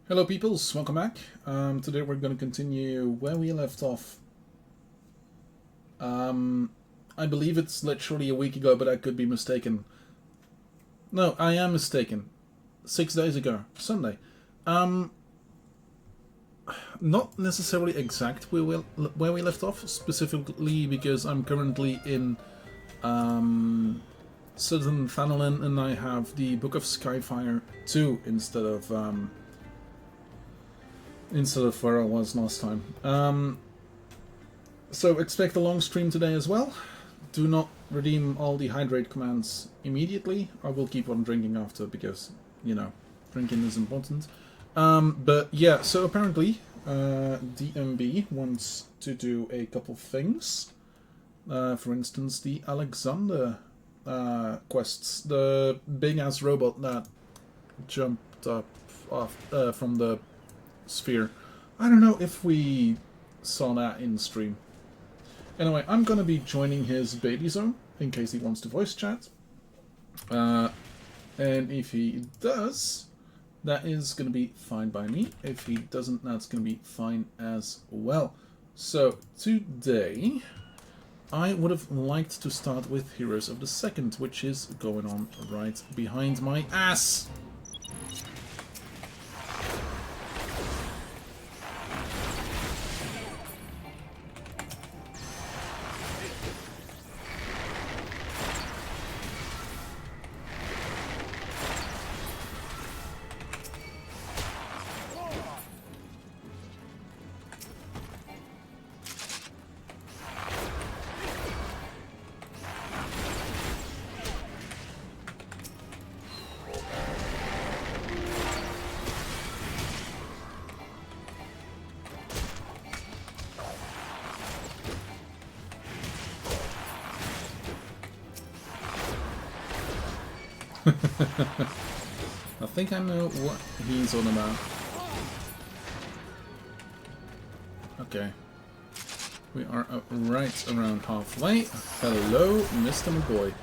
Hello peoples, welcome back. Today we're going to continue where we left off. I believe it's literally a week ago, but I could be mistaken. No, I am mistaken. 6 days ago, Sunday. Not necessarily exact where we left off, specifically because I'm currently in Southern Thanalan and I have the Book of Skyfire II instead of where I was last time. So expect a long stream today as well. Do not redeem all the hydrate commands immediately. I will keep on drinking after because, you know, drinking is important. But yeah, so apparently DMB wants to do a couple things. For instance, the Alexander quests. The big-ass robot that jumped up off from the sphere. I don't know if we saw that in stream. Anyway, I'm gonna be joining his baby zone in case he wants to voice chat. And if he does, that is gonna be fine by me. If he doesn't, that's gonna be fine as well. So today, I would have liked to start with Heroes of the Second, which is going on right behind my ass. I think I know what he's on about. Okay. We are right around halfway. Hello, Mr. McBoy.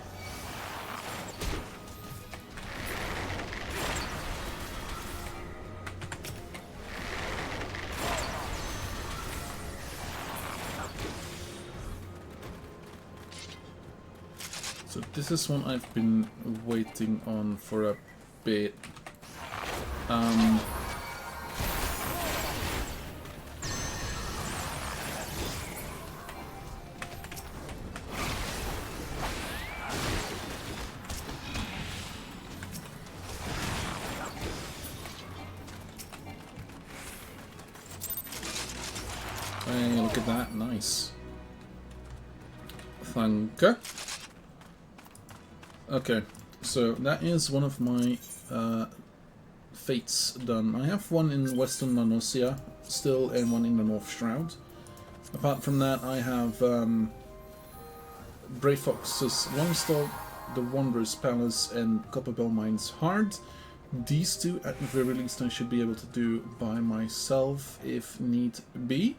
So this is one I've been waiting on for a bit. Hey, look at that, nice. Thank you. Okay, so that is one of my fates done. I have one in Western Manosia still and one in the North Shroud. Apart from that, I have Brave Fox's Longstalk, the Wanderer's Palace, and Copperbell Mines Hard. These two, at the very least, I should be able to do by myself if need be.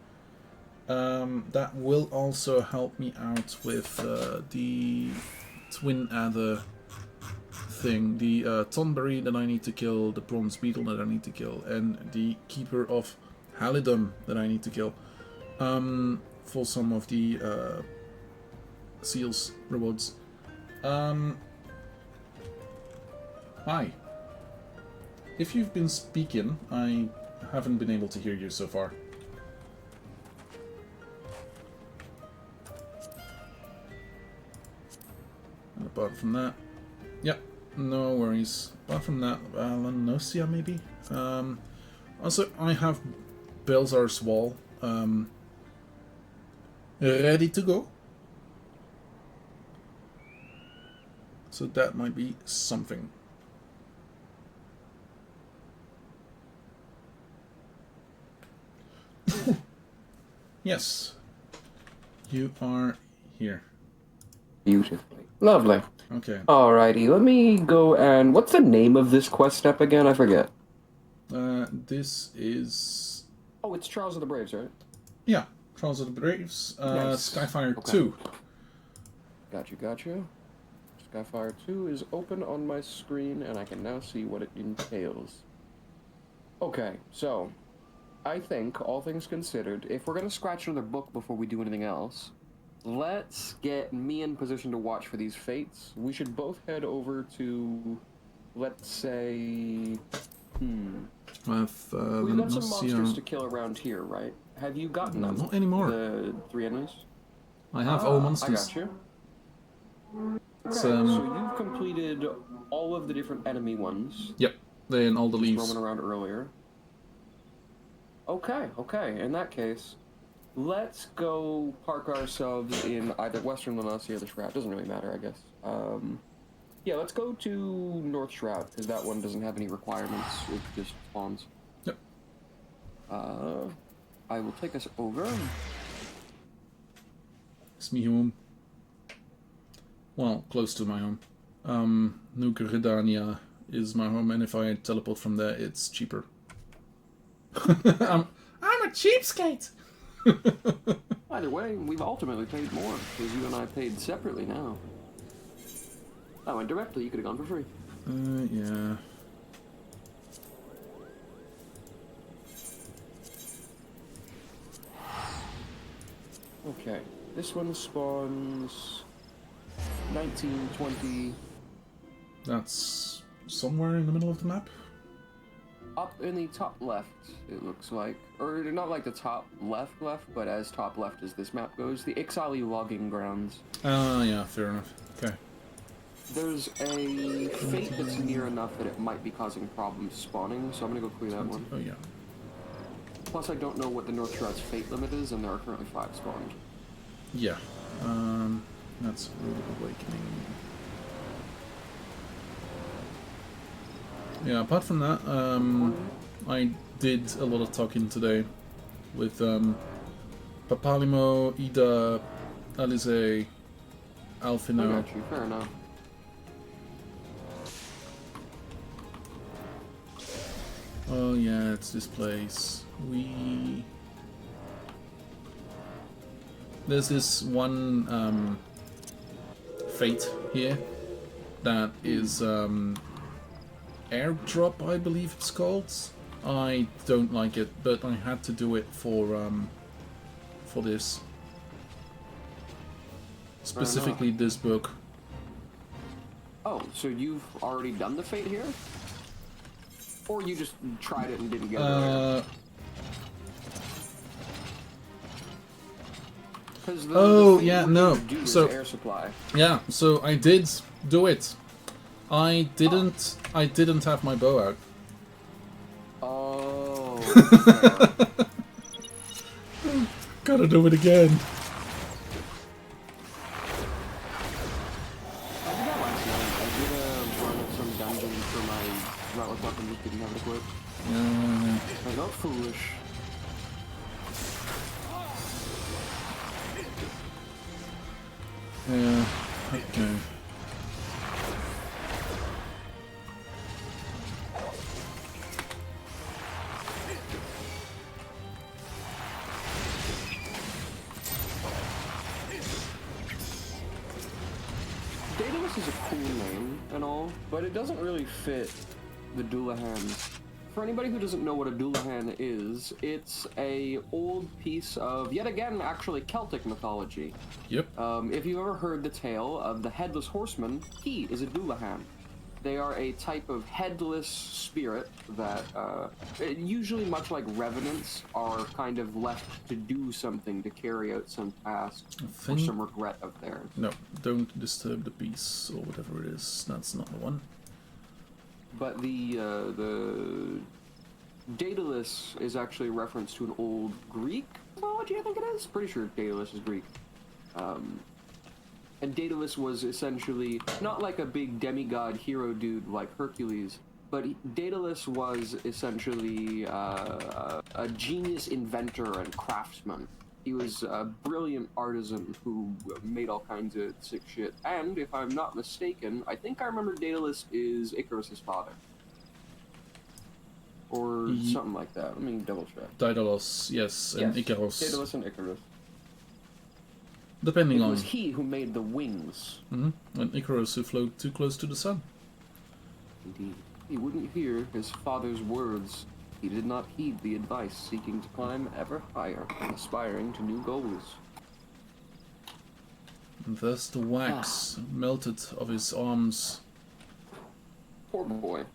That will also help me out with the Twin Adder thing, the Tonberry that I need to kill, the Bronze Beetle that I need to kill, and the Keeper of Halidom that I need to kill for some of the Seals rewards. Hi. If you've been speaking, I haven't been able to hear you so far. And apart from that, yep, no worries. Apart from that, Lanosia maybe? Also, I have Belzar's Wall ready to go. So that might be something. Yes, you are here. Beautifully. Lovely. Okay. Alrighty, let me go and... What's the name of this quest step again? I forget. This is... Oh, it's Trials of the Braves, right? Yeah, Trials of the Braves. Nice. Skyfire Okay. 2. Got you. Skyfire II is open on my screen, and I can now see what it entails. Okay, so I think, all things considered, if we're gonna scratch another book before we do anything else, let's get me in position to watch for these fates. We should both head over to, let's say, I've, we've got some see, monsters to kill around here, right? Have you gotten them? not anymore. The 3 enemies? I have all I monsters. got you. Okay, It's, so you've completed all of the different enemy ones. Yep, they're in all the leaves. Roaming around earlier. Okay, okay. In that case, let's go park ourselves in either Western Lanasi or the Shroud. Doesn't really matter, I guess. Yeah, let's go to North Shroud, because that one doesn't have any requirements. It just spawns. Yep. I will take us over. It's me home. Well, close to my home. New Gridania is my home, and if I teleport from there, it's cheaper. I'm a cheapskate! Either way, we've ultimately paid more, because you and I paid separately now. I went directly, you could have gone for free. Yeah. Okay, this one spawns 19, 20... That's somewhere in the middle of the map? Up in the top left, it looks like. Or not like the top left, but as top left as this map goes. The XIV logging grounds. Yeah, fair enough. Okay. There's a fate that's near enough that it might be causing problems spawning, so I'm gonna go clear that one. Oh, yeah. Plus, I don't know what the North Shroud's fate limit is, and there are currently 5 spawned. Yeah. That's Rude Awakening. Yeah, apart from that, I did a lot of talking today with Papalimo, Ida, Alize, Alfino. I got you, fair enough. Oh yeah, it's this place. There's this one fate here that is airdrop, I believe it's called. I don't like it, but I had to do it for this. Specifically this book. Oh, so you've already done the fate here? Or you just tried it and didn't get it earlier? Oh, yeah, no. So, air supply. yeah, so I did do it. I didn't have my bow out. Oh. Gotta do it again. I did that last night. I did a run of some dungeon for my relic weapon, just didn't have it equipped. I got foolish. Yeah, okay. Daedalus is a cool name and all, but it doesn't really fit the Dullahan. For anybody who doesn't know what a Dullahan is, it's a old piece of, yet again, actually Celtic mythology. Yep. If you've ever heard the tale of the Headless Horseman, he is a Dullahan. They are a type of headless spirit that, usually much like revenants, are kind of left to do something, to carry out some task, or some regret of theirs. No, don't disturb the peace, or whatever it is. That's not the one. But the Daedalus is actually a reference to an old Greek mythology, I think it is. Pretty sure Daedalus is Greek. And Daedalus was essentially not like a big demigod hero dude like Hercules, but Daedalus was essentially a genius inventor and craftsman. He was a brilliant artisan who made all kinds of sick shit. And if I'm not mistaken, I think I remember Daedalus is Icarus's father. Or something like that. Let me double check. Daedalus, yes, and Icarus. Daedalus and Icarus. Depending on... It was he who made the wings. And Icarus who flew too close to the sun. Indeed. He wouldn't hear his father's words. He did not heed the advice, seeking to climb ever higher and aspiring to new goals. And thus the wax melted of his arms. Poor boy.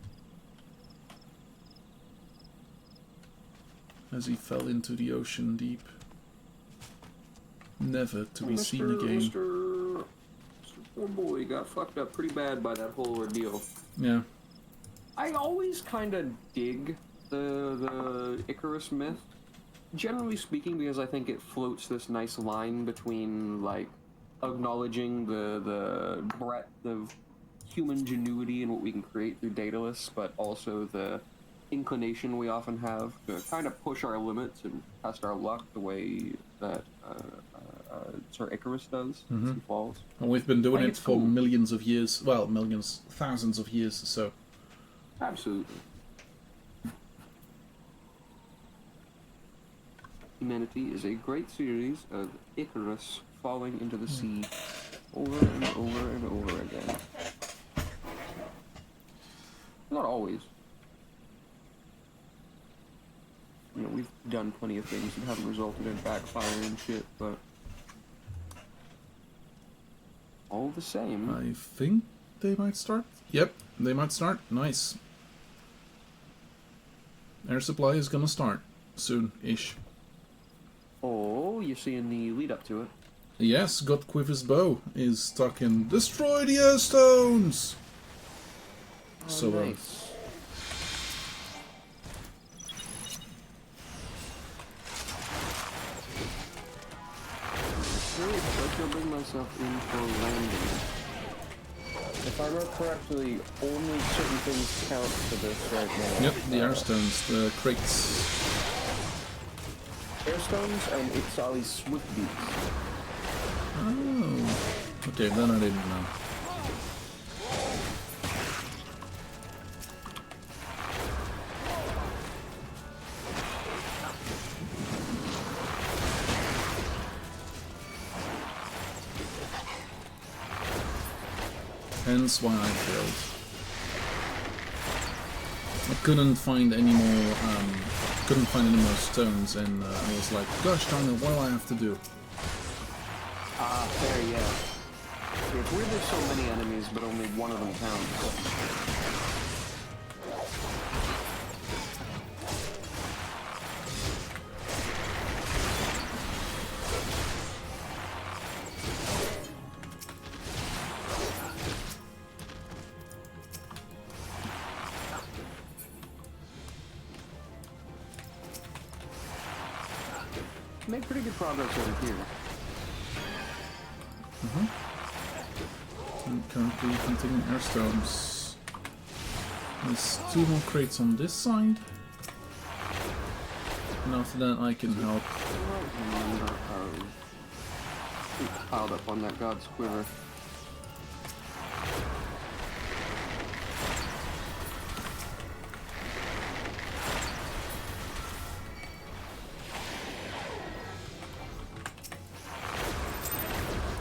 As he fell into the ocean deep. Never to be seen again. Mr. Poor boy got fucked up pretty bad by that whole ordeal. Yeah. I always kind of dig the Icarus myth, generally speaking, because I think it floats this nice line between, like, acknowledging the breadth of human ingenuity and what we can create through Daedalus, but also the inclination we often have to kind of push our limits and test our luck the way that Sir Icarus does as he falls. And we've been doing it for cool. millions of years. Well, millions, thousands of years, so. Absolutely. Humanity is a great series of Icarus falling into the sea over and over and over again. Not always. You know, we've done plenty of things that haven't resulted in backfire and shit, but all the same. I think they might start. Yep, they might start. Nice. Air supply is gonna start soon-ish. Oh, you're seeing the lead up to it. Yes, God Quiver's bow is stuck in destroy the air stones. Oh, So nice. I shall bring myself in for landing. If I remember correctly, only certain things count for this right now. Yep, the air stones, the crates. Airstones and Ixali's Swift Beats. Oh, okay, then I didn't know. Hence why I failed. I couldn't find any more stones, and I was like, gosh darn it, what do I have to do? Fair, yeah. It's weird there's so many enemies, but only one of them counts. Made pretty good progress over here. I'm currently hunting airstones. There's 2 more crates on this side. And after that I can help. I don't remember who's piled up on that God's Quiver.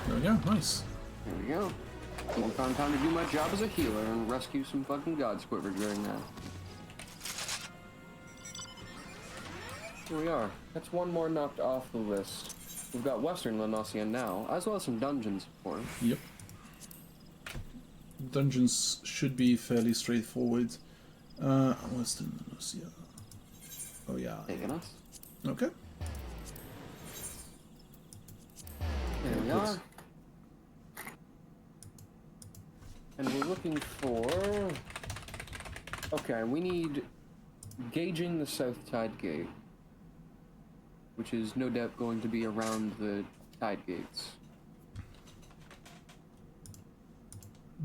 There we go, nice. There we go. I'll find time to do my job as a healer and rescue some fucking God's Quiver during that. Here we are. That's one more knocked off the list. We've got Western La Nocia now, as well as some dungeons, of course. Yep. Dungeons should be fairly straightforward. Western La Nocia. Oh yeah. Taking us. Okay. There we are. And we're looking for... Okay, we need gauging the South Tide Gate, which is no doubt going to be around the tide gates.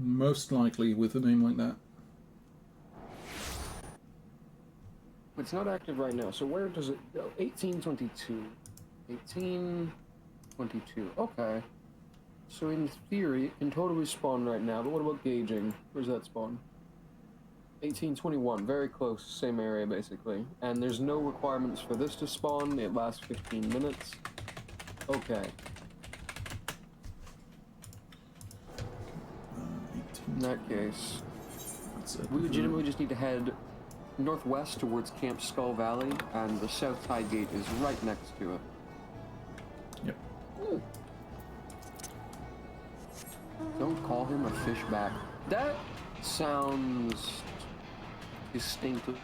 Most likely with a name like that. It's not active right now, so where does it go? 1822. 1822. Okay. So in theory, it can totally spawn right now, but what about gauging? Where's that spawn? 1821, very close, same area basically. And there's no requirements for this to spawn, it lasts 15 minutes. Okay. In that case, we legitimately just need to head northwest towards Camp Skull Valley, and the South Tide Gate is right next to it. Yep. Ooh. Don't call him a fishback. That sounds distinctly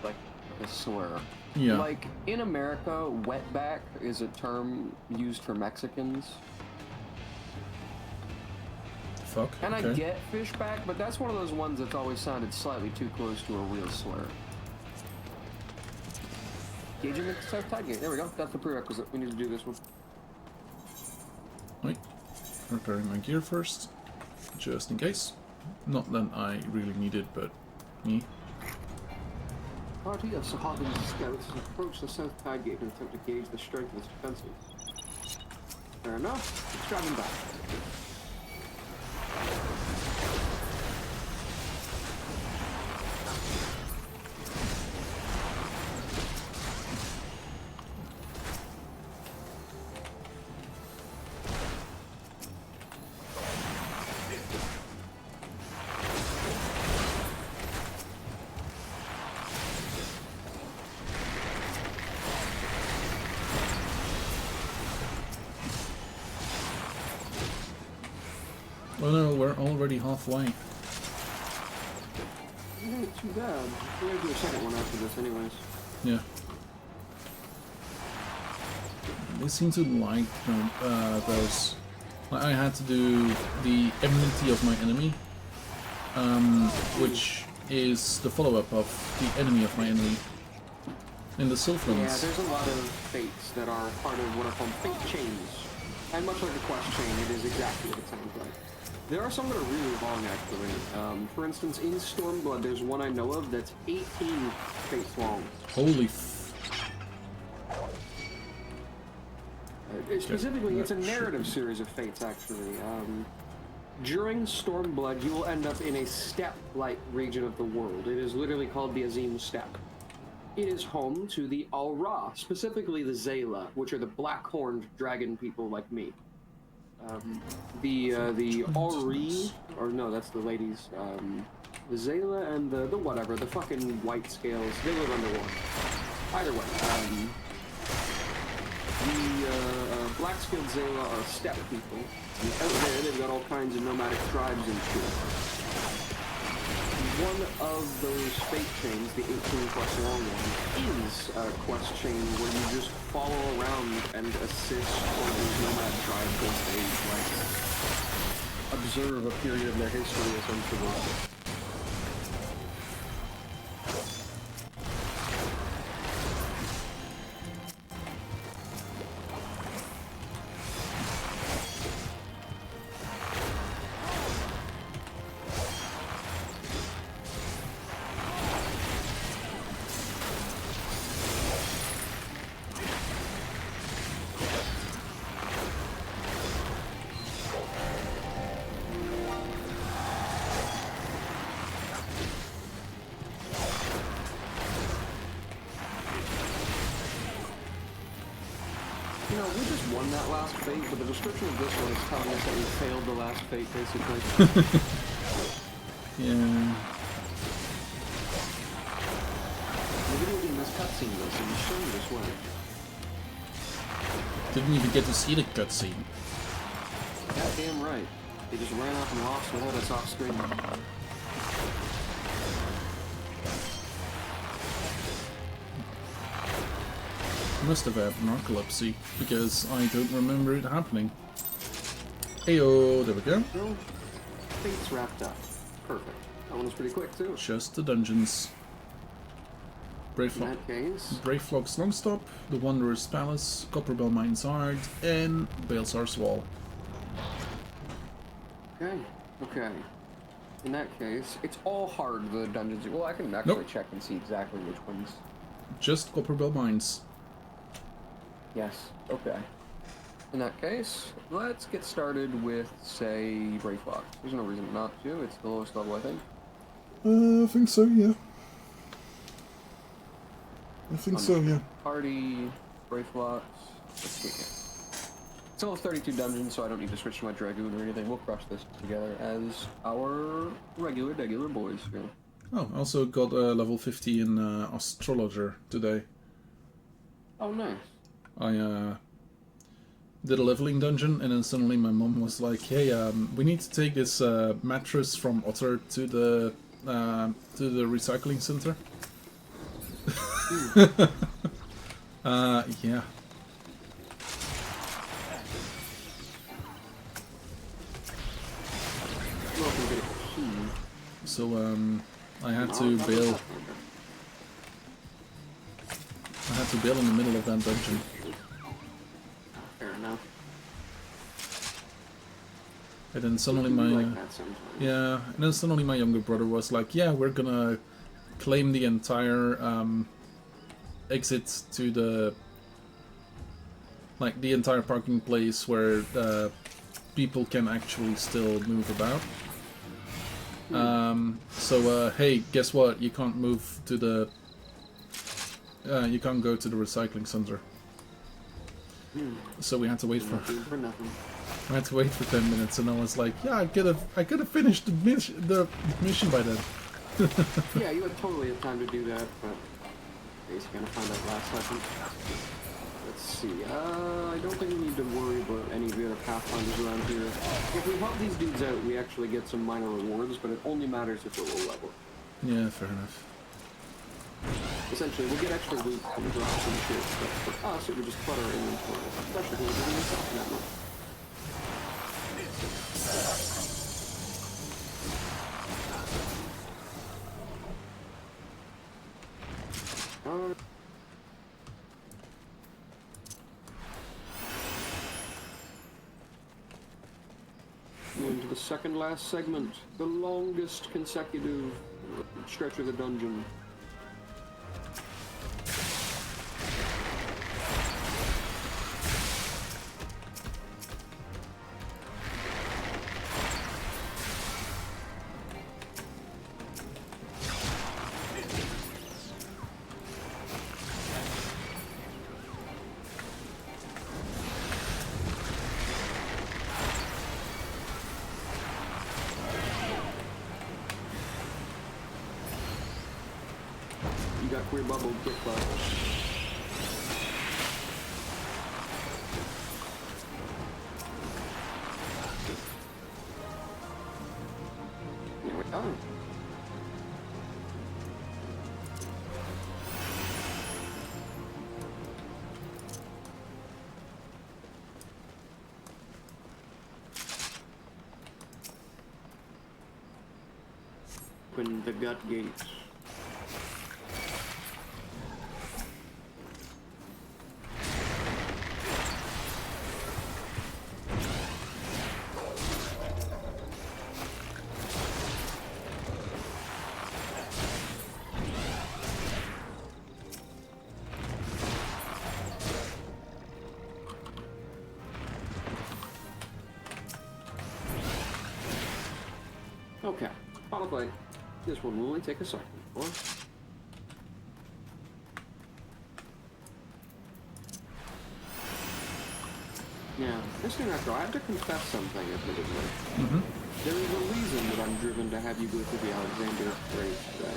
like a slur. Yeah. Like, in America, wetback is a term used for Mexicans. Fuck. And okay. I get fishback, but that's one of those ones that's always sounded slightly too close to a real slur. Gauging the South Tide Gate. There we go. That's the prerequisite. We need to do this one. Wait. Repairing my gear first. Just in case. Not that I really need it, but me. Party of Sahagan's scouts has approached the South Tide Gate in an attempt to gauge the strength of its defenses. Fair enough. It's driving back. Oh no, we're already halfway. Not too bad. We're gonna do a second one after this anyways. Yeah. They seem to like those. I had to do the enmity of my enemy, which is the follow-up of the enemy of my enemy in the Sylphians. Yeah, there's a lot of fates that are part of what are called fate chains. And much like a quest chain, it is exactly what it sounds like. There are some that are really long, actually. For instance, in Stormblood, there's one I know of that's 18 fates long. Holy Specifically, it's a narrative series of fates, actually. During Stormblood, you will end up in a steppe-like region of the world. It is literally called the Azim Steppe. It is home to the Al-Ra, specifically the Zayla, which are the black-horned dragon people like me. The Ori, or no, that's the ladies. The Zayla and the whatever, the fucking white scales, they live underwater. Either way, the black-scaled Zayla are steppe people, and out there they've got all kinds of nomadic tribes and shit. One of those fate chains, the 18 quest long one, is a quest chain where you just follow around and assist one of these nomad tribes as they, like, observe a period of their history, essentially. You know, we just won that last fate, but the description of this one is telling us that we failed the last fate, basically. Yeah. The video game has cutscene this, and he's showing this way. Didn't even get to see the cutscene. Goddamn right. They just ran off and lost without us off screen. I must have had narcolepsy, because I don't remember it happening. Heyo, there we go. Well, fate's wrapped up. Perfect. That one was pretty quick, too. Just the dungeons. In that case... Braveflock's Longstop, the Wanderer's Palace, Copperbell Mine's Ard, and Balesar's Wall. Okay, okay. In that case, it's all hard, the dungeons. Well, I can actually check and see exactly which ones. Just Copperbell Mines. Yes, okay. In that case, let's get started with, say, Braveflock. There's no reason not to. It's the lowest level, I think. I think so, yeah. I think so, yeah. Party, Braveflocks. Let's see. It's level 32 dungeons, so I don't need to switch to my Dragoon or anything. We'll crush this together as our regular boys here. Oh, I also got a level 50 in Astrologer today. Oh, nice. I did a leveling dungeon, and then suddenly my mom was like, "Hey, we need to take this mattress from Otter to the recycling center." Yeah. Well, I can get a key. So I had to bail. I had to bail in the middle of that dungeon. Fair enough. And then suddenly You my like that sometimes. yeah, and then suddenly my younger brother was like, "Yeah, we're gonna claim the entire exit to the the entire parking place where people can actually still move about." So hey, guess what? You can't move to the you can't go to the recycling center. So we had to wait for nothing. I had to wait for 10 minutes, and I was like, "Yeah, I could have finished the mission by then." Yeah, you had totally had time to do that, but basically gonna find out last second. Let's see. I don't think we need to worry about any of the other Pathfinders around here. If we help these dudes out, we actually get some minor rewards, but it only matters if we're low level. Yeah, fair enough. Essentially, we'll get extra loot from drops and shit, but for us, it would just clutter our inventory, especially when we're doing this off that much. Moving to the second last segment, the longest consecutive stretch of the dungeon. You got queer bubble, quick bubble. There we go. Open the gut gate. Okay, final fight. This one will only take a second. Or now, Mr. Necro, I have to confess something, admittedly. There is a reason that I'm driven to have you go through the Alexander race today.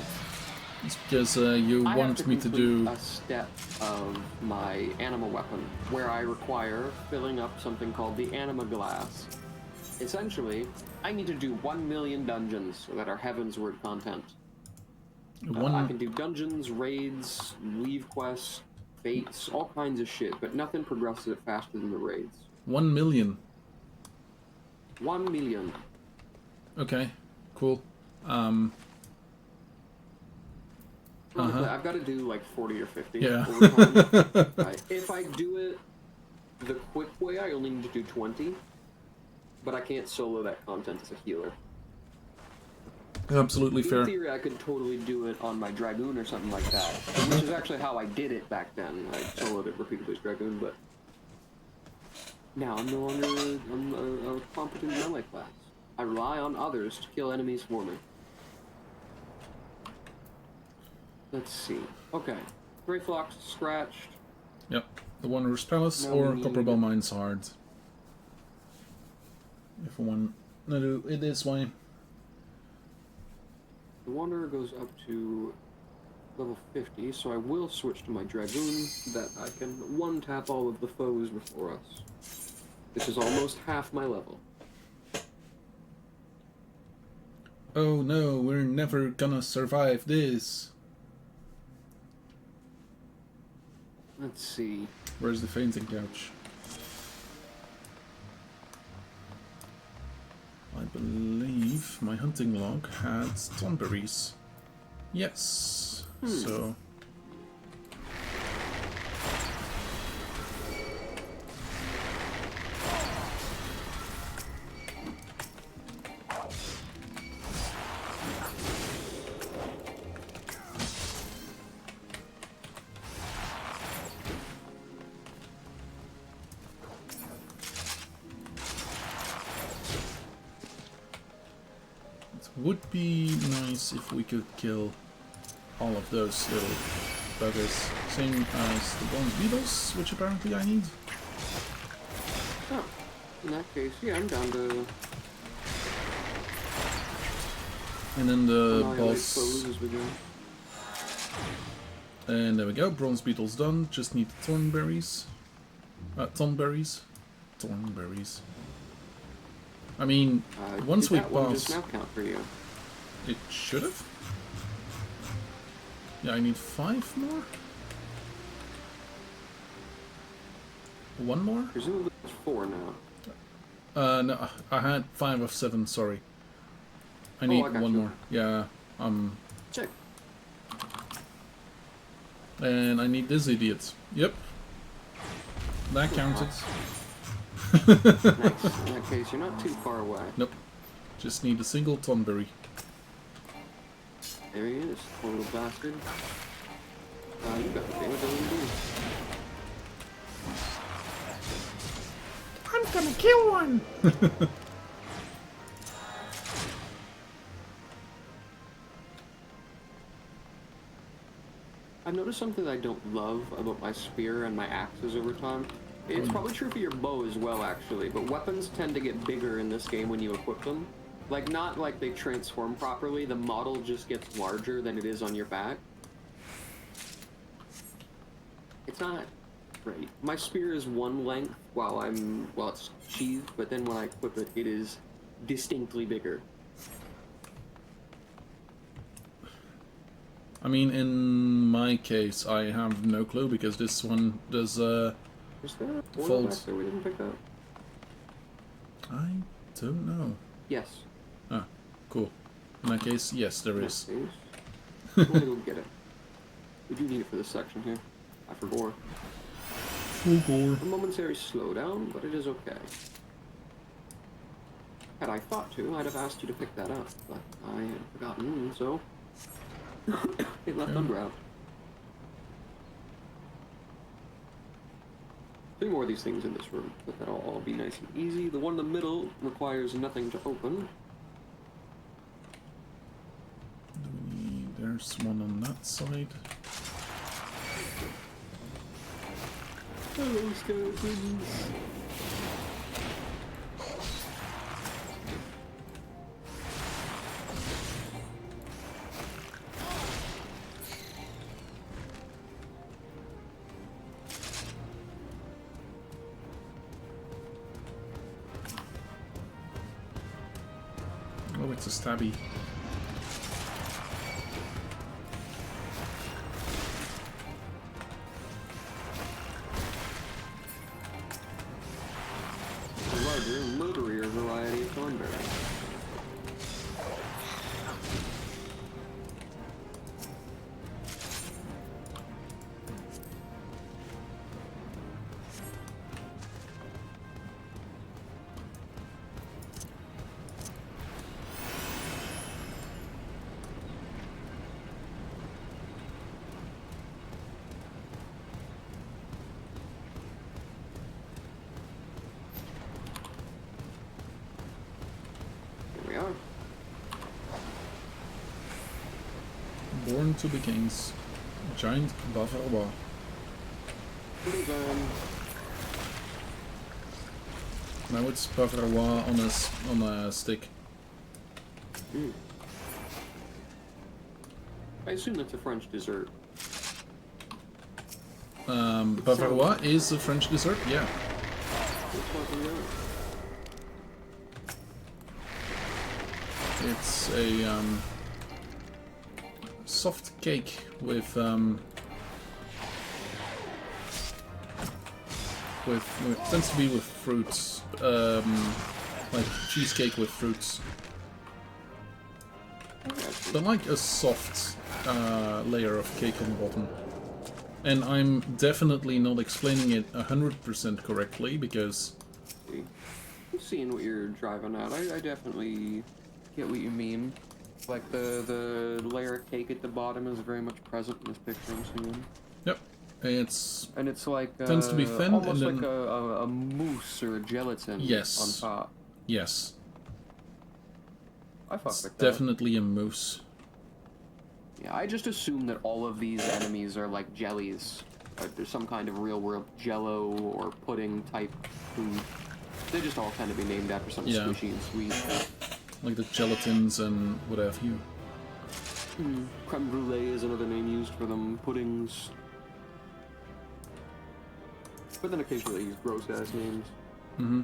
It's because you want me to do a step of my anima weapon, where I require filling up something called the anima glass. Essentially, I need to do 1 million dungeons that are Heavensward content. I can do dungeons, raids, leave quests, fates, all kinds of shit, but nothing progresses it faster than the raids. 1 million. 1 million. Okay, cool. I've got to do like 40 or 50 Yeah. over time. Right. If I do it the quick way, I only need to do 20, but I can't solo that content as a healer. Absolutely fair. In theory, I could totally do it on my Dragoon or something like that, which is actually how I did it back then. I soloed it repeatedly as Dragoon, but now I'm no longer a competent melee class. I rely on others to kill enemies for me. Let's see. Okay. Greyflox scratched. Yep. The Wanderer's Palace No, or we Copperbell need- Mines Hard. If one... No, it is why. The Wanderer goes up to level 50, so I will switch to my Dragoon so that I can one-tap all of the foes before us. This is almost half my level. Oh no, we're never gonna survive this. Let's see. Where's the fainting couch? I believe my hunting log had thornberries. Yes. So. Would be nice if we could kill all of those little buggers. Same as the bronze beetles, which apparently I need. Oh, in that case, yeah, I'm down to... And then the annihilate boss... foes as we go. And there we go, bronze beetles done. Just need thornberries. Thornberries. Thornberries. I mean, once we did that one pass... just now count for you? It should have? Yeah, I need 5 more? 1 more? Presumably it's 4 now. No, I had 5 of 7, sorry. I need I got 1 you. more. Yeah, Check. and I need this idiot. Yep. That counted. Nice. In that case, you're not too far away. Nope. Just need a single thornberry. There he is, poor little bastard. You got the damage do. I'm gonna kill one! I've noticed something that I don't love about my spear and my axes over time. It's probably true for your bow as well, actually, but weapons tend to get bigger in this game when you equip them. Like, not like they transform properly, the model just gets larger than it is on your back. It's not great. My spear is 1 length while it's sheathed, but then when I equip it, it is distinctly bigger. I mean, in my case, I have no clue because this one does Is there a portal fold. back there we didn't pick up? I don't know. Yes. Ah, cool. In that case, yes, there is. I'm gonna go get it. We do need it for this section here. I forgot. Full gore. A momentary slowdown, but it is okay. Had I thought to, I'd have asked you to pick that up, but I had forgotten, so it left ungrabbed. 3 more of these things in this room, but that'll all be nice and easy. The one in the middle requires nothing to open. Do we need... There's one on that side. Hello, skeletons. Oh, it's a stabby. A larger, murderier variety of thornberry. Born to be kings. Giant Bavarois. Now it's Bavarois on a stick. I assume that's a French dessert. Bavarois is a French dessert, yeah. It's a soft cake with tends to be with fruits, like cheesecake with fruits. But like a soft layer of cake on the bottom. And I'm definitely not explaining it 100% correctly, because... I'm seeing what you're driving at. I definitely get what you mean. Like, the layer of cake at the bottom is very much present in this picture I'm seeing. Yep. It's like... tends to be thin, almost and then... like a mousse or a gelatin Yes. on top. Yes. I fuck It's with that. definitely a mousse. Yeah, I just assume that all of these enemies are like jellies. Like there's some kind of real-world jello or pudding type food. They just all tend to be named after something squishy and sweet. Like the gelatins and what have you. Creme brulee is another name used for them. Puddings. But then occasionally they use gross-ass names. Mm-hmm.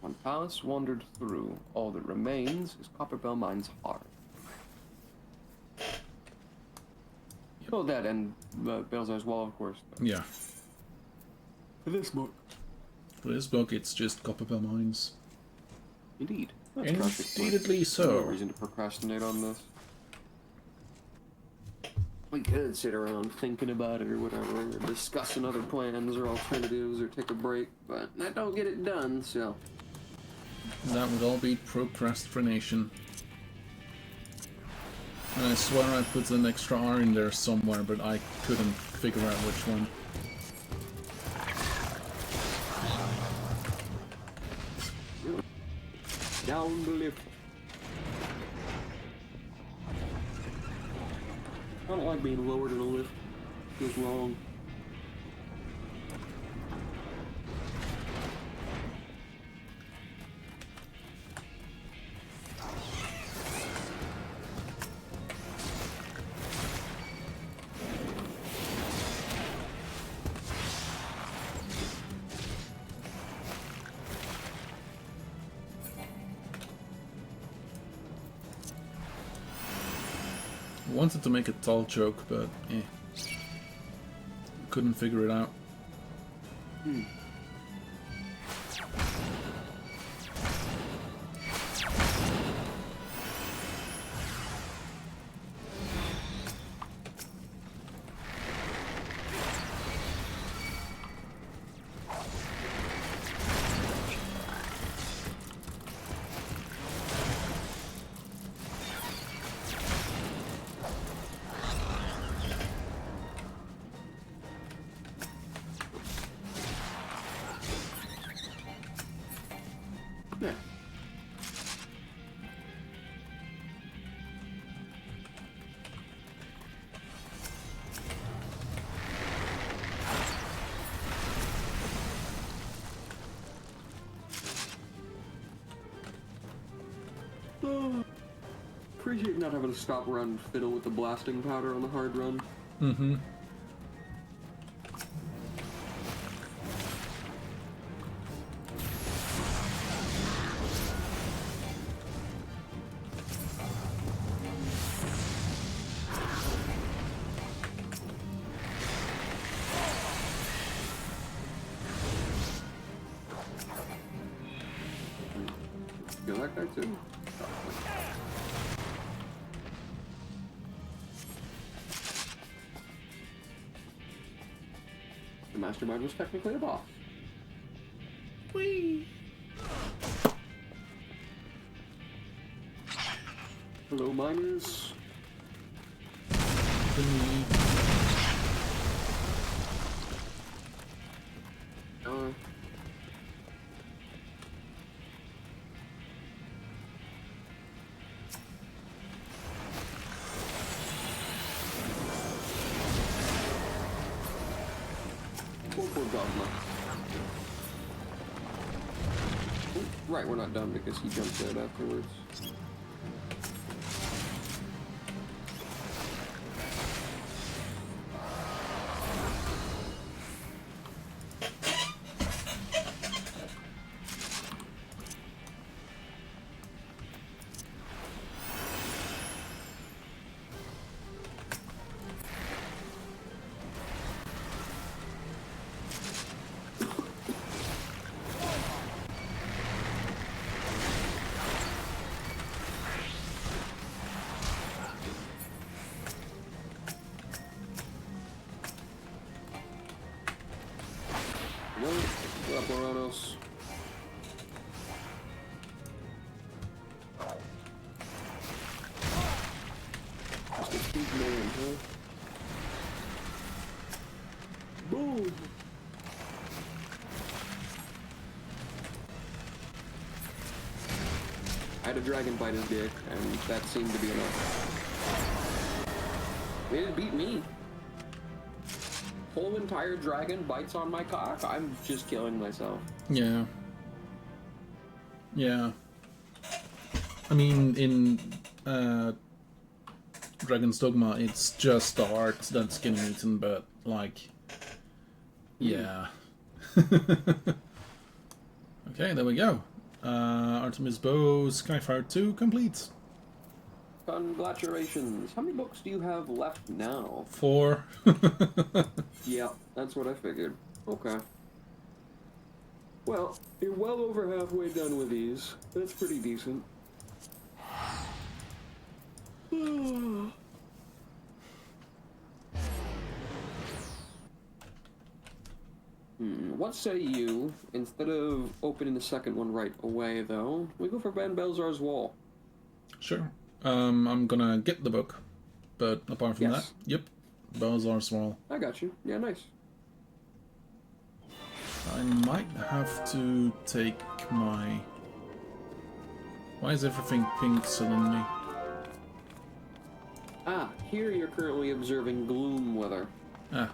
One palace wandered through. All that remains is Copperbell Mine's heart. Oh, that and Belzar's Wall, of course. Yeah. For this book. For this book, it's just Copperbell Mines. Indeed. Indeedly No so. reason to procrastinate on this. We could sit around thinking about it or whatever, or discussing other plans or alternatives or take a break, but that don't get it done, so... That would all be procrastination. And I swear I put an extra R in there somewhere, but I couldn't figure out which one. Down the lift. I don't like being lowered in a lift. Feels wrong. Wanted to make a tall joke, but couldn't figure it out. Yeah. Appreciate not having to stop around and fiddle with the blasting powder on the hard run. Mm-hmm. You like that too? The mastermind was technically a boss. Whee! Hello, miners. Poor dogma. Right, we're not done because he jumped out afterwards. What's up, Moranos? Just a big man, huh? Boom! I had a dragon bite his dick, and that seemed to be enough. They didn't beat me. Whole entire dragon bites on my cock? I'm just killing myself. Yeah. Yeah. I mean, in Dragon's Dogma, it's just the heart that's getting eaten, but, like... Yeah. Okay, there we go. Artemis Bow, Skyfire II, complete. Congratulations. How many books do you have left now? 4. Yeah, that's what I figured. Okay. Well, you're well over halfway done with these. That's pretty decent. What say you, instead of opening the second one right away, though, we go for Van Belzar's Wall? Sure. I'm gonna get the book, but apart from that, yep, Belzar's Wall. I got you. Yeah, nice. I might have to take my... Why is everything pink suddenly? Ah, here you're currently observing gloom weather. Ah.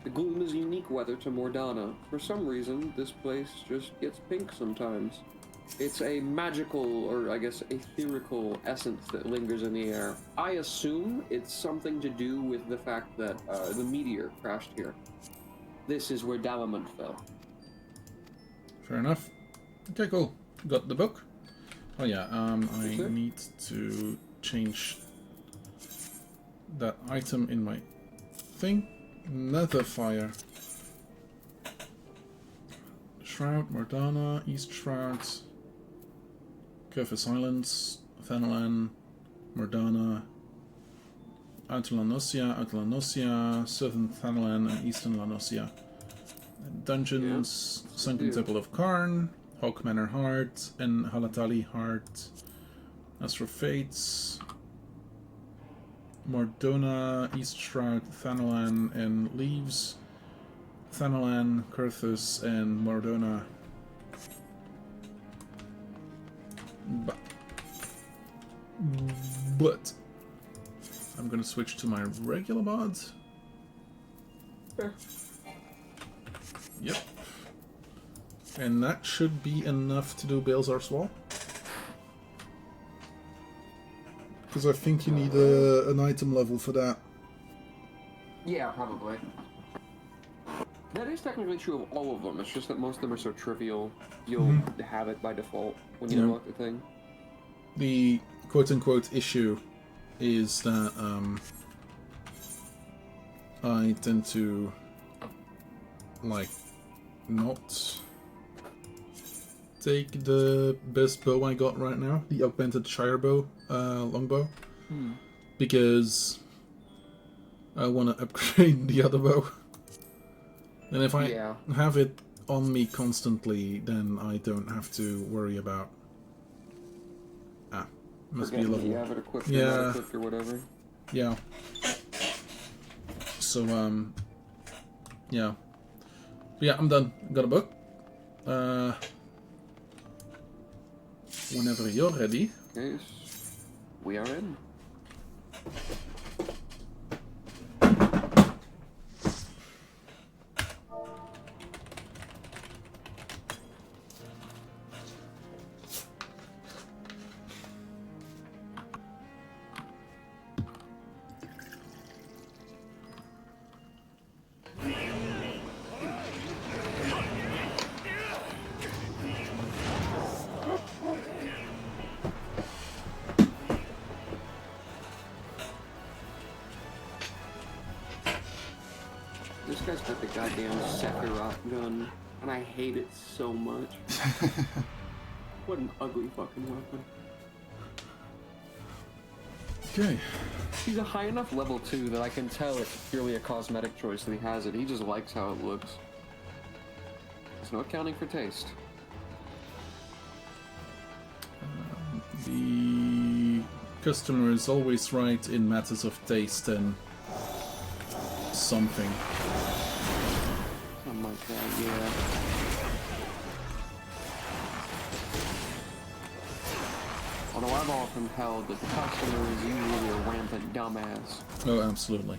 The gloom is unique weather to Mordana. For some reason, this place just gets pink sometimes. It's a magical, or I guess etherical, essence that lingers in the air. I assume it's something to do with the fact that the meteor crashed here. This is where Dalamont fell. Fair enough. Okay, cool. Got the book. Oh yeah, I need to change that item in my thing. Netherfire. Shroud, Mordana, East Shroud, Curvis Islands, Thanalan, Mordana, Outer Lanosia, Southern Thanalan, and Eastern Lanosia. Dungeons, Sunken Temple of Karn, Hawk Manor Heart, and Halatali Heart. Astro Fates, Mordona, East Shroud, Thanalan, and Leaves, Thanalan, Kurthus, and Mordona. But I'm gonna switch to my regular mods. Fair. Yep. And that should be enough to do Belzar's Wall. Because I think you need an item level for that. Yeah, probably. That is technically true of all of them. It's just that most of them are so trivial, you'll have it by default when you unlock the thing. The quote-unquote issue is that I tend to, like, not take the best bow I got right now, the augmented Shire bow, longbow, because I want to upgrade the other bow. And if I have it on me constantly, then I don't have to worry about... must be a level. You have it equipped or not equipped or whatever. Yeah. So, yeah. But yeah, I'm done. Got a book. Whenever you're ready. Yes. We are in. guy's got the goddamn Sephiroth gun, and I hate it so much. What an ugly fucking weapon. Okay. He's a high enough level too that I can tell it's purely a cosmetic choice that he has it. He just likes how it looks. There's no accounting for taste. The customer is always right in matters of taste and something. Oh my god, yeah. Although I've often held that the customer is usually a rampant dumbass. Oh, absolutely.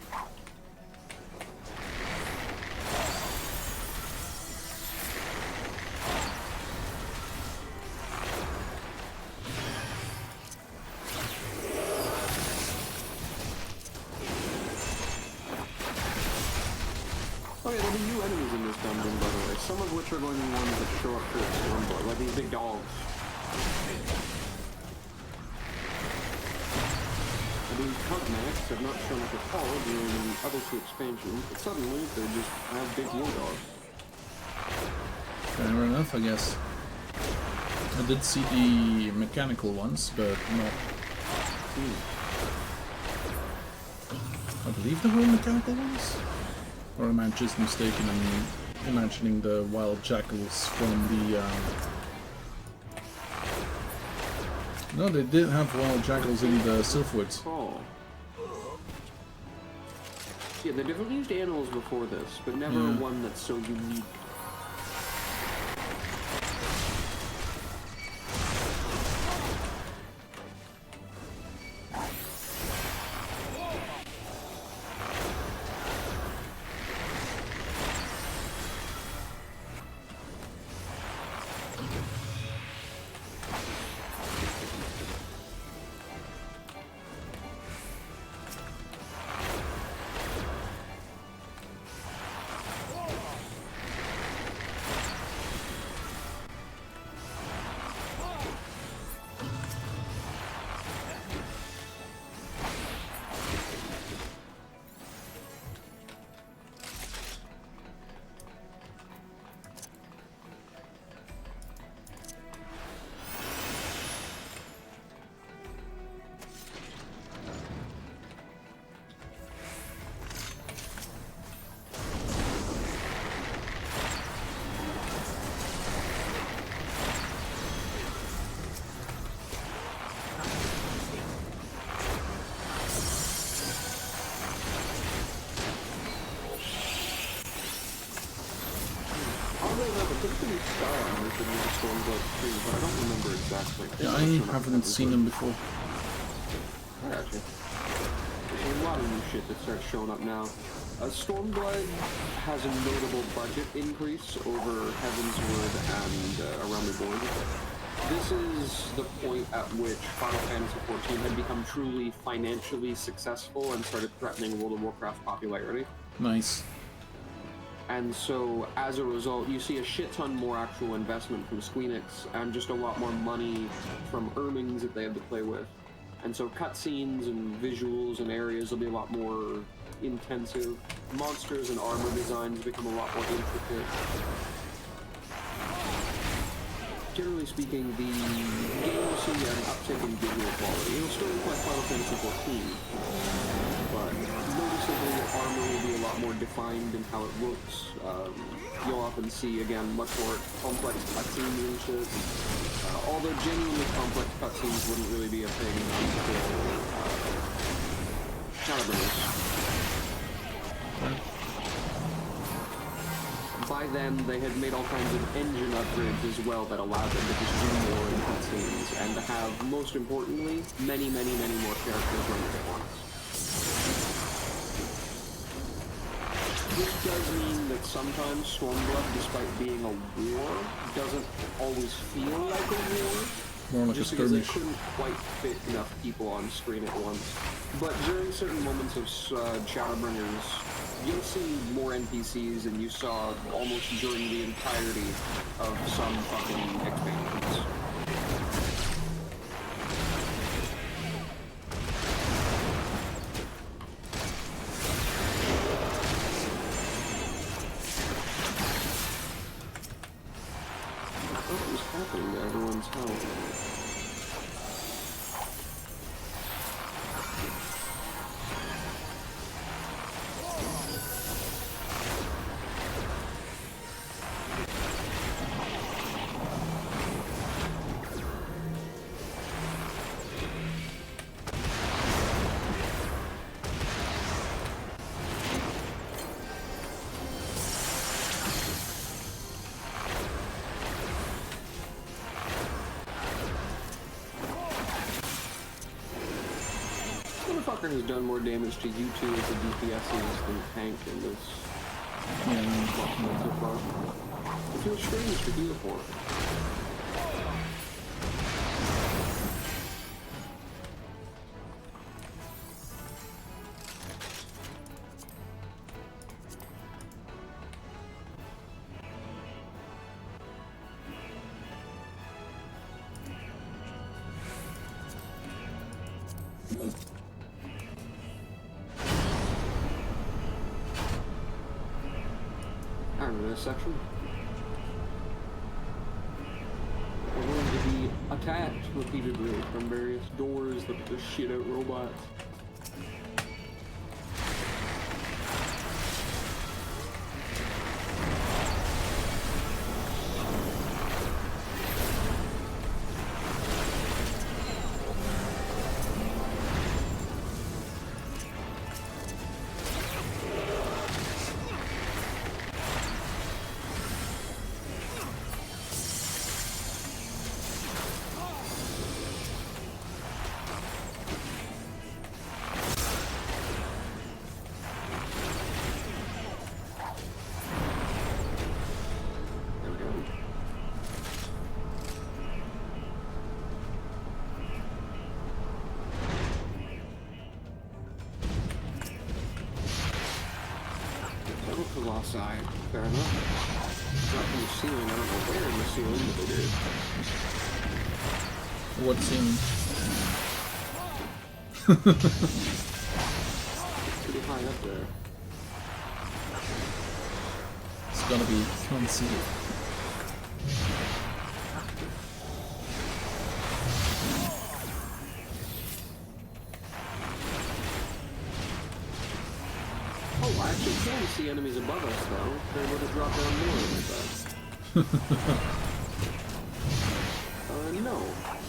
Oh yeah, there'll be new enemies in this dungeon, by the way. Some of which are going to be ones that show up for the Stormblood, like these big dogs. These Cognacs have not shown up at all during the other two expansions, but suddenly they just have big war dogs. Fair enough, I guess. I did see the mechanical ones, but not... I believe they were mechanical ones? Or am I just mistaken in imagining the wild jackals from the... No, they did have wild jackals in the Silphwoods. Oh. Yeah, they definitely used animals before this, but never one that's so unique. But I don't remember exactly. Yeah, I haven't seen them before. I got you. There's a lot of new shit that starts showing up now. Stormblood has a notable budget increase over Heavensward and Around the Board. This is the point at which Final Fantasy XIV had become truly financially successful and started threatening World of Warcraft's popularity. Nice. And so, as a result, you see a shit ton more actual investment from Squeenix and just a lot more money from earnings that they have to play with. And so cutscenes and visuals and areas will be a lot more intensive. Monsters and armor designs become a lot more intricate. Generally speaking, the game will see an uptick in visual quality. It'll still look like Final Fantasy XIV, but noticeably the armor will be a lot more defined in how it looks. You'll often see, again, much more complex cutscenes and shit. Although genuinely complex cutscenes wouldn't really be a thing until Shadowbringers. By then, they had made all kinds of engine upgrades as well that allowed them to just do more in cutscenes, and to have, most importantly, many, many, many more characters running at once. This does mean that sometimes Stormblood, despite being a war, doesn't always feel like a war. More like just a because they skirmish. couldn't quite fit enough people on screen at once. But during certain moments of Shadowbringers, you'll see more NPCs than you saw almost during the entirety of some fucking expansions. know. Motherfucker has done more damage to you two as a DPSs than tank in this. So far. It feels strange to heal for. This section. We're going to be attacked repeatedly from various doors that just shit out robots. Side. Fair enough. Not from the ceiling, I don't know where in the ceiling, but they did. What ceiling? Pretty high up there. It's gonna be concealed. I actually can see enemies above us, though. They're able to drop down more like that. No.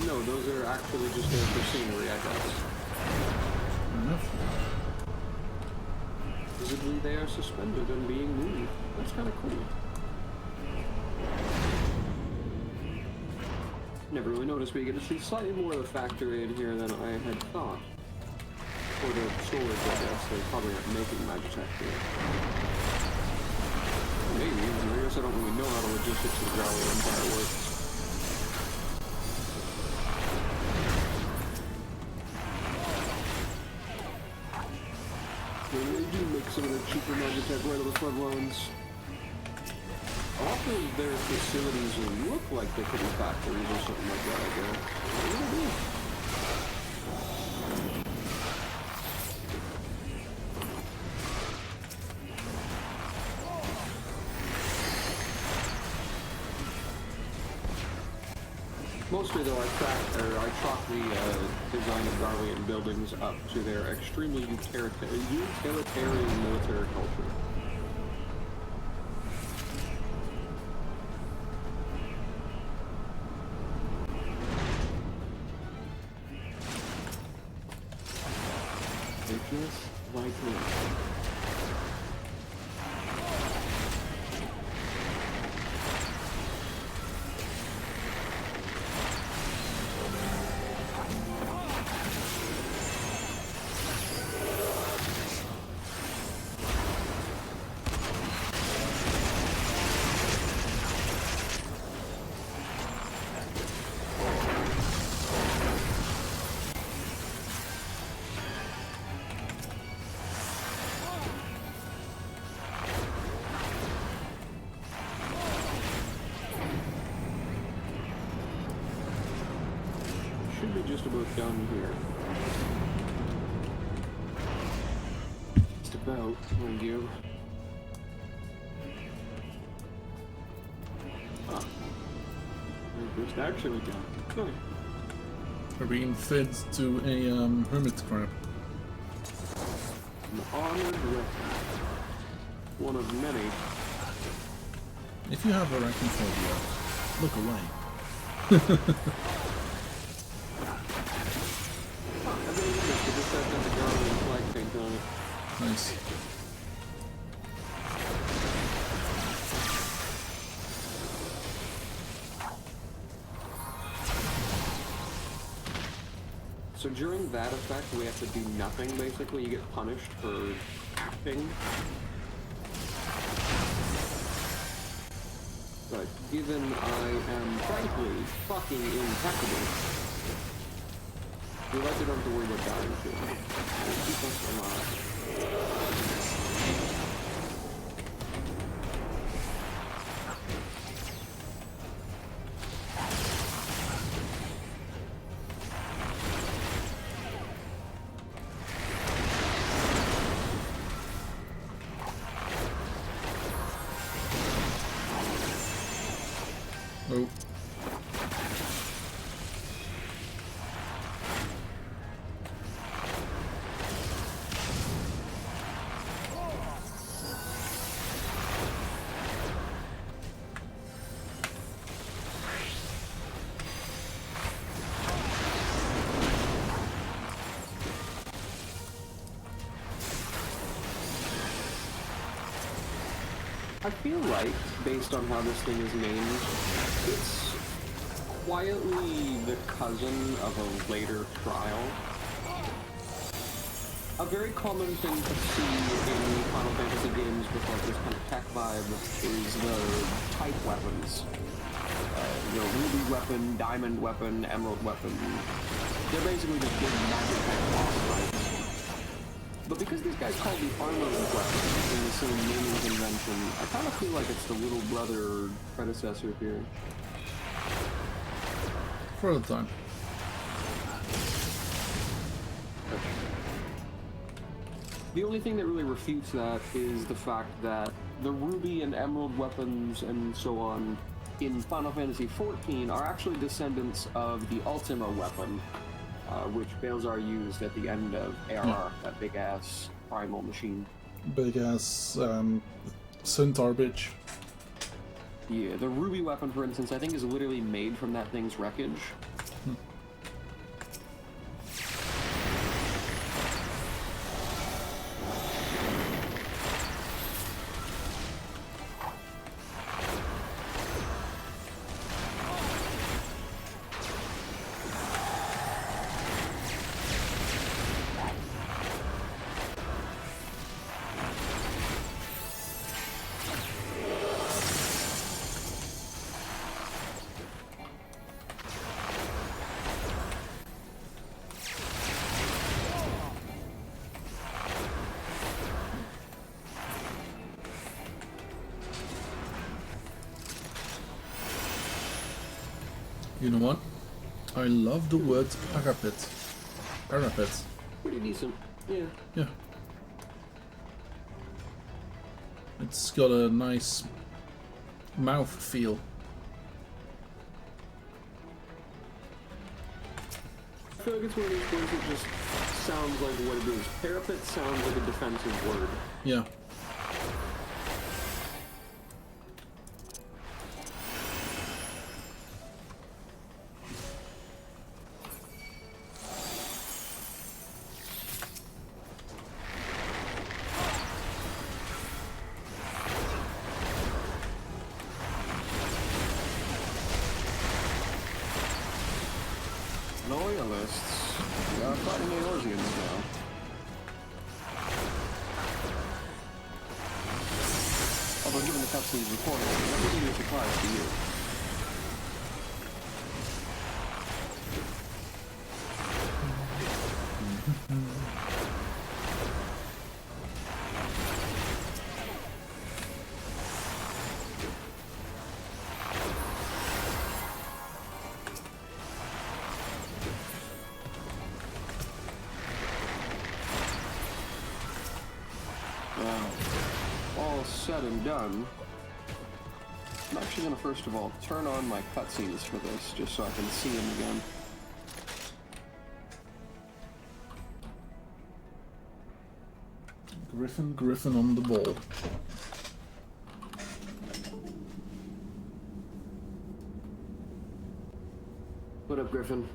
No, those are actually just there for scenery, I guess. Visibly, they are suspended and being moved. That's kind of cool. Never really noticed, but you get to see slightly more of the factory in here than I had thought. For the storage, I guess. They probably aren't making Magitech here. Maybe. I guess I don't really know how the logistics of the Dravanian Empire works. Maybe they do make some of the cheaper Magitech right on the front lines. Often their facilities look like they could be factories or something like that, I guess. What do they do? Mostly though, I chalk the design of Dravanian buildings up to their extremely utilitarian military culture. They're just like me. Should be just about done here. Just about, mind you. Which actually we can. Okay. We're being fed to a hermit crab. An honored weapon. One of many. If you have arachnophobia, look away. I believe this, but this has the Dravanian flag paint on it. Nice. So during that effect, we have to do nothing, basically. You get punished for acting. But given I am, frankly, fucking impeccable, we like to don't have to worry about dying too. It'll keep us alive. Oh. I feel like, based on how this thing is named, it's quietly the cousin of a later trial. A very common thing to see in Final Fantasy games with like this kind of tech vibe is the type weapons. Ruby weapon, diamond weapon, emerald weapon. They're basically just big magic type boss fights. But because these guys call the armored weapons in the same naming convention, I kind of feel like it's the little brother predecessor here. For the time. The only thing that really refutes that is the fact that the ruby and emerald weapons and so on in Final Fantasy XIV are actually descendants of the Ultima weapon, which Balzar used at the end of ARR, that big-ass primal machine. Big-ass centaur bitch. Yeah, the ruby weapon, for instance, I think is literally made from that thing's wreckage. You know what? I love the word parapet. Parapet. Pretty decent, yeah. Yeah. It's got a nice mouth feel. I feel like it's one of these words that just sounds like what it is. Parapet sounds like a defensive word. Yeah. Loyalists. We are fighting Eorzeans now. Although given the cutscenes recorded, that wouldn't be a surprise to you. All said and done, not actually gonna first of all turn on my cutscenes for this, just so I can see him again. Griffin on the ball. What up, Griffin?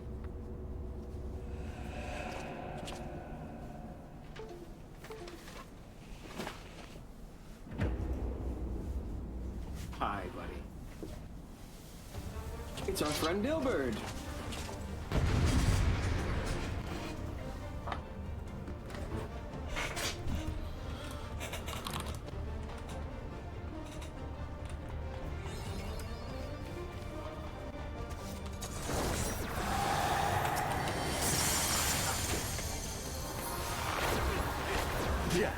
Hi, buddy. It's our friend Dilbert. Yeah.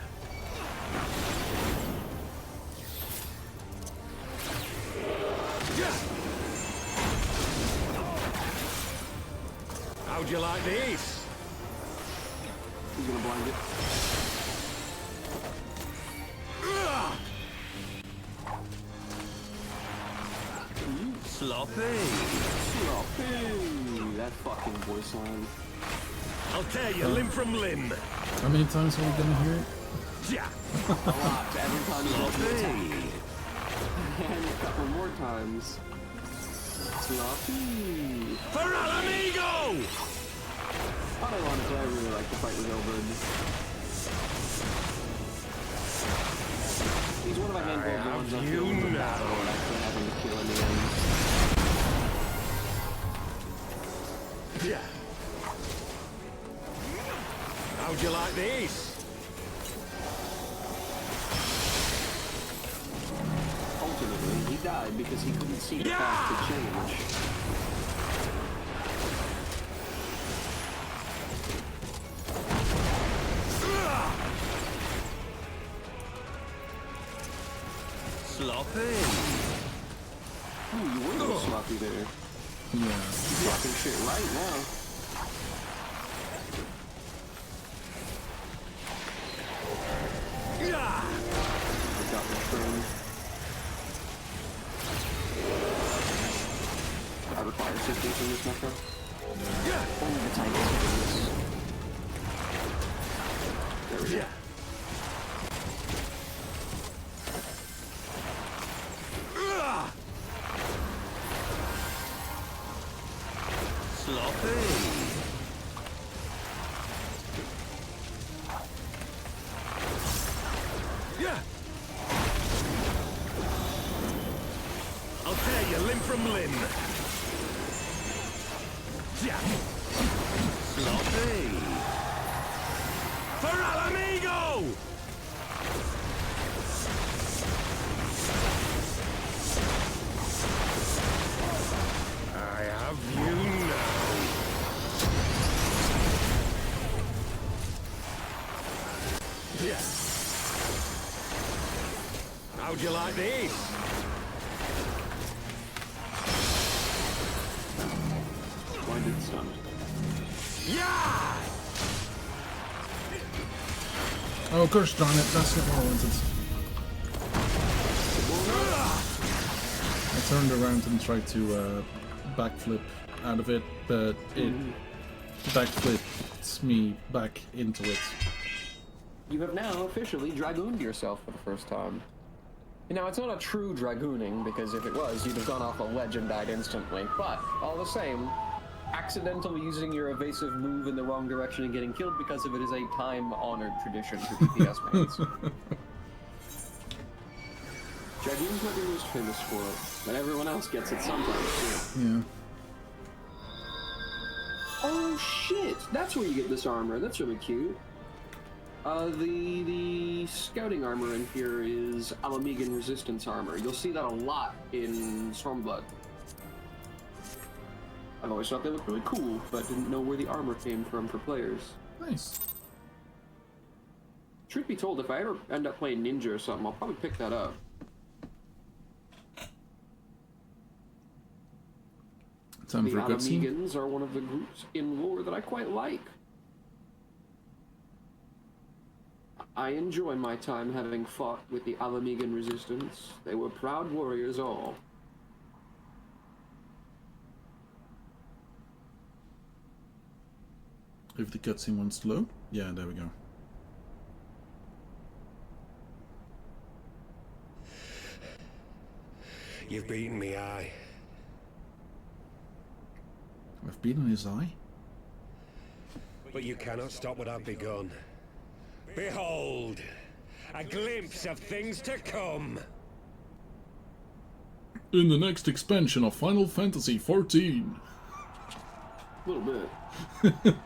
How'd you like these? He's gonna blind it. Sloppy. Sloppy. That fucking voice line. I'll tear you limb from limb. How many times are we gonna hear it? Yeah. A lot. Every time he goes to attack. Sloppy. And a couple more times. Sloppy. For Al Amigo! Unironically, I really like the fight with Elbert. He's one of my handful of have ones I you feel with the now. battle and actually having to kill in the end. Yeah. How'd you like these? Ultimately, he died because he couldn't see the path to change. Sloppy. Ooh, you were a little sloppy there. Yeah. You're talking shit right now. Yeah. I got my friend. I require assistance in this metro. Yeah. Only the tiniest bit of this. There we go. Yeah. Sloppy. Yeah. I'll tear you limb from limb. Yeah. Sloppy. For Al Amigo! I have you now. Yeah. How'd you like these? Blinded stunned. Yeah! Oh, gosh darn it, that's not what I wanted. I turned around and tried to backflip out of it, but it backflips me back into it. You have now officially dragooned yourself for the first time. Now, it's not a true dragooning, because if it was, you'd have gone off a ledge and died instantly. But, all the same, accidentally using your evasive move in the wrong direction and getting killed because of it is a time-honored tradition for DPS mains. Dragoon's might be most famous for it, but everyone else gets it sometimes, too. Yeah. Oh, shit! That's where you get this armor. That's really cute. The scouting armor in here is Alamigan resistance armor. You'll see that a lot in Stormblood. I've always thought they looked really cool, but didn't know where the armor came from for players. Nice. Truth be told, if I ever end up playing Ninja or something, I'll probably pick that up. Time The for a good scene. Alamegans are one of the groups in lore that I quite like. I enjoy my time having fought with the Alamigan resistance. They were proud warriors all. If the cutscene wants to load. Yeah, there we go. You've beaten me, aye. I've beaten his eye. But you cannot stop what I've begun. Behold! A glimpse of things to come! In the next expansion of Final Fantasy XIV. A little bit.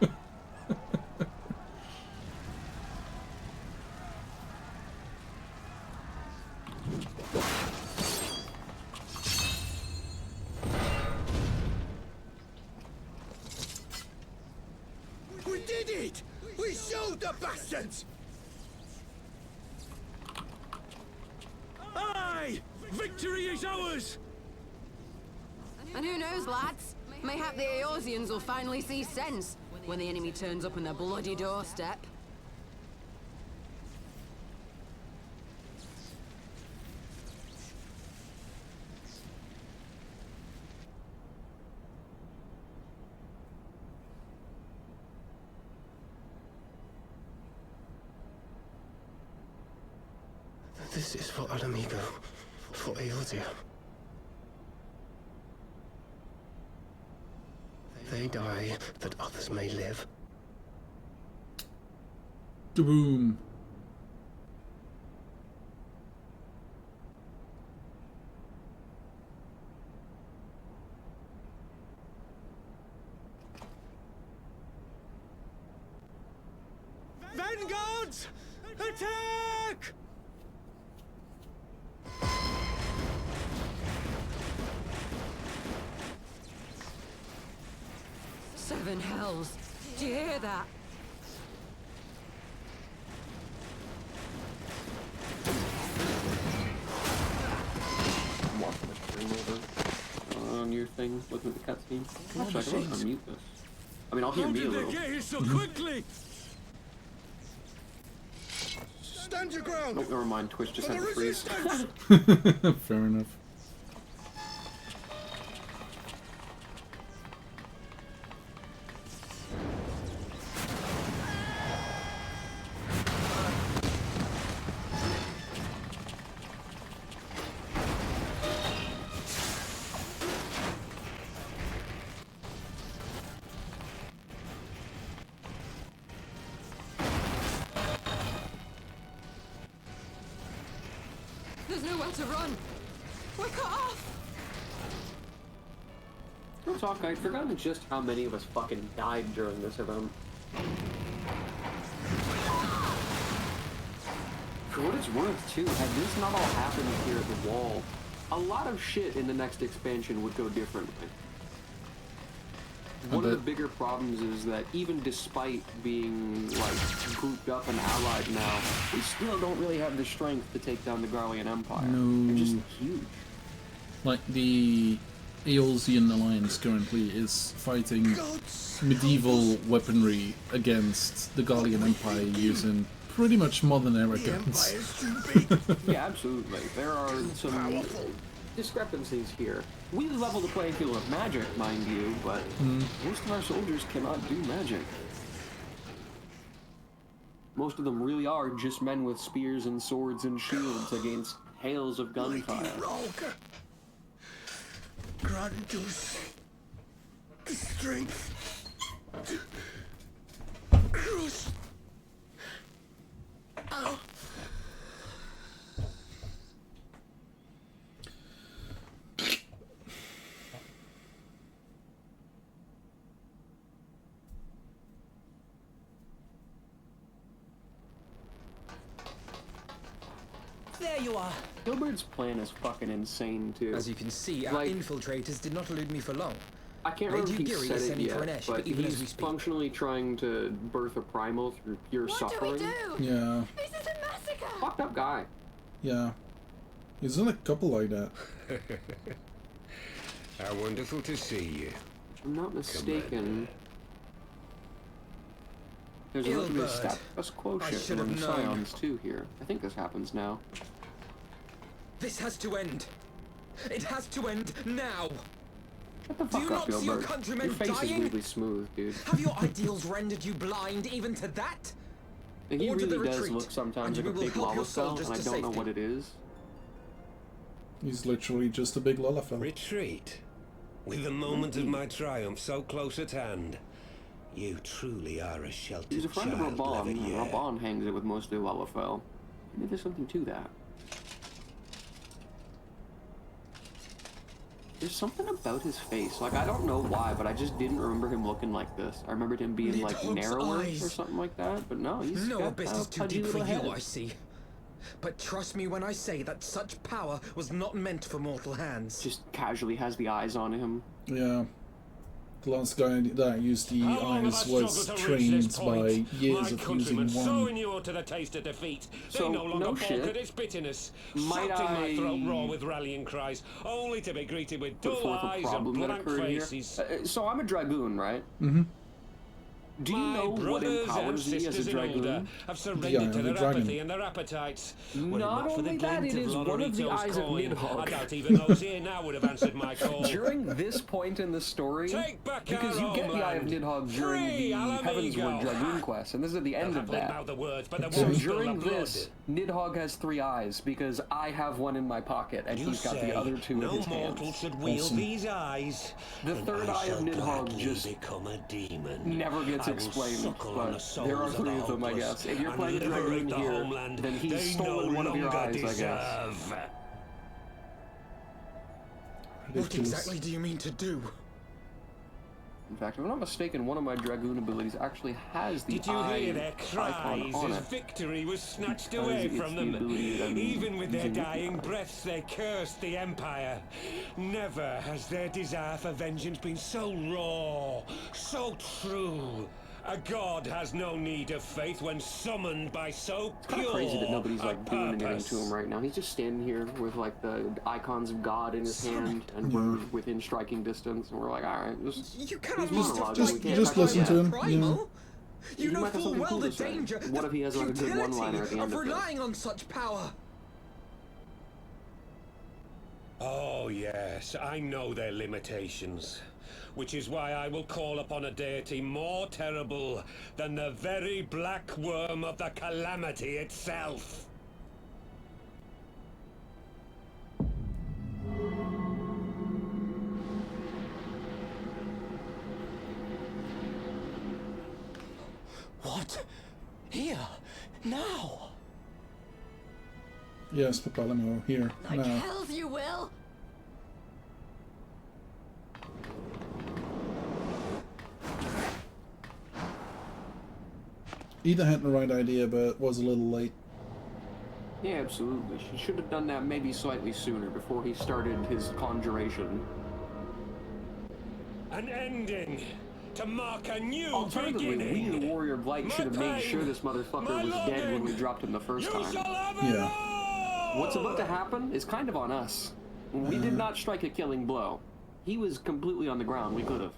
We did it! We showed the bastards! Aye! Victory is ours! And who knows, lads? Mayhap the Eorzeans will finally see sense when the enemy turns up on their bloody doorstep. This is for Alamigo, for Eorzea. They die that others may live. Boom. Vanguards! Attack! Seven hells. Do you hear that? I'm watching the stream over on your thing, looking at the cutscene. Actually, I can unmute this. I mean, I'll hear How me a did they little. get here so quickly? Stand your ground! Oh, never mind. Twitch just had to freeze. Fair enough. There's nowhere to run. We're cut off. Real talk, I'd forgotten just how many of us fucking died during this event. For what it's worth, too, had this not all happened here at the wall, a lot of shit in the next expansion would go differently. One of the bigger problems is that even despite being, like, grouped up and allied now, we still don't really have the strength to take down the Garlean Empire. No. They're just huge. Like, the Eorzean alliance currently is fighting medieval weaponry against the Garlean Empire using pretty much modern era guns. Yeah, absolutely. There are some discrepancies here. We level the playing field with magic, mind you, but most of our soldiers cannot do magic. Most of them really are just men with spears and swords and shields against hails of gunfire. Grant us the strength to crush. There you are. Gilbert's plan is fucking insane, too. As you can see, our Like- infiltrators did not elude me for long. I can't remember if he Radio Geary said is it sending for an yet, Esh, but but even as we he's speak. functionally trying to birth a primal through pure suffering. What do we do? Yeah, This is a massacre. Fucked up guy. yeah. He's in a couple like that. How wonderful to see you. If I'm not mistaken, there's a little bit of Gilbert, status quotient should among have known. scions too here. I think this happens now. This has to end. It has to end now. Shut the Do you fuck up, not see your Gilbert. countrymen Your face is dying? weirdly smooth, dude. Have your ideals rendered you blind even to that? He Order the really does retreat, look sometimes and like a we will big help your Lalafell, soldiers and I to don't know safety. what it is. He's literally just a big Lalafell. Retreat? With the moment of my triumph so close at hand. You truly are a sheltered He's a friend of child, Raban. Levier. Raban hangs it with mostly Lalafell. Maybe there's something to that. There's something about his face. Like, I don't know why, but I just didn't remember him looking like this. I remembered him being, like, Nidhogg's narrower eyes. or something like that, but no, he's No got abyss a is too pudgy deep for little you, head. I see. But trust me when I say that such power was not meant for mortal hands. Just casually has the eyes on him. Yeah. The last guy that used the How long have eyes I was struggled to reach this trained by point? years My of countrymen using so one. inured to the taste of defeat. So, They no longer no balk shit. at its bitterness, Might shouting my I throat raw with rallying cries, only to be greeted with put dull forth a eyes and problem that blank occurred here? faces. So I'm a dragoon, right? Mm-hmm. Do you My know what brothers and empowers me as sisters a in order dragoon? have surrendered eye to of their the dragon. apathy and their appetites. Were it Not for the only that, glint it is one of the Lodorito's eyes of coin, Nidhogg. I doubt even those here now would have answered my call. During this point in the story, Take back because our you get the Eye of homeland. Nidhogg during Free the Alamigo. Heavensward Dragoon quest, and this is at the end of that. Mouth the words, but the So words spill during the blood. this, Nidhogg has 3 eyes because I have one in my pocket and You he's got say the other 2 in no his mortal hands. should wield Awesome. these eyes. The then third I eye of shall Nidhogg gladly just become a demon. Never gets I will explained, suckle on the but souls there are of 3 the of them, I hopeless guess. If you're and playing a liberate dragoon the here, homeland then he's they stolen no one of your longer eyes, I guess. deserve. What Ridiculous. exactly do you mean to do? In fact, if I'm not mistaken, one of my dragoon abilities actually has the Did you eye hear their icon cries on as it. victory was snatched Because away it's from the them? ability that I'm Even with their using. dying breaths, they cursed the Empire. Never has their desire for vengeance been so raw, so true. A god has no need of faith when summoned by so It's kind pure of crazy that nobody's a like doing anything purpose. to him right now. He's just standing here with like the icons of God in his hand, and we're within striking distance, and we're like, all right, just You cannot He's use monologuing, just we like can't just attack listen yet. to him. Primal. You You know might have full something well cool the to say. danger, What if he has, like, a good futility one-liner at the end of of this? relying on such power. Oh yes, I know their limitations. Which is why I will call upon a deity more terrible than the very black worm of the calamity itself. What? Here? Now? Yes, Papalamo, here, Like now. hells you will! Either had the right idea, but was a little late. Yeah, absolutely. She should have done that maybe slightly sooner before he started his conjuration. An ending to mark a new Alternatively, beginning. we, the Warrior of Light, My should have made pain, sure this motherfucker my was dead when we longing. dropped him the first You time. shall have it Yeah. all! What's about to happen is kind of on us. We did not strike a killing blow. He was completely on the ground. We could have.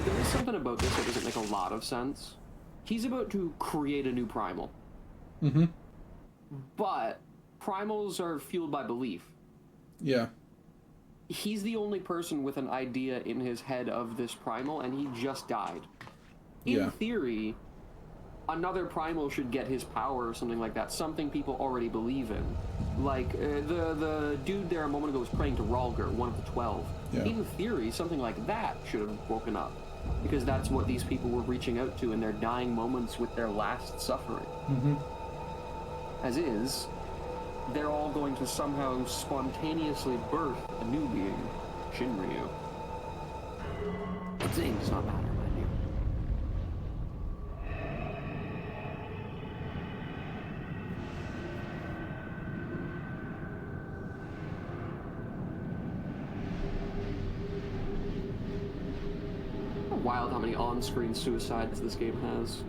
There is something about this that doesn't make a lot of sense. He's about to create a new primal. Mm-hmm. But primals are fueled by belief. Yeah. He's the only person with an idea in his head of this primal, and he just died. In Yeah. theory, another primal should get his power or something like that. Something people already believe in. Like, the dude there a moment ago was praying to Ralger, one of the 12. Yeah. In theory, something like that should have woken up. Because that's what these people were reaching out to in their dying moments with their last suffering. Mm-hmm. As is, they're all going to somehow spontaneously birth a new being, Shinryu. Its name does not matter, mind you. Wild how many on-screen suicides this game has.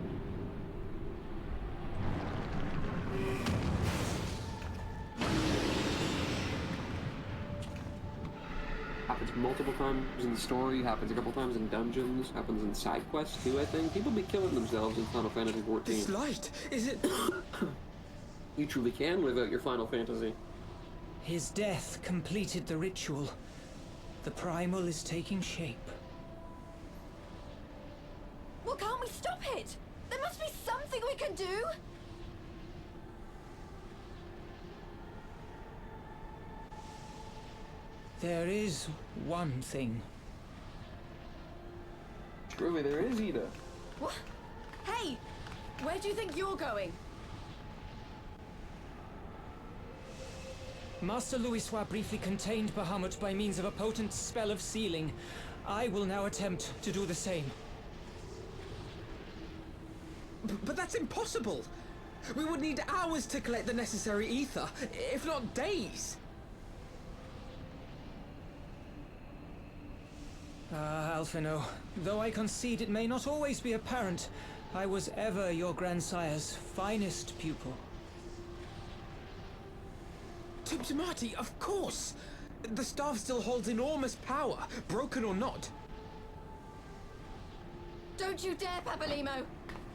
Happens multiple times in the story, happens a couple times in dungeons, happens in side quests too, I think. People be killing themselves in Final Fantasy XIV. This light, is it? You truly can live out your final fantasy. His death completed the ritual. The primal is taking shape. Well, can't we stop it? There must be something we can do! There is one thing. Truly, there is, Ida. What? Hey! Where do you think you're going? Master Louisoix briefly contained Bahamut by means of a potent spell of sealing. I will now attempt to do the same. But that's impossible! We would need hours to collect the necessary ether, if not days! Ah, Alphino, though I concede it may not always be apparent, I was ever your grandsire's finest pupil. Marty, of course! The staff still holds enormous power, broken or not. Don't you dare, Papalymo!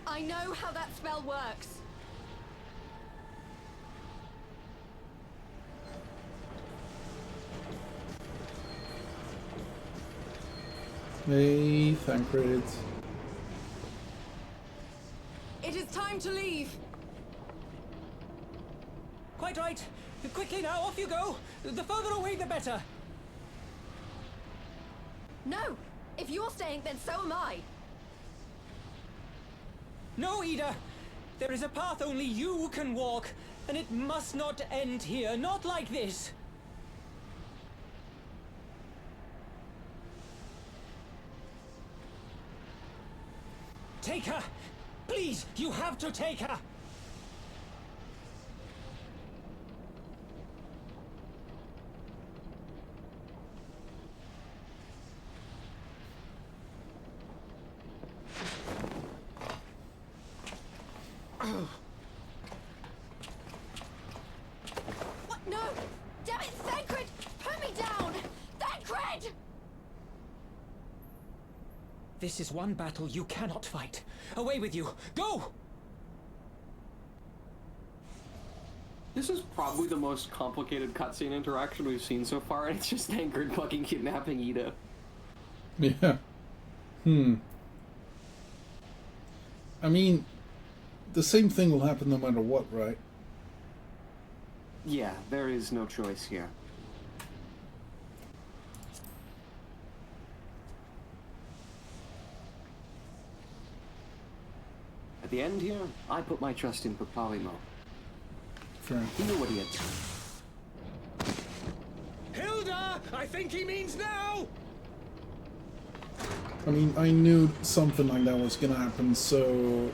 I know how that spell works. Hey, Thancred. It is time to leave. Quite right. Quickly now, off you go. The further away, the better. No! If you're staying, then so am I. No, Ida. There is a path only you can walk, and it must not end here. Not like this. Take her! Please, you have to take her! What? No! Damn it, Thancred! Put me down! Thancred! This is one battle you cannot fight. Away with you! Go! This is probably the most complicated cutscene interaction we've seen so far, and it's just Thancred fucking kidnapping Ida. Yeah. I mean, the same thing will happen no matter what, right? Yeah, there is no choice here. At the end here, I put my trust in Papalymo. Fair. He knew what he had to. Hilda! I think he means now! I mean, I knew something like that was gonna happen, so...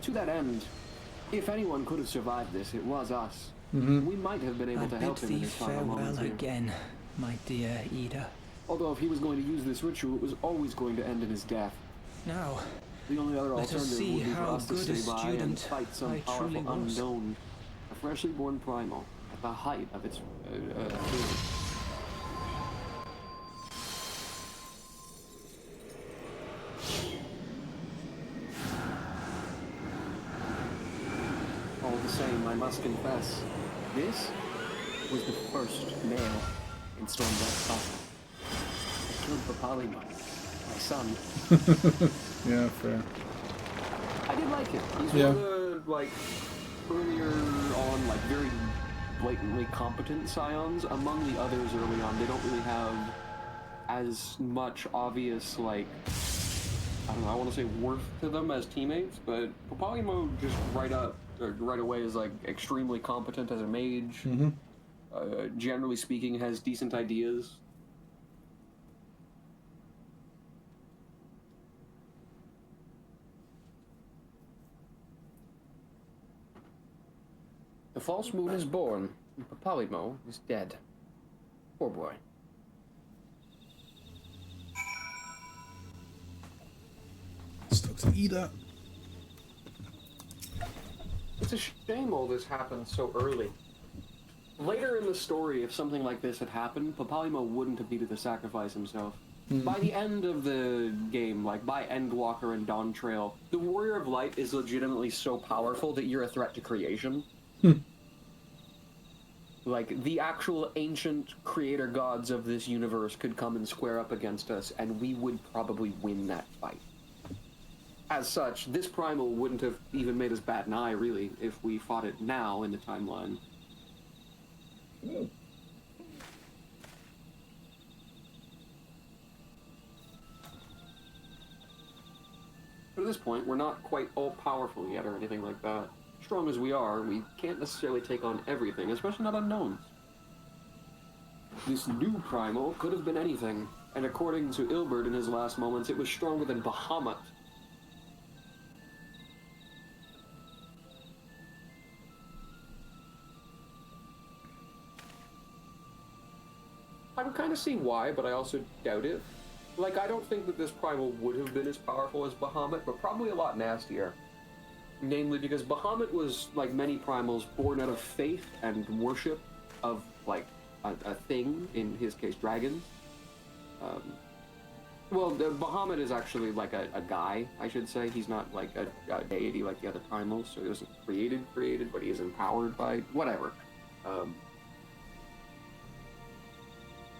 To that end, if anyone could have survived this, it was us. Mm-hmm. We might have been able I to help bid him in thee his final farewell moments here. again, my dear Ida. Although if he was going to use this ritual, it was always going to end in his death. Now, The only other let us alternative see would be for how us to good a stay by and student fight some I truly powerful was. unknown, a freshly born primal, at the height of its ability. All the same, I must confess, this was the first nail in Stormbright's coffin. I killed Papalymo, my son. yeah, fair. I did like it. He's Yeah. one of the, like, earlier on, like, very blatantly competent scions. Among the others early on, they don't really have as much obvious, like, I don't know, I want to say worth to them as teammates, but Papalymo just right away is, like, extremely competent as a mage. Mm-hmm. Generally speaking, has decent ideas. The false moon is born, and Papalymo is dead. Poor boy. Let's talk to Ida. It's a shame all this happened so early. Later in the story, if something like this had happened, Papalymo wouldn't have needed to sacrifice himself. By the end of the game, like by Endwalker and Dawn Trail, the Warrior of Light is legitimately so powerful that you're a threat to creation. Like, the actual ancient creator gods of this universe could come and square up against us, and we would probably win that fight. As such, this primal wouldn't have even made us bat an eye, really, if we fought it now in the timeline. But at this point, we're not quite all-powerful yet or anything like that. Strong as we are, we can't necessarily take on everything, especially not unknowns. This new primal could have been anything, and according to Ilbert in his last moments, it was stronger than Bahamut. I would kind of see why, but I also doubt it. Like, I don't think that this primal would have been as powerful as Bahamut, but probably a lot nastier. Namely because Bahamut was, like many primals, born out of faith and worship of, like, a thing, in his case, dragons. Well, Bahamut is actually like a guy, I should say. He's not like a deity like the other primals, so he wasn't created, but he is empowered by whatever.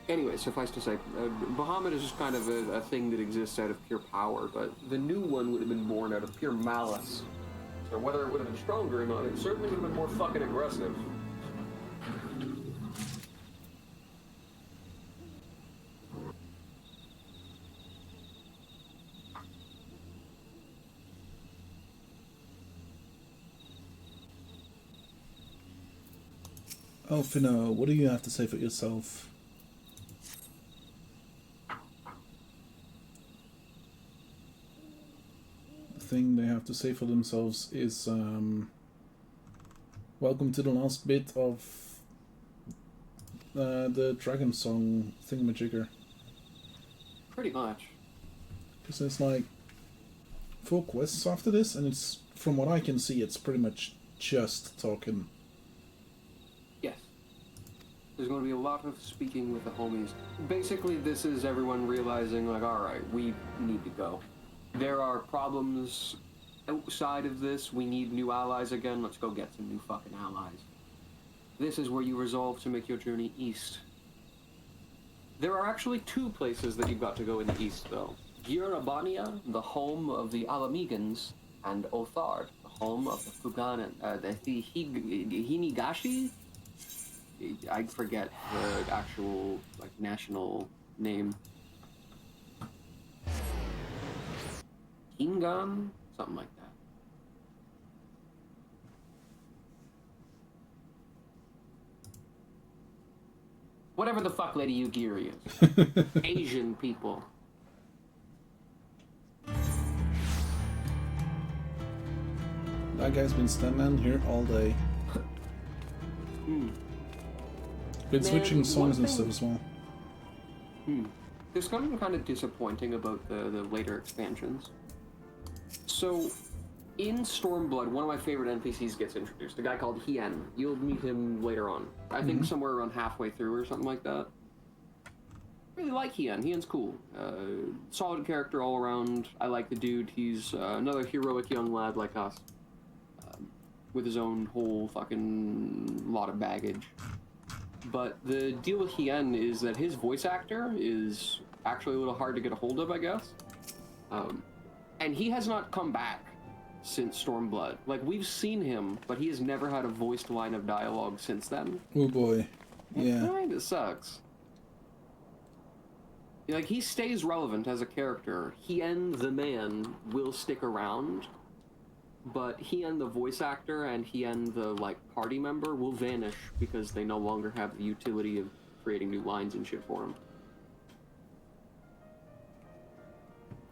Anyway, suffice to say, Bahamut is just kind of a thing that exists out of pure power, but the new one would have been born out of pure malice. So whether it would have been stronger or not, it certainly would have been more fucking aggressive. Alfino, what do you have to say for yourself? Thing they have to say for themselves is welcome to the last bit of the Dragon Song thingamajigger. Pretty much. Because there's like 4 quests after this, and it's, from what I can see, it's pretty much just talking. Yes. There's going to be a lot of speaking with the homies. Basically, this is everyone realizing, like, alright, we need to go. There are problems outside of this. We need new allies again. Let's go get some new fucking allies. This is where you resolve to make your journey east. There are actually 2 places that you've got to go in the east, though. Gurabania, the home of the Alamegans, and Othard, the home of the Fuganan, the Hinigashi? I forget the actual, like, national name. Kingan? Something like that. Whatever the fuck Lady Yugiri is. Asian people. That guy's been standing here all day. Been switching songs and stuff as well. There's something kind of disappointing about the later expansions. So, in Stormblood, one of my favorite NPCs gets introduced, a guy called Hien. You'll meet him later on. I think somewhere around halfway through or something like that. Really like Hien. Hien's cool. Solid character all around. I like the dude. He's another heroic young lad like us. With his own whole fucking lot of baggage. But the deal with Hien is that his voice actor is actually a little hard to get a hold of, I guess. And he has not come back since Stormblood. Like, we've seen him, but he has never had a voiced line of dialogue since then. Oh boy. Yeah. It kinda sucks. Like, he stays relevant as a character. Hien the man will stick around, but Hien the voice actor and Hien the, like, party member will vanish because they no longer have the utility of creating new lines and shit for him.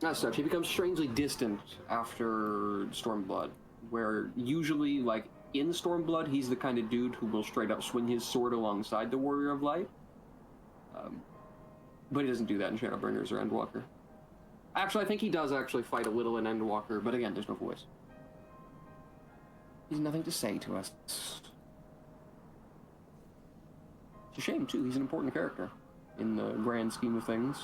As such, he becomes strangely distant after Stormblood, where usually, like, in Stormblood, he's the kind of dude who will straight up swing his sword alongside the Warrior of Light. But he doesn't do that in Shadowbringers or Endwalker. Actually, I think he does actually fight a little in Endwalker, but again, there's no voice. He's nothing to say to us. It's a shame, too. He's an important character in the grand scheme of things.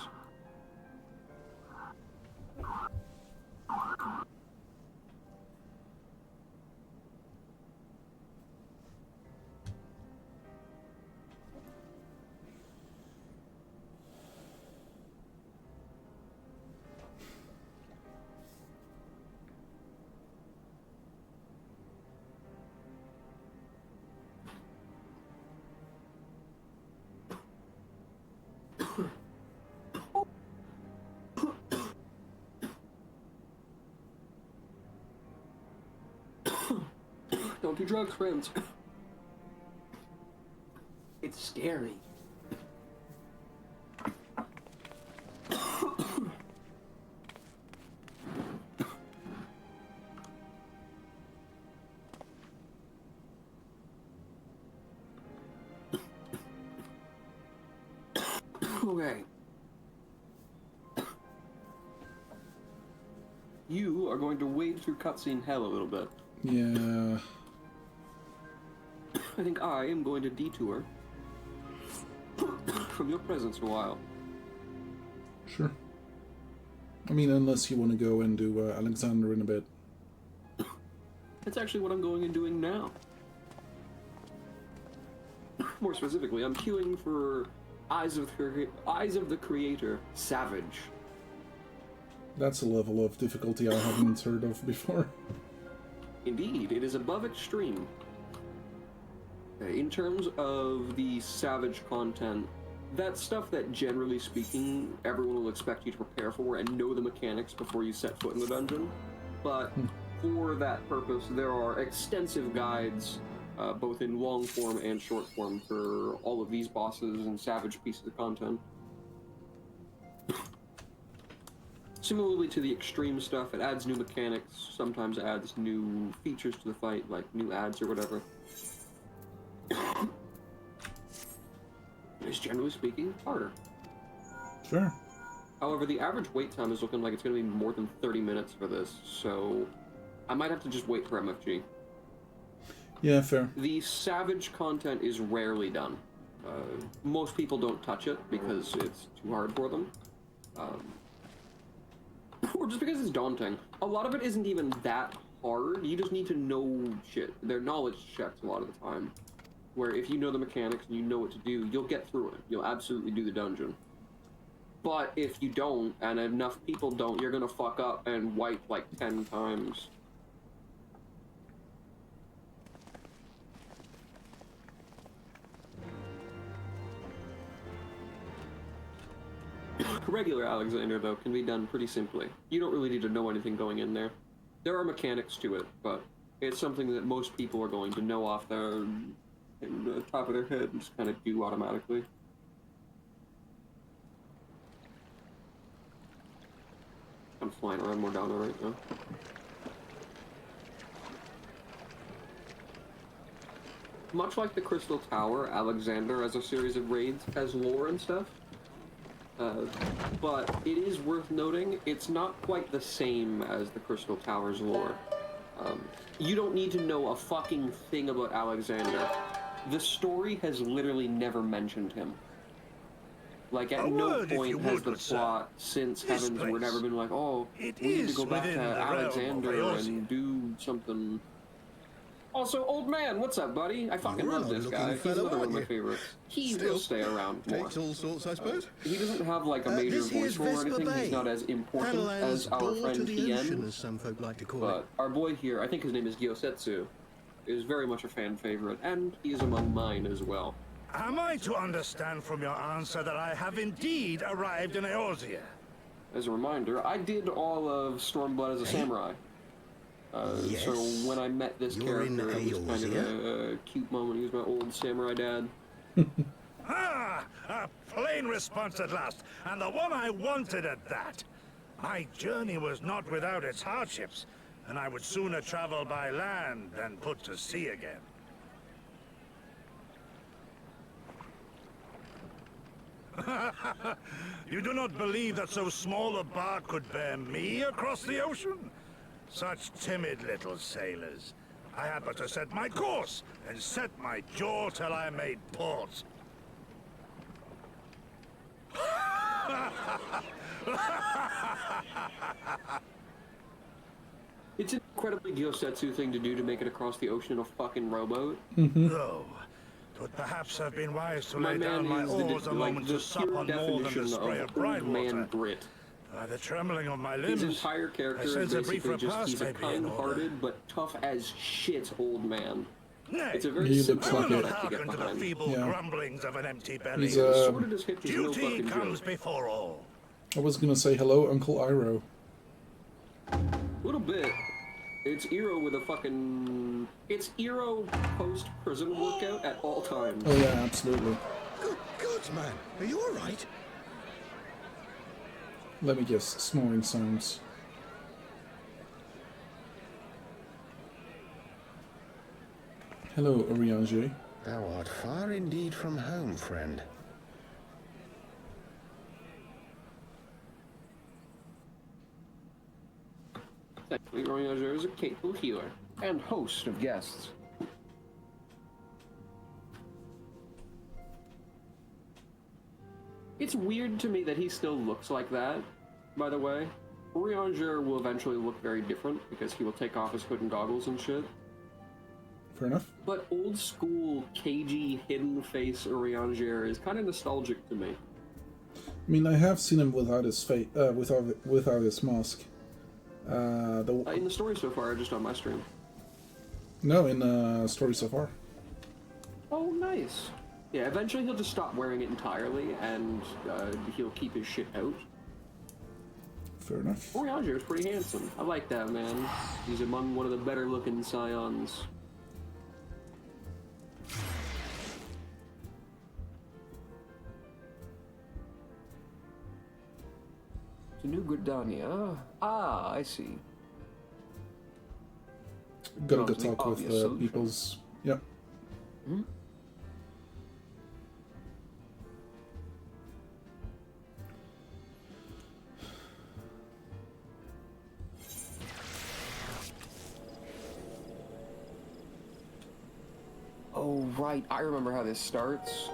Don't do drugs, friends. It's scary. Okay. You are going to wade through cutscene hell a little bit. Yeah. I think I am going to detour from your presence a while. Sure. I mean, unless you want to go and do Alexander in a bit. That's actually what I'm going and doing now. More specifically, I'm queuing for Eyes of the Creator, Savage. That's a level of difficulty I haven't heard of before. Indeed, it is above extreme. In terms of the Savage content, that's stuff that, generally speaking, everyone will expect you to prepare for and know the mechanics before you set foot in the dungeon. But for that purpose, there are extensive guides, both in long form and short form, for all of these bosses and Savage pieces of content. Similarly to the extreme stuff, it adds new mechanics, sometimes adds new features to the fight, like new ads or whatever. It's generally speaking harder. Sure. However, the average wait time is looking like it's going to be more than 30 minutes for this, so I might have to just wait for MFG. Yeah, fair. The Savage content is rarely done. Most people don't touch it because it's too hard for them. Or just because it's daunting. A lot of it isn't even that hard, you just need to know shit. They're knowledge checks a lot of the time. Where if you know the mechanics and you know what to do, you'll get through it. You'll absolutely do the dungeon. But if you don't, and enough people don't, you're gonna fuck up and wipe like 10 times. Regular Alexander, though, can be done pretty simply. You don't really need to know anything going in there. There are mechanics to it, but it's something that most people are going to know off their top of their head and just kind of do automatically. I'm flying around Morgana right now. Much like the Crystal Tower, Alexander, as a series of raids, has lore and stuff. But it is worth noting, it's not quite the same as the Crystal Tower's lore. You don't need to know a fucking thing about Alexander. The story has literally never mentioned him. Like, at no point has the plot since Heavens Word ever been like, oh, we need to go back to Alexander and do something. Also, old man, what's up, buddy? I fucking love this guy. He's another one of my favorites. He will stay around more. Takes all sorts, I suppose. He doesn't have like a major voice role or anything. He's not as important as our friend Tien. As some folk like to call But our boy here, I think his name is Gyosetsu, is very much a fan favorite, and he is among mine as well. Am I to understand from your answer that I have indeed arrived in Eorzea? As a reminder, I did all of Stormblood as a samurai. Yes. So when I met this character, it was kind of a cute moment. He was my old samurai dad. Ah! A plain response at last, and the one I wanted at that. My journey was not without its hardships, and I would sooner travel by land than put to sea again. You do not believe that so small a bark could bear me across the ocean? Such timid little sailors. I had but to set my course and set my jaw till I made port. It's an incredibly Gyosetsu thing to do to make it across the ocean in a fucking rowboat. Though, it would perhaps have been wise to My lay down man my is oars a like moment the to sup pure on more than the definition spray of of brine old man water. Brit. By the trembling of my His limbs, entire I character is sense a brief basically just repast he's a may be in order. kind-hearted but tough as shit old man. Nay, It's a very He simple looks like I will it. not concept to get hearken to the behind. feeble Yeah. grumblings of an empty belly. He's Sorted as hip is no Duty fucking comes joke. before all. I was gonna say hello, Uncle Iroh. Little bit. It's Iro with a fucking... It's Iro post-prison workout at all times. Oh yeah, absolutely. Good God, man. Are you all right? Let me guess, snoring sounds. Hello, Oriange. Thou art far indeed from home, friend. Thankfully, Royager is a capable healer and host of guests. It's weird to me that he still looks like that, by the way. Orianger will eventually look very different because he will take off his hood and goggles and shit. Fair enough. But old school, cagey, hidden face Orianger is kind of nostalgic to me. I mean, I have seen him without his face, without his mask. In the story so far, just on my stream. No, in Story So Far. Oh, nice. Yeah, eventually he'll just stop wearing it entirely, and he'll keep his shit out. Fair enough. Orianger is pretty handsome. I like that, man. He's among one of the better-looking scions. To New Gridania. Ah, I see. Gotta go Not the talk with obvious solution. people's... Yep. Hmm? Oh, right. I remember how this starts.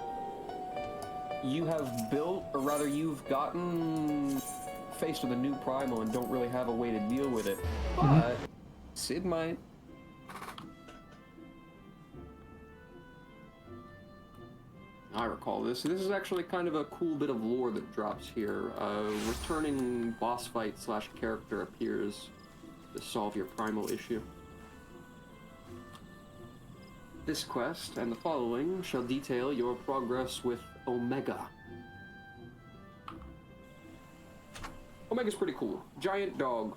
You have built, or rather you've gotten faced with a new primal and don't really have a way to deal with it. But Sid might. I recall this. This is actually kind of a cool bit of lore that drops here. Returning boss fight / character appears to solve your primal issue. This quest and the following shall detail your progress with Omega. Omega's pretty cool. Giant dog.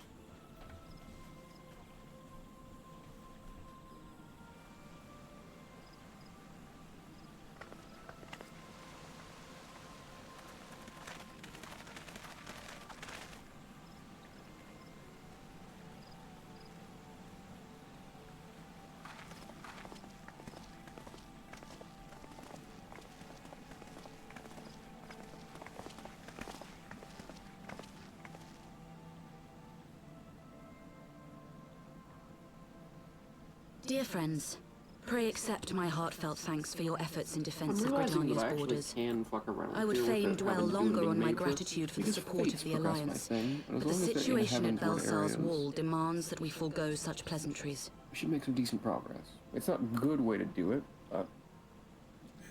Dear friends, pray accept my heartfelt thanks for your efforts in defense I'm of realizing that I Gridania's actually borders. can fuck around I would here with fain it, dwell having longer been on my made for- gratitude for the because support of fate's the progressed my Alliance, thing, and as but the long as they're in situation at heaven toward Belsal's areas, Wall demands that we forego such pleasantries. we should make some decent progress. It's not a good way to do it, but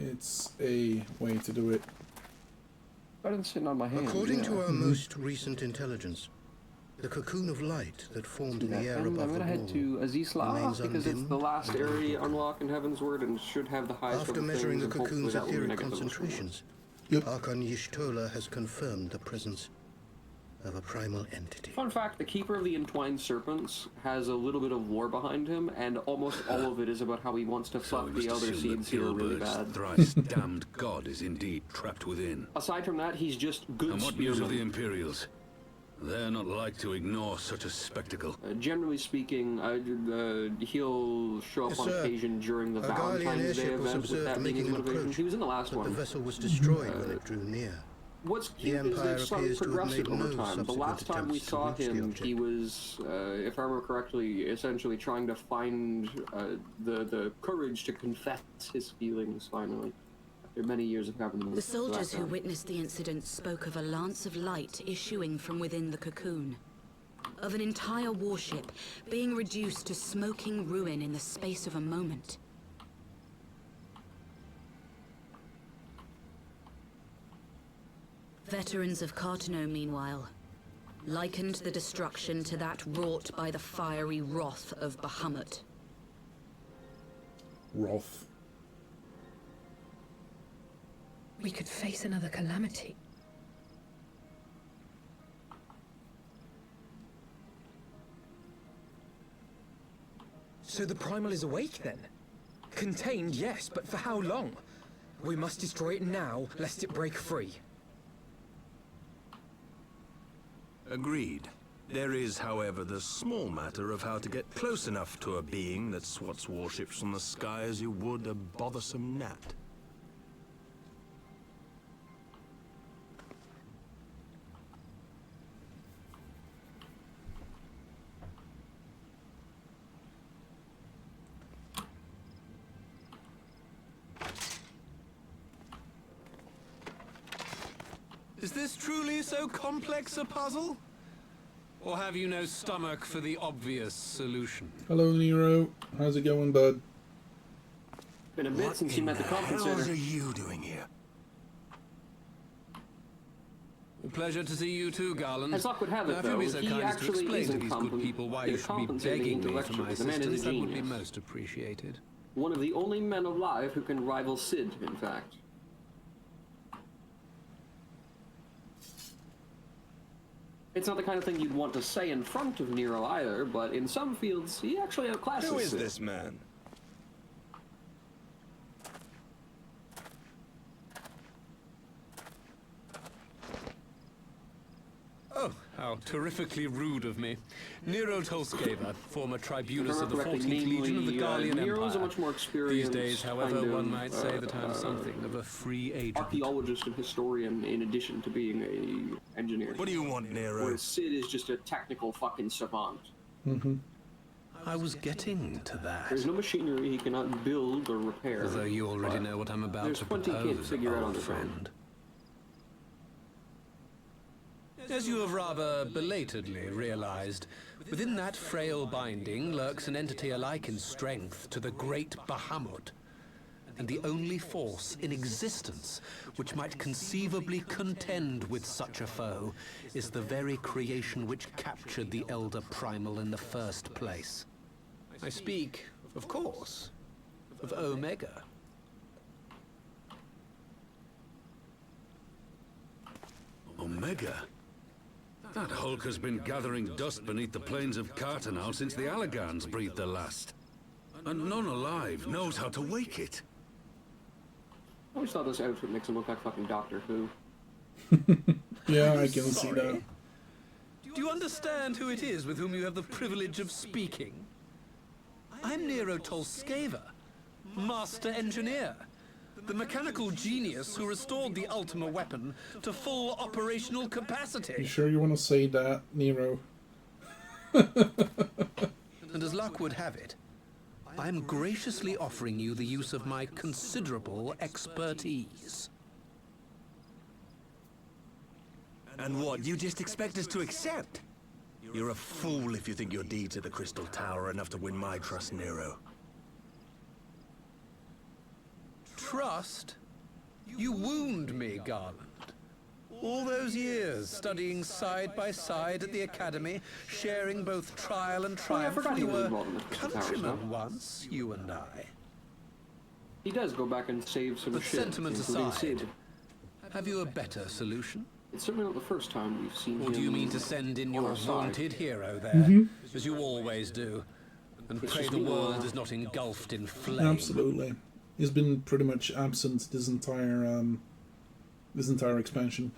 It's a way to do it. better than sitting on my hands. According yeah. to our most recent intelligence, the cocoon of light that formed in the air I'm above the gonna head wall to Azisla remains because it's undimmed the last and area unbroken. unlock in Heavensward and should have the highest After level measuring things, the and hopefully cocoon's that will mean I etheric get the most concentrations, Yep. Archon Y'shtola has confirmed the presence of a primal entity. Fun fact, the Keeper of the Entwined Serpents has a little bit of lore behind him, and almost all of it is about how he wants to fuck the Elder Seeds here really bad. Thrice damned god is indeed trapped within. Aside from that, he's just good And what news of the spearman. Imperials? They're not like to ignore such a spectacle. Generally speaking, he'll show up Yes, on sir. occasion during the A Guardian Valentine's Day airship was event, with observed that being his making an motivation. approach, He was in the last but one. the vessel was destroyed when it drew near. What's The cute is Empire they've slightly appears to have progressed it made over no time. The subsequent last time we attempts to saw reach the him, object. he was, if I remember correctly, essentially trying to find the courage to confess his feelings finally, after There are many years of government. The soldiers who witnessed the incident spoke of a lance of light issuing from within the cocoon. Of an entire warship being reduced to smoking ruin in the space of a moment. Veterans of Cartano, meanwhile, likened the destruction to that wrought by the fiery wrath of Bahamut. Wrath. We could face another calamity. So the Primal is awake then? Contained, yes, but for how long? We must destroy it now, lest it break free. Agreed. There is, however, the small matter of how to get close enough to a being that swats warships from the sky as you would a bothersome gnat. Is this truly so complex a puzzle? Or have you no stomach for the obvious solution? Hello, Nero. How's it going, bud? Been a bit since you met the compensator. What are you doing here? A pleasure to see you too, Garland. As luck would have it, Now, if you'd though, be so he kind as to actually explain to isn't these good people why you should be begging me for my The man is a assistance, that would be genius. most appreciated. One of the only men alive who can rival Sid, in fact. It's not the kind of thing you'd want to say in front of Nero either, but in some fields, he actually outclasses Who is Sid. this man? Oh, how terrifically rude of me. Nero Tolskeva, former tribunus of the 14th Legion of the Garlean Nero's a Empire. much more experienced, These days, however, kind of, one might say that I'm something of a free agent. archaeologist and historian in addition to being a engineer. What do you want, Nero? Whereas Sid is just a technical fucking savant. I was getting to that. There's no machinery he cannot build or repair. Although you already know what I'm about there's to plenty he can't propose, figure out on old his own. friend. As you have rather belatedly realized, within that frail binding lurks an entity alike in strength to the great Bahamut, and the only force in existence which might conceivably contend with such a foe is the very creation which captured the Elder Primal in the first place. I speak, of course, of Omega. Omega? That Hulk has been gathering dust beneath the plains of Cartano since the Allagans breathed their last. And none alive knows how to wake it. I always thought this outfit makes him look like fucking Doctor Who. Yeah, I can see that. Do you understand who it is with whom you have the privilege of speaking? I'm Nero Tolskeva, Master Engineer, the mechanical genius who restored the Ultima weapon to full operational You capacity. sure you want to say that, Nero? And as luck would have it, I am graciously offering you the use of my considerable expertise. And what, you just expect us to accept? You're a fool if you think your deeds at the Crystal Tower are enough to win my trust, Nero. Trust? You wound me, Garland. All those years studying side by side at the Academy, sharing both trial and triumph. forgot We he was were involved in the Crystal Towers, countrymen no? once, you and I. He does go back and save some But shit, sentiment including aside, Sid. have you a better solution? It's certainly not the first time we've seen Or him do you mean to send in on your our side. vaunted hero there, as you always do, and It's pray just the been a world while. is not engulfed in flame? Absolutely. He's been pretty much absent this entire expansion.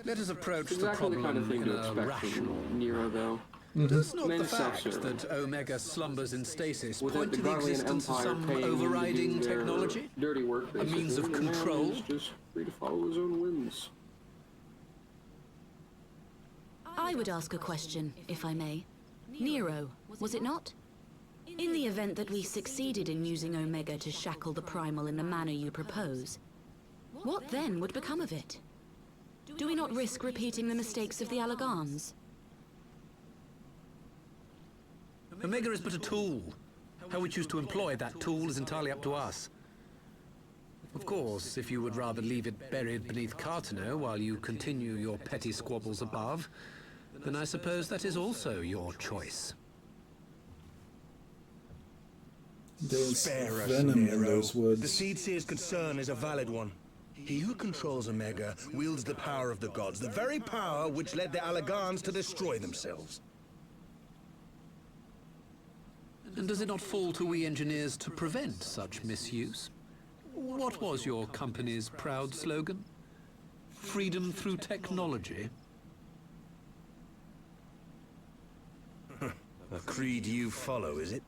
Let us approach It's the exactly the problem kind of thing in to a expect rational. from Nero, though. Does not the Men's fact self-serve. that Omega slumbers in stasis Without point the to the Garlean existence of Empire some paying him to overriding do their technology? dirty work, A means of basically, the man control? is just free to follow his own whims. I would ask a question, if I may. Nero, was it not? In the event that we succeeded in using Omega to shackle the Primal in the manner you propose, what then would become of it? Do we not risk repeating the mistakes of the Allagans? Omega is but a tool. How we choose to employ that tool is entirely up to us. Of course, if you would rather leave it buried beneath Cartano while you continue your petty squabbles above, then I suppose that is also your choice. There's Spare us, venom in Nero. those words. The Seedseer's concern is a valid one. He who controls Omega wields the power of the gods, the very power which led the Allagans to destroy themselves. And does it not fall to we engineers to prevent such misuse? What was your company's proud slogan? Freedom through technology? A creed you follow, is it?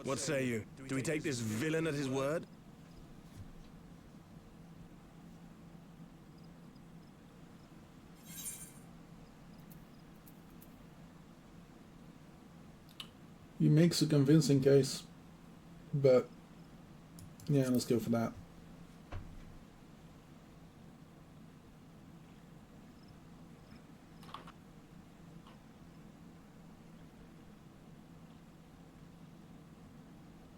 What say you? Do we take this villain at his word? He makes a convincing case, but yeah, let's go for that.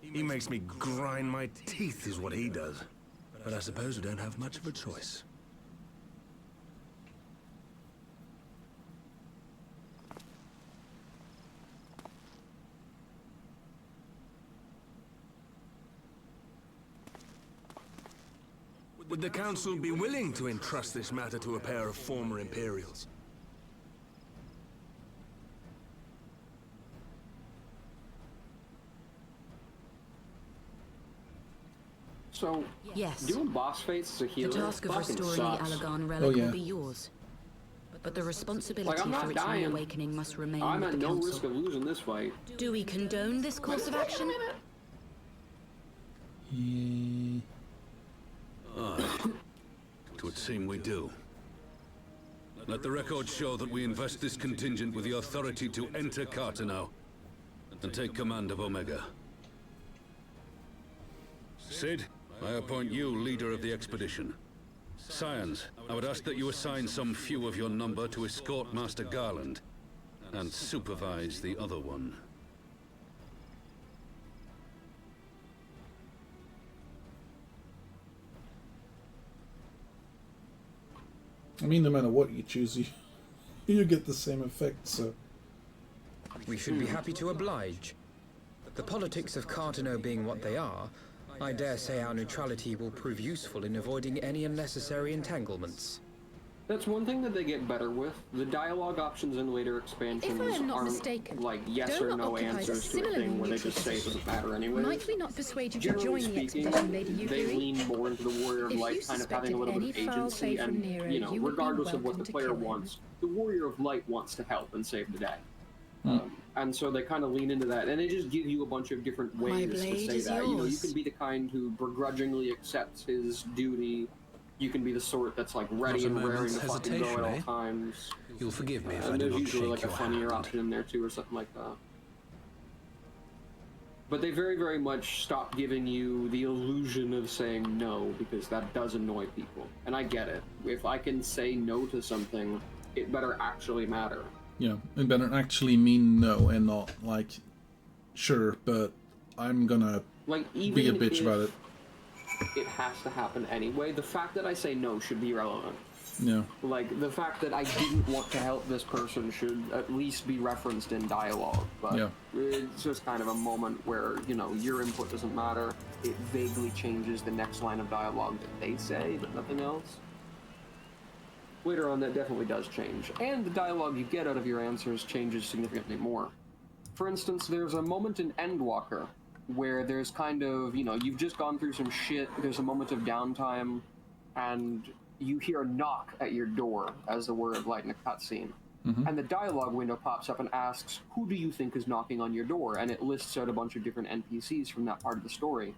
He makes me grind my teeth is what he does. But I suppose we don't have much of a choice. Would the Council be willing to entrust this matter to a pair of former Imperials? So, Yes. doing boss fights as a The healer task of fucking restoring sucks. the Allagan relic yeah. will be yours. But the responsibility Like, I'm not for its dying. reawakening must remain I'm with at the no Council. risk of losing this fight. Do we condone this course of action? Yeah. It would seem we do. Let the record show that we invest this contingent with the authority to enter Cartano and take command of Omega. Sid, I appoint you leader of the expedition. Scions, I would ask that you assign some few of your number to escort Master Garland and supervise the other one. I mean, no matter what you choose, you get the same effect, so... We should be happy to oblige. The politics of Cartano being what they are, I dare say our neutrality will prove useful in avoiding any unnecessary entanglements. That's one thing that they get better with. The dialogue options in later expansions If I am not aren't mistaken, like yes Doma or no occupies a answers to a similarly thing where they neutral just say it position. doesn't matter anyways. Might we not persuade you to Generally join the speaking, expedition, Lady they Yukiri? lean more into the Warrior of If Light you kind of having a suspected little bit of any foul agency play from and, Nero, you know, you would be regardless of what welcome the to player kill him. wants, the Warrior of Light wants to help and save the day. Hmm. And so they kind of lean into that, and they just give you a bunch of different ways to blade say is that. You know, you yours. can be the kind who begrudgingly accepts his duty. You can be the sort that's like ready Not a and raring moment's to fucking go at hesitation, all eh? times. You'll forgive me if I And do there's not usually shake like a your funnier hand. option in there too, or something like that. But they very, very much stop giving you the illusion of saying no, because that does annoy people. And I get it. If I can say no to something, it better actually matter. Yeah, it better actually mean no and not like, sure, but I'm gonna Like, even be a bitch if about it. it has to happen anyway, the fact that I say no should be irrelevant. Yeah. Like, the fact that I didn't want to help this person should at least be referenced in dialogue. But Yeah. it's just kind of a moment where, you know, your input doesn't matter. It vaguely changes the next line of dialogue that they say, but nothing else. Later on, that definitely does change. And the dialogue you get out of your answers changes significantly more. For instance, there's a moment in Endwalker where there's kind of, you know, you've just gone through some shit, there's a moment of downtime, and you hear a knock at your door as the Word of Light in a cutscene. Mhm. And the dialogue window pops up and asks, who do you think is knocking on your door? And it lists out a bunch of different NPCs from that part of the story.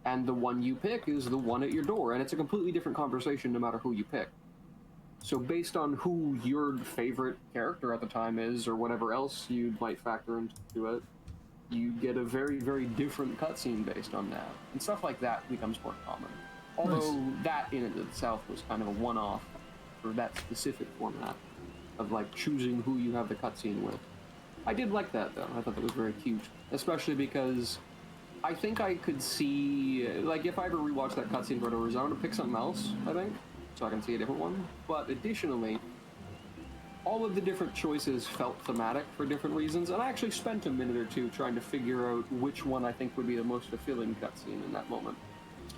And the one you pick is the one at your door, and it's a completely different conversation no matter who you pick. So based on who your favorite character at the time is, or whatever else you might factor into it, you get a very, very different cutscene based on that. And stuff like that becomes more common. Although that in itself was kind of a one-off for that specific format of like choosing who you have the cutscene with. I did like that though. I thought that was very cute, especially because I think I could see, like, if I ever rewatch that cutscene for whatever reason, I'm gonna pick something else, I think, so I can see a different one. But additionally, all of the different choices felt thematic for different reasons, and I actually spent a minute or two trying to figure out which one I think would be the most fulfilling cutscene in that moment.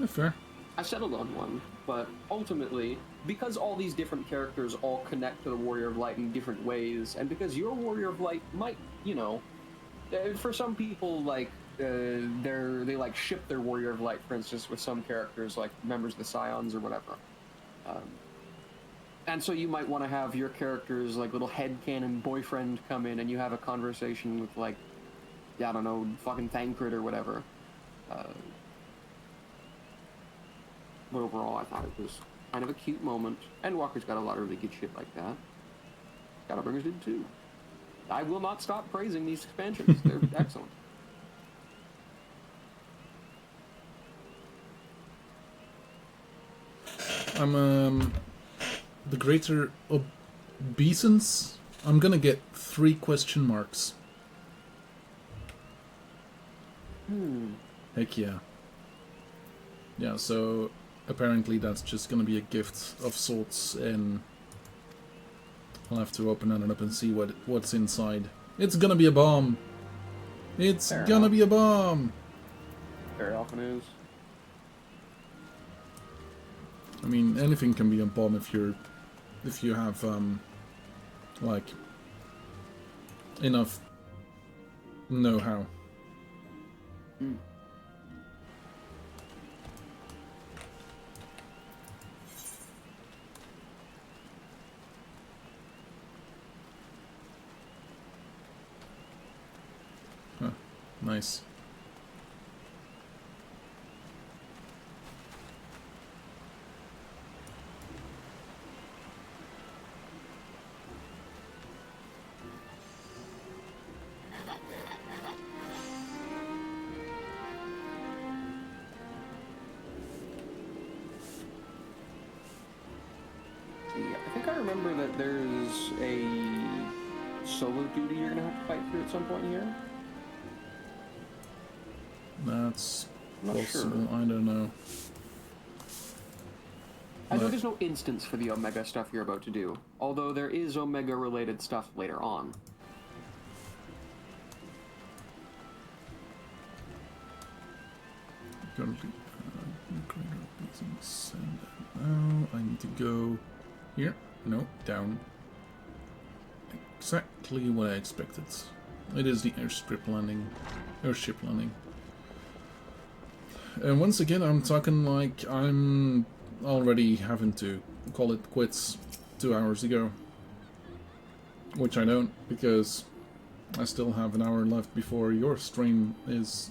Fair. I settled on one, but ultimately, because all these different characters all connect to the Warrior of Light in different ways, and because your Warrior of Light might, you know, for some people, like, they like ship their Warrior of Light, for instance, with some characters, like members of the Scions or whatever. And so you might want to have your character's, like, little headcanon boyfriend come in and you have a conversation with, like, I don't know, fucking Thancred or whatever. But overall, I thought it was kind of a cute moment. And Walker's got a lot of really good shit like that. Shadowbringers did too. I will not stop praising these expansions. They're excellent. The greater obeisance. I'm gonna get 3 question marks. Heck yeah. Yeah, so apparently that's just gonna be a gift of sorts, and I'll have to open it up and see what's inside. It's gonna be a bomb! It's gonna be a bomb! Very often is. I mean, anything can be a bomb if you have like enough know-how. Huh, nice. I remember that there's a solo duty you're gonna have to fight through at some point here. That's Not possible. sure. I don't know. I know there's no instance for the Omega stuff you're about to do, although there is Omega-related stuff later on. Currently, creator of business, and now I need to go here. No, down. Exactly what I expected. It is the airship landing. And once again, I'm talking like I'm already having to call it quits 2 hours ago. Which I don't, because I still have an hour left before your stream is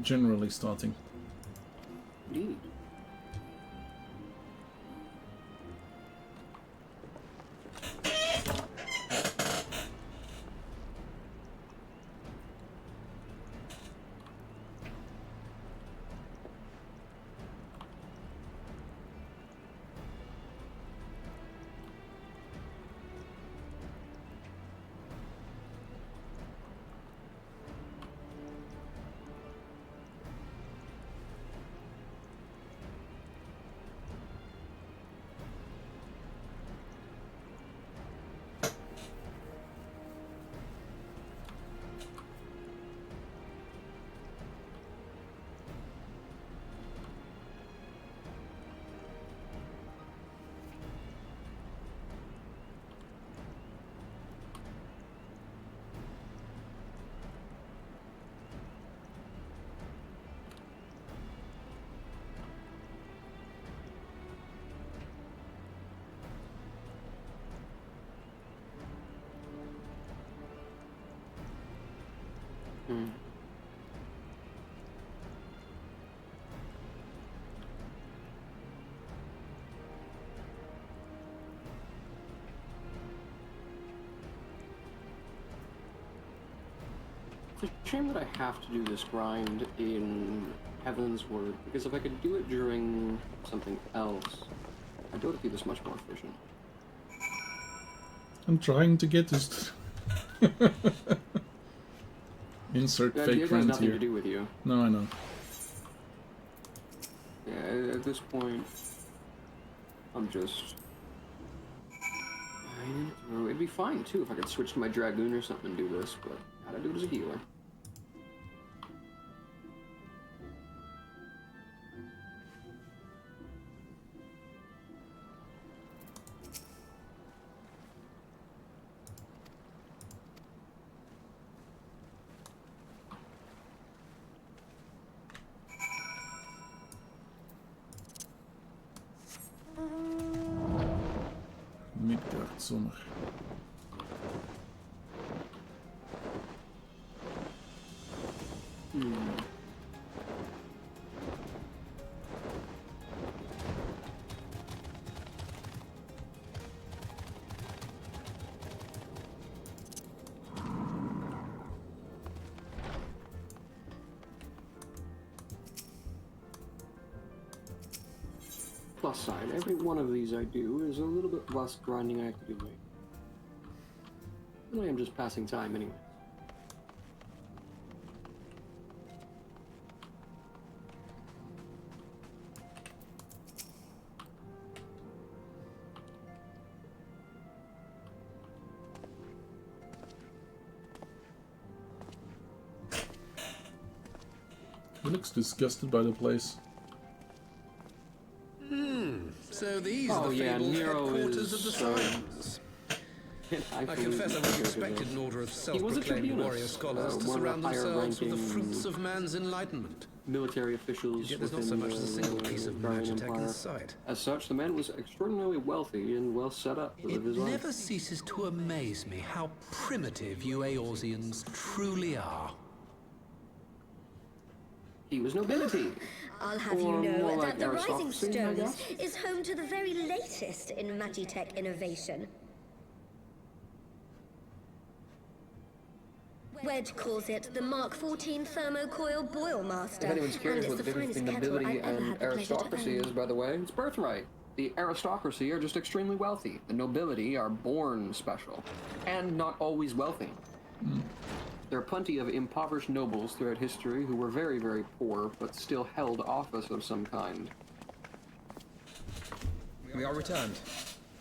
generally starting. Indeed. It's a shame that I have to do this grind in Heaven's Word, because if I could do it during something else, I'd be able to do this much more efficient. I'm trying to get this. Insert The fake idea has friend nothing here. to do with you. No, I know. Yeah, at this point, I'm just... It'd be fine, too, if I could switch to my Dragoon or something and do this, but I gotta do it as a healer. Midgard Sommer. Plus side, every one of these I do is a little bit less grinding I have to do. Really, I'm just passing time anyway. He looks disgusted by the place. So these Oh, are the yeah, fabled Nero headquarters is, of the Science. I confess I would have expected an order of self-proclaimed warrior scholars to surround themselves with the fruits of man's enlightenment. Military officials Yet there's not so much as a single piece of magitech in sight. As such, the man was extraordinarily wealthy and well set up to live It his life. never ceases to amaze me how primitive you Eorzeans truly are. He was nobility. I'll have you Or more know like that the Rising aristocracy, I Stones guess? is home to the very latest in magitech innovation. Wedge calls it the Mark 14 Thermocoil Boil Master. If anyone's curious and what it's the difference between finest kettle nobility I've ever and had the pleasure to aristocracy own. is, by the way, it's birthright. The aristocracy are just extremely wealthy. The nobility are born special, and not always wealthy. There are plenty of impoverished nobles throughout history who were very, very poor, but still held office of some kind. We are returned.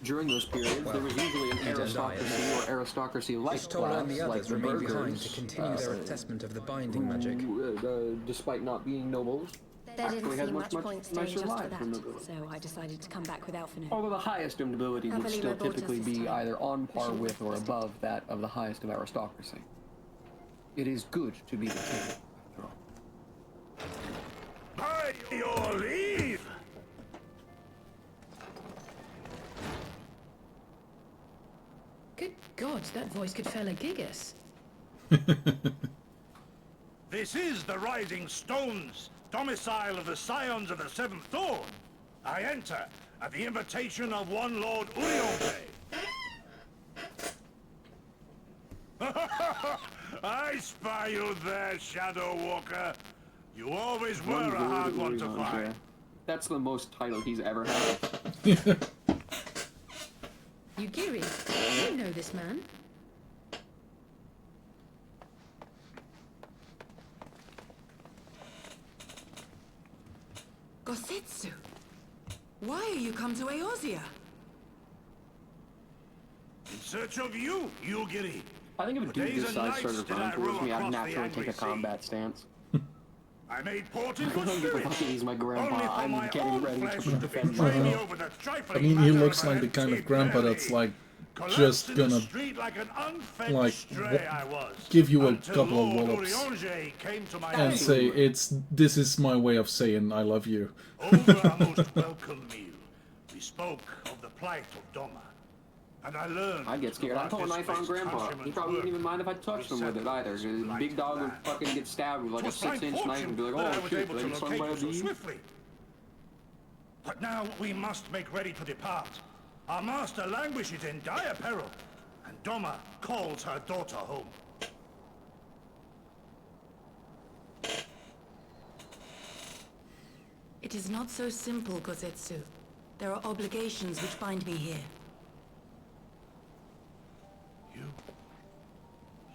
During those periods, there was usually an he didn't die, aristocracy or aristocracy-like Stoller and the class, like others the remained behind burghers, to continue their assessment of the binding magic. who, despite not being nobles, There didn't actually had seem much, much point staying nicer just for lives than that, nobility. so I decided to come back without for now. Although the highest of nobility would Happily, still my brought us typically this be time. either on par shouldn't with or above that of the highest of aristocracy. It is good to be the king, after all. By your leave! Good God, that voice could fell a gigas. This is the Rising Stones, domicile of the Scions of the Seventh Dawn. I enter at the invitation of one Lord Urionte. I spy you there, Shadow Walker. You always were a hard one to find. That's the most title he's ever had. Yugiri, you know this man. Gosetsu, why are you come to Eorzea? In search of you, Yugiri. I think if a dude Days this and size nights started did I running towards row me, I'd across the naturally take angry a combat stance. I made port in I good don't give a fuck spirits. if he's my grandpa. Only for I'm my getting own ready flesh to defend betray me myself. over the I trifling mean, he matter looks of a like the kind of empty grandpa belly. that's like Collapsed just in the gonna street like an unfed like stray I was, give you a until couple of Lord wallops Urianger came to my and aid. say this is my way of saying I love you. Over our most welcome meal, we spoke of the plight of Doma, and I learned. I'd get scared. I'd pull a knife on Grandpa. He probably wouldn't even mind if I touched him with it either. The big dog would fucking get stabbed with like a 6-inch knife and be like, oh shit, did I get stung by a bee? Swiftly. But now we must make ready to depart. Our master languishes in dire, peril, and Doma calls her daughter home. It is not so simple, Gozetsu. There are obligations which bind me here.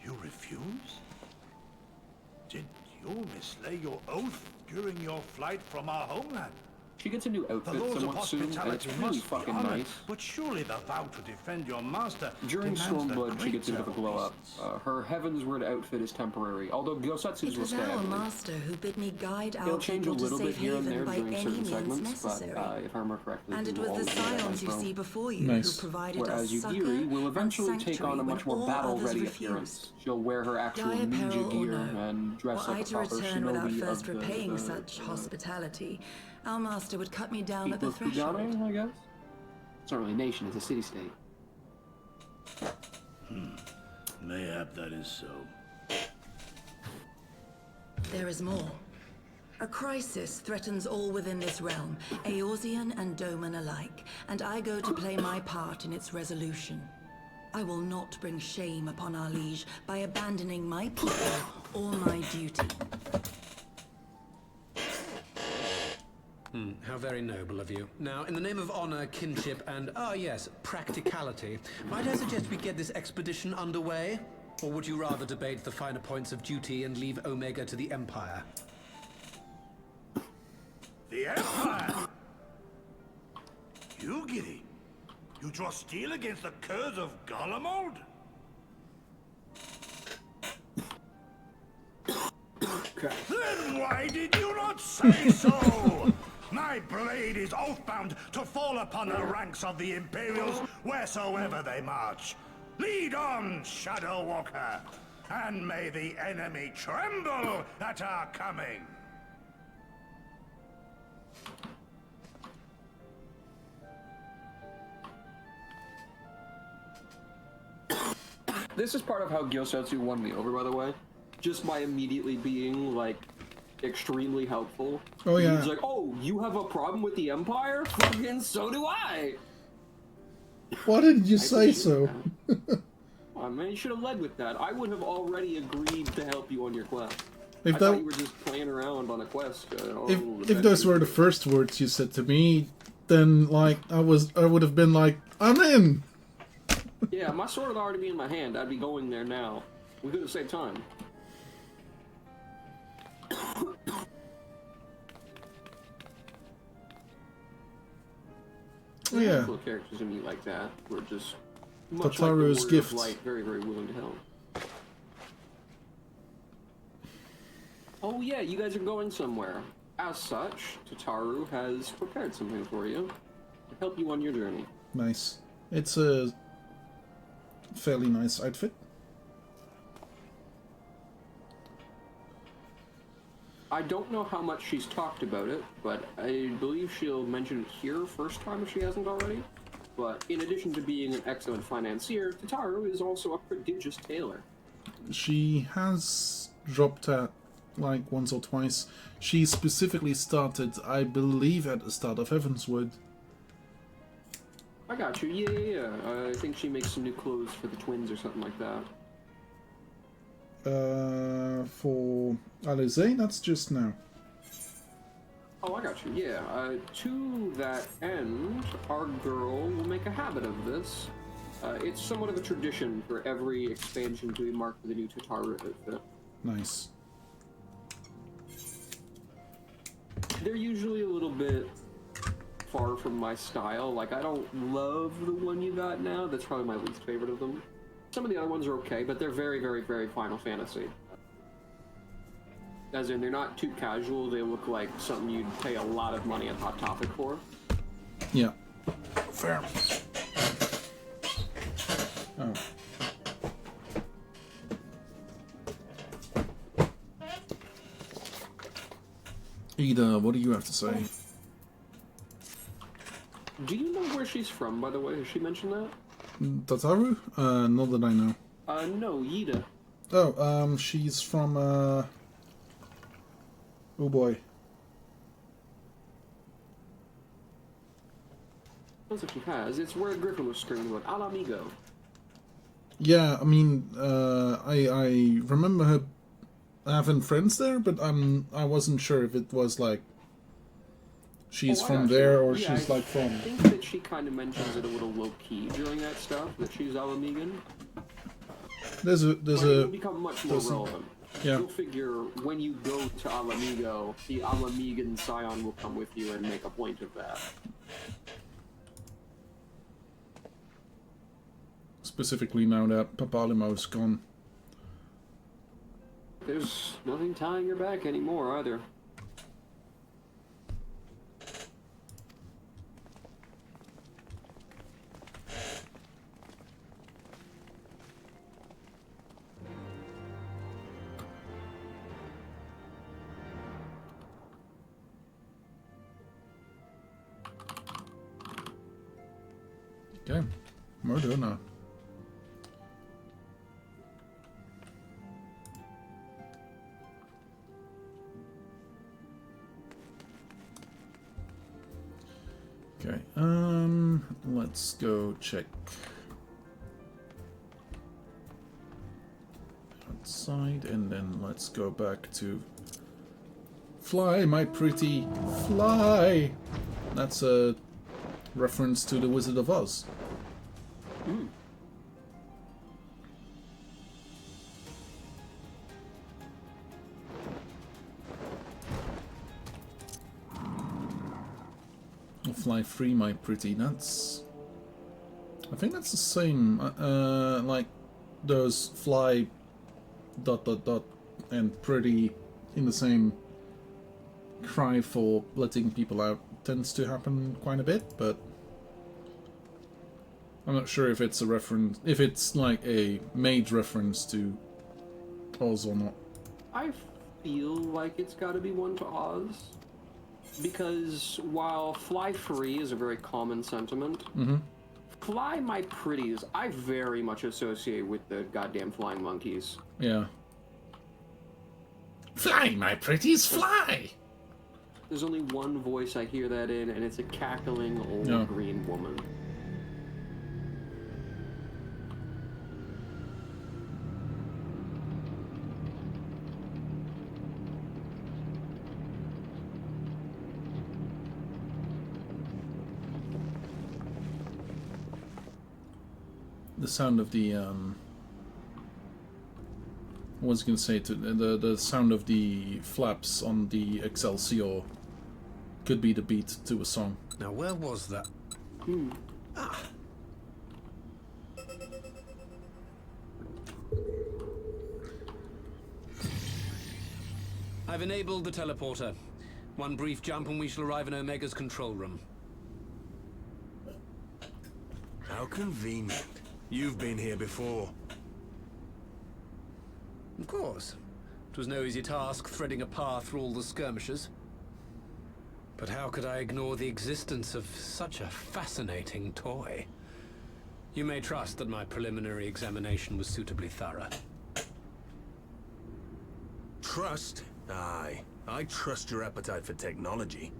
You refuse? Did you mislay your oath during your flight from our homeland? She gets a new The outfit laws of somewhat soon, and hospitality it's really must be fucking honored, nice. but surely the vow to defend your master During demands the Stormblood, she gets a bit of a greater glow up. Her Heaven's Word outfit is temporary, although Gyosetsu's It will was stay, I our believe. master who bid me guide our It'll change a people to little bit safe here and there haven by during any certain means segments, but necessary. if I remember correctly, And we it will was the always be scions you Pro. see before you Nice. who provided Whereas us succor Yugiri will and eventually take on sanctuary a much when more all battle-ready others appearance. refused. She'll wear her actual Dire ninja peril or gear no, and dress were like I a to proper return without shinobi first of repaying the such hospitality, our master would cut me down at people the of threshold. Kugane, I guess? It's not really a nation, it's a city-state. Mayhap that is so. There is more. A crisis threatens all within this realm, Eorzean and Doman alike, and I go to play my part in its resolution. I will not bring shame upon our liege by abandoning my people or my duty. How very noble of you. Now, in the name of honor, kinship, and, yes, practicality, might I suggest we get this expedition underway? Or would you rather debate the finer points of duty and leave Omega to the Empire? The Empire? You, Giddy? You draw steel against the curse of Garlemald? Then why did you not say so? My blade is oath-bound to fall upon the ranks of the Imperials wheresoever they march. Lead on, Shadow Walker, and may the enemy tremble at our coming. This is part of how Gyosetsu won me over, by the way. Just by immediately being, like, extremely helpful. Oh, yeah. He's like, oh, you have a problem with the Empire? Fucking so do I! Why didn't you say so? Oh, man, you should have led with that. I would have already agreed to help you on your quest. If I that- thought you were just playing around on a quest. If those were the first words you said to me, then like I would have been like, I'm in. Yeah, my sword would already be in my hand. I'd be going there now. We could have saved time. Oh, yeah. Cool characters to meet like that. We're just much Tataru's like the Warrior gift. of Light, very, very willing to help. Oh yeah, you guys are going somewhere. As such, Tataru has prepared something for you to help you on your journey. Nice. It's a fairly nice outfit. I don't know how much she's talked about it, but I believe she'll mention it here first time if she hasn't already. But in addition to being an excellent financier, Tataru is also a prodigious tailor. She has dropped that like once or twice. She specifically started, I believe, at the start of Heavenswood. I got you. Yeah. I think she makes some new clothes for the twins or something like that. For Alizé, that's just now. Oh, I got you. Yeah. To that end, our girl will make a habit of this. It's somewhat of a tradition for every expansion to be marked with a new Tataru outfit. Nice. They're usually a little bit far from my style. Like, I don't love the one you got now. That's probably my least favorite of them. Some of the other ones are okay, but they're very, very, very Final Fantasy. As in, they're not too casual. They look like something you'd pay a lot of money at Hot Topic for. Yeah. Fair. Oh. Ida, what do you have to say? Do you know where she's from, by the way? Has she mentioned that? Tataru? Not that I know. No, Yida. Oh, she's from, oh boy. Sounds like she has. It's where Griffin was screaming about Al Amigo. Yeah, I mean, I remember her having friends there, but I wasn't sure if it was like she's I from got there, you. or Yeah, she's I like from... think that she kind of mentions it a little low-key during that stuff, that she's Alamegan. There's a... But it will become much more there's a- relevant. yeah. You'll figure when you go to Alamigo, the Alamegan scion will come with you and make a point of that. Specifically now that Papalimo's gone. There's nothing tying her back anymore, either. Okay, murder now. Okay, let's go check outside, and then let's go back to fly, my pretty fly. That's a reference to the Wizard of Oz. Fly free, my pretty. That's... I think that's the same, like those fly ... and pretty in the same cry for letting people out tends to happen quite a bit, but I'm not sure if it's a reference, if it's like a made reference to Oz or not. I feel like it's got to be one to Oz. Because while fly free is a very common sentiment, fly my pretties, I very much associate with the goddamn flying monkeys. Yeah. Fly, my pretties, fly! There's only one voice I hear that in, and it's a cackling old green woman. The sound of the I was gonna say to the sound of the flaps on the Excelsior could be the beat to a song. Now, where was that? I've enabled the teleporter. One brief jump and we shall arrive in Omega's control room. How convenient. You've been here before. Of course. It was no easy task threading a path through all the skirmishes. But how could I ignore the existence of such a fascinating toy? You may trust that my preliminary examination was suitably thorough. Trust? Aye. I trust your appetite for technology.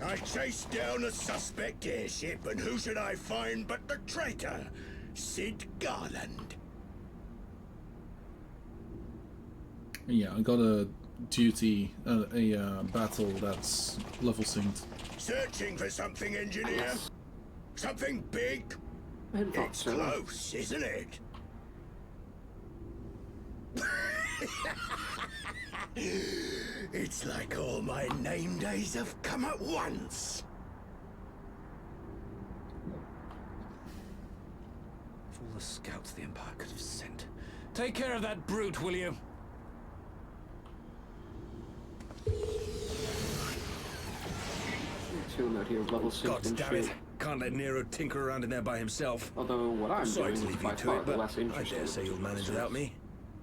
I chased down a suspect airship, and who should I find but the traitor, Sid Garland. Yeah, I got a duty, a battle that's level synced. Searching for something, engineer? Something big? It's close, isn't it? It's like all my name days have come at once. Of all the scouts the Empire could have sent. Take care of that brute, will you? Out here, level God damn it. Can't let Nero tinker around in there by himself. Although what I'm Sorry doing to is leave you by to far it, the but less I interesting. dare say you'll manage without me.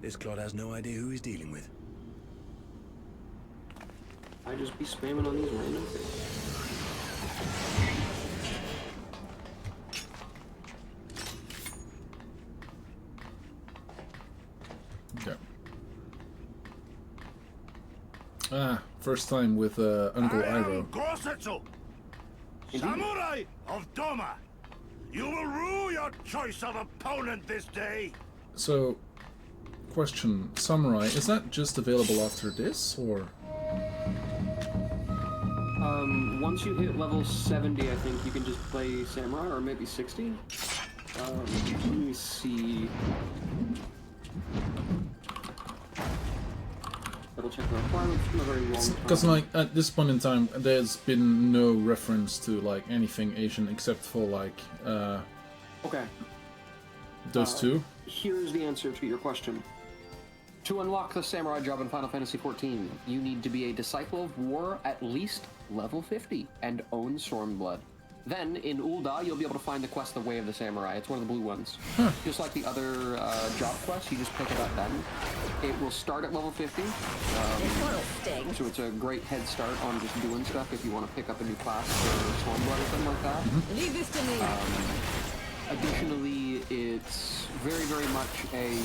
This clod has no idea who he's dealing with. I just be spamming on these random things. Okay. Ah, first time with Uncle Iroh. Gorsetsu, Samurai of Doma. You will rue your choice of opponent this day. So, question, Samurai, is that just available after this, or? Once you hit level 70, I think you can just play Samurai, or maybe 60. Let me see. Double check the requirements from a very long time. Because, like, at this point in time, there's been no reference to, like, anything Asian except for, like, okay. Those two? Here's the answer to your question. To unlock the Samurai job in Final Fantasy XIV, you need to be a Disciple of War at least level 50 and own Stormblood. Then, in Ul'dah, you'll be able to find the quest The Way of the Samurai. It's one of the blue ones. Huh. Just like the other job quests, you just pick it up then. It will start at level 50. So it's a great head start on just doing stuff if you want to pick up a new class for Stormblood or something like that. Leave this to me. Additionally, it's very, very much a...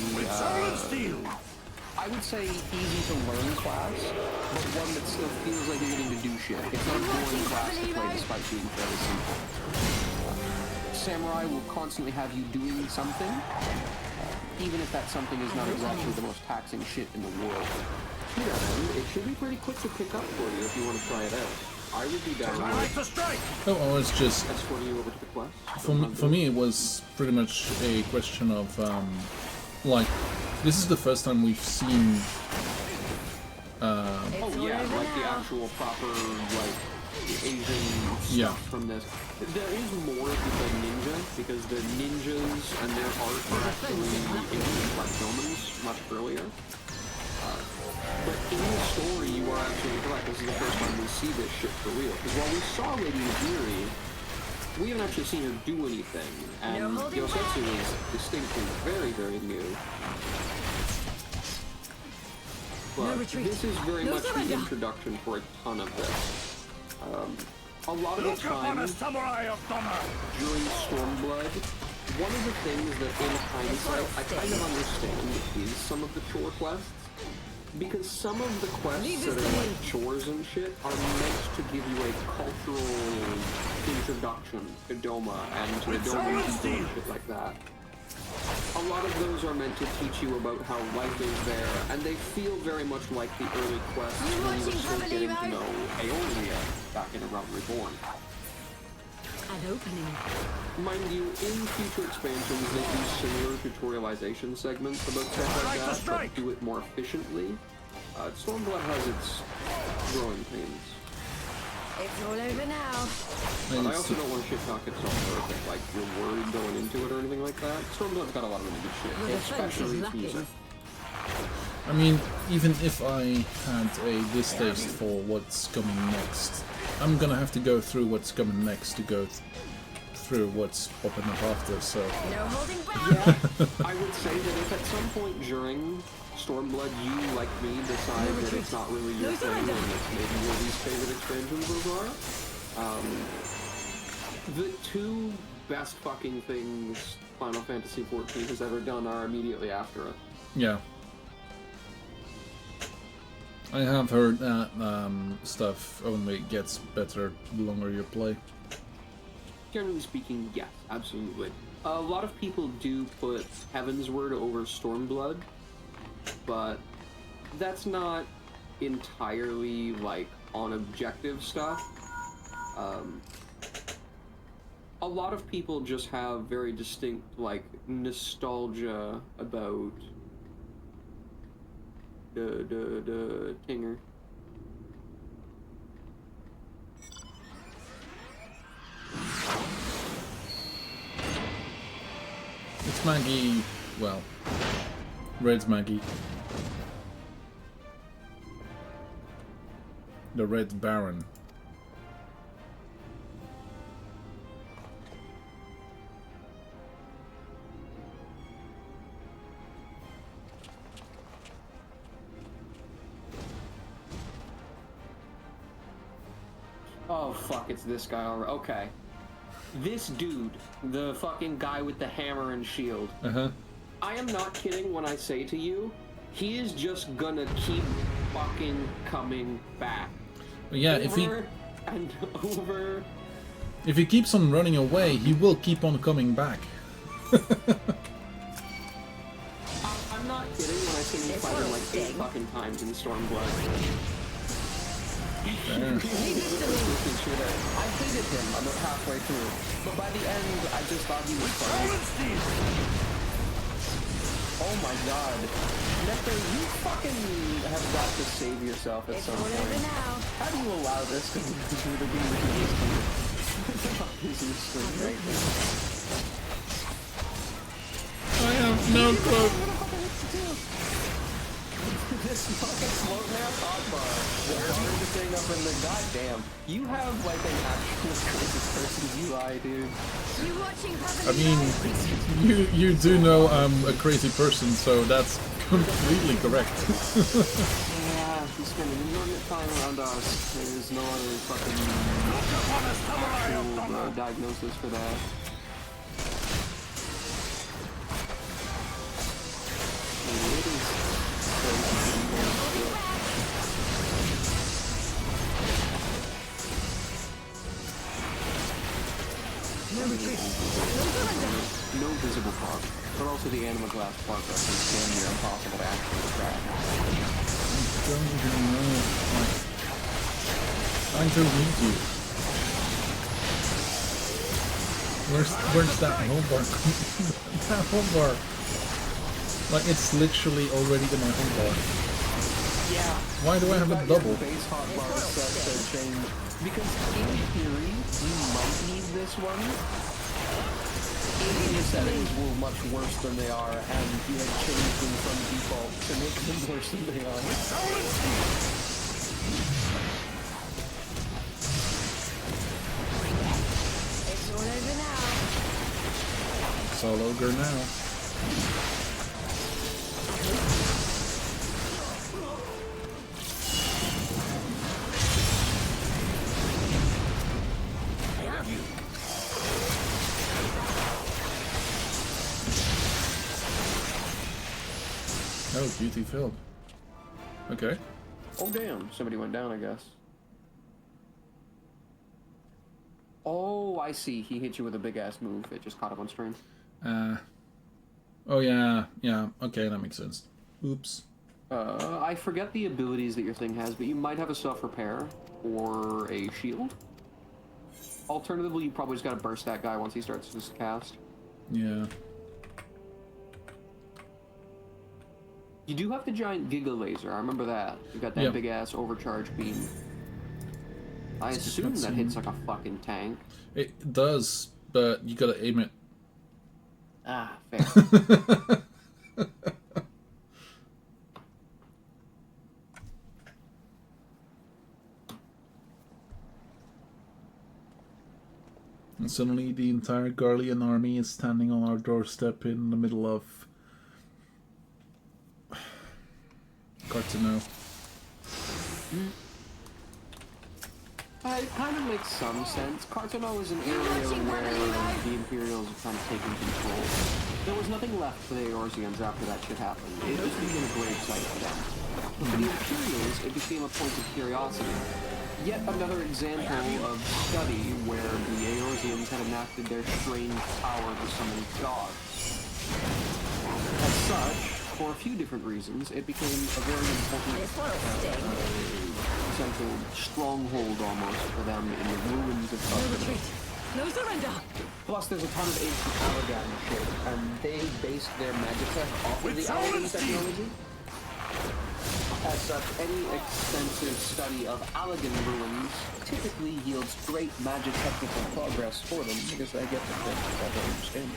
I would say easy to learn class, but one that still feels like you're getting to do shit. It's not a boring class to play despite being fairly simple. Samurai will constantly have you doing something, even if that something is not exactly the most taxing shit in the world. To that end, it should be pretty quick to pick up for you if you want to try it out. I would be down with Oh, it's just... escorting you over to the quest. For me, it was pretty much a question of, like, this is the first time we've seen... oh yeah, like the actual proper, like, Asian stuff from this. There is more to the ninja, because the ninjas and their art are actually introduced like Romans much earlier. But in the story, you are absolutely correct. This is the first time we see this shit for real. Because while we saw Lady Nagiri, we haven't actually seen her do anything. And Yosetsu is distinctly very, very new. But this is very much the introduction for a ton of this. A lot of the time, during Stormblood, one of the things that in hindsight I kind of understand is some of the chore quests. Because some of the quests that are like chores and shit are meant to give you a cultural introduction to Doma and to the Doma people and shit like that. A lot of those are meant to teach you about how life is there, and they feel very much like the early quests when you were still getting to know Aeolia back in A Realm Reborn. An opening. Mind you, in future expansions, they do similar tutorialization segments about stuff like that, but do it more efficiently. Stormblood has its growing pains. It's all over now. But I also don't want to shit talk it's all perfect, like you're worried going into it or anything like that. Stormblood's got a lot of really good shit, especially its music. I mean, even if I had a distaste for what's coming next, I'm gonna have to go through what's coming next to go through what's popping up after, so... No holding back! Yeah, I would say that if at some point during Stormblood you, like me, decide that it's not really your thing and it's maybe your least favorite expansions those are, the two best fucking things Final Fantasy XIV has ever done are immediately after it. Yeah. I have heard that stuff only gets better the longer you play. Generally speaking, yes, absolutely. A lot of people do put Heavensward over Stormblood, but that's not entirely, like, on objective stuff. A lot of people just have very distinct, like, nostalgia about the Tinger. It's Maggie, well, Red's Maggie. The Red Baron. Oh fuck, it's this guy already. Okay. This dude, the fucking guy with the hammer and shield. Uh-huh. I am not kidding when I say to you, he is just gonna keep fucking coming back. Yeah, over and over. If he keeps on running away, he will keep on coming back. I'm not kidding when I seen him fighting like 8 fucking times in Stormblood. Fair. I hated him about halfway through, but by the end, I just thought he was funny. Oh my god. Nectar, you fucking have got to save yourself at some point. How do you allow this to be released? What the fuck is this thing right now? I have no clue. This fucking floating ass hotbar. There's everything up in the goddamn. You have like an actual crazy person's UI, dude. I mean, you do know I'm a crazy person, so that's completely correct. Yeah, he's spending inordinate time around us. There's no other fucking actual diagnosis for that. It is no visible fog, but also the animal glass progress is damn near impossible to actually track. I don't even know. I don't need you. Where's that home bar? That home bar. Like, it's literally already in my home bar. Yeah. Why do I have a double? Base hotbar set to change, because in theory, you might need this one. Alien settings were much worse than they are, and you had changed them from default to make them worse than they are. It's all over now. It's all ogre now. Oh, beauty filled. Okay. Oh damn, somebody went down, I guess. Oh, I see. He hit you with a big ass move. It just caught up on stream. Oh yeah, yeah. Okay, that makes sense. Oops. I forget the abilities that your thing has, but you might have a self-repair or a shield. Alternatively, you probably just gotta burst that guy once he starts his cast. Yeah. You do have the giant Giga Laser, I remember that. You got that big ass overcharge beam. I assume that hits like a fucking tank. It does, but you gotta aim it. Ah, fair. And suddenly the entire Garlean army is standing on our doorstep in the middle of Cartano. It kind of makes some sense. Cartano is an area where the Imperials have kind of taken control. There was nothing left for the Eorzeans after that shit happened. It just became a grave site for them. But for the Imperials, it became a point of curiosity. Yet another example of study where the Eorzeans had enacted their strange power to summon gods. As such, for a few different reasons, it became a very important central stronghold almost for them in the ruins of Cartano. No surrender! Plus, there's a ton of ancient Allagan shit, and they based their Magitech off of the Allagan technology. As such, any extensive study of Allagan ruins typically yields great magitechnical progress for them because they get to think that they understand.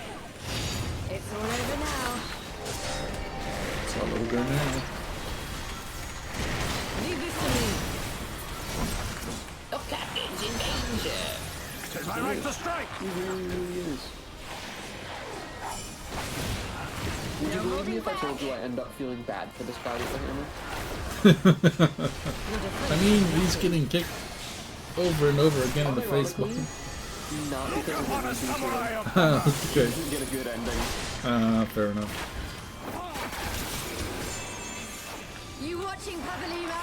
It's all over now. It's all over now. Leave this to me. The captain's in danger. Tis my right to strike. He really is. Would you believe me if I told you I end up feeling bad for this guy with the hammer? I mean, he's getting kicked over and over again in the face. Not because of the detour. Okay. You get a good ending. Fair enough. You watching, Pavelino?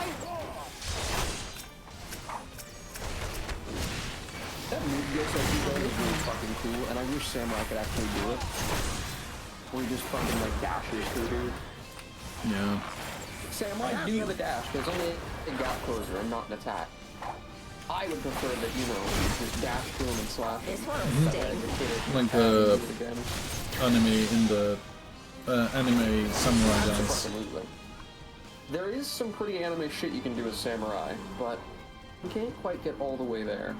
That move gets like you guys is really fucking cool, and I wish Samurai could actually do it. Or he just fucking like dashes through dude. Yeah. Samurai do have a dash, there's only a gap closer and not an attack. I would prefer that, you know, you just dash through them and slash them. This one'll sting. Like the anime in the anime samurai guys. Absolutely. There is some pretty anime shit you can do as samurai, but you can't quite get all the way there.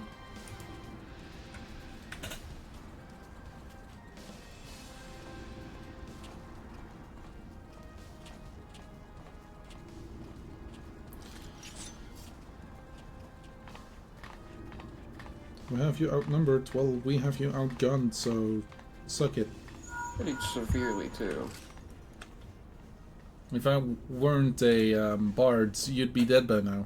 We have you outnumbered, well, we have you outgunned, so suck it. Pretty severely, too. If I weren't a bard, you'd be dead by now.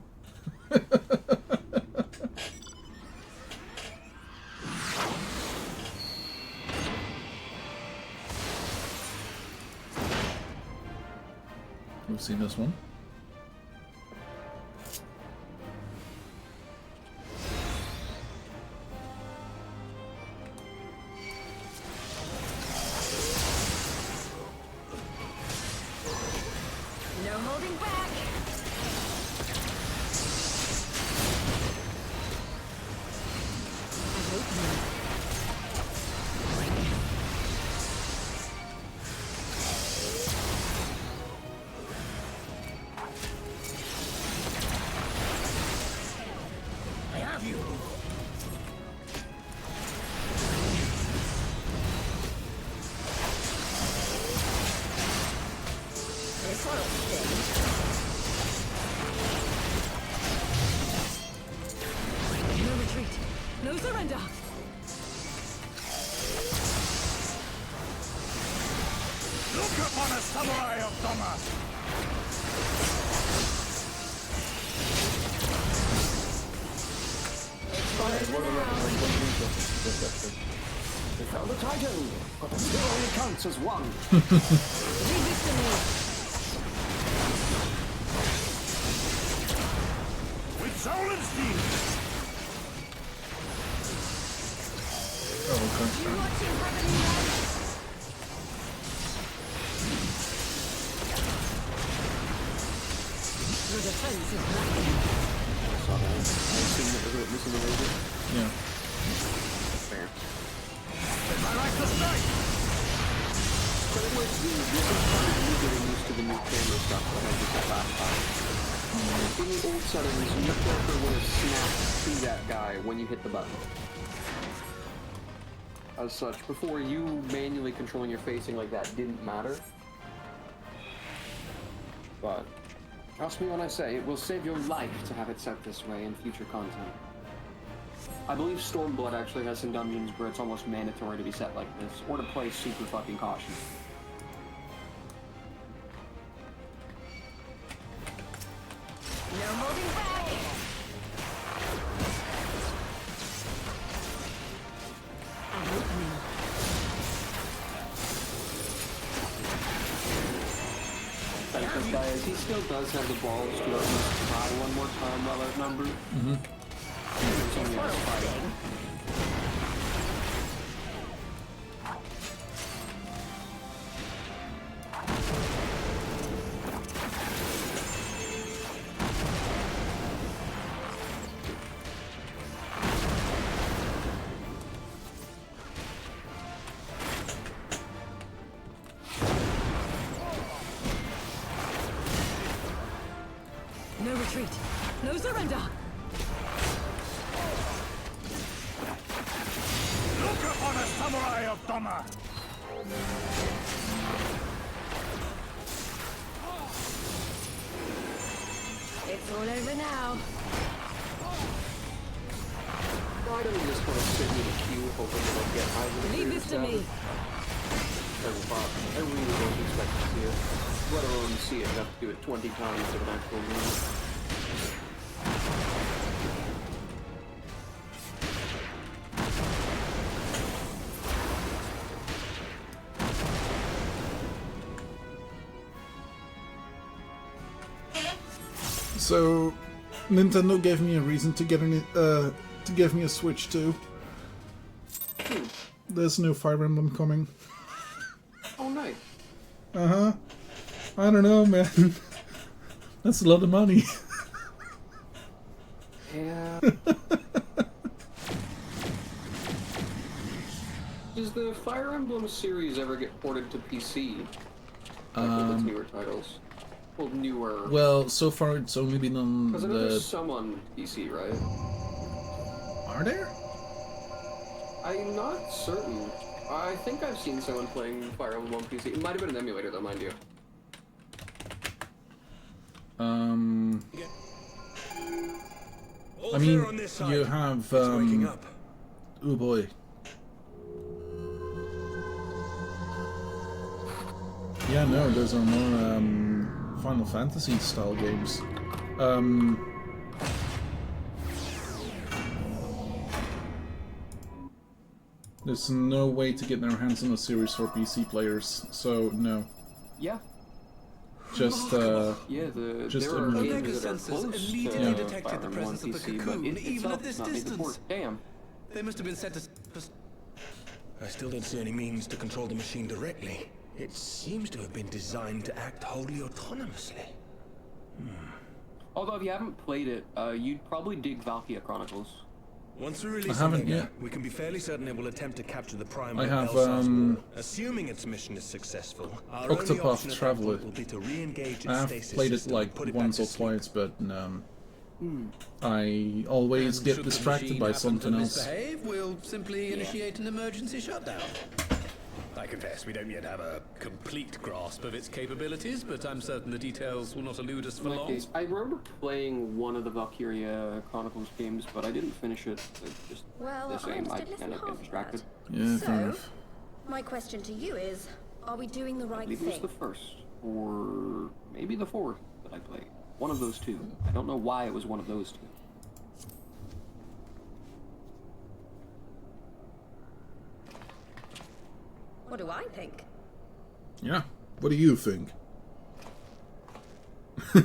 We've seen this one. We found the Titan, but it still only counts as one. With Zolanstein! Oh, okay. Your defense is nothing. I saw that. I assume that was missing the laser. Yeah. Fair. I like the strike! But it was this is part of me getting used to the new camera stuff that I just said last time. In the old settings, your character would have snapped to that guy when you hit the button. As such, before you manually controlling your facing like that didn't matter. But trust me when I say it will save your life to have it set this way in future content. I believe Stormblood actually has some dungeons where it's almost mandatory to be set like this, or to play super fucking cautious. No holding back. An opening. Because guys, he still does have the balls to at least try one more time while outnumbered. It's only a fight. No retreat. No surrender. Look upon a samurai of Doma! It's all over now. Why don't we just kind of sit in the queue hoping that I'll get either Leave this to me. I really don't expect to see it. Let alone see it enough to do it 20 times with an actual move. So, Nintendo gave me a reason to get to give me a Switch too. There's no Fire Emblem coming. Oh, nice. Uh-huh. I don't know, man. That's a lot of money. Yeah. Does the Fire Emblem series ever get ported to PC? Like with its newer titles? Well, newer. Well, so far it's only been on Because I know there's some on PC, right? Are there? I'm not certain. I think I've seen someone playing Fire Emblem on PC. It might have been an emulator, though, mind you. I mean, you have, oh boy. Yeah, no, those are more, Final Fantasy style games. There's no way to get their hands on a series for PC players, so no. Yeah. Just yeah, just there are emulate. games that are close immediately to detected Fire the Emblem on presence of the PC, cocoon, but it even itself at this does not make the distance. port. Damn. They must have been sent to... I still don't see any means to control the machine directly. It seems to have been designed to act wholly autonomously. Although if you haven't played it, you'd probably dig Valkyria Chronicles. Once we release haven't Omega, yet. we can be fairly certain it will attempt to capture the primal I have, Elsar's war. Assuming its mission is successful, our only Octopath option at that Traveler. point will be to re-engage its I've stasis played it system like and put it once back or to sleep. twice, but I always And get should the distracted machine by happen something to else. misbehave, we'll simply initiate an emergency shutdown. I confess we don't yet have a complete grasp of its capabilities, but I'm certain the details will not elude us for long. I remember playing one of the Valkyria Chronicles games, but I didn't finish it. Just Well, the same, I understood less ended than up getting half distracted. Yeah, fair So, enough. my question to you is, are we doing the I right believe it was thing? the first, or maybe the fourth that I played. One of those two. I don't know why it was one of those two. What do I think? Yeah. What do you think? I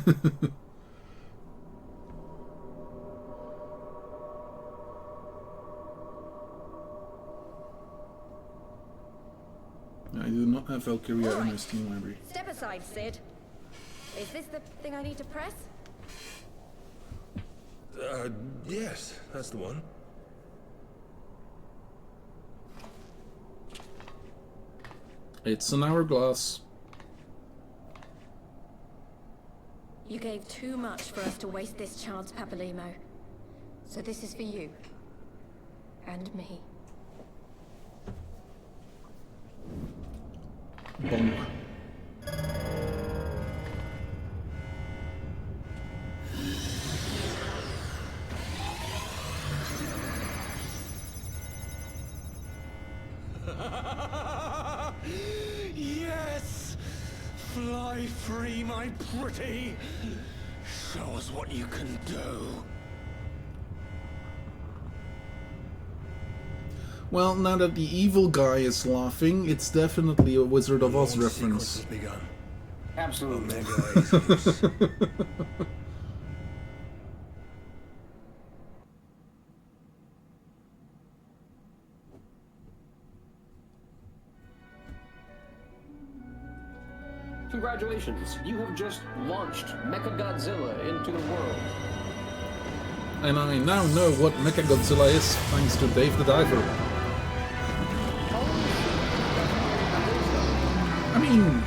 do not have Valkyria in my Steam library. Step aside, Sid. Is this the thing I need to press? Yes, that's the one. It's an hourglass. You gave too much for us to waste this chance, Papalimo. So this is for you. And me. Bonk. Yes! Fly free, my pretty! Show us what you can do. Well, now that the evil guy is laughing, it's definitely a Wizard of Oz reference. Absolutely. Congratulations, you have just launched Mechagodzilla into the world. And I now know what Mechagodzilla is, thanks to Dave the Diver. I mean,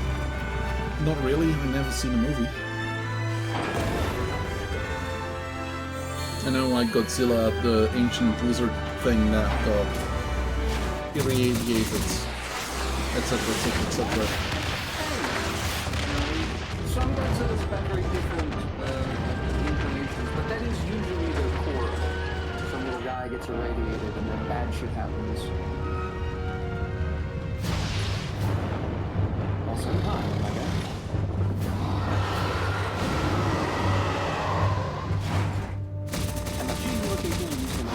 not really, I've never seen a movie. I know like Godzilla, the ancient lizard thing that got irradiated, etc, etc, etc. Some Godzilla's got very different incarnations, but that is usually the core. Some little guy gets irradiated and then bad shit happens. Also time, I guess. And the cheesy looking things can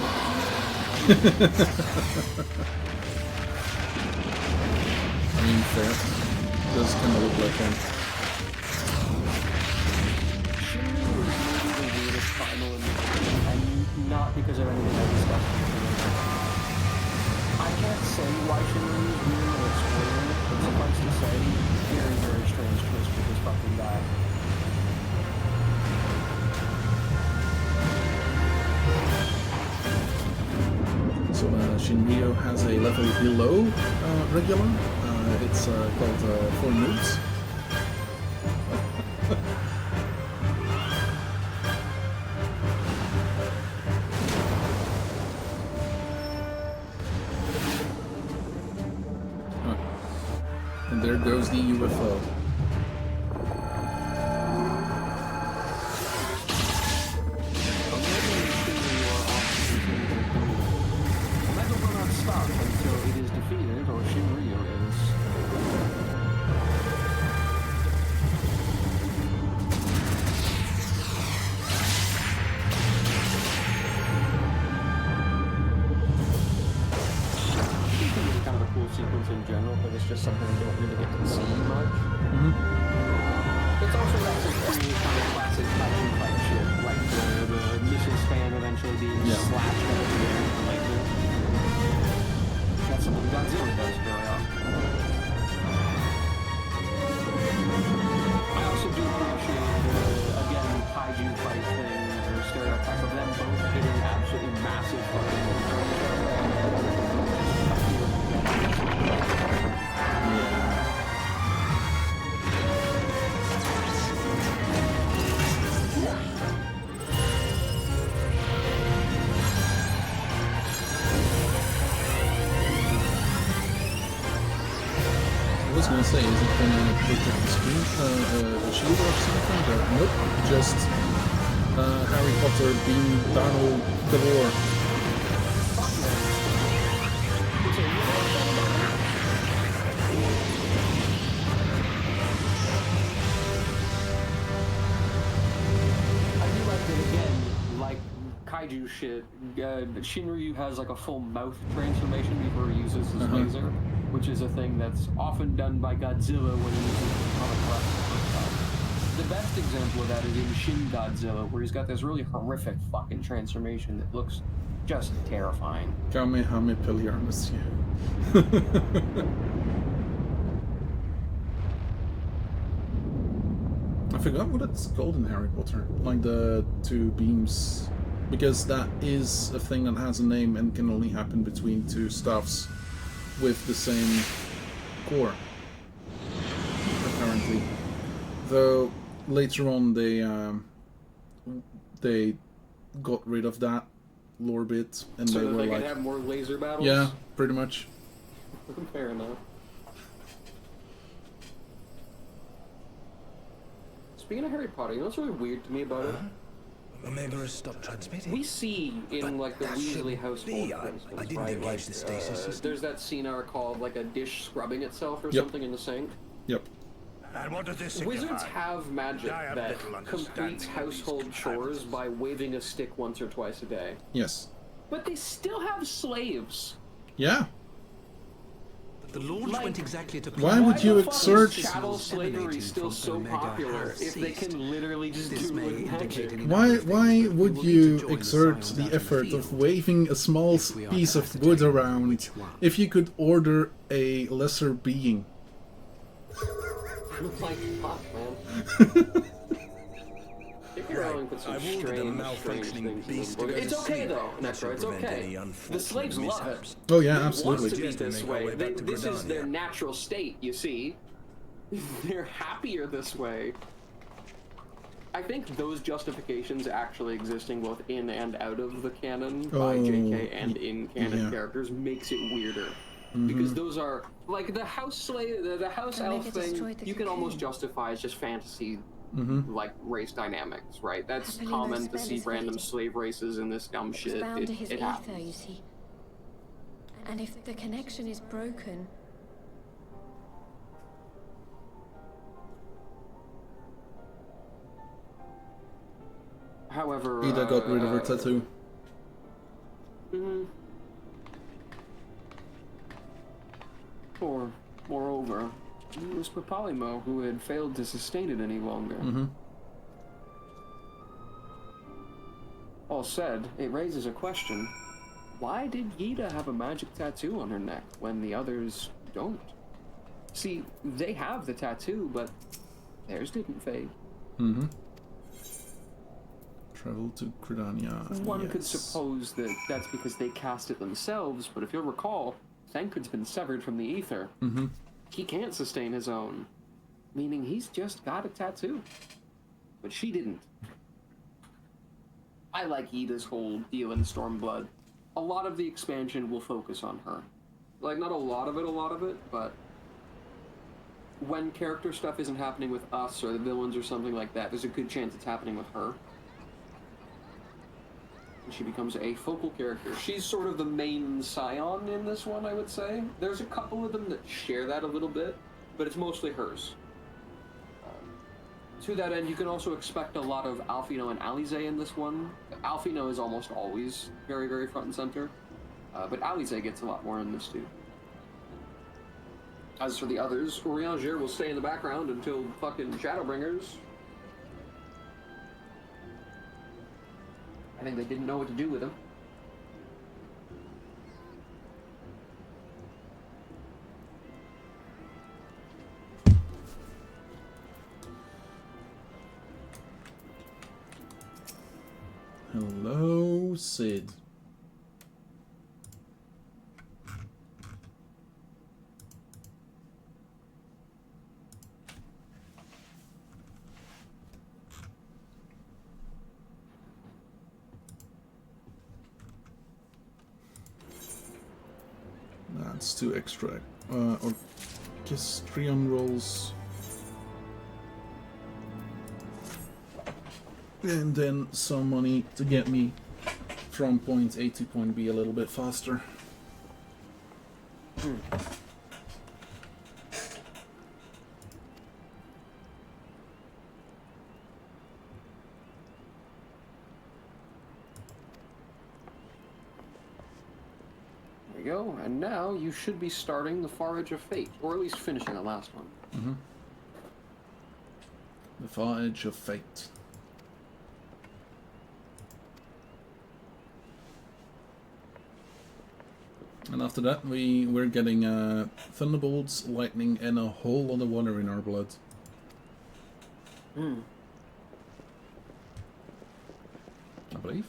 I mean, fair. Does kind of look like him. And not because of any of that stuff. I can't say why Shinra is weird or explaining it, but suffice needless to say, very, very strange twist with this fucking guy. So Shinryu has a level below regular. It's called 4 moves. And there goes the UFO. Sequence in general, but it's just something we don't really get to see much. It's also got some cool kind of classic action fight shit, like the missile span eventually being slashed out of the air with a laser. That's something Godzilla does very often. I also do appreciate the, again, kaiju fight thing, or stereotype of them both hitting absolutely massive fucking I was gonna say, is it gonna protect the screen, a shield or something? But nope, just Harry Potter being Donald Galore. Kaiju shit. Shinryu has like a full mouth transformation before he uses his laser, which is a thing that's often done by Godzilla when he uses the comic class. The best example of that is in Shin Godzilla, where he's got this really horrific fucking transformation that looks just terrifying. Kamehameha, monsieur. I forgot what it's called in Harry Potter. Like the 2 beams. Because that is a thing that has a name and can only happen between 2 stuffs with the same core, apparently. Though later on they got rid of that lore bit, and so they that were they like, could have more laser battles. yeah, pretty much. Fair enough. Speaking of Harry Potter, you know what's really weird to me about it? Omega has stopped transmitting. We see in like the Weasley household, for instance, I didn't right? engage Like, the stasis system. there's that scene I recall of like a dish scrubbing itself or Yep. something in the sink. Yep. And what does this Wizards signify? have magic I have that little completes understanding of household these chores by waving a stick once or twice a day. Yes. But they still have slaves. Yeah. The launch went exactly to Why would you exert... chattel slavery still so popular if they can literally just do it with magic? Why would you exert the effort of waving a small piece of wood around if you could order a lesser being? Like, fuck, man. I ordered a malfunctioning beast to go It's to okay sleep. though, That should Necro, it's prevent okay. any The unfortunate slaves love it. mishaps. Oh yeah, They absolutely. want to be this way. back to This is their Dravania. natural state, you see. They're happier this way. I think those justifications actually existing both in and out of the canon by JK and in canon characters makes it weirder. Because those are like the house slave, the house elf thing. You can almost justify as just fantasy, like race dynamics, right? That's common to see random slave races in this dumb shit. Bound to his It ether, happens. you see. And if the connection is broken, However, Ida got rid of her tattoo. Or, moreover, it was Papalimo who had failed to sustain it any longer. All said, it raises a question. Why did Yida have a magic tattoo on her neck when the others don't? See, they have the tattoo, but theirs didn't fade. Mm-hmm. Travel to Credania. One could suppose that that's because they cast it themselves, but if you'll recall, Thancred's been severed from the ether. Mm-hmm. He can't sustain his own, meaning he's just got a tattoo. But she didn't. I like Ida's whole deal in Stormblood. A lot of the expansion will focus on her. Like, not a lot of it, but when character stuff isn't happening with us or the villains or something like that, there's a good chance it's happening with her. And she becomes a focal character. She's sort of the main scion in this one, I would say. There's a couple of them that share that a little bit, but it's mostly hers. To that end, you can also expect a lot of Alphino and Alize in this one. Alphino is almost always very, very front and center, but Alize gets a lot more in this too. As for the others, Urianger will stay in the background until fucking Shadowbringers. I think they didn't know what to do with him. Hello, Sid. That's 2 extra orchestrion rolls. And then some money to get me from point A to point B a little bit faster. There you go, and now you should be starting the Far Edge of Fate, or at least finishing the last one. Mm-hmm. The Far Edge of Fate. And after that, we're getting thunderbolts, lightning, and a whole lot of water in our blood. I believe.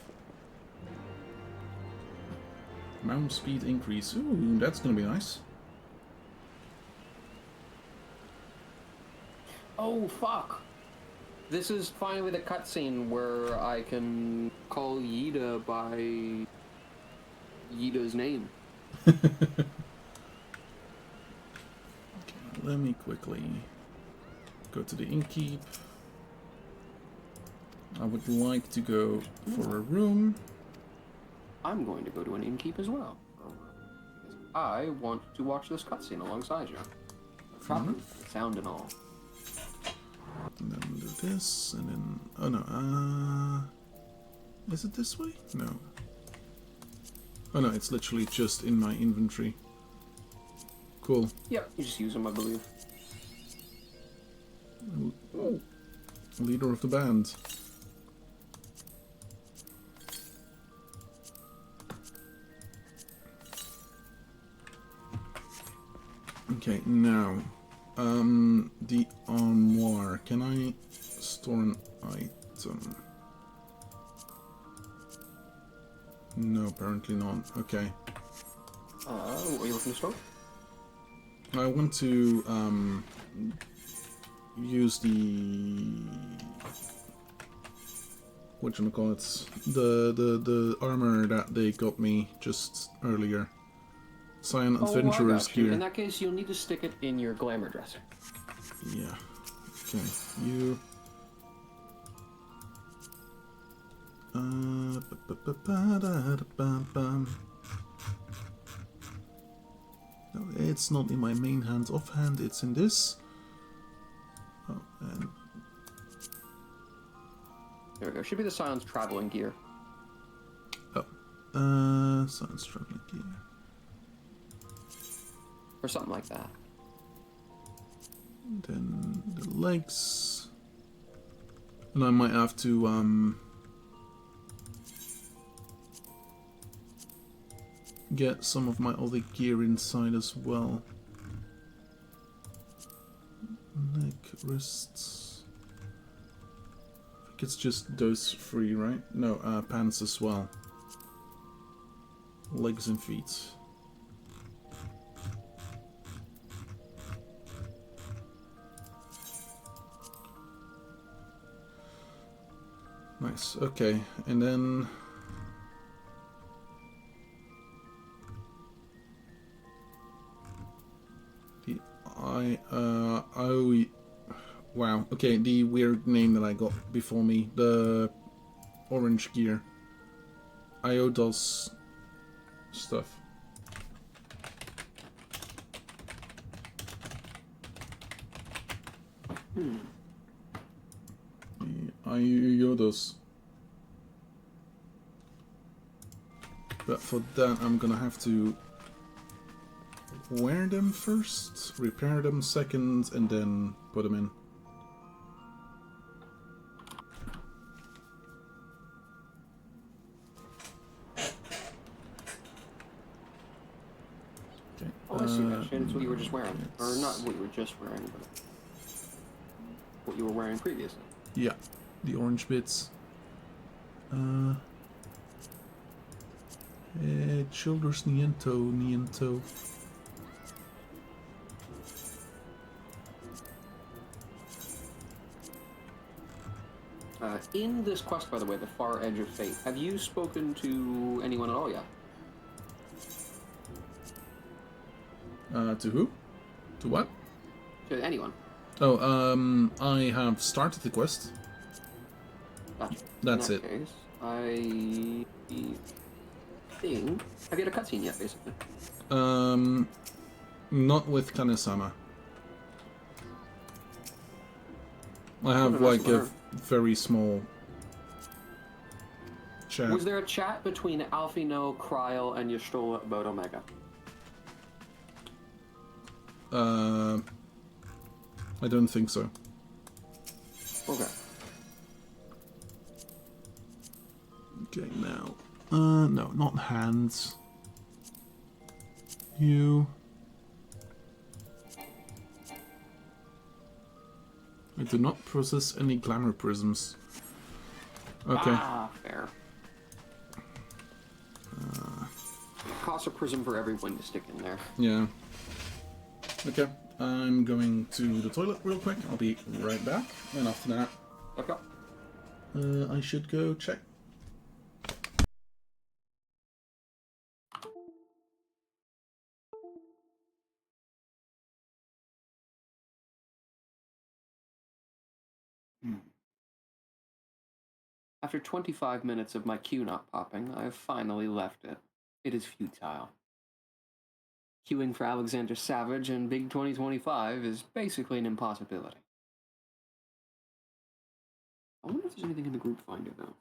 Mount speed increase. Ooh, that's gonna be nice. Oh, fuck! This is finally the cutscene where I can call Yida by Yida's name. Okay, let me quickly go to the innkeep. I would like to go for a room. I'm going to go to an innkeep as well. I want to watch this cutscene alongside you. Proper sound and all. And then do this, and then... Oh no, is it this way? No. Oh no, it's literally just in my inventory. Cool. Yep, you just use them, I believe. Oh. Leader of the band. Okay, now, the armoire. Can I store an item? No, apparently not. Okay. What are you looking to store? I want to use the whatchamacallits, the armor that they got me just earlier. Scion Adventurer's gear. In that case, you'll need to stick it in your glamour dresser. Yeah. Okay. You. No, it's not in my main hand offhand, it's in this. Oh, and... There we go. Should be the Scion's traveling gear. Oh. Scion's traveling gear. Or something like that. And then the legs. And I might have to, get some of my other gear inside as well. Neck, wrists. I think it's just those three, right? No, pants as well. Legs and feet. Nice, okay, and then the wow, okay, the weird name that I got before me, the orange gear. IO does stuff. IO does. But for that, I'm gonna have to wear them first, repair them second, and then put them in. Okay. Oh, I see that. Shane, it's what you were just wearing. Or not what you were just wearing, but what you were wearing previously. Yeah, the orange bits. Shoulders, knee and toe, knee and toe. In this quest, by the way, the Far Edge of Fate, have you spoken to anyone at all yet? To who? To what? To anyone. Oh, I have started the quest. Gotcha. That's In it. that case, I think... Have you had a cutscene yet, basically? Not with Kanesama. I have like a very small chat. Was there a chat between Alfino, Kryl, and Y'shtola about Omega? I don't think so. Okay. Okay, now. No, not hands. You. I do not process any glamour prisms. Okay. Ah, fair. Cost a prism for everyone to stick in there. Yeah. Okay, I'm going to the toilet real quick. I'll be right back. And after that, okay. I should go check. After 25 minutes of my queue not popping, I have finally left it. It is futile. Queuing for Alexander Savage and Big 2025 is basically an impossibility. I wonder if there's anything in the group finder, though.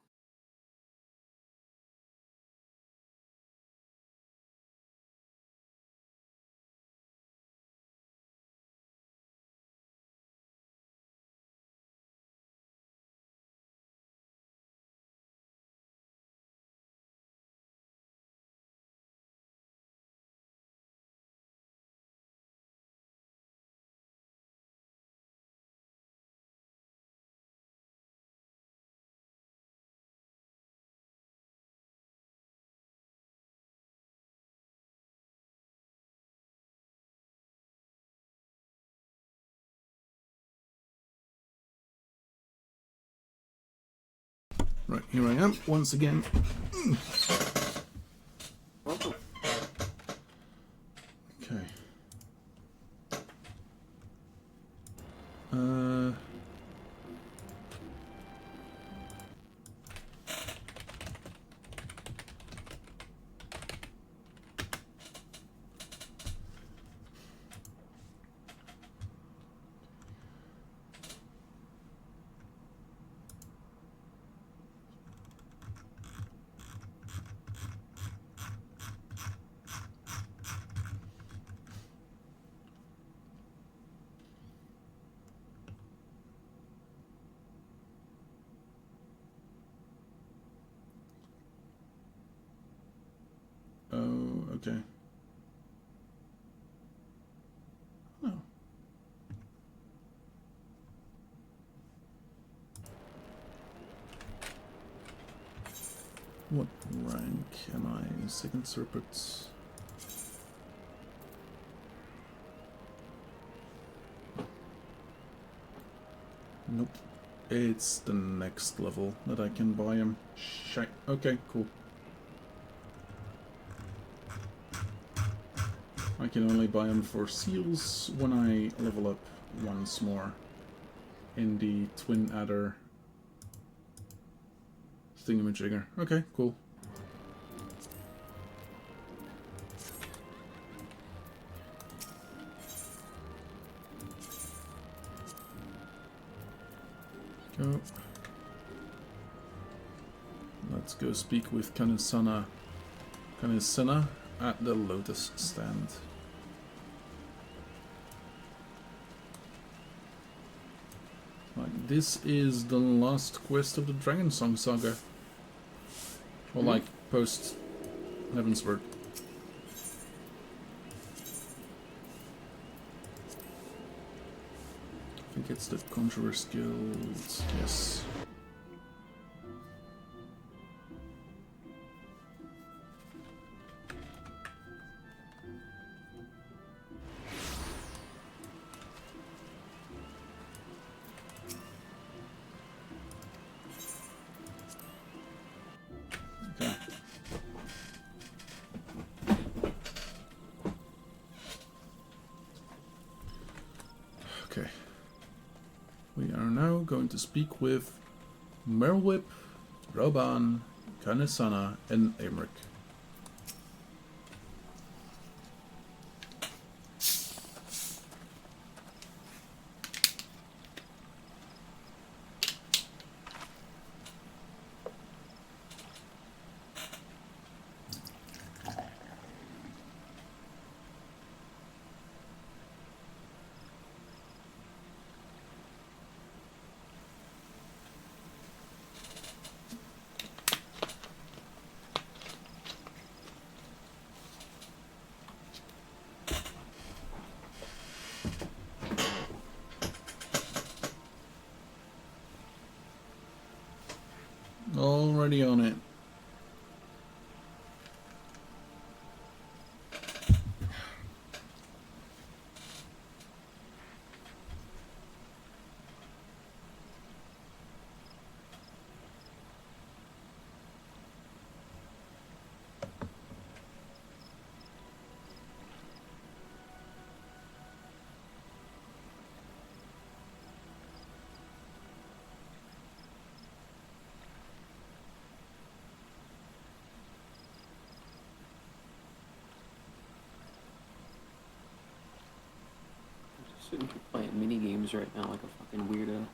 Right, here I am, once again. Welcome. Okay. Oh, okay. Oh. What rank am I? Second Serpent. Nope. It's the next level that I can buy him. Shite. Okay, cool. I can only buy them for seals when I level up once more in the Twin Adder thingamajigger. Okay, cool. Go. Let's go speak with Kanisana at the Lotus stand. Like, this is the last quest of the Dragon Song Saga. Or like, post Heavensward. I think it's the Conjurer skills, yes. Okay. We are now going to speak with Merlwhip, Roban, Kanisana, and Emric. Already on it. Sitting here playing mini games right now like a fucking weirdo.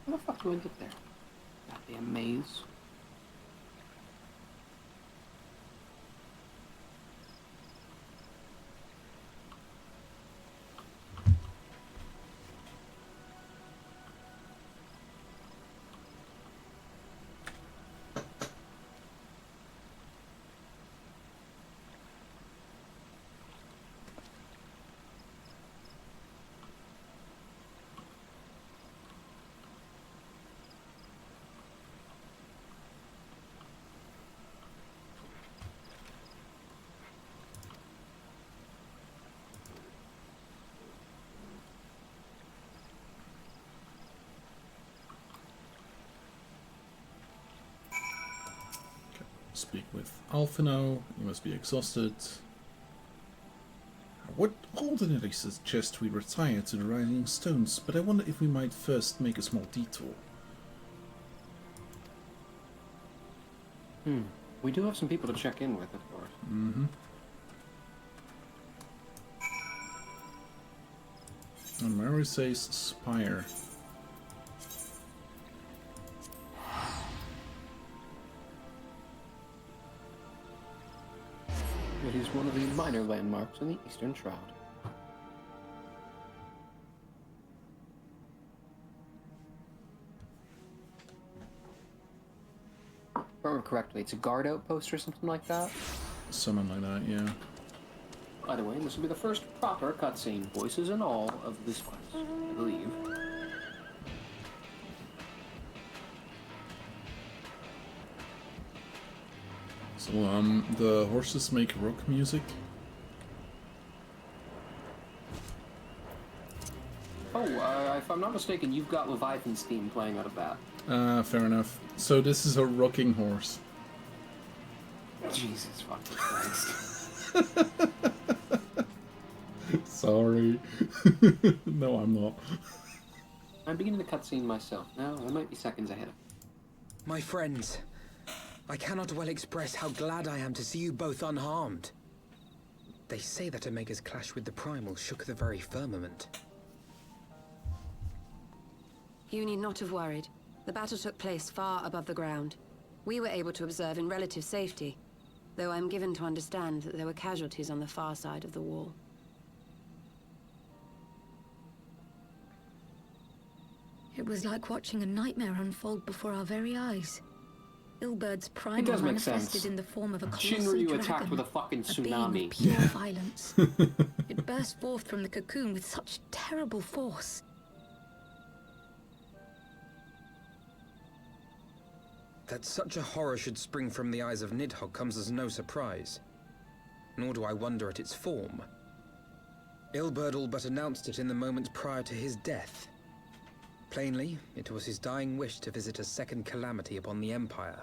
How the fuck do I get there? Goddamn maze. Speak with Alphino. You must be exhausted. Would ordinarily suggest we retire to the Rising Stones, but I wonder if we might first make a small detour. We do have some people to check in with, of course. Mm-hmm. And Mary says Spire. It is one of the minor landmarks in the Eastern Shroud. If I remember correctly, it's a guard outpost or something like that. Something like that, yeah. By the way, this will be the first proper cutscene, voices and all, of this quest, I believe. So, the horses make rock music. Oh, if I'm not mistaken, you've got Leviathan's theme playing out of that. Fair enough. So this is a rocking horse. Jesus fucking Christ. Sorry. No, I'm not. I'm beginning the cutscene myself. Now, I might be seconds ahead. My friends, I cannot well express how glad I am to see you both unharmed. They say that Omega's clash with the Primal shook the very firmament. You need not have worried. The battle took place far above the ground. We were able to observe in relative safety, though I'm given to understand that there were casualties on the far side of the wall. It was like watching a nightmare unfold before our very eyes. Ilberd's primal does make manifested sense. in the form of a colossal Shinryu dragon, attacked with a fucking tsunami. a being of pure violence. It burst forth from the cocoon with such terrible force. That such a horror should spring from the eyes of Nidhogg comes as no surprise. Nor do I wonder at its form. Ilberd all but announced it in the moments prior to his death. Plainly, it was his dying wish to visit a second calamity upon the Empire.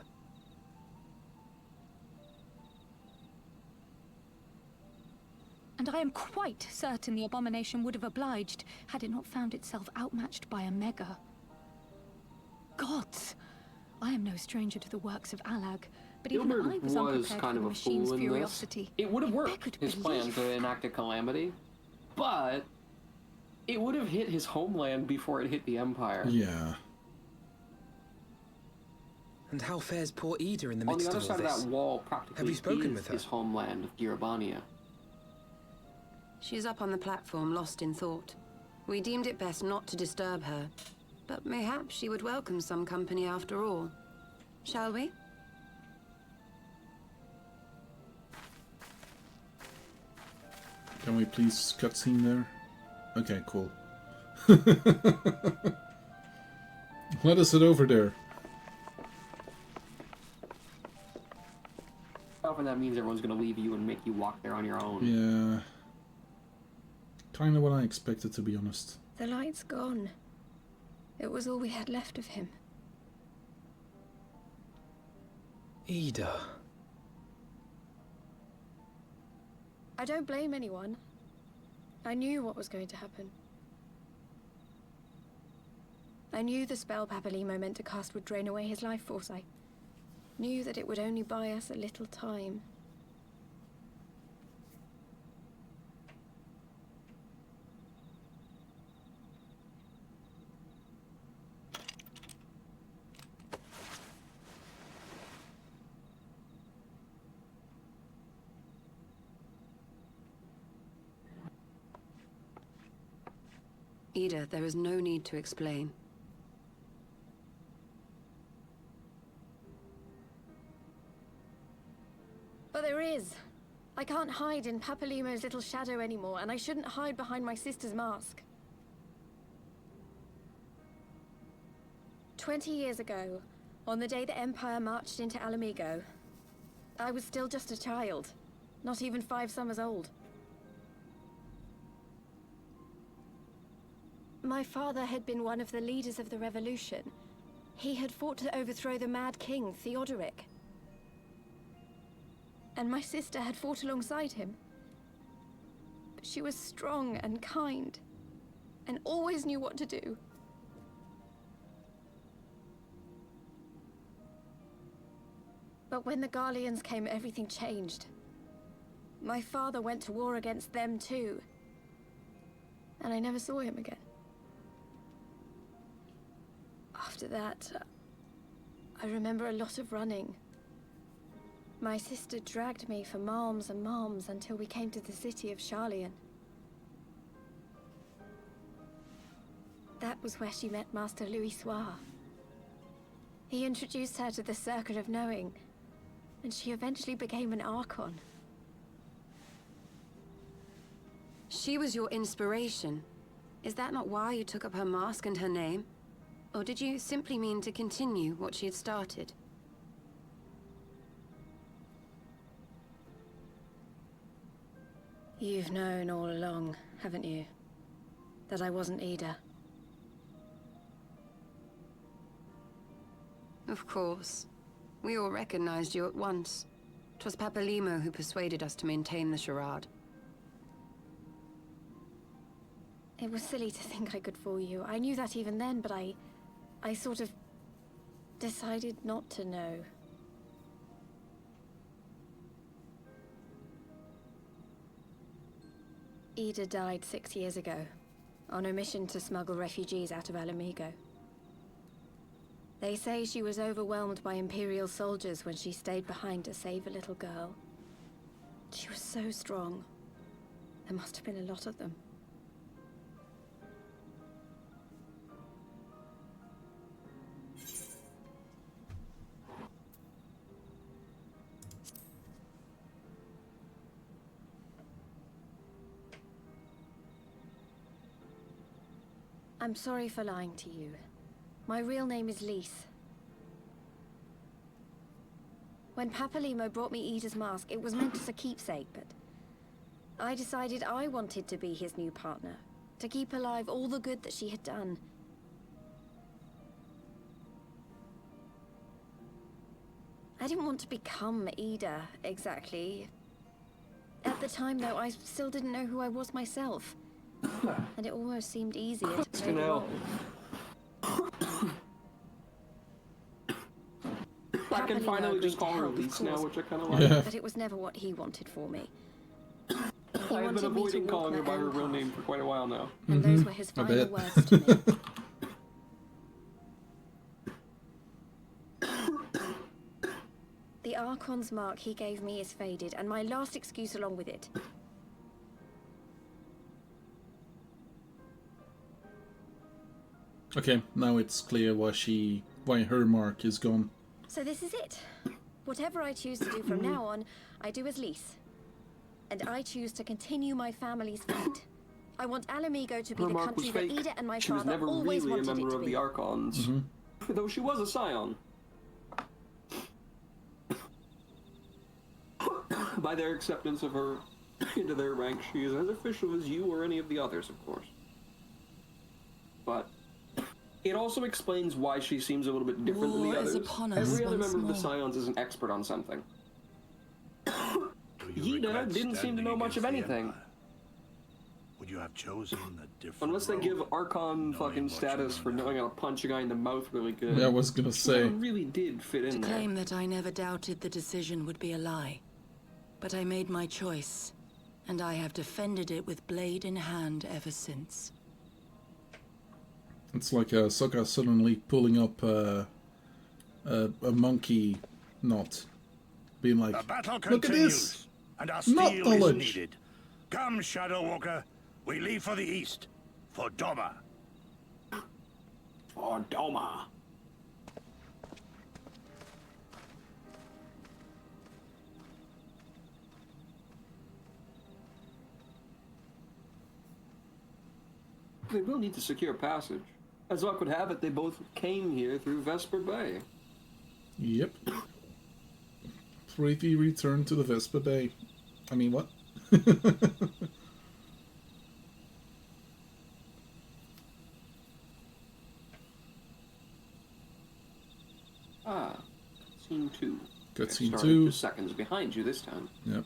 And I am quite certain the abomination would have obliged had it not found itself outmatched by Omega. Gods! I am no stranger to the works of Allag, but even I was unprepared kind for of the a machine's fool in furiosity. this. It would have worked, his plan to enact a calamity, but it would have hit his homeland before it hit the Empire. Yeah. And how fares poor Ida in the midst of all this? On the other side of that wall, practically, have you spoken with her? His homeland of Dravania. She's up on the platform, lost in thought. We deemed it best not to disturb her, but mayhaps she would welcome some company after all. Shall we? Can we please cutscene there? Okay, cool. Let us head over there. Often that means everyone's going to leave you and make you walk there on your own. Yeah. Kind of what I expected, to be honest. The light's gone. It was all we had left of him. Ida. I don't blame anyone. I knew what was going to happen. I knew the spell Papalimo meant to cast would drain away his life force. I knew that it would only buy us a little time. Ida, there is no need to explain. But there is. I can't hide in Papalimo's little shadow anymore, and I shouldn't hide behind my sister's mask. 20 years ago, on the day the Empire marched into Alamigo, I was still just a child, not even 5 summers old. My father had been one of the leaders of the revolution. He had fought to overthrow the Mad King, Theodoric. And my sister had fought alongside him. She was strong and kind, and always knew what to do. But when the Garleans came, everything changed. My father went to war against them too, and I never saw him again. After that, I remember a lot of running. My sister dragged me for malms and malms until we came to the city of Sharlayan. That was where she met Master Louis Soir. He introduced her to the Circle of Knowing, and she eventually became an Archon. She was your inspiration. Is that not why you took up her mask and her name? Or did you simply mean to continue what she had started? You've known all along, haven't you? That I wasn't Ida. Of course. We all recognized you at once. 'Twas Papalimo who persuaded us to maintain the charade. It was silly to think I could fool you. I knew that even then, but I sort of decided not to know. Ida died 6 years ago, on a mission to smuggle refugees out of Alamigo. They say she was overwhelmed by Imperial soldiers when she stayed behind to save a little girl. She was so strong. There must have been a lot of them. I'm sorry for lying to you. My real name is Lise. When Papalimo brought me Ida's mask, it was meant as a keepsake, but I decided I wanted to be his new partner, to keep alive all the good that she had done. I didn't want to become Ida, exactly. At the time, though, I still didn't know who I was myself. And it almost seemed easier to play the role. I can finally just call her Lise now, which I kind of like. Yeah. But it was never what he wanted for me. He I've been wanted me to avoiding walk calling her my by her own real path, name for quite a while now. and those were his I final bet. words to me. The Archon's mark he gave me is faded, and my last excuse along with it. Okay, now it's clear why her mark is gone. So this is it. Whatever I choose to do from now on, I do as Lise. And I choose to continue my family's fate. I want Alamigo to be Her the mark was country that fake. Ida and my She was father never always really a wanted it member to of be. the Archons, though she was a scion. By their acceptance of her into their rank, she is as official as you or any of the others, of course. But it also explains why she seems a little bit different than the War is others. upon us Every other once member of the more. Scions is an expert on something. Do you Ida regret didn't seem to know standing much of against the anything. Empire? Would you have chosen a different Unless they road? give Archon fucking what you status know for now. knowing how to punch a guy in the mouth really good. Yeah, I was gonna She say. never really did fit To in there. claim that I never doubted the decision would be a lie. But I made my choice, and I have defended it with blade in hand ever since. It's like Sokka suddenly pulling up a monkey knot. Being like, The battle look at this! continues, and our Not steel is knowledge! needed. Come, Shadow Walker, we leave for the east, for Doma. For Doma. They will need to secure passage. As luck would have it, they both came here through Vesper Bay. Yep. 3V return to the Vespa Bay. I mean, what? Ah, scene 2. Cutscene Starting 2. just seconds behind you this time. Yep.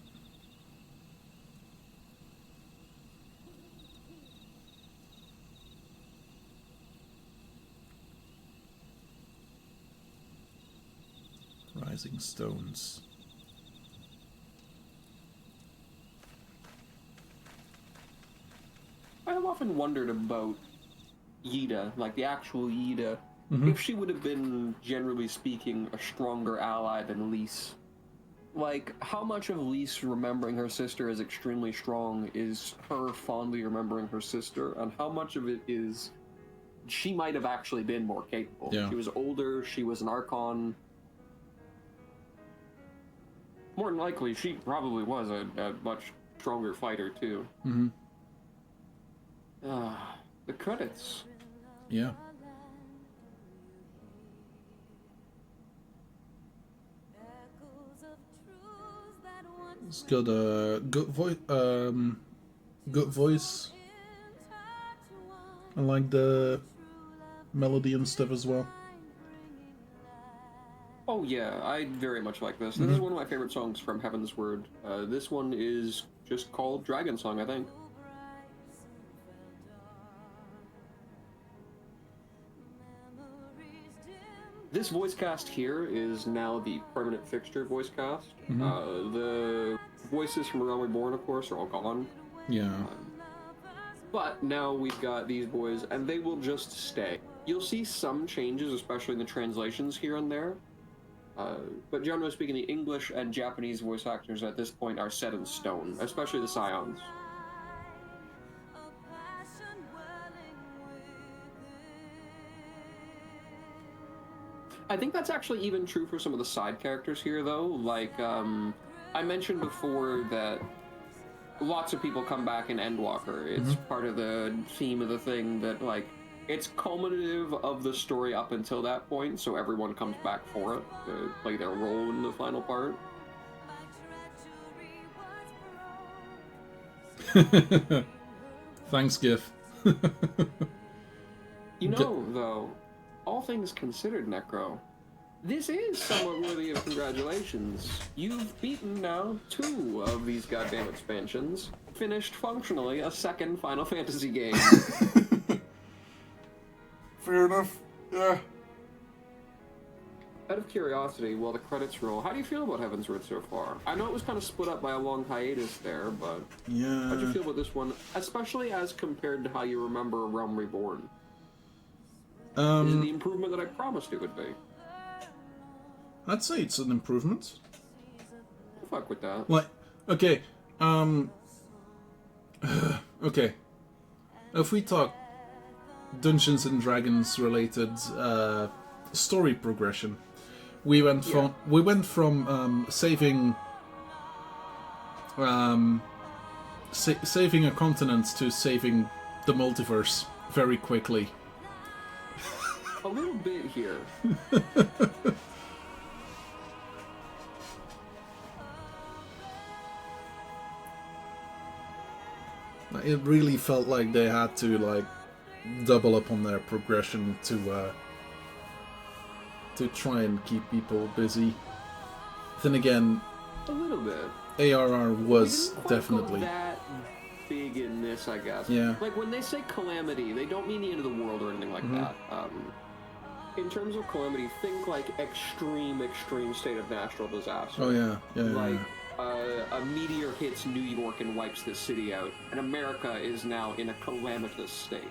Rising stones. I have often wondered about Yida, like the actual Yida, Mhm. if she would have been, generally speaking, a stronger ally than Lys. Like, how much of Lys remembering her sister as extremely strong is her fondly remembering her sister, and how much of it is she might have actually been more capable. Yeah. She was older, she was an Archon. More than likely, she probably was a much stronger fighter, too. Mm-hmm. The credits. Yeah. It's got a good voice. Good voice. I like the melody and stuff as well. Oh yeah, I very much like this. This is one of my favorite songs from Heaven's Word. This one is just called Dragon Song, I think. This voice cast here is now the permanent fixture voice cast. The voices from Realm Reborn, of course, are all gone. Yeah. But now we've got these boys, and they will just stay. You'll see some changes, especially in the translations here and there. But generally speaking, the English and Japanese voice actors at this point are set in stone, especially the Scions. I think that's actually even true for some of the side characters here, though. Like, I mentioned before that lots of people come back in Endwalker. It's part of the theme of the thing that, like, it's culminative of the story up until that point, so everyone comes back for it to play their role in the final part. Thanks, GIF. You know, though, all things considered, Necro, this is somewhat worthy of congratulations. You've beaten now 2 of these goddamn expansions, finished functionally a second Final Fantasy game. Fair enough. Yeah. Out of curiosity, while the credits roll, how do you feel about Heaven's Word so far? I know it was kind of split up by a long hiatus there, but yeah. How'd you feel about this one, especially as compared to how you remember Realm Reborn? Is it the improvement that I promised it would be? I'd say it's an improvement. Fuck with that. Like, okay, okay. If we talk Dungeons and Dragons related story progression, we went from saving saving a continent to saving the multiverse very quickly. A little bit here. It really felt like they had to like double up on their progression to try and keep people busy. Then again, a little bit. ARR was definitely go that big in this, I guess. Yeah. Like when they say calamity, they don't mean the end of the world or anything like that. In terms of calamity, think like extreme state of natural disaster. Oh yeah, like a meteor hits New York and wipes the city out, and America is now in a calamitous state.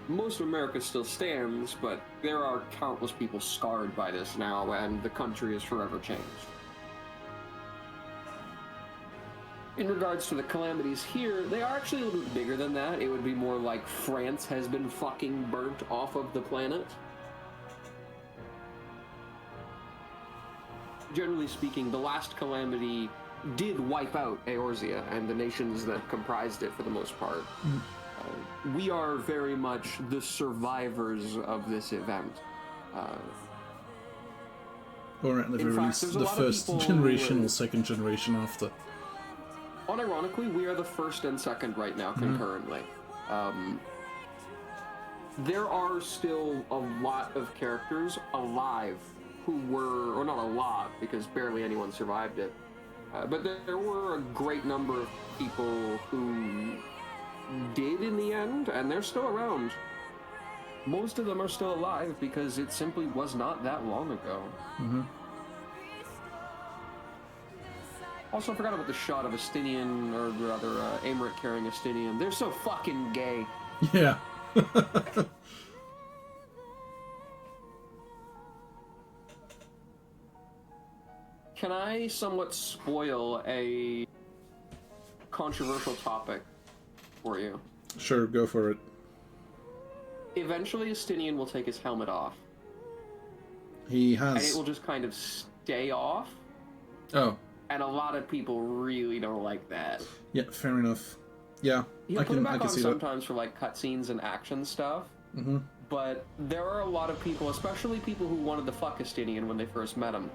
Most of America still stands, but there are countless people scarred by this now, and the country is forever changed. In regards to the calamities here, they are actually a little bit bigger than that. It would be more like France has been fucking burnt off of the planet. Generally speaking, the last calamity did wipe out Eorzea and the nations that comprised it for the most part. We are very much the survivors of this event. Or at the very least, the first generation or second generation after. Unironically, we are the first and second right now concurrently. There are still a lot of characters alive who were, or not a lot, because barely anyone survived it, but there were a great number of people who did in the end, and they're still around. Most of them are still alive because it simply was not that long ago. Also, I forgot about the shot of Estinian, or rather, Aymeric carrying Estinian. They're so fucking gay. Yeah. Can I somewhat spoil a controversial topic for you? Sure, go for it. Eventually, Estinian will take his helmet off. He has... And it will just kind of stay off. Oh. And a lot of people really don't like that. Yeah, fair enough. Yeah, I can back on see sometimes for like cutscenes and action stuff. Mm-hmm. But there are a lot of people, especially people who wanted to fuck Estinian when they first met him,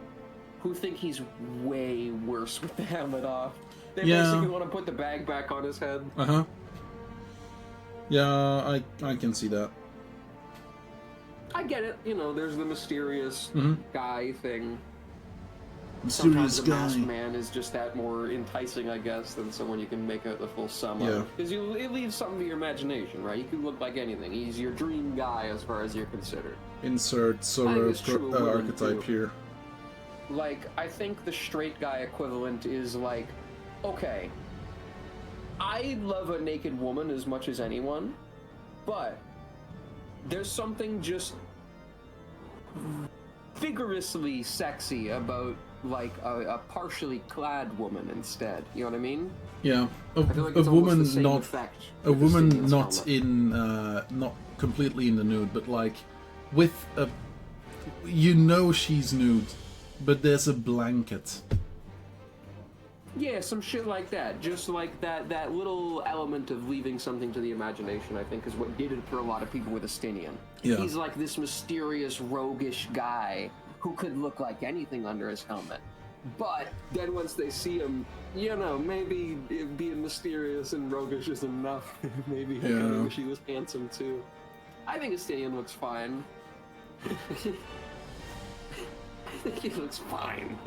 who think he's way worse with the helmet off. They basically want to put the bag back on his head. Uh-huh. Yeah, I can see that. I get it, you know, there's the mysterious guy thing. Mysterious Sometimes the guy. masked man is just that more enticing, I guess, than someone you can make out the full sum of. Because it leaves something to your imagination, right? You could look like anything. He's your dream guy as far as you're considered. Insert Sora archetype here. Like, I think the straight guy equivalent is like, okay, I love a naked woman as much as anyone, but there's something just vigorously sexy about like a partially clad woman instead. You know what I mean? Yeah, a woman not in not completely in the nude, but like with a, you know, she's nude, but there's a blanket. Yeah, some shit like that. Just like that little element of leaving something to the imagination, I think, is what did it for a lot of people with Estinian. Yeah. He's like this mysterious, roguish guy who could look like anything under his helmet. But then once they see him, you know, maybe being mysterious and roguish is enough. Maybe I kind of wish he was handsome too. I think Estinian looks fine. I think he looks fine.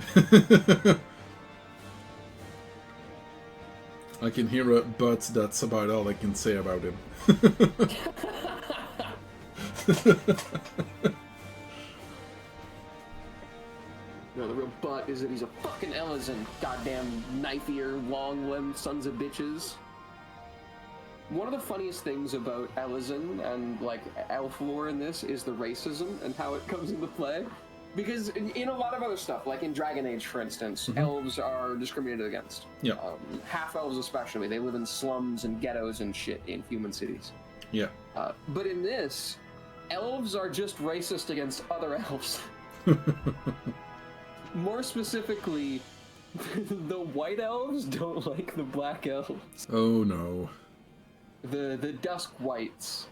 I can hear a but that's about all I can say about him. No, the real butt is that he's a fucking Ellison. Goddamn knife-ear, long-limbed sons of bitches. One of the funniest things about Ellison and, like, elf lore in this is the racism and how it comes into play. Because in a lot of other stuff, like in Dragon Age, for instance, elves are discriminated against. Yeah. Half-elves especially. They live in slums and ghettos and shit in human cities. Yeah. But in this, elves are just racist against other elves. More specifically, the white elves don't like the black elves. Oh no. The dusk whites,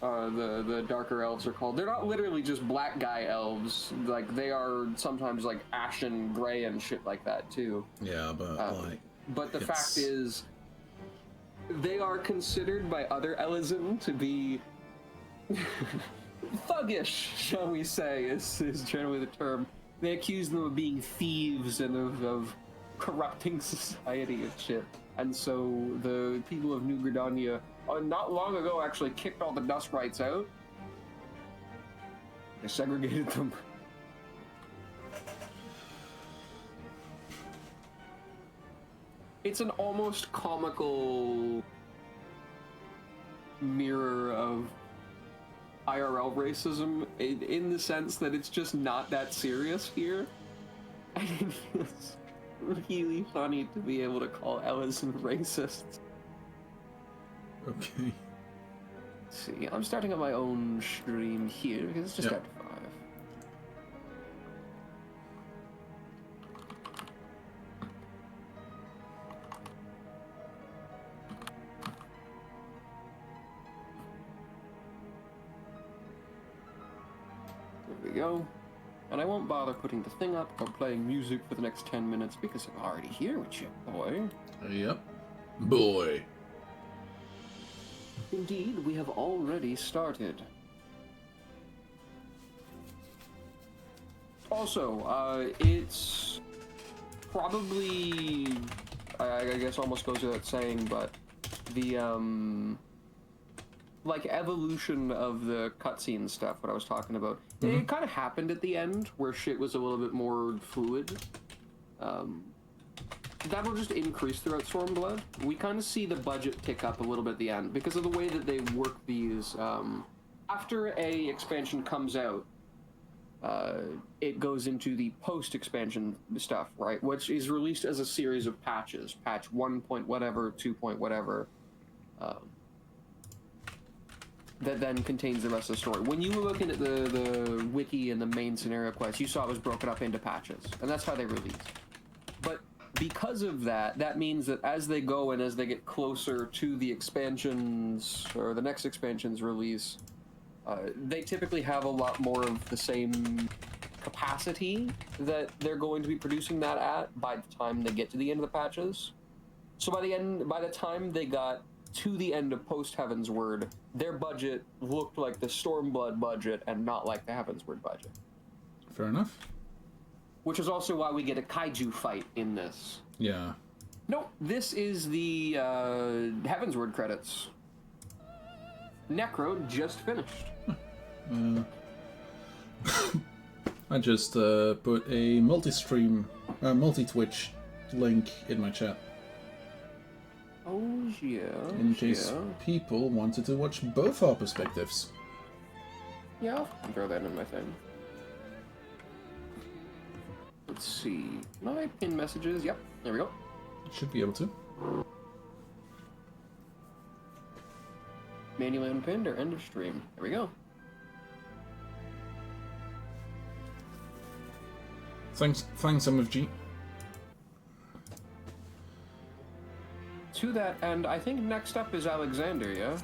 the darker elves are called. They're not literally just black guy elves. Like, they are sometimes like ashen gray and shit like that too. Yeah, but like. But the fact is, they are considered by other Ellison to be thuggish, shall we say, is generally the term. They accuse them of being thieves and of corrupting society and shit. And so the people of New Gridania, not long ago, actually kicked all the Duskrites out. They segregated them. It's an almost comical mirror of IRL racism in the sense that it's just not that serious here. And it's really funny to be able to call Ellison racist. Okay. Let's see, I'm starting on my own stream here because it's just after 5. There we go. And I won't bother putting the thing up or playing music for the next 10 minutes because I'm already here with you, boy. Yep. Boy. Indeed, we have already started. Also, it's probably, I guess almost goes without saying, but the, like, evolution of the cutscene stuff, what I was talking about, it kind of happened at the end, where shit was a little bit more fluid. that'll just increase throughout Stormblood. We kind of see the budget pick up a little bit at the end because of the way that they work these. After a expansion comes out, it goes into the post-expansion stuff, right? Which is released as a series of patches. Patch 1 point whatever, 2 point whatever. That then contains the rest of the story. When you were looking at the wiki and the main scenario quest, you saw it was broken up into patches. And that's how they released. But because of that, that means that as they go and as they get closer to the expansions, or the next expansion's release, they typically have a lot more of the same capacity that they're going to be producing that at by the time they get to the end of the patches. So by the time they got to the end of post-Heavensward, their budget looked like the Stormblood budget and not like the Heavensward budget. Fair enough. Which is also why we get a kaiju fight in this. Yeah. Nope, this is the Heavensward credits. Necro just finished. I just put a multi-Twitch link in my chat. Oh yeah. In case people wanted to watch both our perspectives. Yeah, I'll throw that in my thing. Let's see. Can I pin messages? Yep, there we go. Should be able to. Manually unpinned or end of stream. There we go. Thanks, MFG. To that end, I think next up is Alexander, yeah?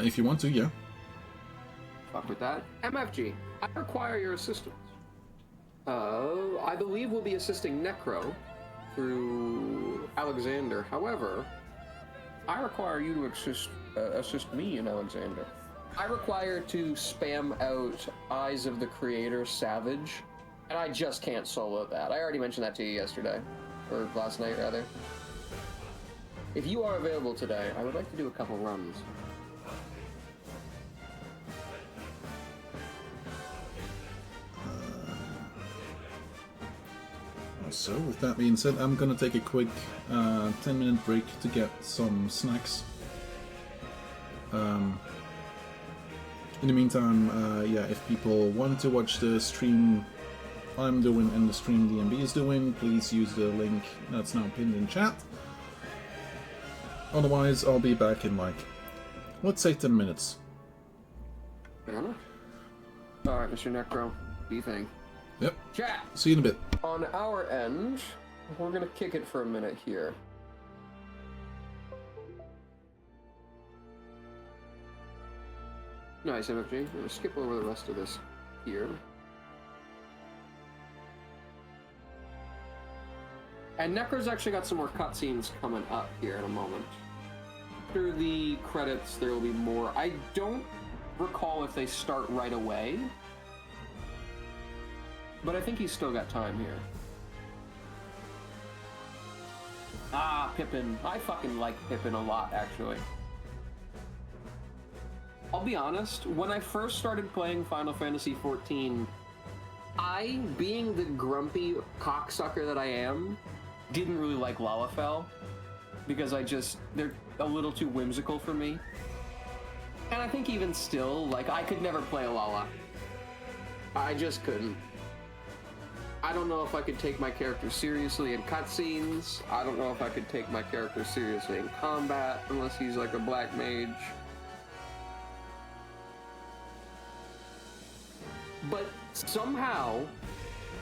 If you want to, yeah. Fuck with that. MFG, I require your assistance. I believe we'll be assisting Necro through Alexander. However, I require you to assist me in Alexander. I require to spam out Eyes of the Creator Savage, and I just can't solo that. I already mentioned that to you yesterday. Or last night, rather. If you are available today, I would like to do a couple runs. So, with that being said, I'm gonna take a quick 10-minute break to get some snacks. In the meantime, yeah, if people want to watch the stream I'm doing and the stream DMB is doing, please use the link that's now pinned in chat. Otherwise, I'll be back in like, let's say 10 minutes. Fair enough. Alright, Mr. Necro, what do you think? Yep. Chat! See you in a bit. On our end, we're gonna kick it for a minute here. Nice, MFG. I'm gonna skip over the rest of this here. And Necro's actually got some more cutscenes coming up here in a moment. After the credits, there will be more. I don't recall if they start right away, but I think he's still got time here. Ah, Pippin. I fucking like Pippin a lot, actually. I'll be honest, when I first started playing Final Fantasy XIV, I, being the grumpy cocksucker that I am, didn't really like Lalafell, because they're a little too whimsical for me. And I think even still, like, I could never play a Lala. I just couldn't. I don't know if I could take my character seriously in cutscenes. I don't know if I could take my character seriously in combat, unless he's like a black mage. But somehow,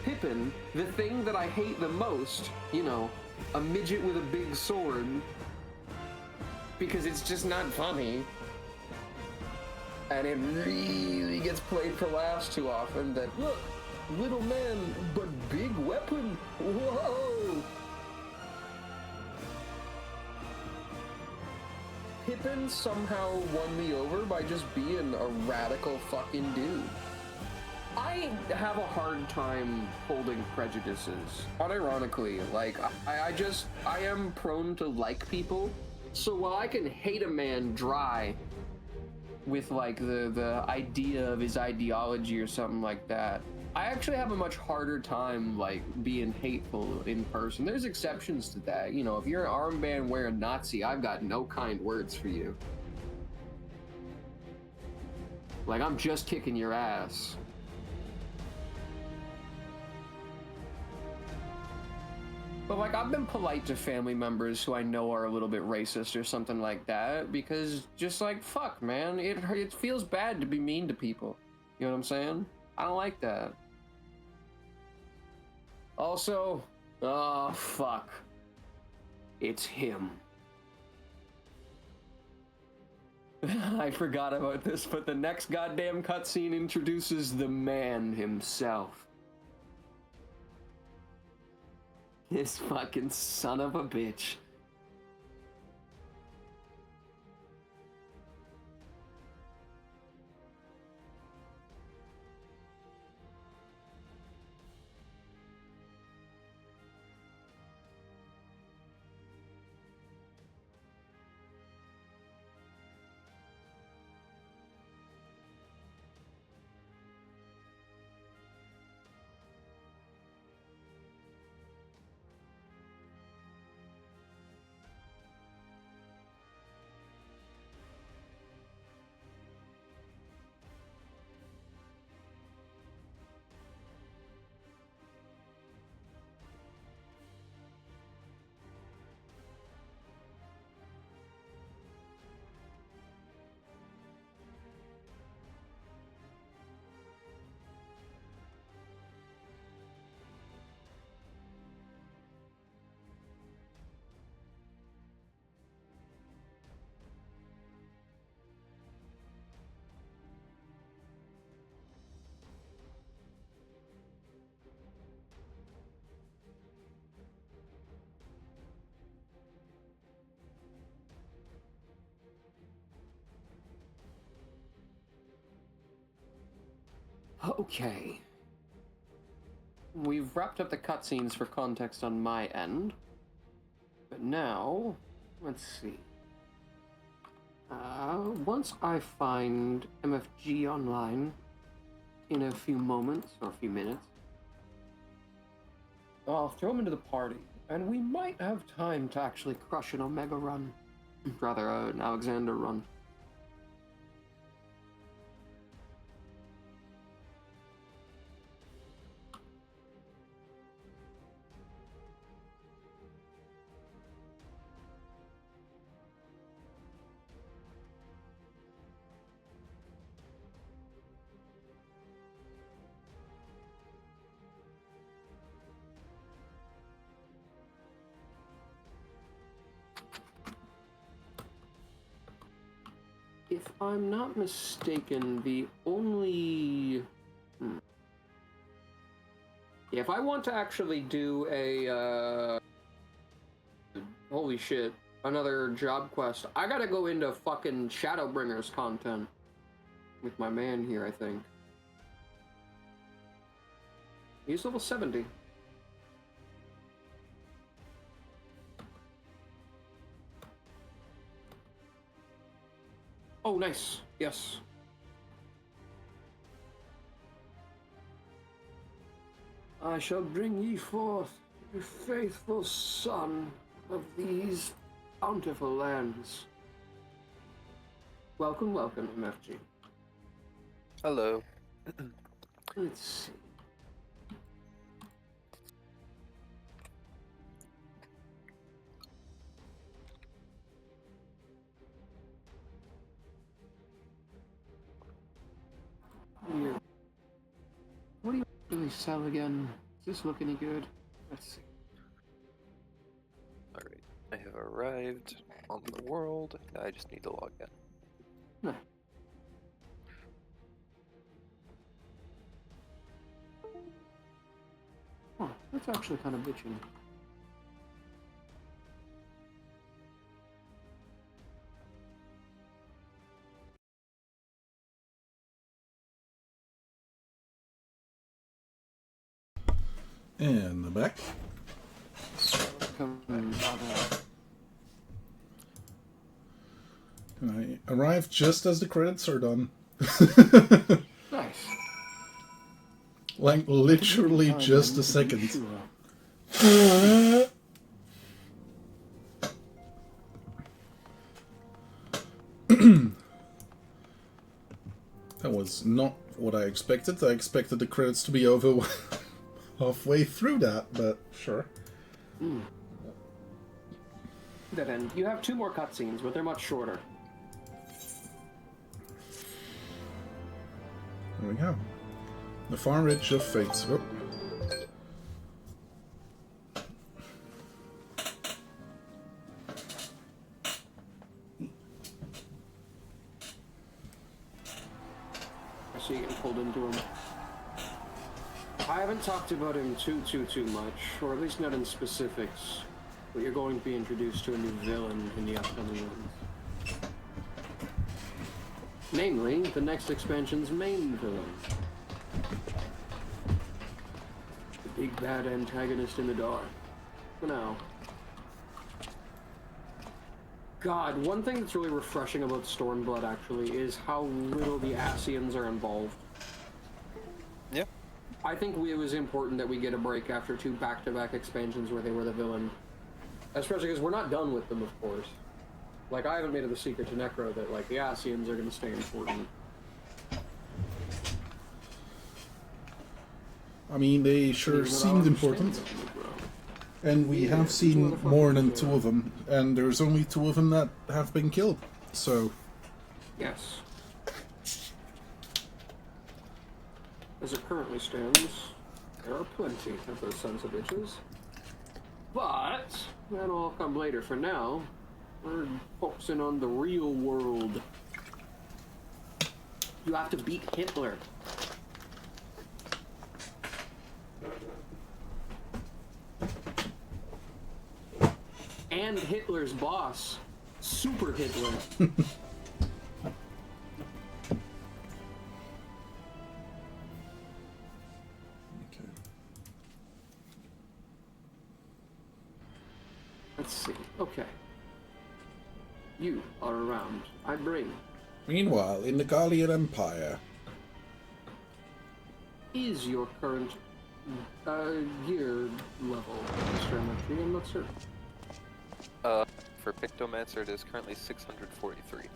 Pippin, the thing that I hate the most, you know, a midget with a big sword, because it's just not funny, and it really gets played for laughs too often, that, look, little man, but big weapon, whoa! Pippin somehow won me over by just being a radical fucking dude. I have a hard time holding prejudices. Unironically, like, I am prone to like people, so while I can hate a man dry, with like the idea of his ideology or something like that. I actually have a much harder time like being hateful in person. There's exceptions to that. You know, if you're an armband wearing Nazi, I've got no kind words for you. Like, I'm just kicking your ass. But like, I've been polite to family members who I know are a little bit racist or something like that, because just like, fuck, man, it feels bad to be mean to people. You know what I'm saying? I don't like that. Also, oh, fuck. It's him. I forgot about this, but the next goddamn cutscene introduces the man himself. This fucking son of a bitch. Okay. We've wrapped up the cutscenes for context on my end. But now, let's see. Once I find MFG online in a few moments, or a few minutes, I'll throw him into the party, and we might have time to actually crush an Omega run. Rather, an Alexander run. If I'm not mistaken, the only... Yeah, if I want to actually do a, holy shit, another job quest, I gotta go into fucking Shadowbringers content with my man here, I think. He's level 70. Oh, nice. Yes. I shall bring ye forth, you faithful son of these bountiful lands. Welcome, welcome, MFG. Hello. Let's see. Here. What do you really sell again? Does this look any good? Let's see. Alright, I have arrived on the world. Now I just need to log in. No. Oh, that's actually kind of bitchy. And the back. And I arrived just as the credits are done. Nice. Like, literally just a second. That was not what I expected. I expected the credits to be over halfway through that, but sure. Dead end. You have 2 more cutscenes, but they're much shorter. There we go. The far edge of fate. Oh. I see you getting pulled into him. I haven't talked about him too much, or at least not in specifics. But you're going to be introduced to a new villain in the upcoming ones. Namely, the next expansion's main villain. The big bad antagonist in the dark. For now. God, one thing that's really refreshing about Stormblood, actually, is how little the Ascians are involved. Yeah. I think it was important that we get a break after 2 back-to-back expansions where they were the villain. Especially because we're not done with them, of course. Like, I haven't made it a secret to Necro that, like, the Ascians are going to stay important. I mean, they sure seemed important. And we have seen more than 2 of them, and there's only 2 of them that have been killed, so... Yes. As it currently stands, there are plenty of those sons of bitches. But, that'll all come later. For now, we're focusing on the real world. You have to beat Hitler. And Hitler's boss, Super Hitler. Let's see. Okay. You are around. I bring. Meanwhile, in the Gallian Empire... Is your current gear level, Mr. MFG? I'm not certain. For Pictomancer, it is currently 643.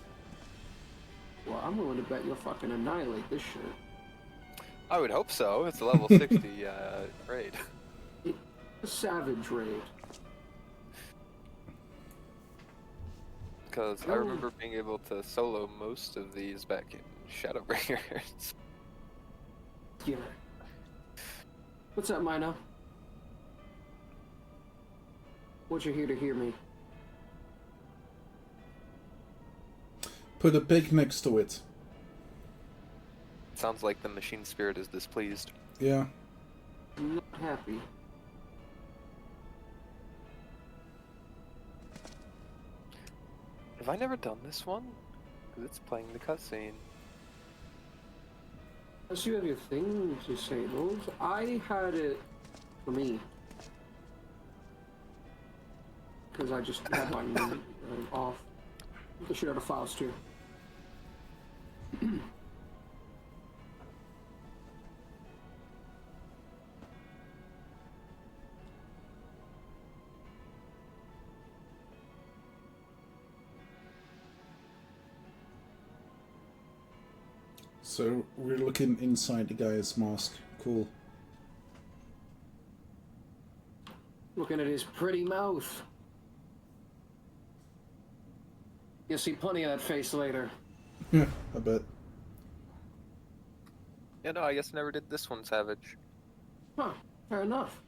Well, I'm willing to bet you'll fucking annihilate this shit. I would hope so. It's a level 60 raid. It's a savage raid. Because I remember being able to solo most of these back in Shadowbringers. Yeah. What's up, Mino? What you here to hear me? Put a pig next to it. Sounds like the machine spirit is displeased. Yeah. I'm not happy. Have I never done this one? Because it's playing the cutscene. Unless you have your thing disabled. I had it for me. Because I just had mine off. Get the shit out of files too. So, we're looking inside the guy's mask. Cool. Looking at his pretty mouth. You'll see plenty of that face later. Yeah, I bet. Yeah, no, I guess I never did this one, Savage. Huh, fair enough.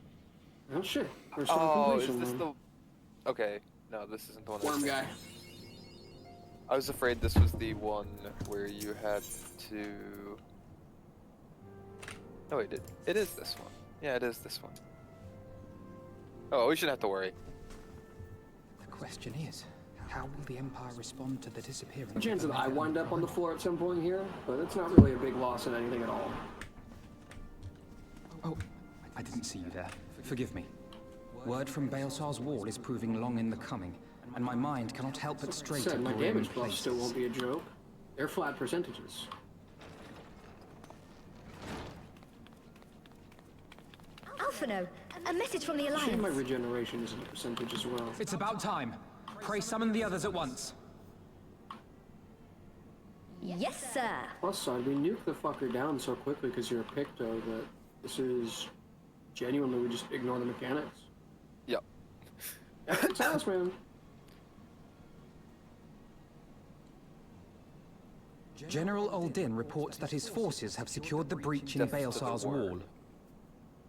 Oh shit. Oh, is this the... Okay, no, this isn't the one. Worm guy. I was afraid this was the one where you had to... Oh wait, it is this one. Yeah, it is this one. Oh, we shouldn't have to worry. The question is, how will the Empire respond to the disappearance? The chance that I wind up on the floor at some point here, but it's not really a big loss in anything at all. Oh, I didn't see you there. Forgive me. Word from Baelsar's wall is proving long in the coming, and my mind cannot help but stray to Said my grim damage buff places. still won't be a joke. They're flat percentages. Alphino, a message from the Shame Alliance. my regeneration isn't a percentage as well. It's about time. Pray summon the others at once. Yes, sir. Plus side, we nuke the fucker down so quickly because you're a Picto that this is genuinely, we just ignore the mechanics. Yep. It's us, man. General Uldin reports that his forces have secured the breach in Baelsar's wall.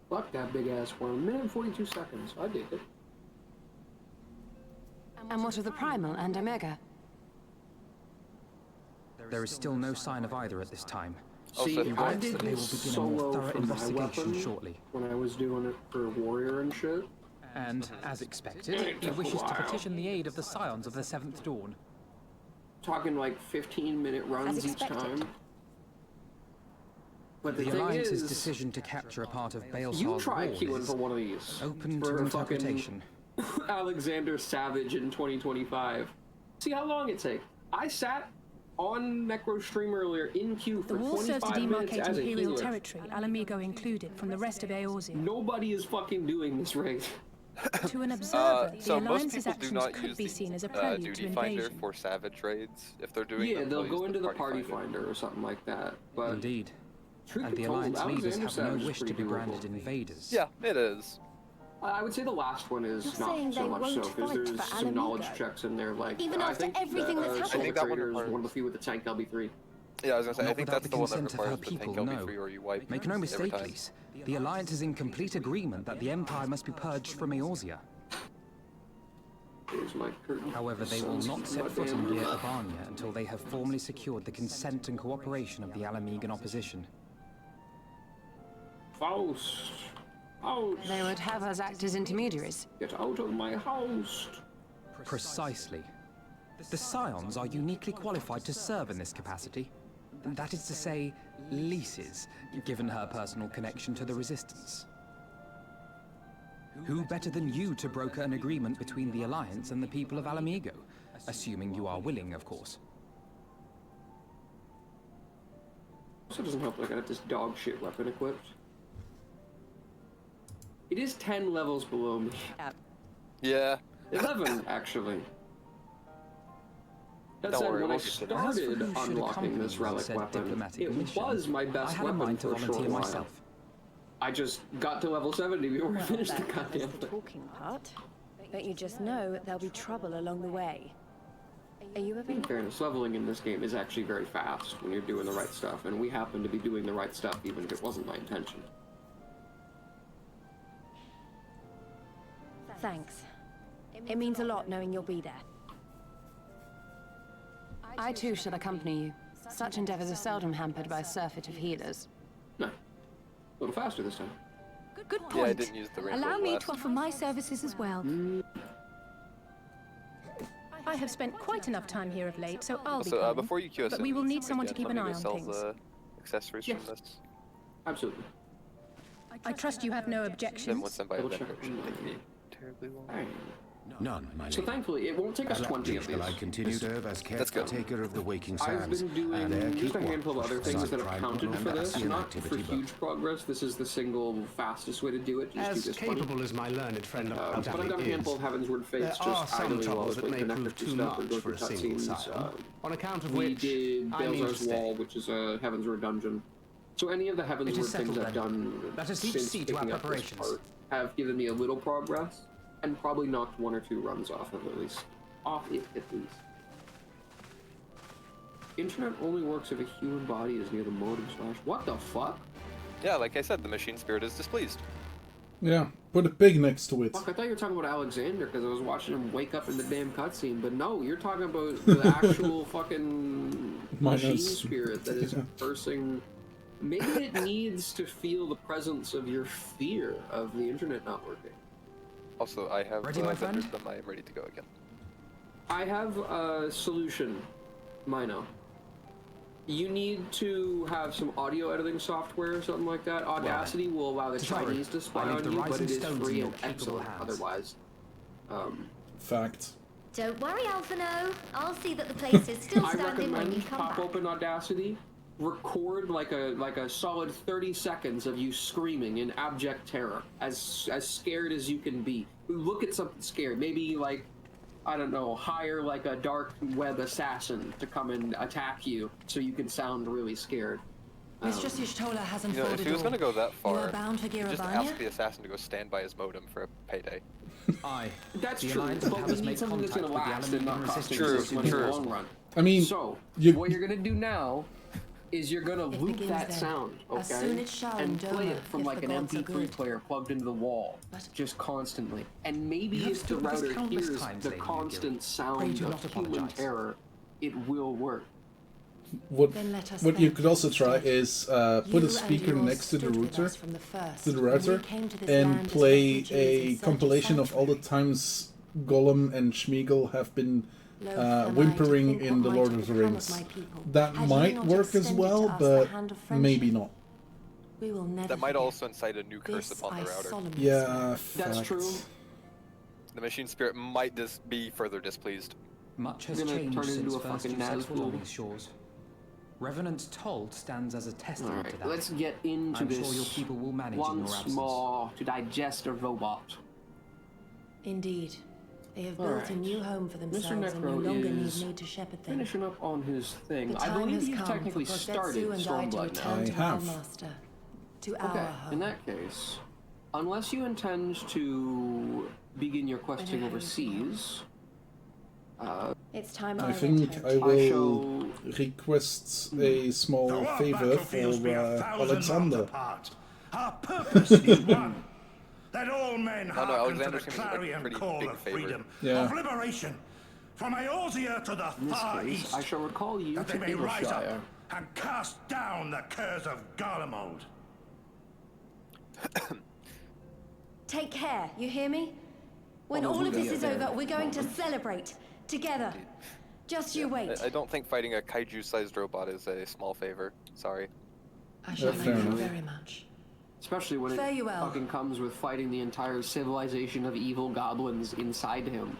Fuck that big ass worm. A minute and 42 seconds. I did it. And what of the Primal and Omega? There is still no sign of either at this time. See, He I writes did that they will begin a solo more thorough for my investigation weapon shortly. when I was doing it for Warrior and shit. And, as expected, he wishes to petition the aid of the Scions of the Seventh Dawn. Talking like 15-minute runs each time. But the The thing Alliance's is, decision to capture a part of you Baelsar's try wall queuing is for one of these. open for to fucking interpretation. Alexander Savage in 2025. See how long it takes. I sat on Necro stream earlier in queue for The war serves to 25 minutes demarcate as a Imperial healer. territory, Alamigo included, from the rest of Eorzea. Nobody is fucking doing this raid. To an observer, So the most Alliance's people do actions not could use be the seen as a prelude to duty finder invasion. for savage raids. If they're doing Yeah, them, they'll use go into the party finder. finder or something like that. But Indeed. truth And be the told, Alliance leaders Alexander have no Savage is wish to pretty be doable. branded invaders. Yeah, it is. I would say the last one is You're not saying so they much so, won't because fight there's for some knowledge Alamigo? checks in there. Like, Even I after think everything that's happened? Soul I think that one Trader is requires- one of the few with the tank LB3. Yeah, I was gonna say, I Not think without that's the the one that consent of her requires the people, tank no. LB3 or you wipe Make no every mistake, time. Lise. The Alliance is in complete agreement that the Empire must be purged from Eorzea. Here's my curtain. However, they will not set foot in Deir Abania until they have formally secured the consent and cooperation of the Alamigan opposition. Faust! Faust! They would have us act as intermediaries. Get out of my house! Precisely. The Scions are uniquely qualified to serve in this capacity. That is to say, Lise's, given her personal connection to the Resistance. Who better than you to broker an agreement between the Alliance and the people of Alamigo? Assuming you are willing, of course. Also doesn't help that I got this dog shit weapon equipped. It is 10 levels below me. Yeah. 11, actually. That Don't said, worry, when I we'll get to that. started As for who should unlocking accompany this you on relic said weapon, diplomatic it mission, was my I best had a weapon mind to for a short volunteer while. myself. I just got to level 70 before I finished the that covers goddamn the thing. talking part. But you just know there'll be trouble along the way. Are you In available? fairness, leveling in this game is actually very fast when you're doing the right stuff, and we happen to be doing the right stuff even if it wasn't my intention. Thanks. It means a lot knowing you'll be there. I too shall accompany you. Such endeavors are seldom hampered by a surfeit of healers. No. A little faster this time. Good Yeah, I point. didn't use the rainbow Allow me blast. to offer my services as well. I have spent quite enough time here of late, so I'll be Also, calm. before you queue us But in, we will need someone to again, keep let an me eye go on sell things. the accessories Yes. from this. Absolutely. I trust you have no Then objections. once I'm by a Double vendor, check. it shouldn't take me terribly long. Alright. None, my So lady. thankfully, it won't take us 20 of these. Shall I continue to serve as That's good. caretaker of the waking I've sands? been doing and there just keep a handful of watch other for things that have side counted tribal for and this, Asian not for activity, but huge progress. This is the single fastest way to do it. Just As keep this 20. capable as my learned friend But I've done a undoubtedly handful is, of Heavensward Fates there are just some idly while I troubles was that waiting may for prove connector to too stuff or much go for through a single cutscenes. scion, on account of We which did I mean to Baelsar's stay. Wall, which is a Heavensward dungeon. So any of the Heavensward things settled I've then. done Let us each since see to our picking up this preparations. part have given me a little progress, and probably knocked 1 or 2 runs off of at least. Internet only works if a human body is near the modem slash. What the fuck? Yeah, like I said, the machine spirit is displeased. Yeah, put a pig next to it. Fuck, I thought you were talking about Alexander because I was watching him wake up in the damn cutscene, but no, you're talking about the actual fucking machine spirit that is cursing. Maybe it needs to feel the presence of your fear of the internet not working. Also, I have Ready, my friend? vendors, but I am ready to go again. I have a solution, Mino. You need to have some audio editing software or something like that. Audacity will allow the Sorry, Chinese to spy I leave on the you, but rising it is stones in free your and capable excellent hands. otherwise. Fact. Don't worry, Alphino. I'll see that the place is still I standing when you recommend come pop back. open Audacity, record like a solid 30 seconds of you screaming in abject terror, as scared as you can be. Look at something scared. Maybe like, I don't know, hire like a dark web assassin to come and attack you so you can sound really scared. Mistress Y'shtola hasn't You know, folded if he was all. going to go that You far, are bound for just Giravania? ask the assassin to go stand by his modem for a payday. Aye. That's The true, Alliance but would have we us need make something that's going to contact with the last and not Alliance cost resistance us money in the true. long run. I mean, So, what you're going to do now is you're going to loop begins that then. sound, As okay? soon it shall And endure, play it from if like the an gods are MP3 good. player plugged into the wall, just constantly. And maybe You have if the stood with us router countless hears times the lately, constant Pray sound do of not human apologize. terror, it will work. What Then let us what you thank could also try instead. is put You a and speaker yours next to the stood with router, us from the first, to the when we router, came to this and land as play refugees in a search of compilation of all the sanctuary. times Gollum and Schmeagol have been Loath am I to whimpering think in what The might Lord have of the become Rings. of my people, That had ye might not work as extended well, to us the but hand of maybe friendship. not. We will never That might forget. also incite a new curse This upon the I router. solemnly Yeah, swear. That's fact. true. The machine spirit might be further displeased. Much has Gonna changed turn into since a first fucking you set foot on Nazgul. these shores. Revenant's Toll stands as a testament to Alright, that. let's get into I'm this sure your people will manage in your once absence. more to digest a robot. Indeed. They have built a Alright. new home for Mr. themselves and no Necro longer need is me to shepherd them. finishing up on his thing. The I time believe has you've come technically for started Kosetsu and I to Stormblood return now. to I our have. master, to our Okay, home. in that case, unless you intend to begin your questing overseas, It's time I I think went I home. will request a Though small our favor battlefields be for 1,000 miles Alexander. apart, our purpose is one. Let all men no, hearken to Alexander the seems like a clarion pretty call big of favor. freedom, Yeah. of liberation, from Eorzea to the in this far case, east, I shall recall you that to they may rise up Ingleshire. and cast down the curse of Garlemald. Take care, you hear me? When Although all of we this are is there over, at we're the going to moment. celebrate together. Just you wait. I don't think fighting a kaiju-sized robot is a small favor. Sorry. I shall fair thank you enough. very much. Especially when it Fare you well. fucking comes with fighting the entire civilization of evil goblins inside him.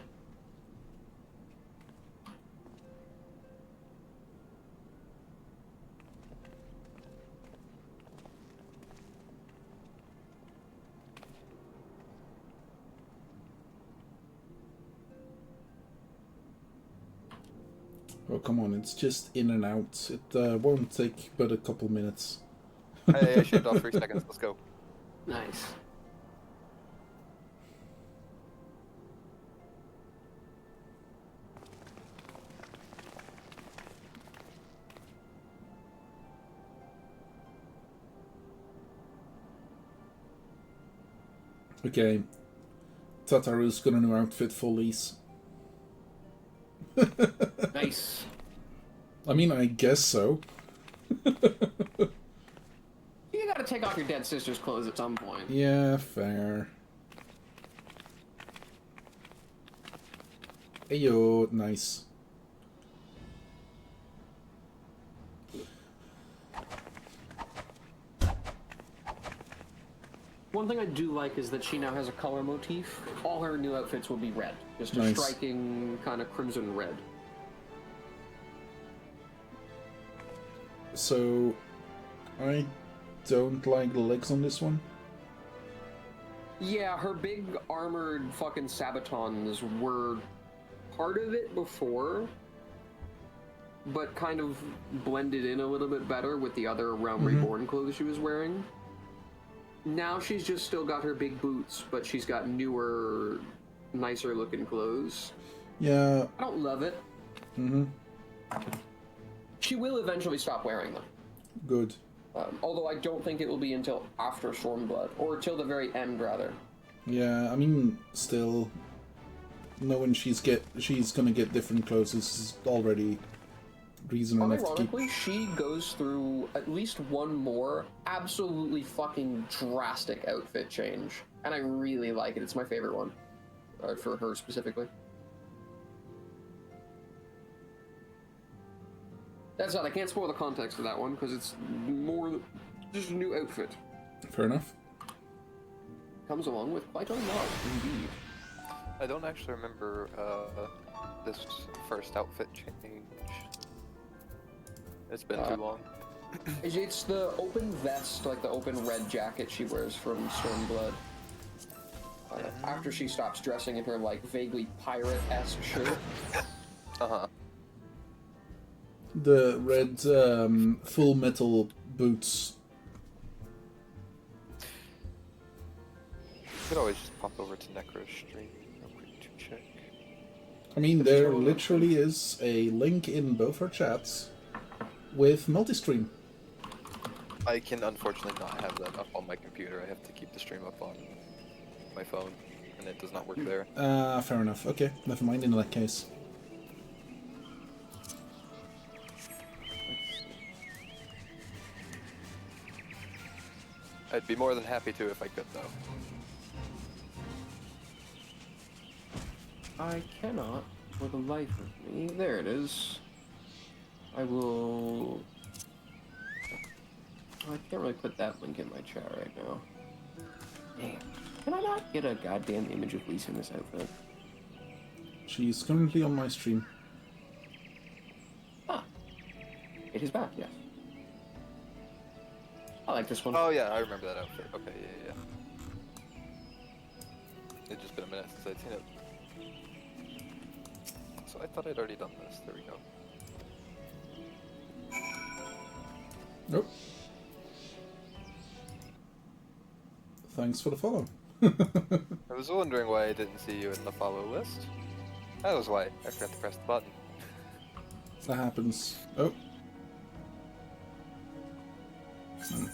Oh, come on, it's just in and out. It won't take but a couple minutes. Hey, I shaved off 3 seconds. Let's go. Nice. Okay. Tataru's got a new outfit for Lise. Nice. I mean, I guess so. You gotta take off your dead sister's clothes at some point. Yeah, fair. Ayo, nice. One thing I do like is that she now has a color motif. All her new outfits will be red. Just a Nice. striking kind of crimson red. So, I don't like the legs on this one. Yeah, her big armored fucking sabatons were part of it before, but kind of blended in a little bit better with the other Realm Reborn clothes she was wearing. Now she's just still got her big boots, but she's got newer, nicer looking clothes. Yeah. I don't love it. Mm-hmm. She will eventually stop wearing them. Good. Although I don't think it will be until after Stormblood, or till the very end, rather. Yeah, I mean, still, knowing she's gonna get different clothes is already reason enough to keep. Unironically, she goes through at least one more absolutely fucking drastic outfit change, and I really like it. It's my favorite one, for her specifically. That's not. I can't spoil the context of that one because it's more just a new outfit. Fair enough. Comes along with quite a lot, indeed. I don't actually remember this first outfit change. It's been too long. It's the open vest, like the open red jacket she wears from Stormblood. After she stops dressing in her, like, vaguely pirate-esque shirt. Uh-huh. The red full metal boots. You could always just pop over to Necro's stream real quick to check. I mean, there literally is a link in both our chats with multi-stream. I can unfortunately not have that up on my computer. I have to keep the stream up on my phone, and it does not work there. Fair enough. Okay, never mind in that case. I'd be more than happy to if I could, though. I cannot, for the life of me. There it is. I will... I can't really put that link in my chat right now. Damn. Can I not get a goddamn image of Lisa in this outfit? She's currently on my stream. Ah. It is back, yes. I like this one. Oh yeah, I remember that outfit. Okay, yeah. It's just been a minute since I'd seen it. So I thought I'd already done this. There we go. Nope. Thanks for the follow. I was wondering why I didn't see you in the follow list. That was why. I forgot to press the button. That happens. Oh.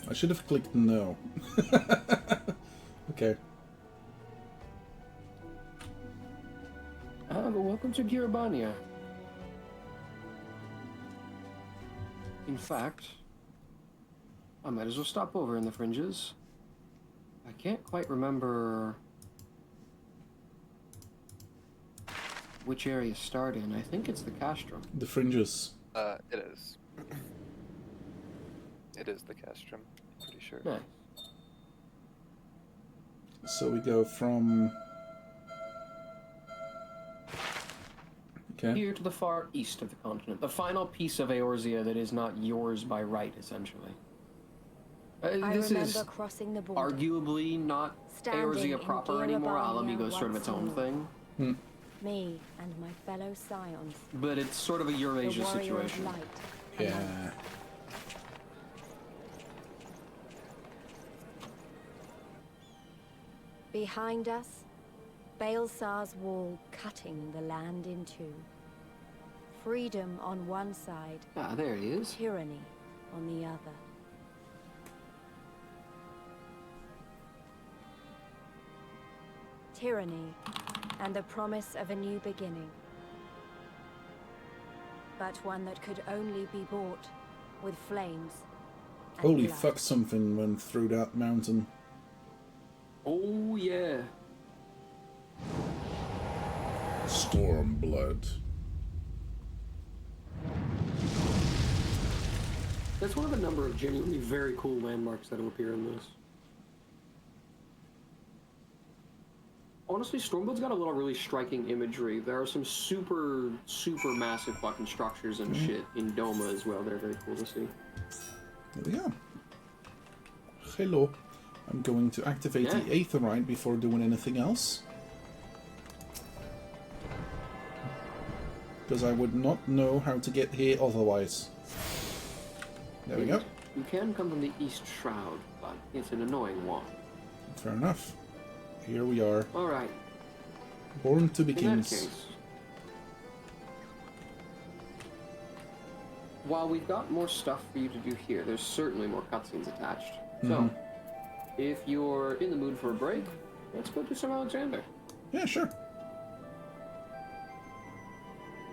I should have clicked no. Okay. But welcome to Girabania. In fact, I might as well stop over in the fringes. I can't quite remember which area to start in. I think it's the castrum. The fringes. It is. It is the castrum, pretty sure. Nice. So we go from... Okay. Here to the far east of the continent. The final piece of Eorzea that is not yours by right, essentially. This is crossing the border, arguably not Eorzea proper anymore. Alamigo is sort of its own thing. Me and my fellow scions. But it's sort of a Eurasia situation. Yeah. Behind us, Baelsar's wall cutting the land in two. Freedom on one side. Ah, there he is. Tyranny on the other. Tyranny and the promise of a new beginning. But one that could only be bought with flames. Holy fuck, something went through that mountain. Oh, yeah. Stormblood. That's one of a number of genuinely very cool landmarks that will appear in this. Honestly, Stormblood's got a lot of really striking imagery. There are some super, super massive fucking structures and shit in Doma as well that are very cool to see. There we go. Hello. I'm going to activate the aetherite before doing anything else. Because I would not know how to get here otherwise. There we go. You can come from the East Shroud, but it's an annoying walk. Fair enough. Here we are. Alright. Born to be In kings. that case, while we've got more stuff for you to do here, there's certainly more cutscenes attached. So, if you're in the mood for a break, let's go do some Alexander. Yeah, sure.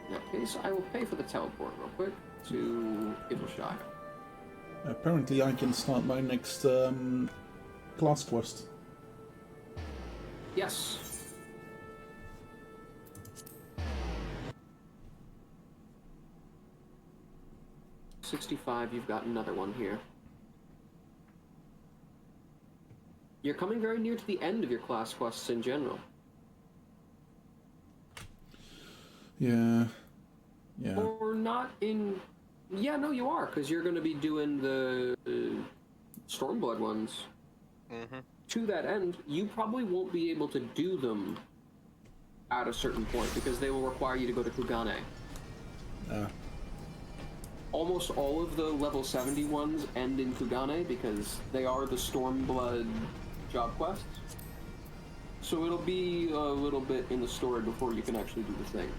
In that case, I will pay for the teleport real quick to Idelshire. Apparently I can start my next class quest. Yes. $65, you've got another one here. You're coming very near to the end of your class quests in general. Yeah. Yeah. Or not in... Yeah, no, you are, because you're going to be doing the Stormblood ones. Mm-hmm. To that end, you probably won't be able to do them at a certain point, because they will require you to go to Kugane. Almost all of the level 70 ones end in Kugane, because they are the Stormblood job quests. So it'll be a little bit in the story before you can actually do the thing.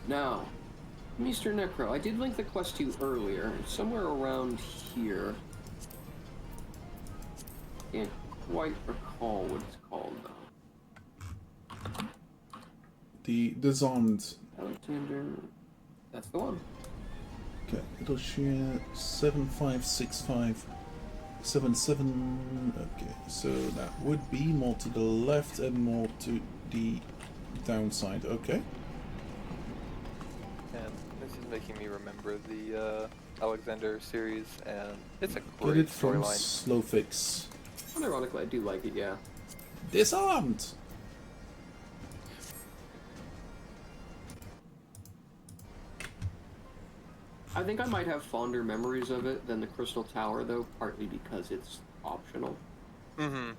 Now, Mr. Necro, I did link the quest to you earlier, somewhere around here. Can't quite recall what it's called though. The disarmed. Alexander. That's the one. Okay, it'll share 7565 77. Okay, so that would be more to the left and more to the downside. Okay. And this is making me remember the Alexander series, and it's a Get great it from storyline. Slowfix. Ironically, I do like it, yeah. Disarmed! I think I might have fonder memories of it than the Crystal Tower, though, partly because it's optional. Mm-hmm.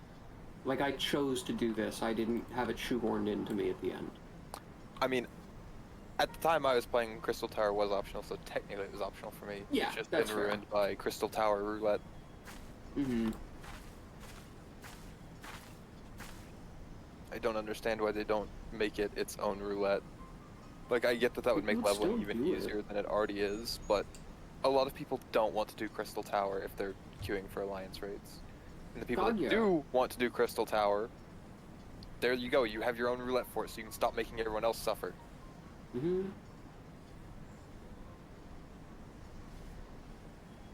Like, I chose to do this. I didn't have it shoehorned into me at the end. I mean, at the time I was playing, Crystal Tower was optional, so technically it was optional for me. Yeah, it's just that's been fair. ruined by Crystal Tower roulette. Mm-hmm. I don't understand why they don't make it its own roulette. Like, I get that that would make People would leveling still even do it. easier than it already is, but a lot of people don't want to do Crystal Tower if they're queuing for Alliance raids. And the people God, that yeah. do want to do Crystal Tower, there you go, you have your own roulette for it, so you can stop making everyone else suffer. Mm-hmm.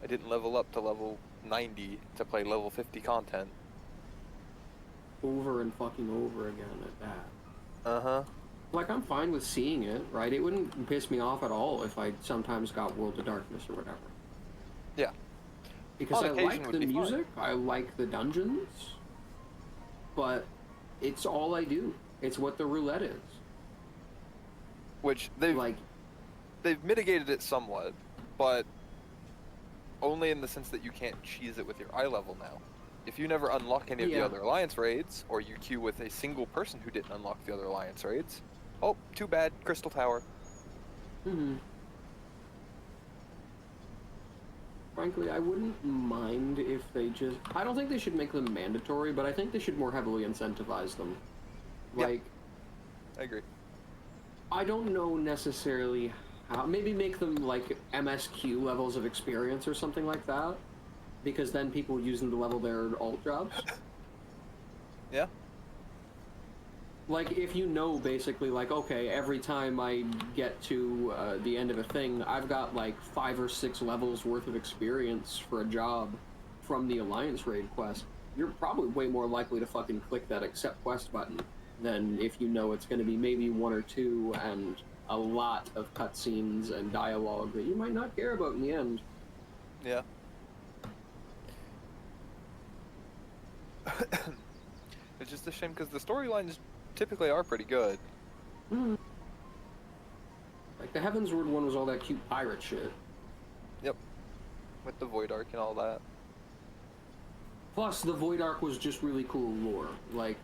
I didn't level up to level 90 to play level 50 content. Over and fucking over again at that. Uh-huh. Like, I'm fine with seeing it, right? It wouldn't piss me off at all if I sometimes got World of Darkness or whatever. Yeah. Because On I occasion like would the be fine. music, I like the dungeons, but it's all I do. It's what the roulette is. Which they've mitigated it somewhat, but only in the sense that you can't cheese it with your eye level now. If you never unlock any of the Yeah. other Alliance raids, or you queue with a single person who didn't unlock the other Alliance raids, oh, too bad, Crystal Tower. Mm-hmm. Frankly, I wouldn't mind if they just... I don't think they should make them mandatory, but I think they should more heavily incentivize them. Like... I agree. I don't know necessarily how... Maybe make them, like, MSQ levels of experience or something like that. Because then people would use them to level their alt jobs. Yeah. Like, if you know, basically, like, okay, every time I get to the end of a thing, I've got, like, 5 or 6 levels worth of experience for a job from the Alliance raid quest, you're probably way more likely to fucking click that accept quest button than if you know it's going to be maybe 1 or 2 and a lot of cutscenes and dialogue that you might not care about in the end. Yeah. It's just a shame because the storylines typically are pretty good. Mm. Like, the Heavensward one was all that cute pirate shit. Yep. With the Void Arc and all that. Plus, the Void Arc was just really cool lore. Like,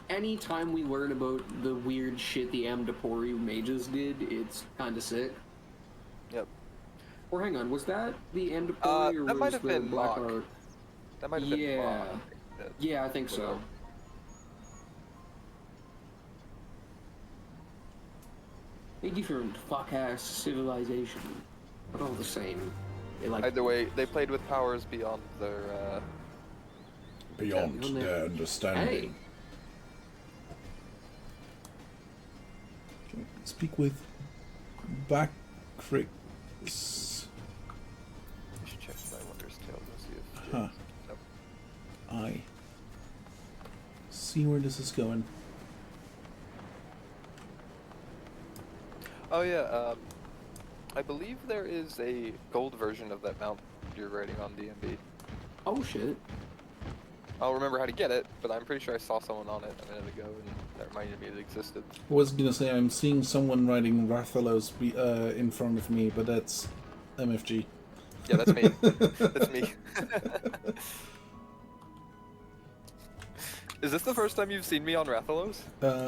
anytime we learn about the weird shit the Amdapori mages did, it's kinda sick. Yep. Or hang on, was that the Amdapori or that was might have the been Black Mach. Ark? That might have been Yeah. Mach. Yeah, I think so. A different fuck-ass civilization, but all the same. They like Either way, they played with powers beyond their, Beyond their understanding. Okay, speak with Backrix. Check my Wondrous Tale to see if... Huh. Nope. I see where this is going. Oh yeah, I believe there is a gold version of that mount you're riding on DMB. Oh shit. I'll remember how to get it, but I'm pretty sure I saw someone on it a minute ago, and that reminded me it existed. I was gonna say I'm seeing someone riding Rathalos in front of me, but that's MFG. Yeah, that's me. That's me. Is this the first time you've seen me on Rathalos?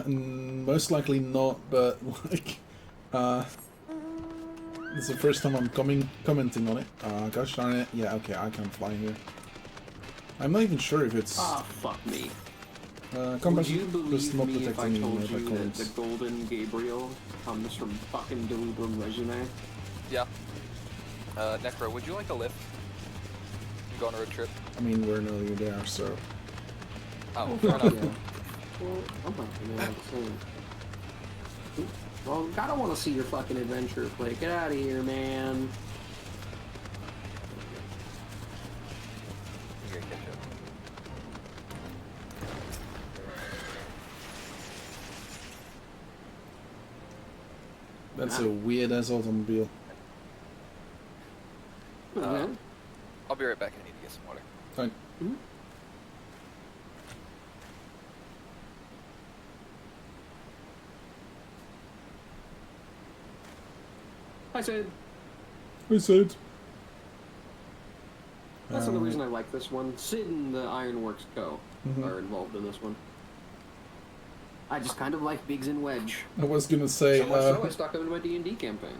Most likely not, but like, this is the first time I'm commenting on it. Gosh darn it! Yeah, okay, I can't fly here. I'm not even sure if it's. Ah, fuck me. Combat Would you just believe not me if I protecting told by you that coins. the Golden Gabriel comes from fucking Delubrum Resume? Yeah. Necro, would you like a lift? You go on a road trip? I mean, we're nearly there, so. Oh, fair enough. Yeah. Well, I'm not gonna have the same. Well, I don't want to see your fucking adventure play. Get out of here, man. That's a weird ass automobile. I'll be right back. I need to get some water. Fine. Hi, Sid. Hi, Sid. That's another reason I like this one. Sid and the Ironworks Co. are involved in this one. I just kind of like Biggs and Wedge. I was gonna say. So much so I stuck them in my D&D campaign.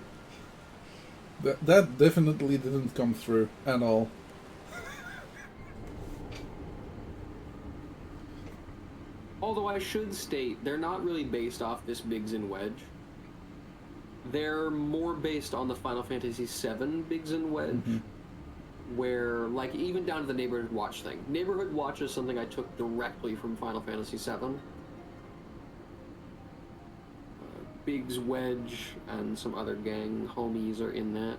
That definitely didn't come through at all. Although I should state, they're not really based off this Biggs and Wedge. They're more based on the Final Fantasy VII Biggs and Wedge, where, like, even down to the Neighborhood Watch thing. Neighborhood Watch is something I took directly from Final Fantasy VII. Biggs, Wedge, and some other gang homies are in that.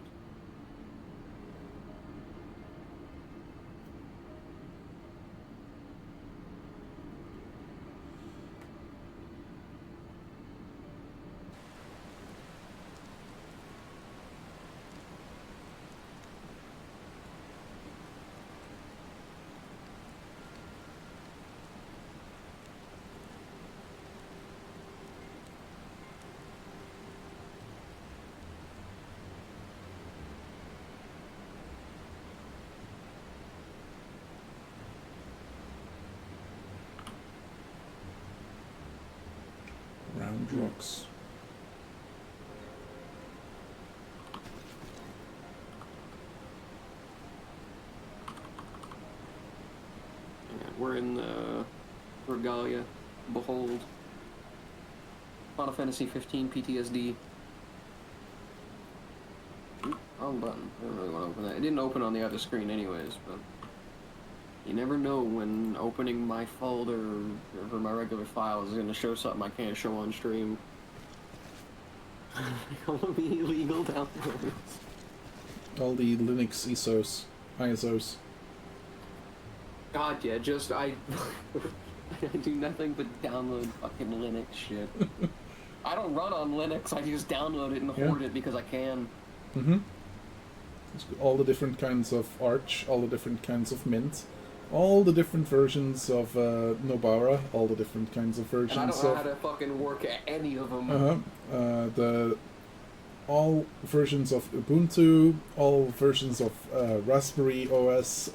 Round rocks. Yeah, we're in the Regalia. Behold. Final Fantasy 15 PTSD. Wrong button. I don't really want to open that. It didn't open on the other screen anyways, but you never know when opening my folder or my regular files is going to show something I can't show on stream. All of the illegal downloads. All the Linux ISOs. God, yeah, just I do nothing but download fucking Linux shit. I don't run on Linux, I just download it and hoard it because I can. All the different kinds of Arch, all the different kinds of Mint, all the different versions of Nobara, all the different kinds of versions and I don't know how to fucking work any of them. All versions of Ubuntu, all versions of Raspberry OS.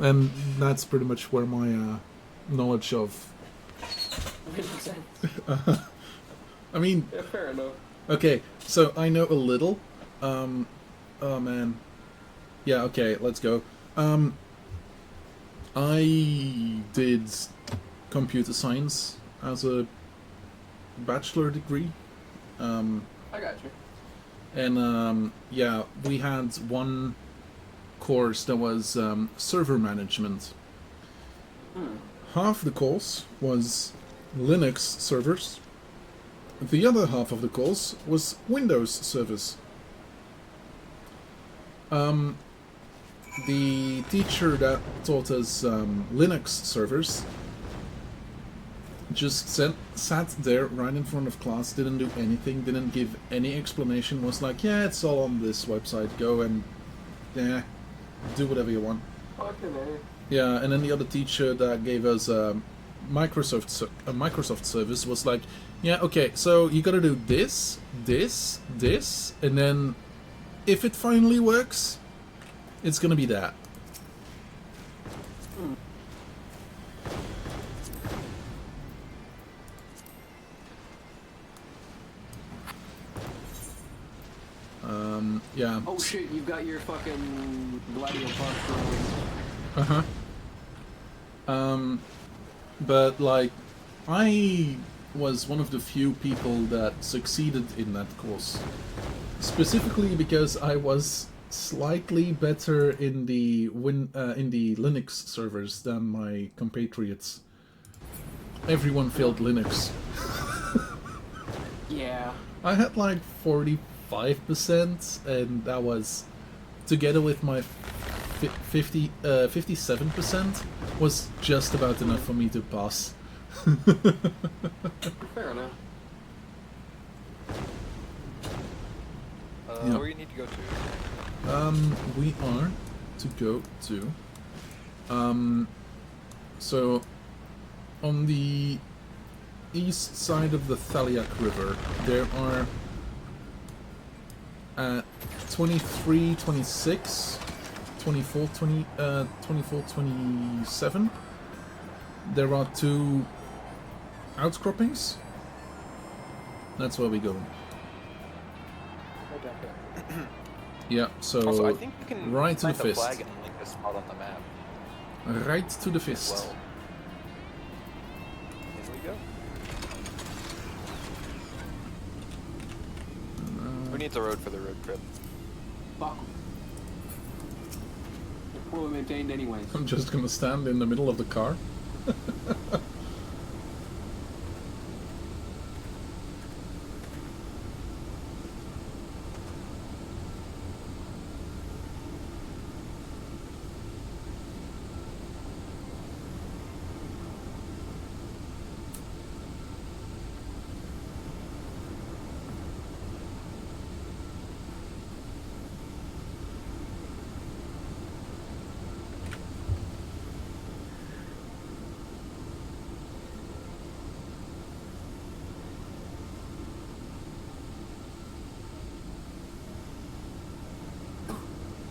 And that's pretty much where my knowledge of... I mean... Yeah, fair enough. Okay, so I know a little. Oh man. Yeah, okay, let's go. I did computer science as a bachelor degree. I got you. And yeah, we had one course that was server management. Half the course was Linux servers. The other half of the course was Windows servers. The teacher that taught us Linux servers just sat there right in front of class, didn't do anything, didn't give any explanation, was like, yeah, it's all on this website, go and... yeah. do whatever you want. Fucking A. Yeah, and then the other teacher that gave us a Microsoft service was like, yeah, okay, so you gotta do this, this, this, and then if it finally works, it's gonna be that. Yeah. Oh shit, you've got your fucking Gladio Park Uh-huh. But like, I was one of the few people that succeeded in that course. Specifically because I was slightly better in the Linux servers than my compatriots. Everyone failed Linux. Yeah. I had like 45%, and that was, together with my 57%, was just about enough for me to pass. Fair enough. Yeah. Where you need to go to? We are to go to. So, on the east side of the Thaliak River, there are 23, 26, 24, 27. There are 2 outcroppings. That's where we go. Yeah, so also, I think you can right to the plant a fist. flag and link a spot on the map. Right to the fist. Well, here we go. Who needs a road for the road trip? Fuck. They're poorly maintained anyways. I'm just gonna stand in the middle of the car.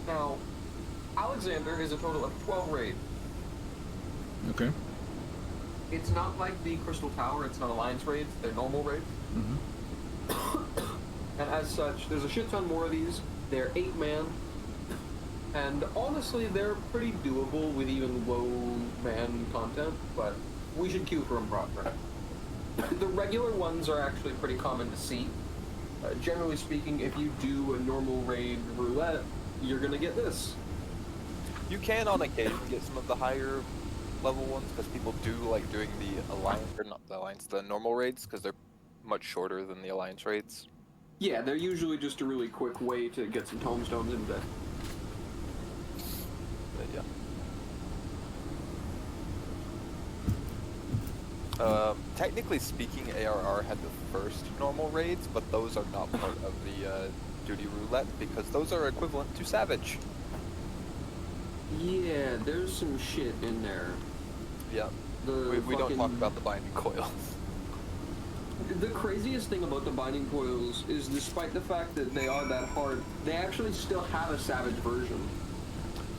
Now, Alexander is a total of 12 raids. Okay. It's not like the Crystal Tower, it's not Alliance raids, they're normal raids. And as such, there's a shit ton more of these. They're 8-man. And honestly, they're pretty doable with even low-man content, but we should queue for them proper. The regular ones are actually pretty common to see. Generally speaking, if you do a normal raid roulette, you're gonna get this. You can on occasion get some of the higher level ones because people do like doing the Alliance, or not the Alliance, the normal raids because they're much shorter than the Alliance raids. Yeah, they're usually just a really quick way to get some tomestones into that. But yeah. Technically speaking, ARR had the first normal raids, but those are not part of the duty roulette because those are equivalent to Savage. Yeah, there's some shit in there. Yeah. We don't talk about the binding coils. The craziest thing about the binding coils is despite the fact that they are that hard, they actually still have a Savage version.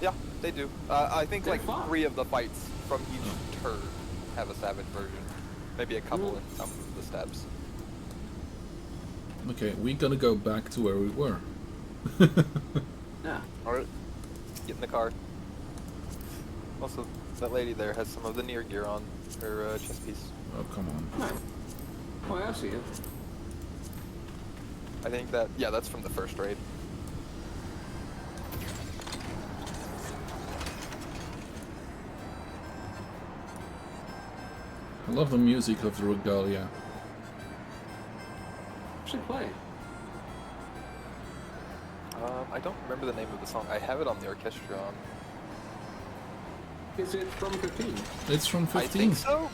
Yeah, they do. I think They're like fun. 3 of the fights from each turn have a Savage version. Maybe a couple in some of the steps. Okay, we gotta go back to where we were. Yeah. Alright. Get in the car. Also, that lady there has some of the near gear on her chest piece. Oh, come on. Oh, I see it. I think that, yeah, that's from the first raid. I love the music of the Regalia. Should play. I don't remember the name of the song. I have it on the orchestra. Is it from 15? It's from 15. I think so.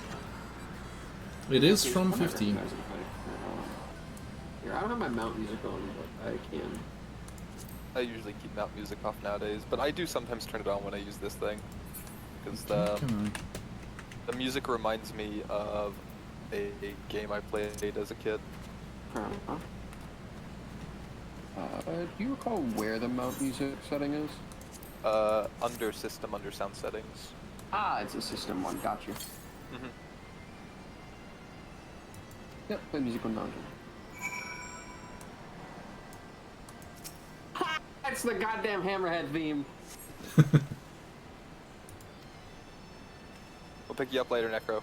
It is Okay, from whatever, 15. guys, Here, I don't have my mount music on, but I can. I usually keep map music off nowadays, but I do sometimes turn it on when I use this thing. Because the music reminds me of a game I played as a kid. Do you recall where the mount music setting is? Under system, under sound settings. Ah, it's a system one, gotcha. Mm-hmm. Yep, play music on mountain. Ha! That's the goddamn Hammerhead theme. We'll pick you up later, Necro.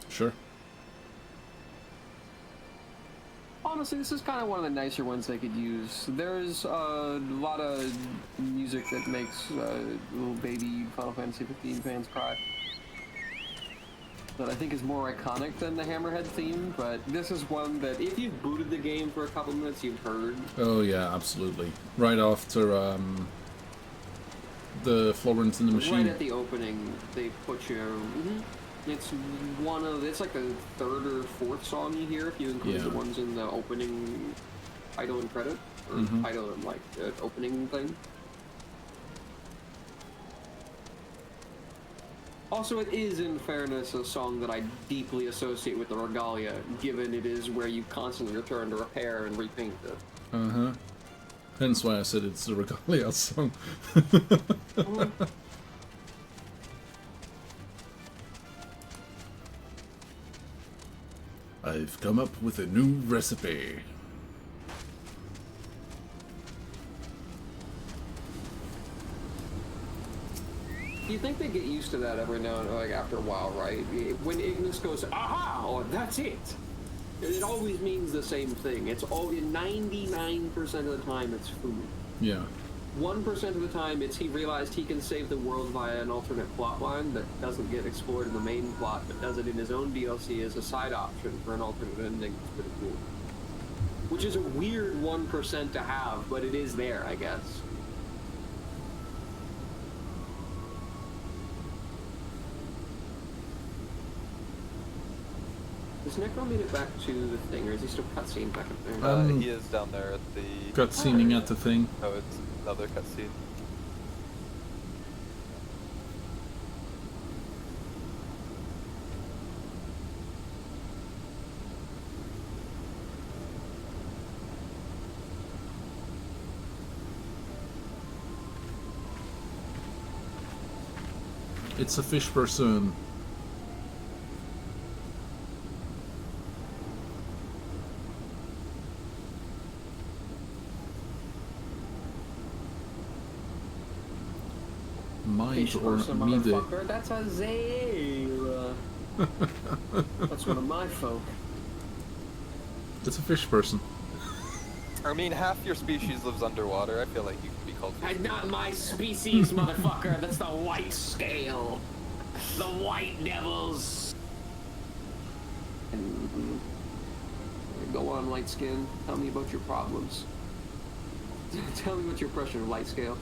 Sure. Honestly, this is kind of one of the nicer ones they could use. There's a lot of music that makes little baby Final Fantasy 15 fans cry. That I think is more iconic than the Hammerhead theme, but this is one that if you've booted the game for a couple minutes, you've heard. Oh yeah, absolutely. Right after the Florence in the Machine. Right at the opening, they put you. It's it's like the third or fourth song you hear if you include the ones in the opening title and credit, or title and like the opening thing. Also, it is, in fairness, a song that I deeply associate with the Regalia, given it is where you constantly return to repair and repaint it. Hence why I said it's the Regalia song. I've come up with a new recipe. You think they get used to that every now and then, like after a while, right? When Ignis goes, aha, or that's it. It always means the same thing. It's always 99% of the time it's food. Yeah. 1% of the time it's he realized he can save the world via an alternate plot line that doesn't get explored in the main plot, but does it in his own DLC as a side option for an alternate ending. It's pretty cool. Which is a weird 1% to have, but it is there, I guess. Does Necro made it back to the thing, or is he still cutscene back up there? He is down there at the... Cutscening at the thing. Oh, it's another cutscene. It's a fish person. Mind or mide. That's a Zayla. That's one of my folk. It's a fish person. I mean, half your species lives underwater. I feel like you could be called fish. Not my species, motherfucker. That's the white scale. The white devils. Go on, light skin. Tell me about your problems. Tell me what's your impression of light scale.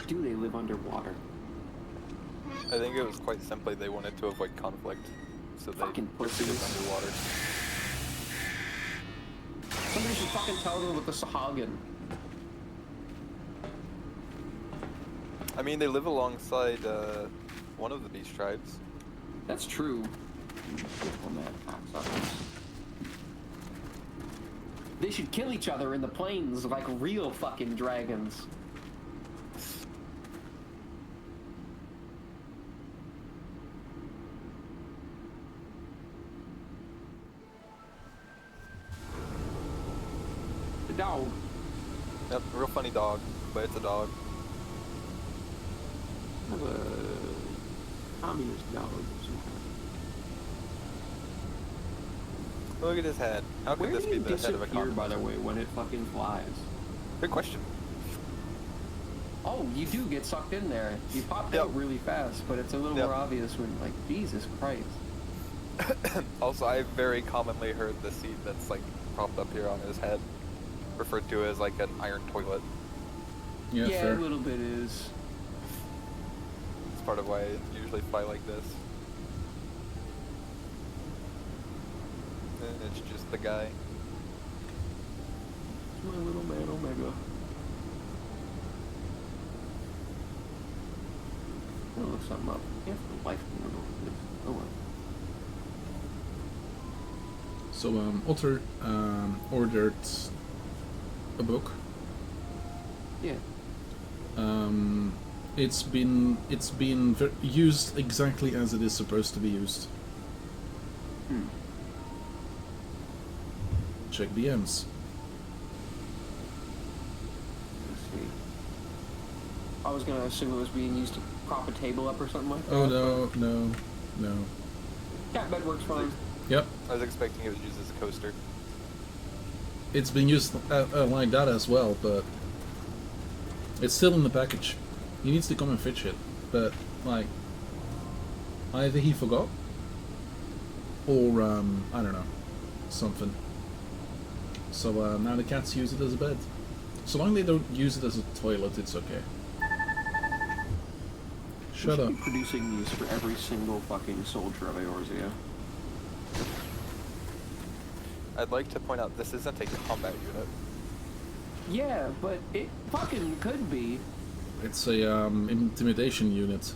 Do they live underwater? I think it was quite simply they wanted to avoid conflict, so they fucking pussies underwater. Somebody should fucking tell them with the Sahagin. I mean, they live alongside one of the beast tribes. That's true. They should kill each other in the plains like real fucking dragons. The dog. Yep, real funny dog, but it's a dog. I have a communist dog. Look at his head. How could this be the head of a communist? By the way, when it fucking flies? Good question. Oh, you do get sucked in there. You pop out really fast, but it's a little more obvious when, like, Jesus Christ. Also, I've very commonly heard the seat that's, like, propped up here on his head referred to as, like, an iron toilet. Yeah, fair. a little bit is. It's part of why I usually fly like this. And it's just the guy. My little man Omega. I'll look something up. Yeah, for life. Oh well. So, Otter ordered a book. Yeah. It's been used exactly as it is supposed to be used. Check DMs. Let's see. I was gonna assume it was being used to prop a table up or something like that. Oh no. Cat bed works fine. Yep. I was expecting it was used as a coaster. It's been used like that as well, but it's still in the package. He needs to come and fetch it, but like either he forgot or I don't know, something. So now the cats use it as a bed. So long they don't use it as a toilet, it's okay. Shut up. We should be producing these for every single fucking soldier of Eorzea. I'd like to point out this isn't a combat unit. Yeah, but it fucking could be. It's a intimidation unit.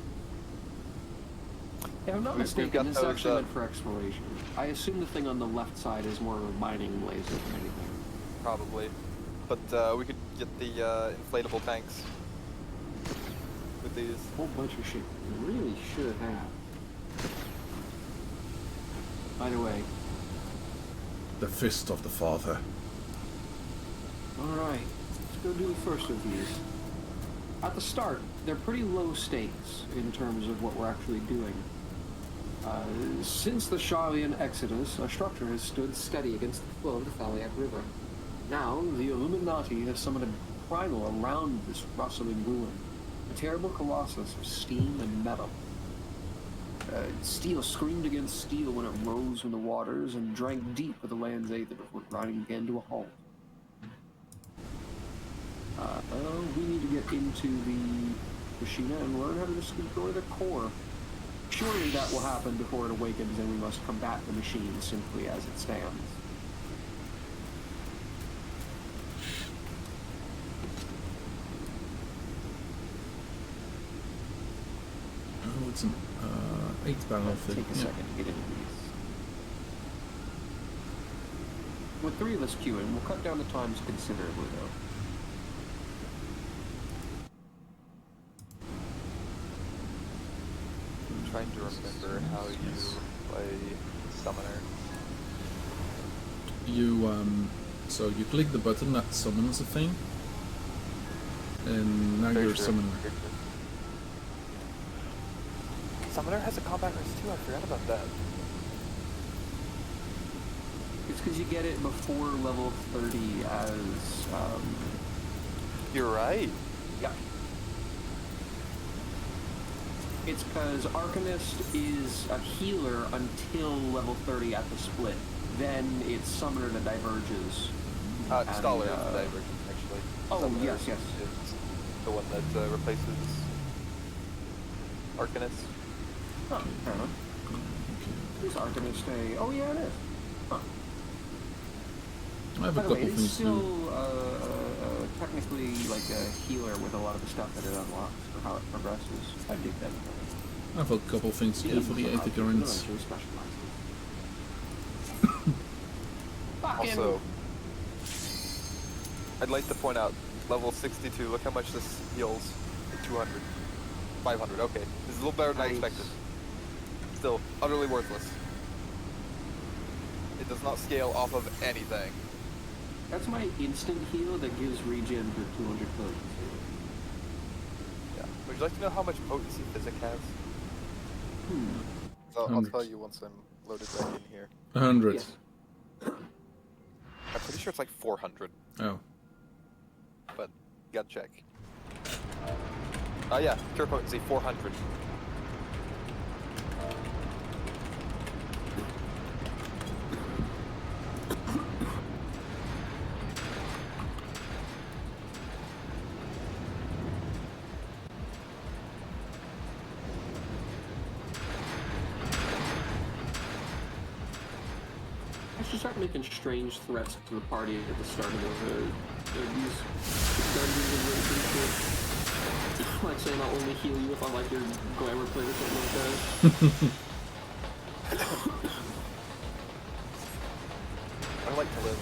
If I'm not mistaken, this actually meant for exploration. I assume the thing on the left side is more of a mining laser than anything. Probably. But we could get the inflatable tanks with these. A whole bunch of shit we really should have. By the way. The Fist of the Father. Alright, let's go do the first of these. At the start, they're pretty low stakes in terms of what we're actually doing. Since the Sharian Exodus, our structure has stood steady against the flow of the Thaliac River. Now, the Illuminati has summoned a primal around this rustling ruin, a terrible colossus of steam and metal. Steel screamed against steel when it rose from the waters and drank deep of the land's aether before grinding again to a halt. We need to get into the Machina and learn how to destroy the core. Surely that will happen before it awakens, and we must combat the machine simply as it stands. Oh, it's an 8-barrel thing. Take a second to get into these. With 3 of us queuing, we'll cut down the times considerably, though. I'm trying to remember how you play Summoner. You, so you click the button that summons the thing, and now you're summoning. Summoner has a combat race too, I forgot about that. It's because you get it before level 30 as, You're right. Yeah. It's because Arcanist is a healer until level 30 at the split. Then it's Summoner that diverges. Scholar is the divergent, actually. Oh, Summoner yes. is the one that replaces Arcanist. Huh, fair enough. Is Arcanist a... Oh, yeah, it is. Huh. I have By a the couple way, it's things still technically like a healer with a lot of the stuff that it unlocks for how it progresses. I dig that. I have a couple things to do for the aethercurrents. Also, I'd like to point out, level 62, look how much this heals. 200. 500, okay. This is a little better than I expected. Still, utterly worthless. It does not scale off of anything. That's my instant heal that gives regen for 200 potency. Yeah. Would you like to know how much potency Physic has? I'll tell you once I'm loaded back in here. 100. Yes. I'm pretty sure it's like 400. Oh. But, you gotta check. Oh yeah, pure potency, 400. making strange threats to the party at the start of these dungeons and raids and shit. Like saying I'll only heal you if I like your glamour plate or something like that. I like to live,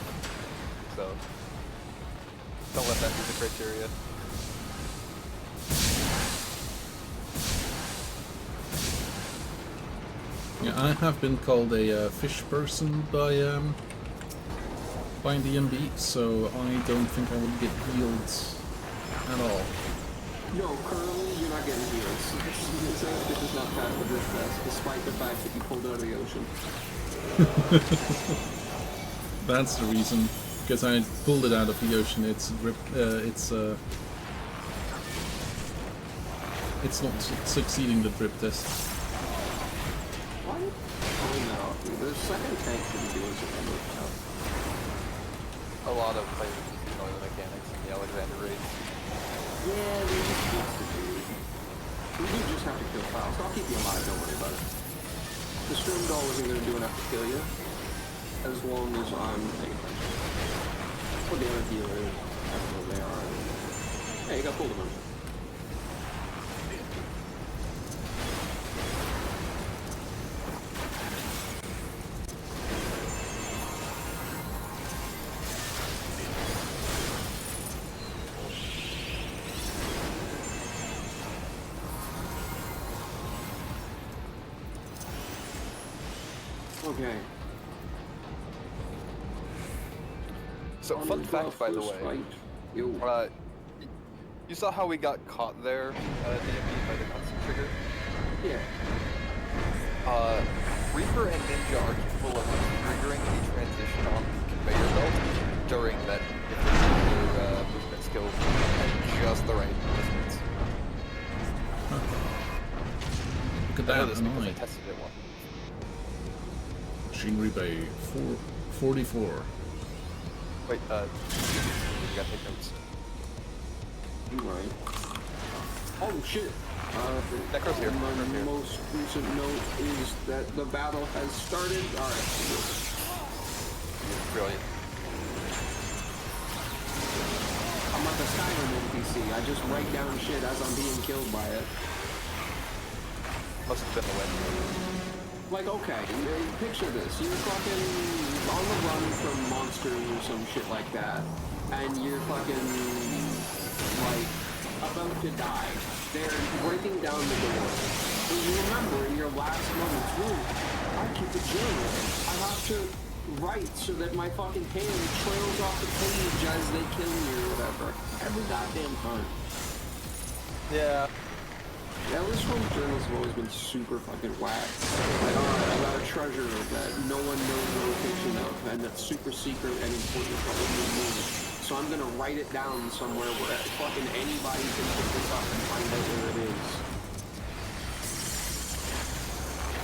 so don't let that be the criteria. Yeah, I have been called a fish person by DMB, so I don't think I would get healed at all. No, currently you're not getting heals. This is not past the drift test, despite the fact that you pulled out of the ocean. That's the reason, because I pulled it out of the ocean. It's not succeeding the drip test. What? Oh no, the second tank shouldn't do as it works out. A lot of players just ignore the mechanics in the Alexander raids. Yeah, they just used to do. We do just have to kill files. I'll keep you alive, don't worry about it. The Storm Doll isn't going to do enough to kill you, as long as I'm paying attention. Or the other healer, I don't know who they are. Hey, you got pulled a bunch. Okay. So, fun fact, by the way, you saw how we got caught there at DMB by the constant trigger? Yeah. Reaper and Ninja are capable of triggering the transition on the conveyor belt during that particular movement skill at just the right distance. Look at I know that, this because I annoying. tested it once. Machinery Bay 444. Wait, you gotta take notes. Right. Oh shit! Necro's here. My most recent note is that the battle has started. Alright. Brilliant. I'm like a Skyrim NPC. I just write down shit as I'm being killed by it. Must have been the wind. Like, okay, picture this. You're fucking on the run from monsters or some shit like that. And you're fucking, like, about to die. They're breaking down the door. And you remember in your last moments, ooh, I keep a journal. I have to write so that my fucking hand trails off the page as they kill me or whatever. Every goddamn time. Yeah. Yeah, this one journals have always been super fucking whack. Like, alright, I got a treasure that no one knows the location of, and that's super secret and important probably me. So I'm gonna write it down somewhere where fucking anybody can pick this up and find out where it is.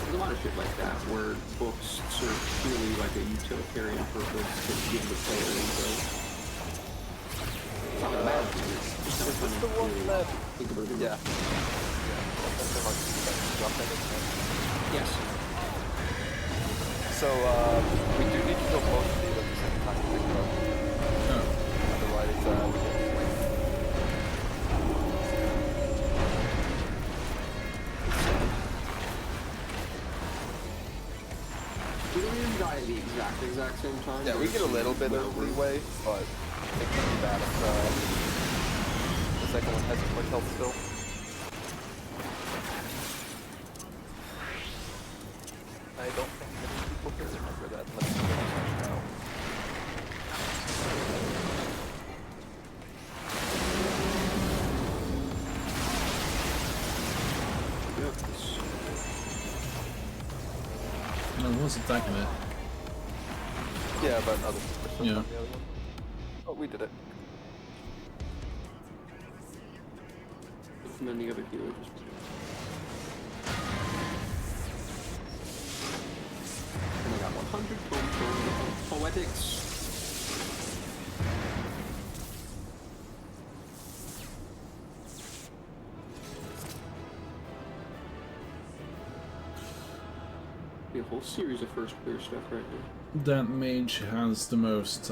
There's a lot of shit like that, where books serve purely like a utilitarian purpose to give the player info. It's not a bad thing, it's just not Is this the one that... think about it. Yeah. Yes. So, we do need to kill both of these at the same time, I think, though. Otherwise, we get late. We don't even die at the exact same time. Yeah, we get a little bit of leeway, but it can be bad if the second one has as much health still. I don't think many people here remember that unless you don't know. No, was attacking it. Yeah, but other people are still Yeah. on the other one. Oh, we did it. And then the other healer just... And I got 100 points from Poetics. be a whole series of first clear stuff right now. That mage has the most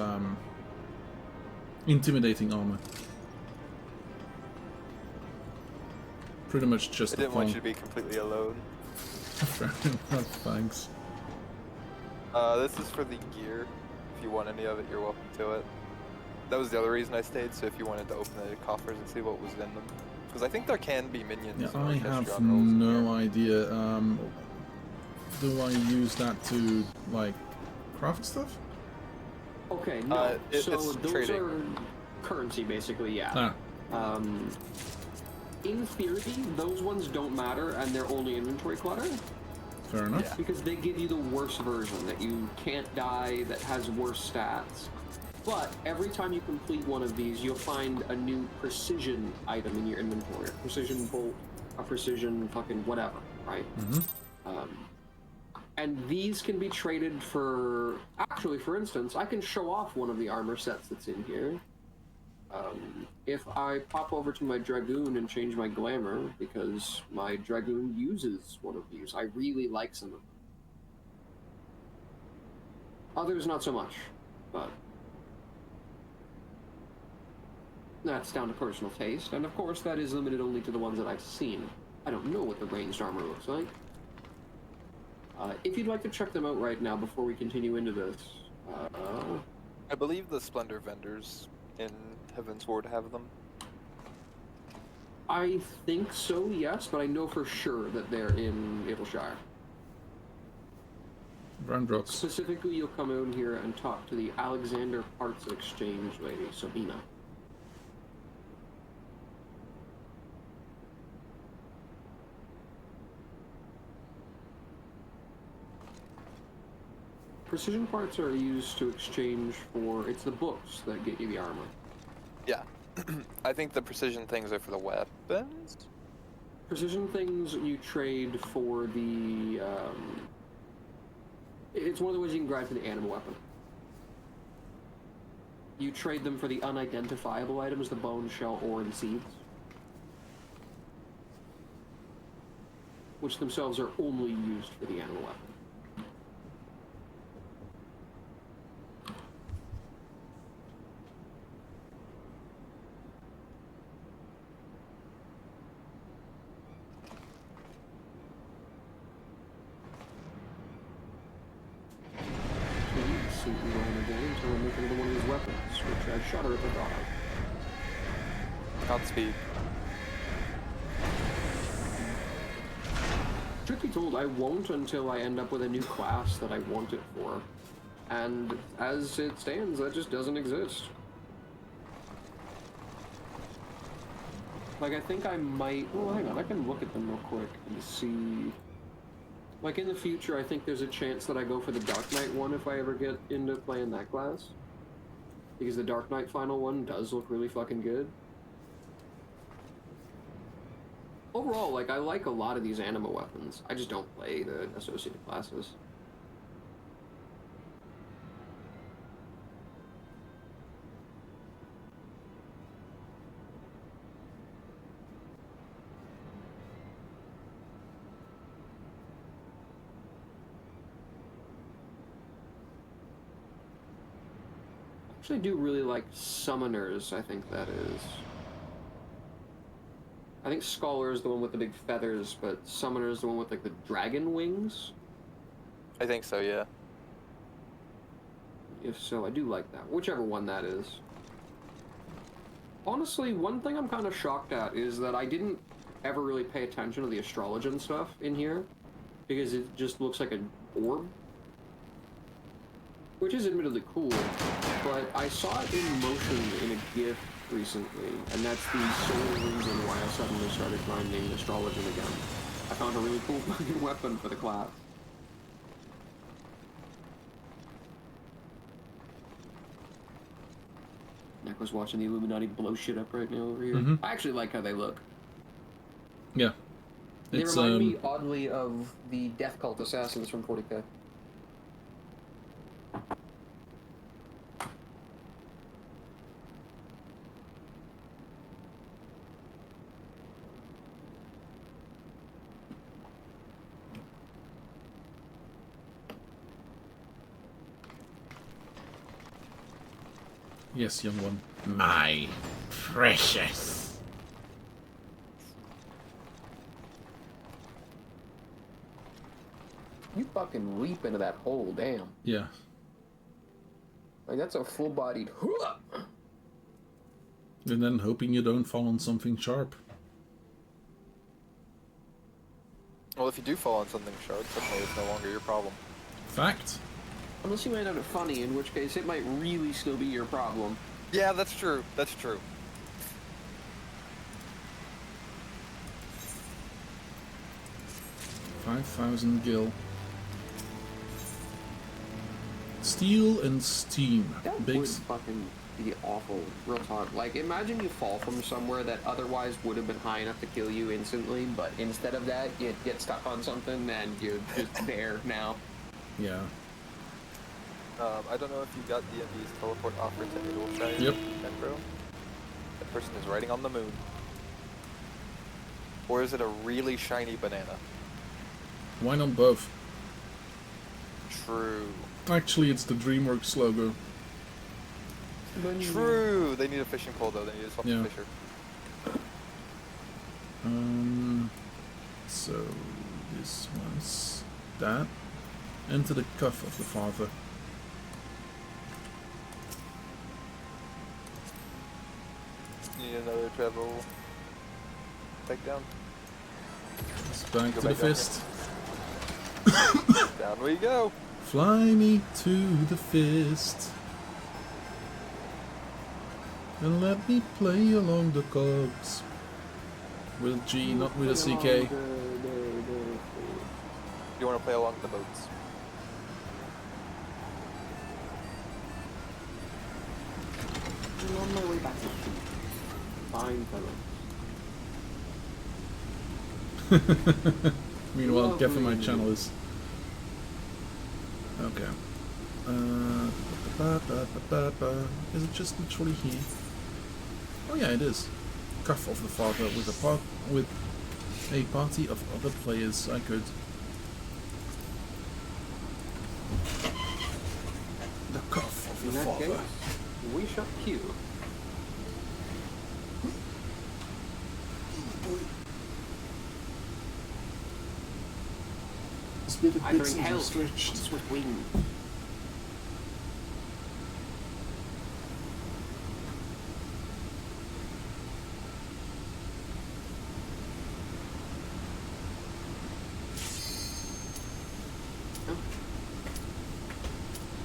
intimidating armor. Pretty much just I a didn't want phone. you to be completely alone. Fair enough, thanks. This is for the gear. If you want any of it, you're welcome to it. That was the other reason I stayed, so if you wanted to open the coffers and see what was in them. Because I think there can be minions. Yeah, or I have Destron rolls in no idea. Do I use that to, like, craft stuff? Okay, no. So it's those trading. are currency, basically, yeah. In theory, those ones don't matter, and they're only inventory clutter. Fair enough. Yeah. Because they give you the worst version, that you can't die, that has worse stats. But every time you complete one of these, you'll find a new precision item in your inventory. A precision bolt, a precision fucking whatever, right? And these can be traded for... Actually, for instance, I can show off one of the armor sets that's in here. If I pop over to my Dragoon and change my glamour, because my Dragoon uses one of these. I really like some of them. Others not so much, but... That's down to personal taste, and of course that is limited only to the ones that I've seen. I don't know what the ranged armor looks like. If you'd like to check them out right now before we continue into this, I believe the Splendor vendors in Heaven's Ward have them. I think so, yes, but I know for sure that they're in Adelshire. Brandrocks. Specifically, you'll come out here and talk to the Alexander Parts Exchange lady, Sabina. Precision parts are used to exchange for... It's the books that get you the armor. Yeah. I think the precision things are for the weapons? Precision things you trade for the... It's one of the ways you can grab for the animal weapon. You trade them for the unidentifiable items, the bone, shell, ore, and seeds. Which themselves are only used for the animal weapon. Until I make another one of these weapons, which I shudder at the thought of. Godspeed. Truth be told, I won't until I end up with a new class that I want it for. And as it stands, that just doesn't exist. Like, I think I might... Well, hang on, I can look at them real quick and see... Like, in the future, I think there's a chance that I go for the Dark Knight one if I ever get into playing that class. Because the Dark Knight final one does look really fucking good. Overall, like, I like a lot of these anima weapons. I just don't play the associated classes. I do really like summoners, I think that is. I think Scholar is the one with the big feathers, but Summoner is the one with like the dragon wings. I think so, yeah. If so, I do like that. Whichever one that is. Honestly, one thing I'm kind of shocked at is that I didn't ever really pay attention to the astrologian stuff in here, because it just looks like an orb. Which is admittedly cool, but I saw it in motion in a GIF recently, and that's the sole reason why I suddenly started grinding Astrologian again. I found a really cool fucking weapon for the class. Neko's watching the Illuminati blow shit up right now over here. I actually like how they look. Yeah. They remind me oddly of the Death Cult assassins from 40k. Yes, young one. My precious. You fucking leap into that hole, damn. Yeah. Like, that's a full-bodied... And then hoping you don't fall on something sharp. Well, if you do fall on something sharp, suddenly it's no longer your problem. Fact. Unless you land on it funny, in which case it might really still be your problem. Yeah, that's true. That's true. $5,000 gil. Steel and steam. That Big. would fucking be awful. Real talk. Like, imagine you fall from somewhere that otherwise would have been high enough to kill you instantly, but instead of that, you get stuck on something and you're just there now. Yeah. I don't know if you got DMV's teleport offer to Edelshire. Yep. Denbro. That person is riding on the moon. Or is it a really shiny banana? Why not both? True. Actually, it's the DreamWorks logo. True. They need a fishing pole though. They need a swap Yeah. fisher. So this one's that. Enter the cuff of the father. Need another travel. Back down. It's back Go to the back down fist. Down we go. Fly me to the fist. And let me play along the cogs. With a G, not with a CK. You want to play along the boats? I'm on my way back to the fine fellow. Meanwhile, Lovely. Geffen, my channel is... Okay. Is it just literally here? Oh yeah, it is. Cuff of the father with a party of other players. I could. The cuff of In the that father. case, we shall queue. This bit of I bring pixels are hell stretched. swift wing.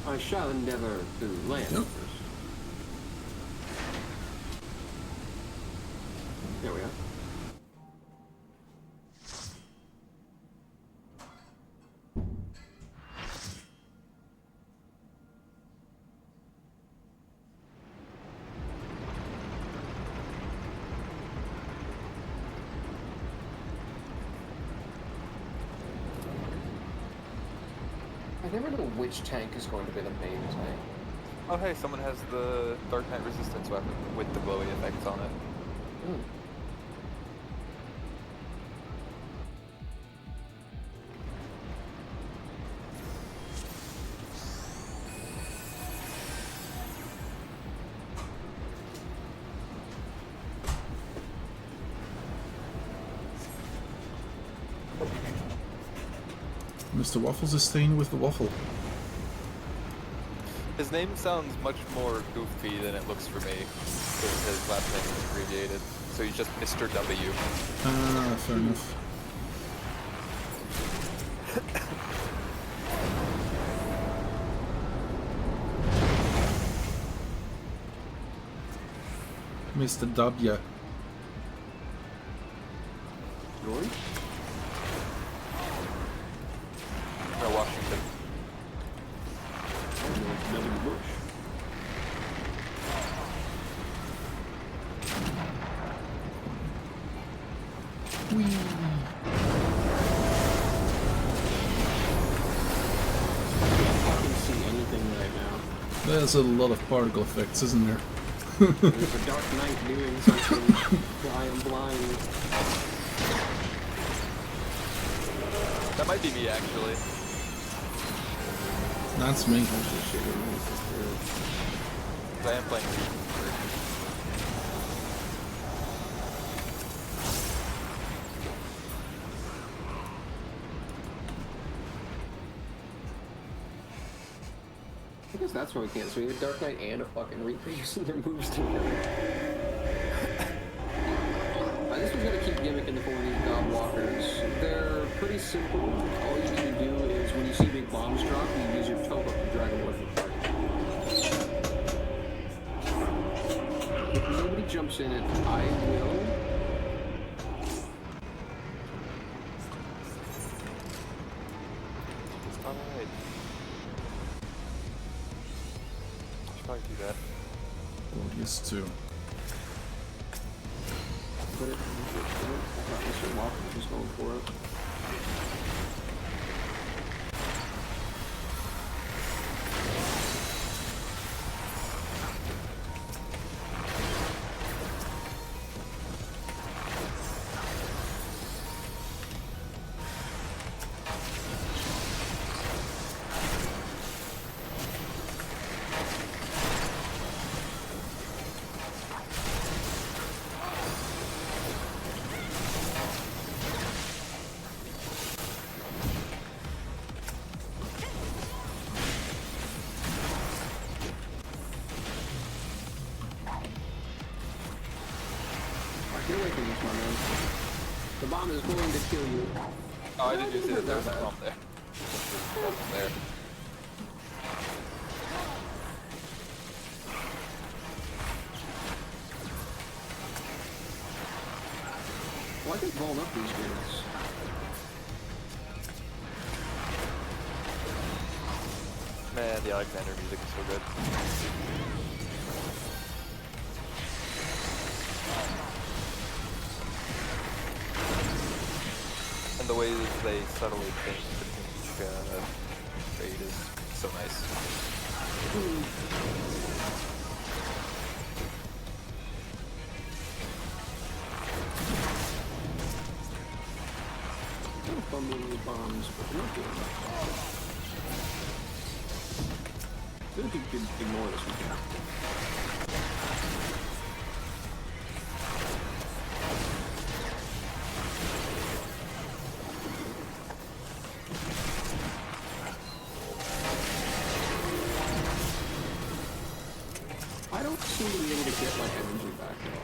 I shall endeavor to land Yep. first. There we are. I never know which tank is going to be the main tank. Oh hey, someone has the Dark Knight Resistance weapon with the glowy effects on it. Mr. Waffles is staying with the waffle. His name sounds much more goofy than it looks for me, because his last name is abbreviated. So he's just Mr. W. Ah, fair enough. Mr. W. George? No, Washington. W. Bush. Whee. I can see anything right now. There's a lot of particle effects, isn't there? There's a Dark Knight doing something. I am blind. That might be me, actually. That's me. I am playing Legion. I guess that's why we can't. So we have a Dark Knight and a fucking Reaper using their moves together. I guess we've got to keep gimmicking the form of these God Walkers. They're pretty simple. All you need to do is when you see big bombs drop, you use your toe hook to drag them away from the target. If nobody jumps in it, I will. Alright. Should probably do that. Gorgeous too. Put it. I thought Mr. Walker was going for it. Get away from this, my man. The bomb is going to kill you. Oh, I didn't see that there was a bomb there. There's nothing there. Well, I can vault up these dudes. Man, the Alexander music is so good. And the way that they subtly change between each trade is so nice. I'm fumbling with bombs, but I'm not doing that. I feel like you could ignore this one. I don't seem to be able to get my energy back at all.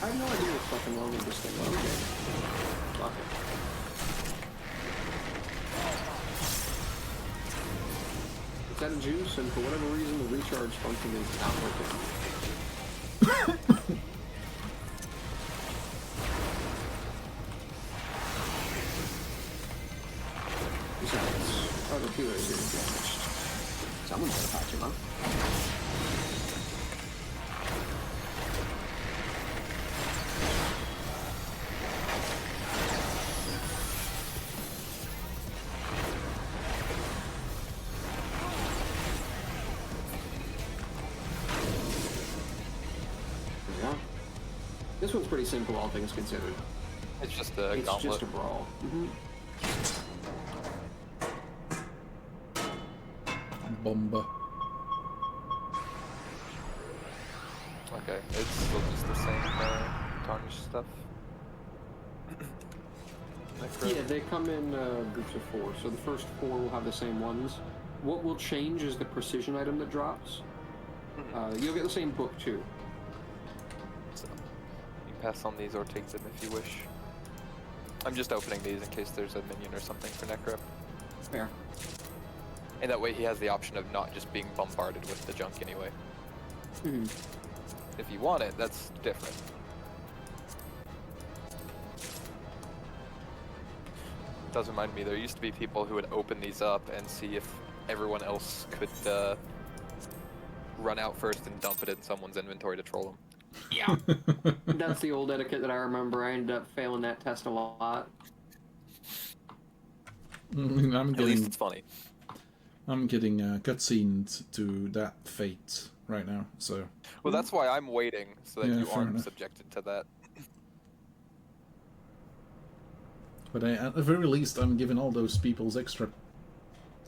I have no idea what's fucking wrong with this thing. Okay. Fuck it. It's out of juice, and for whatever reason, the recharge function is not working. Besides, our computer is getting damaged. Someone's gonna patch him up. This one's pretty simple, all things considered. It's just a It's gauntlet. just a brawl. Bomba. Okay, it's still just the same tarnished stuff. Yeah, they come in groups of 4, so the first 4 will have the same ones. What will change is the precision item that drops. You'll get the same book too. So, you can pass on these or take them if you wish. I'm just opening these in case there's a minion or something for Necro. Fair. And that way he has the option of not just being bombarded with the junk anyway. If you want it, that's different. Does remind me, there used to be people who would open these up and see if everyone else could run out first and dump it in someone's inventory to troll them. Yeah. That's the old etiquette that I remember. I ended up failing that test a lot. I'm At least it's funny. I'm getting cutscened to that fate right now, so... Well, that's why I'm waiting, so that Yeah, you fair aren't enough. subjected to that. But at the very least, I'm giving all those people's extra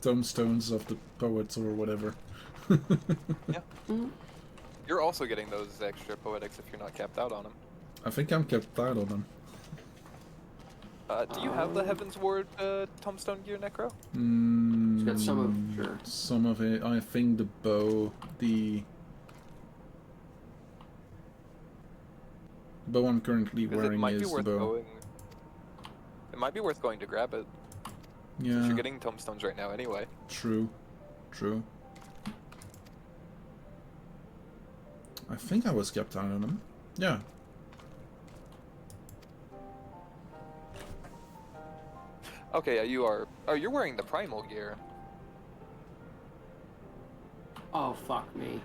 tombstones of the poets or whatever. Yeah. You're also getting those extra poetics if you're not capped out on them. I think I'm kept out of them. Do you have the Heaven's Ward tombstone gear, Necro? Mm, got some of sure. Some of it. I think the bow, the bow I'm currently wearing is the bow. It might be worth going to grab it. Yeah. Since you're getting tombstones right now anyway. True. True. I think I was kept out of them. Yeah. Okay, yeah, you are. Oh, you're wearing the primal gear. Oh, fuck me.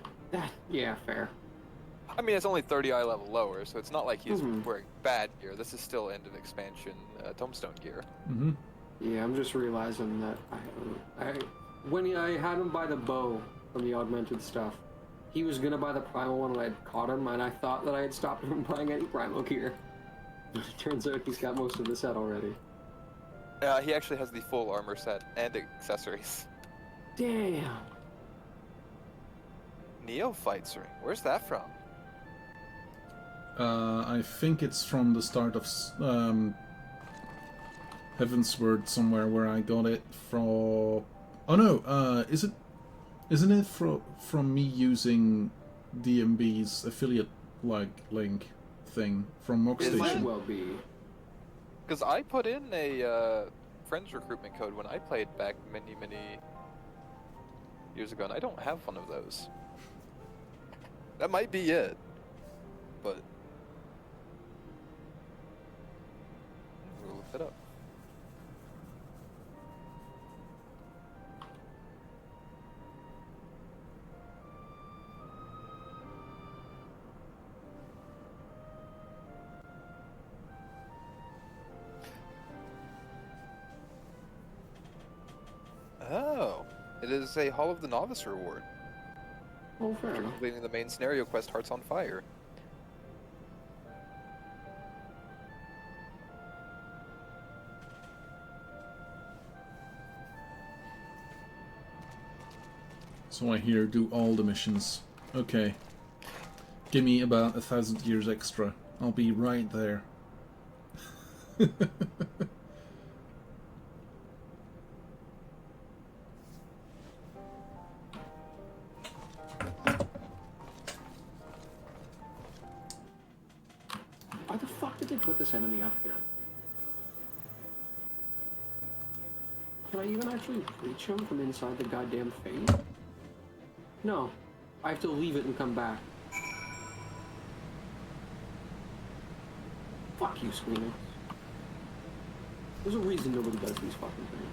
Yeah, fair. I mean, it's only 30 eye level lower, so it's not like he's wearing bad gear. This is still end of expansion tombstone gear. Mm-hmm. Yeah, I'm just realizing that when I had him buy the bow from the augmented stuff, he was gonna buy the primal one when I caught him, and I thought that I had stopped him from buying any primal gear. But it turns out he's got most of the set already. He actually has the full armor set and accessories. Damn. Neophyte's ring. Where's that from? I think it's from the start of Heaven's Word somewhere where I got it from. Oh no, isn't it from me using DMB's affiliate link thing from Mockstation? It might well be. Because I put in a friends recruitment code when I played back many years ago, and I don't have one of those. That might be it, but we'll look it up. Oh, it is a Hall of the Novice reward. Oh, fair enough. Completing the main scenario quest, Hearts on Fire. So I hear do all the missions. Okay. Give me about 1,000 years extra. I'll be right there. Why the fuck did they put this enemy up here? Can I even actually reach him from inside the goddamn thing? No. I have to leave it and come back. Fuck you, Squeenix. There's a reason nobody does these fucking things.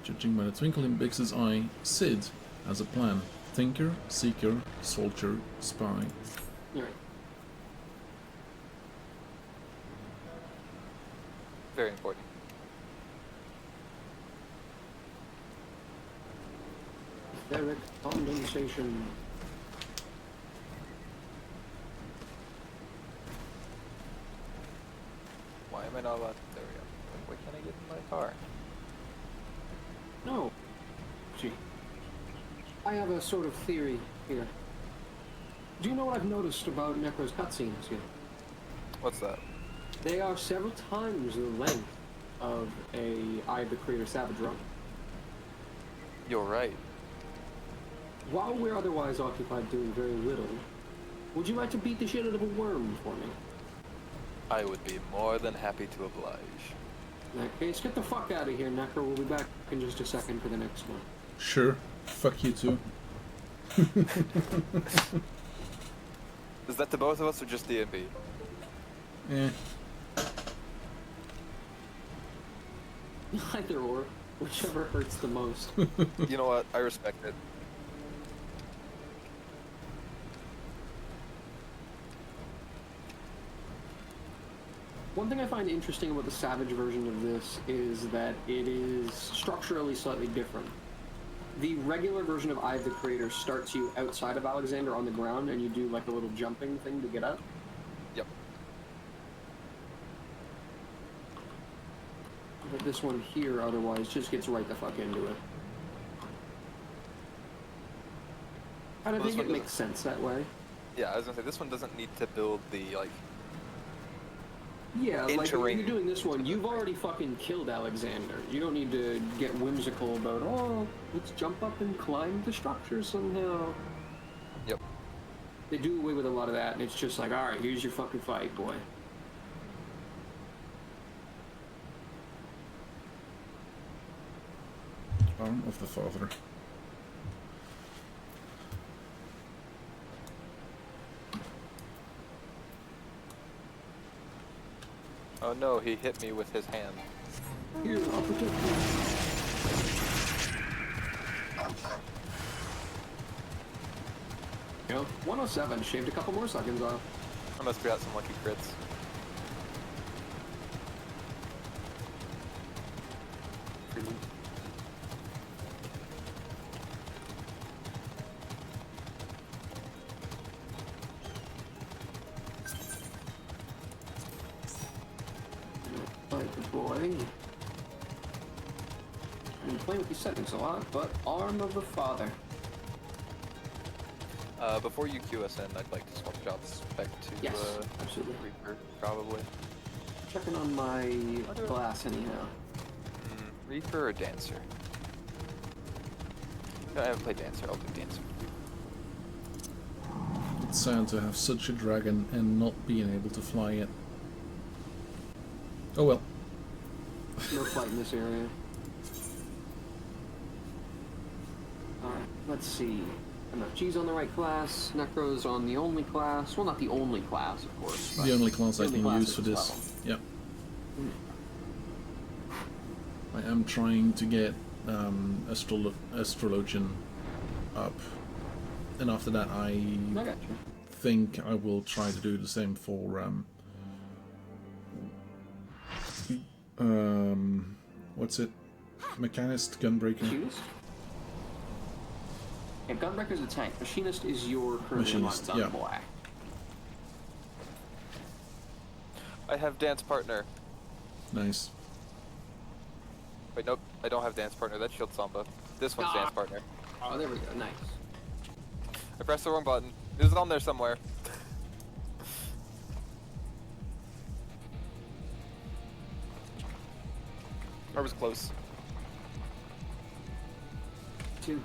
Judging by the twinkle in Bix's eye, Sid has a plan. Thinker, seeker, soldier, spy. Right. Very important. Etheric condensation. Why am I not allowed? There we go. Why can't I get in my car? No. Gee. I have a sort of theory here. Do you know what I've noticed about Necro's cutscenes here? What's that? They are several times the length of a Eye of the Creator Savage run. You're right. While we're otherwise occupied doing very little, would you like to beat the shit out of a worm for me? I would be more than happy to oblige. In that case, get the fuck out of here, Necro. We'll be back in just a second for the next one. Sure. Fuck you too. Is that to both of us or just D&B? Yeah. Either or, whichever hurts the most. You know what? I respect it. One thing I find interesting about the Savage version of this is that it is structurally slightly different. The regular version of Eye of the Creator starts you outside of Alexander on the ground, and you do like a little jumping thing to get up. Yep. But this one here, otherwise, just gets right the fuck into it. And I think it makes sense that way. Yeah, I was gonna say, this one doesn't need to build the, like... Yeah, like if entering. you're doing this one, you've already fucking killed Alexander. You don't need to get whimsical about, oh, let's jump up and climb the structure somehow. Yep. They do away with a lot of that, and it's just like, alright, here's your fucking fight, boy. Arm of the Father. Oh no, he hit me with his hand. Here, I'll protect you. You know, 107, shaved a couple more seconds off. I must be out some lucky crits. Playing with these settings a lot, but Arm of the Father. Before you queue us in, I'd like to swap jobs back to absolutely. Reaper, probably. Checking on my glass anyhow. Reaper or Dancer? No, I haven't played Dancer, I'll do Dancer. It's sad to have such a dragon and not being able to fly it. Oh well. No fight in this area. Alright, let's see. MFG's on the right class, Necro's on the only class. Well, not the only class, of course. The only class I can use for this. Yep. I am trying to get Astrologian up. And after that, I think I will try to do the same for what's it? Mechanist, Gunbreaker. Machinist? Yeah, Gunbreaker's a tank. Machinist is your current Machinist, gun yeah. boy. I have Dance Partner. Nice. Wait, nope, I don't have Dance Partner. That's Shield Samba. This one's Dance Partner. Oh, there we go. Nice. I pressed the wrong button. It was on there somewhere. I was close. Two.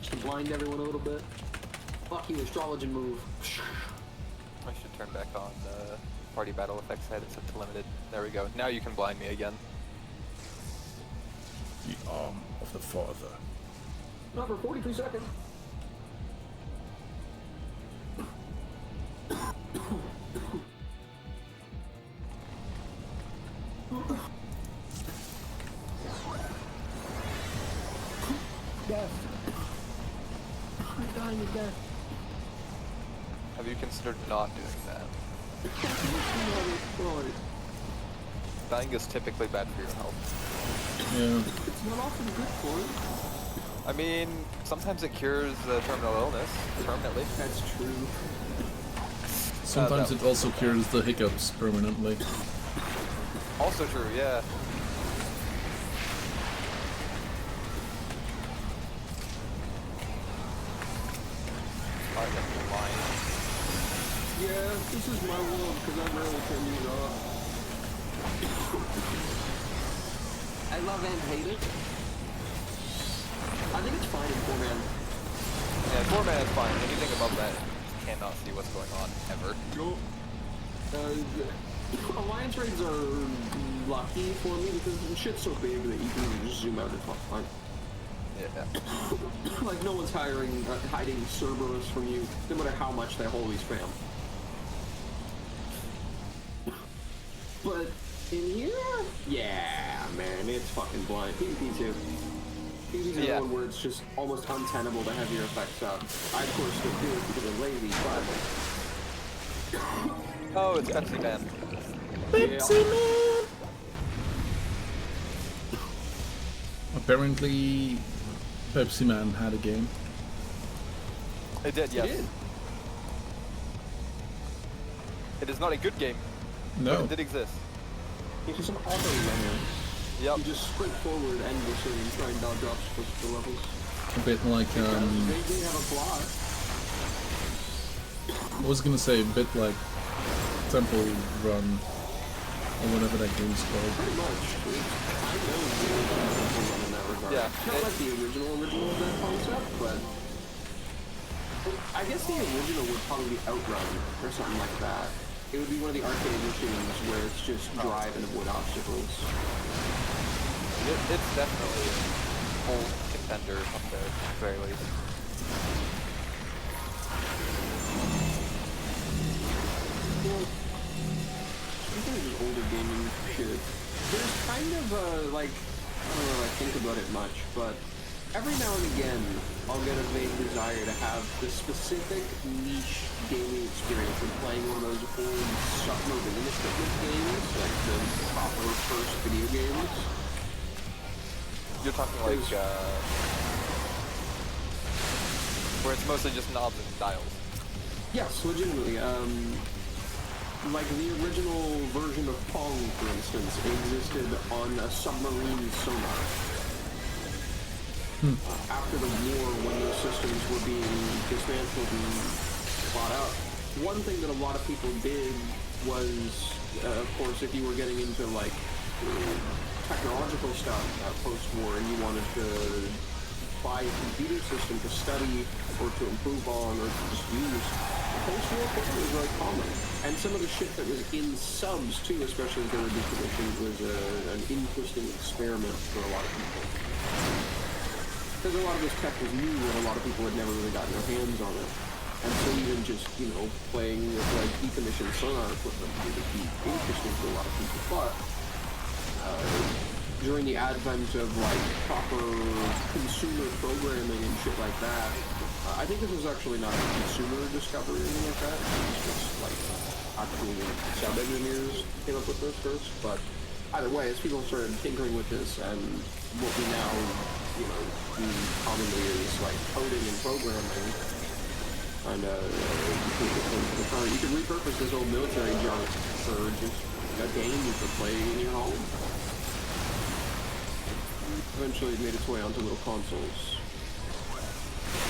Just to blind everyone a little bit. Fuck you, Astrologian move. I should turn back on party battle effects. I had it set to limited. There we go. Now you can blind me again. The Arm of the Father. Not for 43 seconds. Death. I'm dying of death. Have you considered not doing that? Dying is typically bad for your health. Yeah. It's not often good for you. I mean, sometimes it cures terminal illness permanently. That's true. Sometimes it also cures the hiccups permanently. Also true, yeah. Yeah, this is my world because I rarely turn these off. I love and hate it. I think it's fine in 4-man. Yeah, 4-man is fine. Anything above that, you cannot see what's going on, ever. Nope. Alliance raids are lucky for me because the shit's so big that you can just zoom out and fuck fine. Yeah. Like, no one's hiding Cerberus from you, no matter how much they hold these fam. But in here, yeah, man, it's fucking blind. PvP too. PvP's another one where it's just almost untenable to have your effects up. I of course still do it because I'm lazy, but oh, it's Pepsi Man. Pepsi Man. Apparently, Pepsi Man had a game. It did, yes. It did. It is not a good game. No. But it did exist. It's just an auto runner. Yep. You just sprint forward endlessly and try and dodge obstacles to the levels. A bit like They do have a plot. I was gonna say a bit like Temple Run or whatever that game's called. Pretty much. I know Temple Run in that regard. Yeah. Not like the original of that concept, but I guess the original would probably be Outrun or something like that. It would be one of the arcade machines where it's just drive and avoid obstacles. It's definitely a full contender up there, at the very least. Well, speaking of just older gaming shit, there's kind of like, I don't know if I think about it much, but every now and again, I'll get a vague desire to have the specific niche gaming experience of playing one of those old submarine equipment games, like the proper first video games. You're talking like, where it's mostly just knobs and dials. Yes, legitimately. Like the original version of Pong, for instance, existed on a submarine sonar. After the war, when those systems were being dismantled and bought out, one thing that a lot of people did was, of course, if you were getting into like technological stuff post-war and you wanted to buy a computer system to study or to improve on or to just use, post-war equipment was very common. And some of the shit that was in subs too, especially as they were decommissioned, was an interesting experiment for a lot of people. Because a lot of this tech was new and a lot of people had never really gotten their hands on it. And so even just, you know, playing with like decommissioned sonar equipment would be interesting to a lot of people. But during the advent of like proper consumer programming and shit like that, I think this was actually not a consumer discovery or anything like that. It's just like actual sub-engineers came up with this first. But either way, as people started tinkering with this and what we now, you know, do commonly is like coding and programming, and you can repurpose this old military junk for just a game you could play in your home. Eventually it made its way onto little consoles.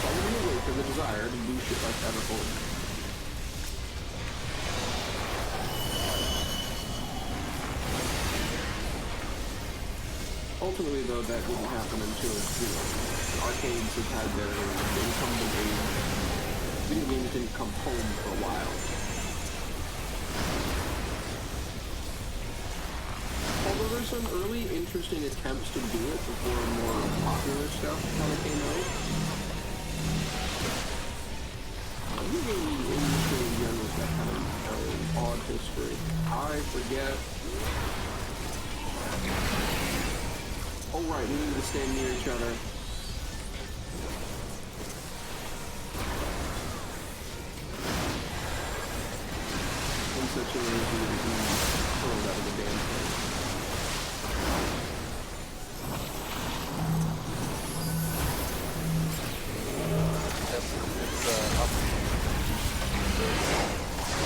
Probably in the wake of the desire to do shit like Everhome. Ultimately, though, that didn't happen until, you know, arcades had had their incumbent age. Video games didn't come home for a while. Although there's some early interesting attempts to do it before more popular stuff kind of came out. Video gaming industry in general has got kind of odd history. I forget. Oh right, we need to stand near each other. In such a way as you would be hurled out of the damn thing. It's up.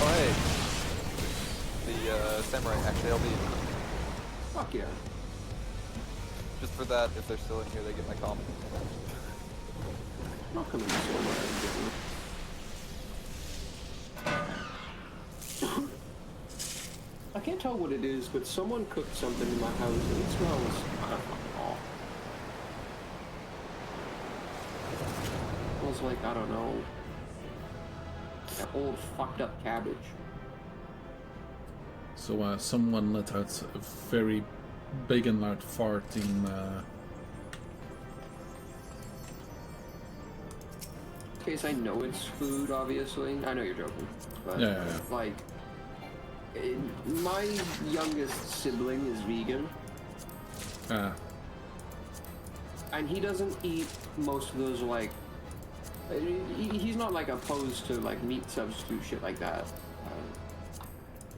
Oh hey! The samurai actually LB. Fuck yeah. Just for that, if they're still in here, they get my comp. Not coming this way. I can't tell what it is, but someone cooked something in my house and it smells kind of fucking off. It smells like, I don't know, like an old fucked up cabbage. So someone let out a very big and loud fart case, I know it's food, obviously. I know you're joking. But, Yeah. like, my youngest sibling is vegan. And he doesn't eat most of those, like... He's not, like, opposed to, like, meat substitute shit like that.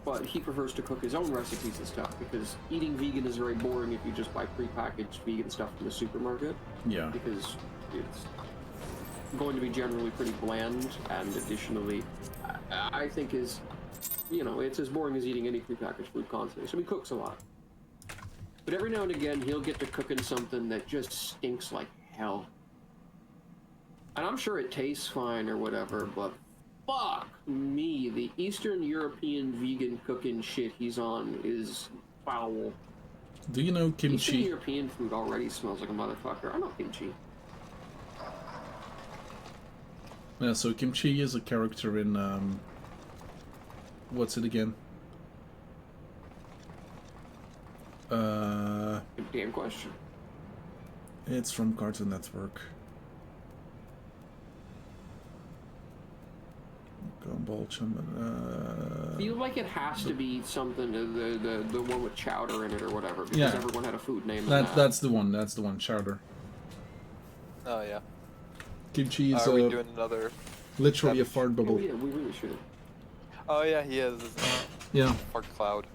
But he prefers to cook his own recipes and stuff, because eating vegan is very boring if you just buy prepackaged vegan stuff from the supermarket. Yeah. Because it's going to be generally pretty bland, and additionally, I think is, you know, it's as boring as eating any prepackaged food constantly. So he cooks a lot. But every now and again, he'll get to cooking something that just stinks like hell. And I'm sure it tastes fine or whatever, but fuck me, the Eastern European vegan cooking shit he's on is foul. Do you know kimchi? Eastern European food already smells like a motherfucker. I know kimchi. Yeah, so kimchi is a character in, what's it again? Damn question. It's from Cartoon Network. Feel like it has to be something the one with chowder in it or whatever, because everyone had a food name. That's the one. That's the one. Chowder. Oh yeah. Kimchi is Are we doing another? Literally a fart bubble. Oh yeah, we really should. Oh yeah, he is. Yeah. Fart cloud.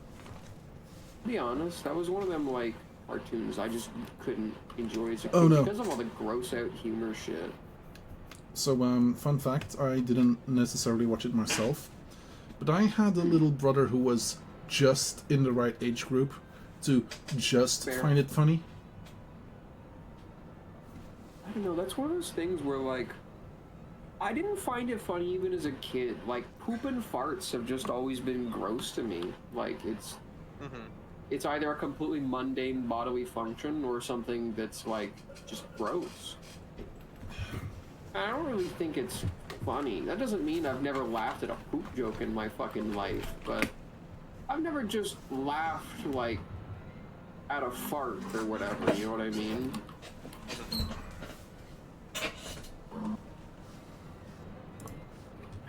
To be honest, that was one of them like cartoons I just couldn't enjoy as a kid Oh, no. because of all the gross out humor shit. So, fun fact, I didn't necessarily watch it myself, but I had a little brother who was just in the right age group to just find it funny. I don't know, that's one of those things where, like, I didn't find it funny even as a kid. Like, poop and farts have just always been gross to me. Like, it's either a completely mundane bodily function or something that's, like, just gross. I don't really think it's funny. That doesn't mean I've never laughed at a poop joke in my fucking life, but I've never just laughed, like, at a fart or whatever, you know what I mean?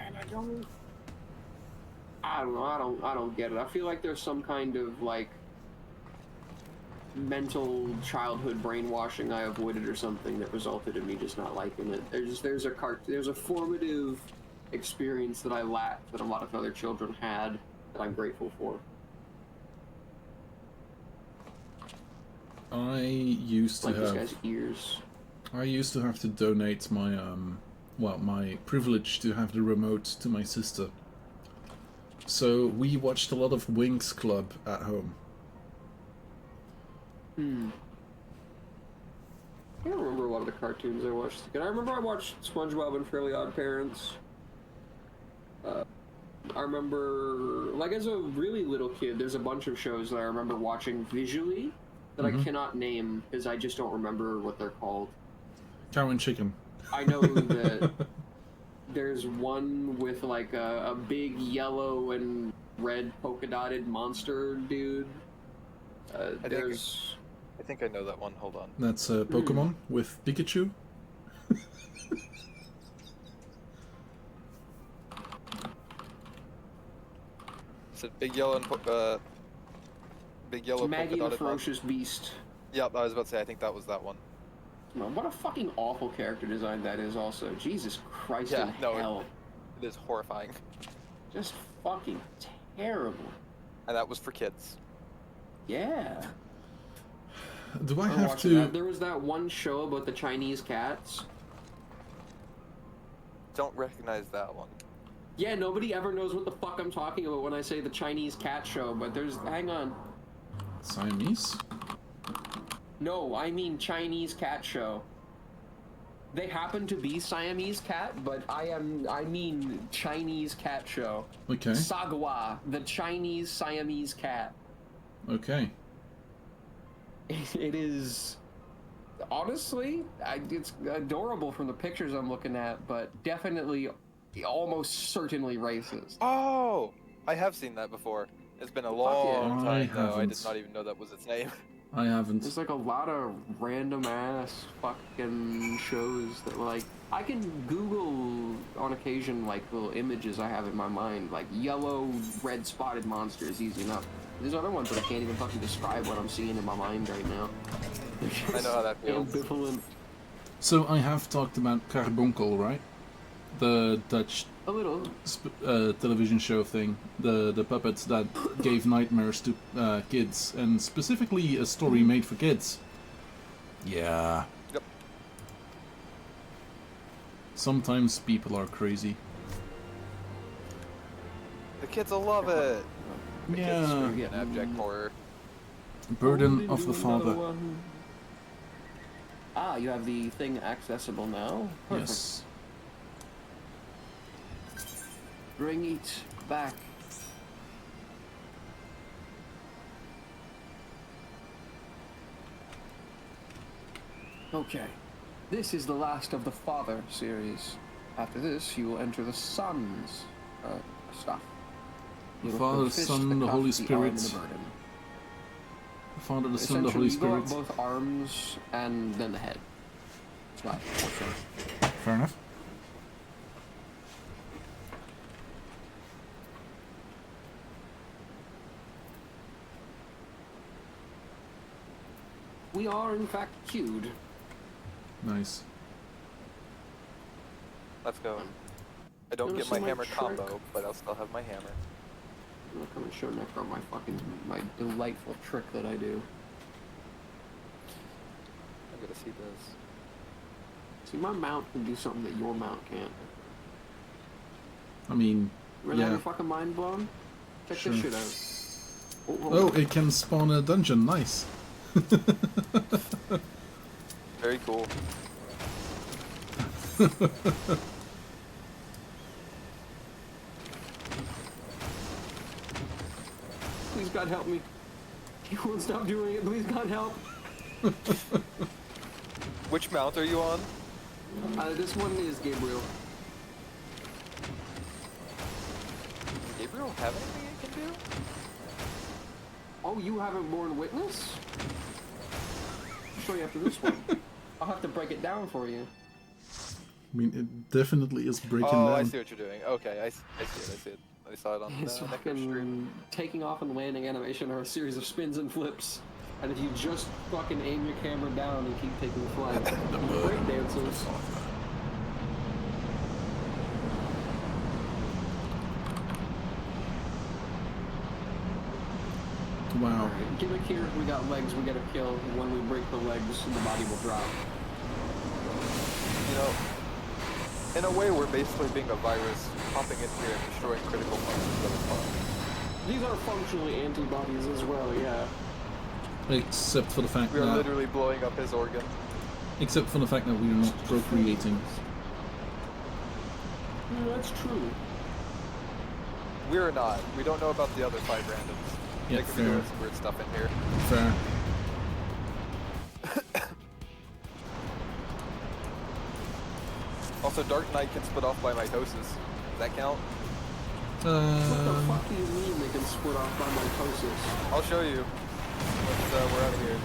And I don't know, I don't get it. I feel like there's some kind of, like, mental childhood brainwashing I avoided or something that resulted in me just not liking it. There's a formative experience that I lacked that a lot of other children had that I'm grateful for. I used to like have this guy's ears. I used to have to donate my my privilege to have the remote to my sister. So we watched a lot of Winx Club at home. I don't remember a lot of the cartoons I watched. I remember I watched SpongeBob and Fairly Odd Parents. I remember, like, as a really little kid, there's a bunch of shows that I remember watching visually that I cannot name because I just don't remember what they're called. Cow and Chicken. I know that there's one with, like, a big yellow and red polka dotted monster dude. I think I know that one. Hold on. That's Pokemon with Pikachu. It's a big yellow and big yellow Maggie polka the dotted Ferocious Beast. Yep, I was about to say. I think that was that one. Man, what a fucking awful character design that is. Also, Jesus Christ Yeah, in no, hell. It is horrifying. Just fucking terrible. And that was for kids. Yeah. Do I I'm have watching to? that. There was that one show about the Chinese cats. Don't recognize that one. Yeah, nobody ever knows what the fuck I'm talking about when I say the Chinese cat show, but there's... Hang on. Siamese? No, I mean Chinese cat show. They happen to be Siamese cat, but I mean Chinese cat show. Okay. Sagwa, the Chinese Siamese cat. Okay. It is... Honestly, it's adorable from the pictures I'm looking at, but definitely, almost certainly racist. Oh! I have seen that before. It's been a long time, though. I did haven't. not even know that was its name. I haven't. There's like a lot of random ass fucking shows that like I can Google on occasion like little images I have in my mind, like yellow, red spotted monsters, easy enough. There's other ones that I can't even fucking describe what I'm seeing in my mind right now. I know how that feels. Ambivalent. So I have talked about Carbuncle, right? The Dutch A little. television show thing. The puppets that gave nightmares to kids, and specifically a story made for kids. Yeah. Yep. Sometimes people are crazy. The kids will love it. The kids Yeah. scream in abject horror. Burden of the Father. Ah, you have the thing accessible now? Perfect. Yes. Bring it back. Okay. This is the last of the Father series. After this, you will enter the Son's stuff. The You will Father, the fist, Son, the the cuff, Holy the Spirit. arm, and the burden. The Father, the Son, the Holy Essentially, you go Spirit. up both arms and then the head. That's why. Fair enough. We are, in fact, queued. Nice. Let's go. I don't You get wanna my see my hammer trick? combo, but I'll still have my hammer. I'm gonna come and show Necro my delightful trick that I do. I'm gonna see this. See, my mount can do something that your mount can't. I mean, Really have yeah. your fucking mind blown? Check Sure. this shit out. Hold Oh, on. it can spawn a dungeon. Nice. Very cool. Please, God, help me. You won't stop doing it. Please, God, help. Which mount are you on? This one is Gabriel. Does Gabriel have anything it can do? Oh, you haven't borne witness? I'll show you after this one. I'll have to break it down for you. I mean, it definitely is breaking Oh, down. I see what you're doing. Okay, I see it. I saw it on It's the Necro fucking stream. taking off and landing animation are a series of spins and flips. And if you just fucking aim your camera down and keep taking flight, break dances. Wow. Alright, gimmick here, we got legs we gotta kill. When we break the legs, the body will drop. You know, in a way, we're basically being a virus, popping in here and destroying critical functions of its body. These are functionally antibodies as well, yeah. Except for the fact We are that... literally blowing up his organ. Except for the fact that we are not procreating. No, that's true. We're not. We don't know about the other 5 randoms. Yeah, They could be fair. doing some weird stuff in here. Fair. Also, Dark Knight can split off by mitosis. Does that count? What the fuck do you mean they can split off by mitosis? I'll show you. But, we're out of here.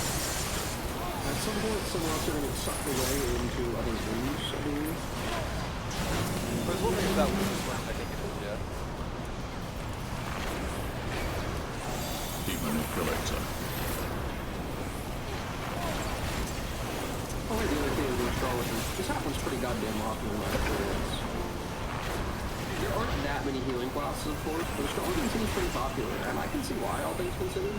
At some point, someone else are gonna get sucked away into other rooms, I believe. I was wondering if that was this one. I think it is, yeah. Demon Collector. Oh, the other thing is the astrology. This happens pretty goddamn often in my experience. There aren't that many healing classes, of course, but astrology seems pretty popular, and I can see why, all things considered.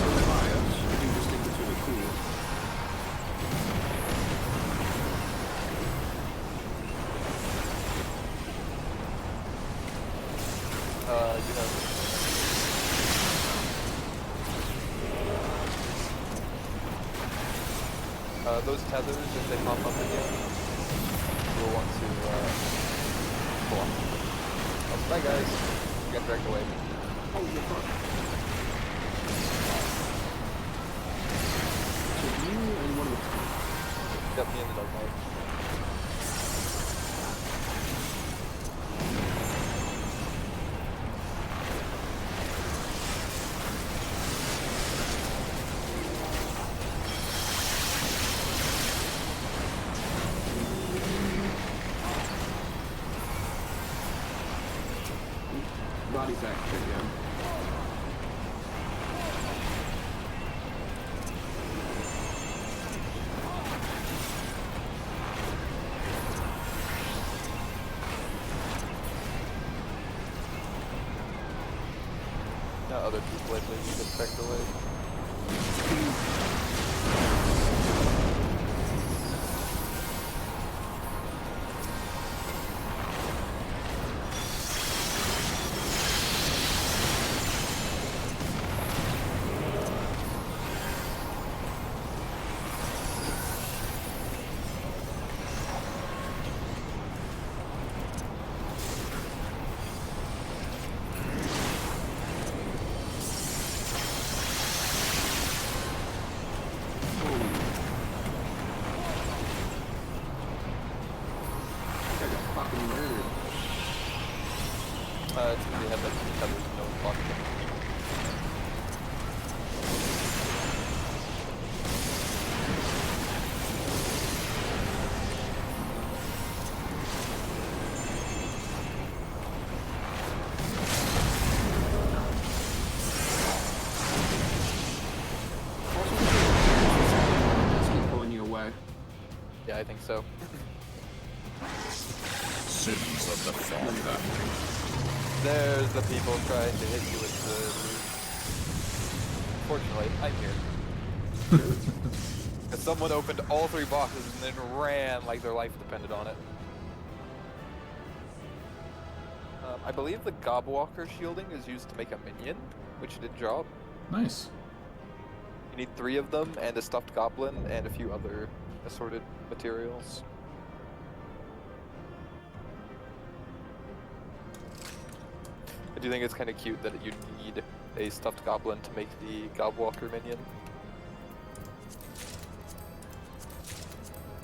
I'm biased. I do just think it's really cool. You know. those tethers, if they pop up again, you'll want to pull off. Oh, bye guys. You got dragged away. Oh, you're fucked. So you and one of the... Got me in the Dark Knight. Body sack again. Not other people I think you get dragged away. It's because they have like two tethers and no one blocked them. Pulling you away. Yeah, I think so. Sins of the Father. There's the people trying to hit you with the... Fortunately, I'm here. Because someone opened all 3 boxes and then ran like their life depended on it. I believe the Gobwalker shielding is used to make a minion, which did job. Nice. You need 3 of them, and a stuffed goblin, and a few other assorted materials. I do think it's kind of cute that you need a stuffed goblin to make the Gobwalker minion.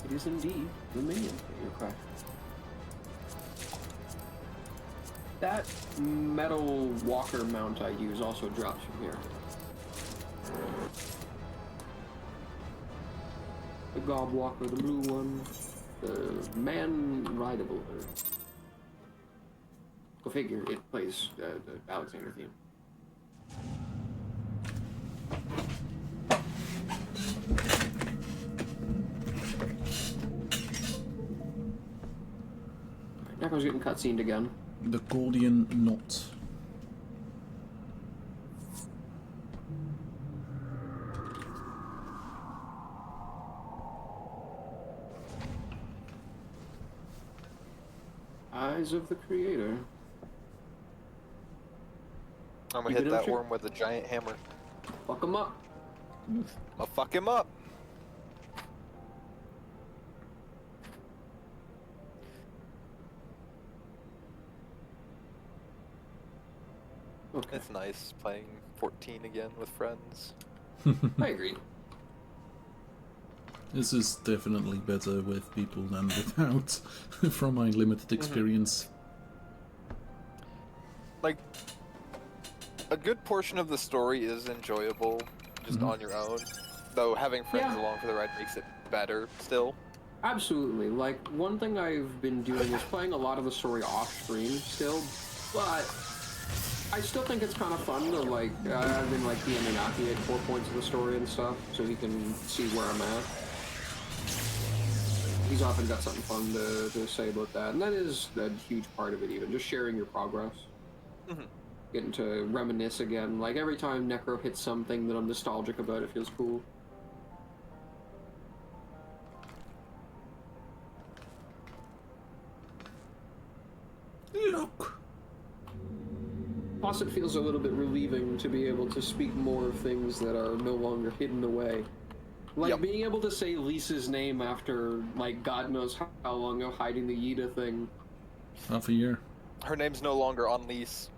It is indeed the minion that you're crafting. That metal walker mount I use also drops from here. The Gobwalker, the blue one, the man-rideable. Go figure, it plays the Alexander theme. Alright, Necro's getting cutscened again. The Gordian Knot. Eyes of the Creator. I'm gonna hit that worm with a giant hammer. Fuck him up. I'll fuck him up. Okay. It's nice playing 14 again with friends. I agree. This is definitely better with people than without, from my limited experience. Like, a good portion of the story is enjoyable just on your own, though having friends along for the ride makes it better still. Absolutely. Like, one thing I've been doing is playing a lot of the story off stream still, but I still think it's kind of fun to, like, I've been, like, the Anunnaki at 4 points of the story and stuff, so he can see where I'm at. He's often got something fun to say about that, and that is a huge part of it even, just sharing your progress. Getting to reminisce again, like every time Necro hits something that I'm nostalgic about, it feels cool. Look! Plus it feels a little bit relieving to be able to speak more of things that are no longer hidden away. Like, being able to say Lisa's name after, like, God knows how long of hiding the Yida thing. Half a year. Her name's no longer on lease.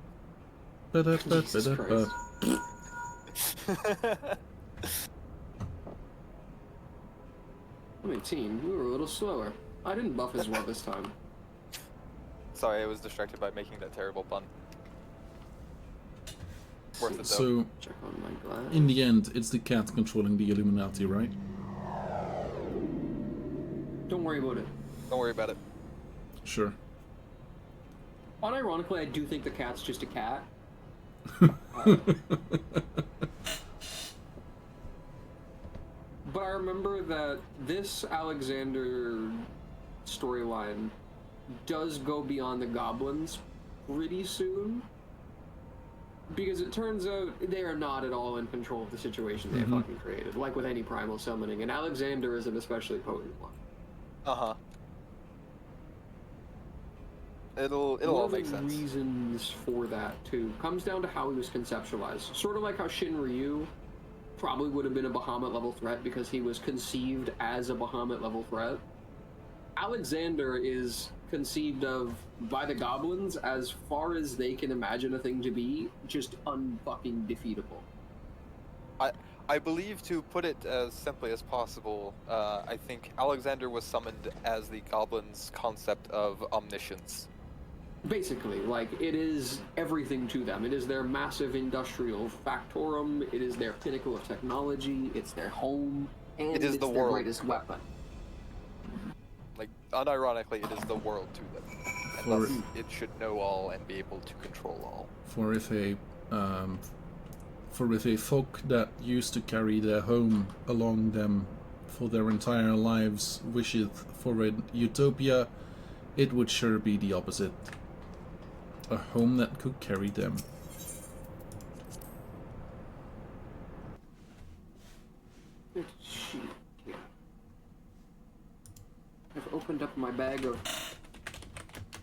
Jesus Christ. 18. We were a little slower. I didn't buff as well this time. Sorry, I was distracted by making that terrible pun. Worth it, though. So, check on my glass. In the end, it's the cat controlling the Illuminati, right? Don't worry about it. Don't worry about it. Sure. Unironically, I do think the cat's just a cat. But I remember that this Alexander storyline does go beyond the goblins pretty soon. Because it turns out they are not at all in control of the situation they have fucking created, like with any primal summoning, and Alexander is an especially potent one. Uh-huh. It'll all make sense. One of the reasons for that, too, comes down to how he was conceptualized. Sort of like how Shinryu probably would have been a Bahamut-level threat because he was conceived as a Bahamut-level threat. Alexander is conceived of by the goblins as far as they can imagine a thing to be, just unfucking defeatable. I believe, to put it as simply as possible, I think Alexander was summoned as the goblins' concept of omniscience. Basically, like, it is everything to them. It is their massive industrial factorum, it is their pinnacle of technology, it's their home, and it is it's the their world. greatest weapon. Like, unironically, it is the world to them. And thus, it should know all and be able to control all. For if a folk that used to carry their home along them for their entire lives wisheth for a utopia, it would sure be the opposite. A home that could carry them. I've opened up my bag of...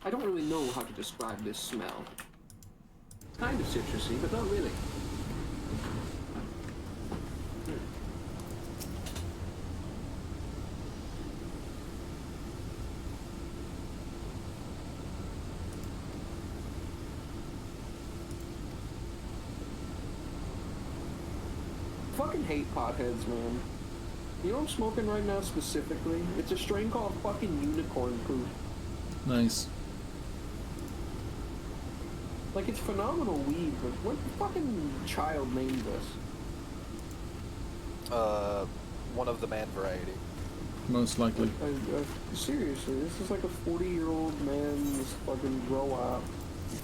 I don't really know how to describe this smell. It's kind of citrusy, but not really. Fucking hate potheads, man. You know what I'm smoking right now specifically? It's a strain called fucking unicorn poop. Nice. Like, it's phenomenal weed, but what fucking child named this? One of the man variety. Most likely. Seriously, this is like a 40-year-old man's fucking grow up.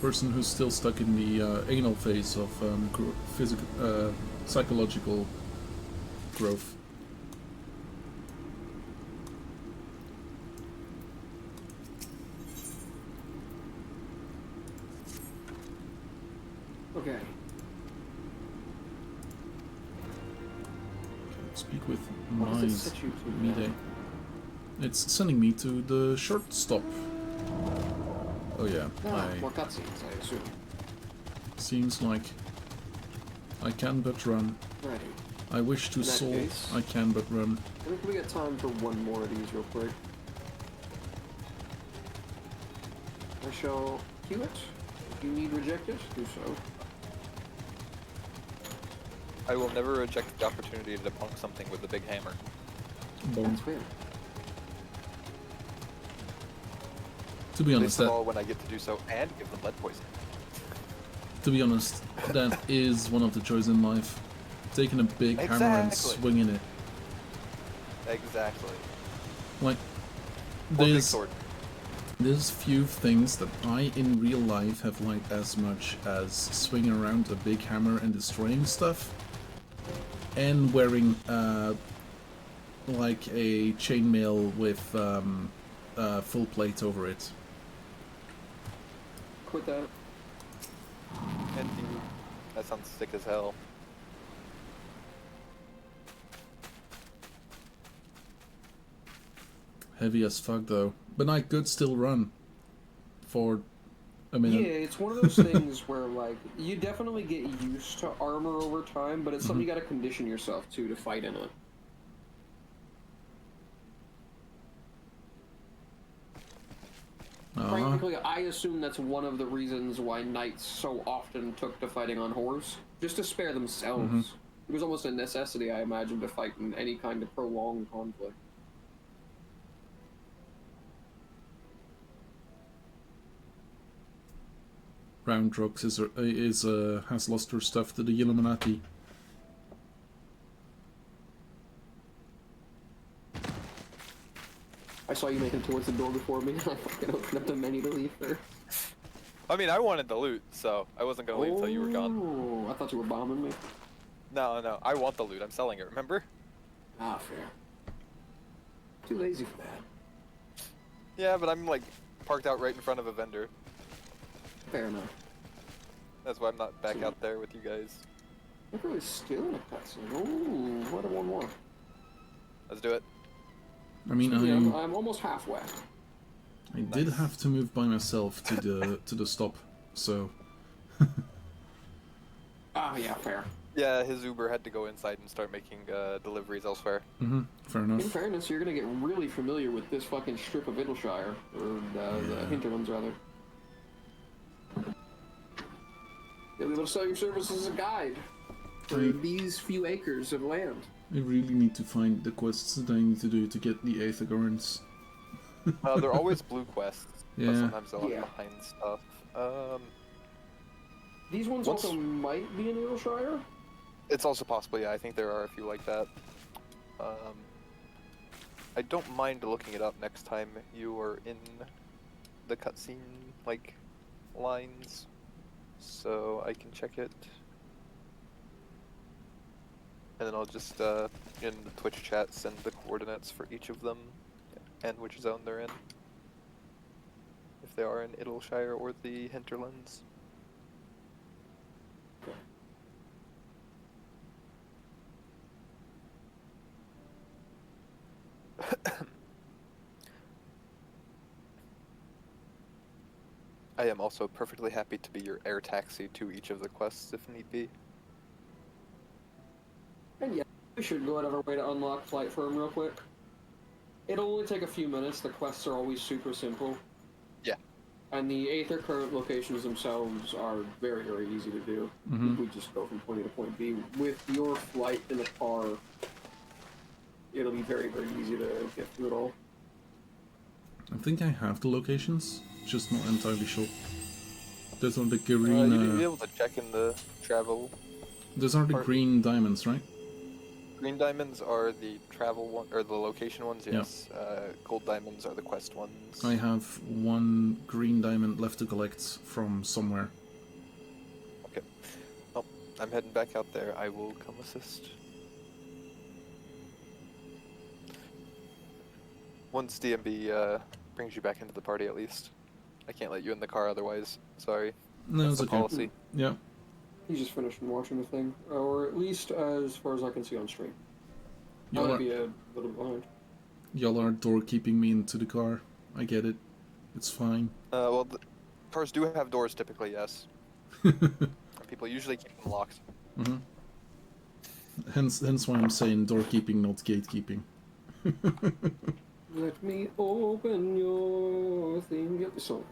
Person who's still stuck in the anal phase of psychological growth. Okay. Speak with What does it mind. set you to Mide. now? It's sending me to the short stop. Oh yeah. More cutscenes, I assume. Seems like I can but run. Righty. I wish to In that soar. case- I can but run. I think we got time for one more of these real quick. I shall queue it. If you need reject it, do so. I will never reject the opportunity to debunk something with a big hammer. Boom. That's fair. To be honest, Least of all when I get to do so and give them lead poisoning. to be honest, that is one of the joys in life. Taking a big hammer and Exactly. swinging it. Exactly. Like, Or big there's sword. few things that I in real life have liked as much as swinging around a big hammer and destroying stuff, and wearing like a chainmail with full plate over it. Quit that. And that sounds sick as hell. Heavy as fuck though, but I could still run for a minute. Yeah, it's one of those things where, like, you definitely get used to armor over time, but it's something you gotta condition yourself to fight in it. Technically, I assume that's one of the reasons why knights so often took to fighting on horse, just to spare themselves. It was almost a necessity, I imagine, to fight in any kind of prolonged conflict. Roundrocks has lost her stuff to the Illuminati. I saw you making towards the door before me, and I fucking opened up the menu to leave there. I mean, I wanted the loot, so I wasn't gonna leave until you were gone. Oh, I thought you were bombing me. No, I want the loot. I'm selling it, remember? Ah, fair. Too lazy for that. Yeah, but I'm like parked out right in front of a vendor. Fair enough. That's why I'm not back out there with you guys. I'm really still in a cutscene. Ooh, what a one more. Let's do it. I mean, yeah, I'm almost halfway. I did have to move by myself to the stop, so. Ah, yeah, fair. Yeah, his Uber had to go inside and start making deliveries elsewhere. Fair enough. In fairness, you're gonna get really familiar with this fucking strip of Idleshire, or the Hinterlands, rather. You'll be able to sell your services as a guide for these few acres of land. I really need to find the quests that I need to do to get the aethercurrents. They're always blue quests, Yeah. but sometimes they'll look behind stuff. These ones also might be in Idleshire? It's also possible, yeah. I think there are a few like that. I don't mind looking it up next time you are in the cutscene, like, lines, so I can check it. And then I'll just, in the Twitch chat, send the coordinates for each of them, and which zone they're in. If they are in Idleshire or the Hinterlands. I am also perfectly happy to be your air taxi to each of the quests if need be. And yeah, we should go out of our way to unlock Flight Firm real quick. It'll only take a few minutes, the quests are always super simple. Yeah. And the aethercurrent locations themselves are very, very easy to do. We just go from point A to point B. With your flight in a car, it'll be very, very easy to get through it all. I think I have the locations, just not entirely sure. Those are the green. You'll be able to check in the travel. Those are the green diamonds, right? Green diamonds are the travel one, or the location ones. Yes. Gold diamonds are the quest ones. I have one green diamond left to collect from somewhere. Okay. Well, I'm heading back out there. I will come assist. Once DMB brings you back into the party, at least. I can't let you in the car otherwise. Sorry. No, That's it's the okay. policy. Yeah. He's just finished watching the thing, or at least as far as I can see on stream. Y'all I'll are, be a little behind. y'all are doorkeeping me into the car. I get it. It's fine. Well, cars do have doors typically, yes. People usually keep them locked. Hence why I'm saying doorkeeping, not gatekeeping. Let me open your thing. Get this on.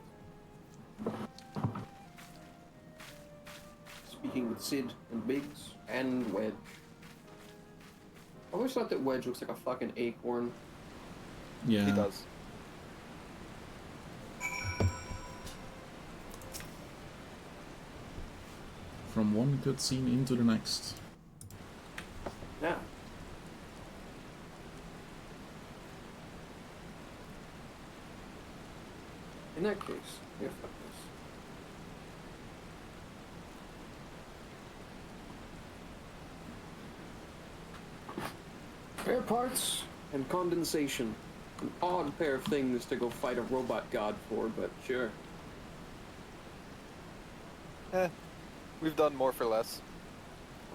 Speaking with Sid and Biggs and Wedge. I always thought that Wedge looks like a fucking acorn. Yeah. He does. From one cutscene into the next. Yeah. In that case, yeah, fuck this. Spare parts and condensation. An odd pair of things to go fight a robot god for, but sure. We've done more for less.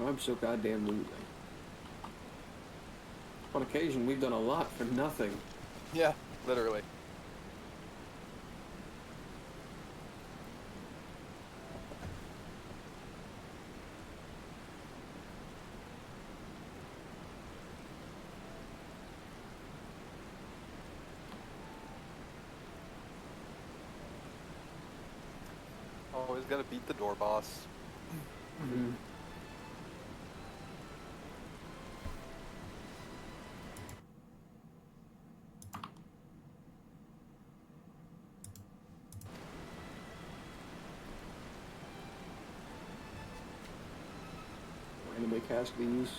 I'm so goddamn losing. On occasion, we've done a lot for nothing. Yeah, literally. Always gotta beat the door boss. Mm-hmm. Randomly cast these.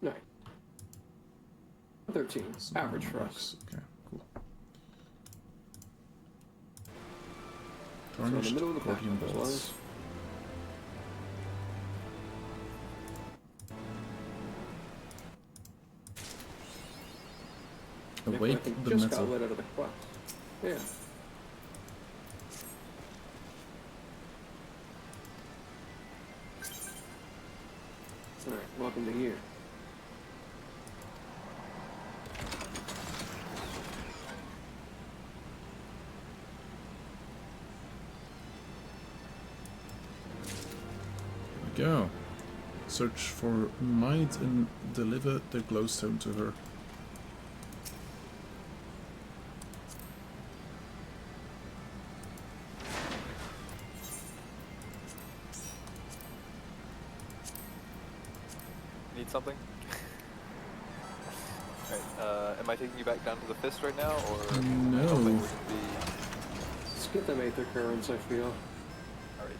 No. 13. Average for us. Okay, cool. So in the Tarnished middle of the pack Guardian as Bolts. Awake the just metal. got let out of the quest. Yeah. Alright, welcome to here. Here we go. Search for might and deliver the glowstone to her. Need something? Alright, am I taking you back down to the fist right now, or No. something would be... Let's get them aethercurrents, I feel. Alright.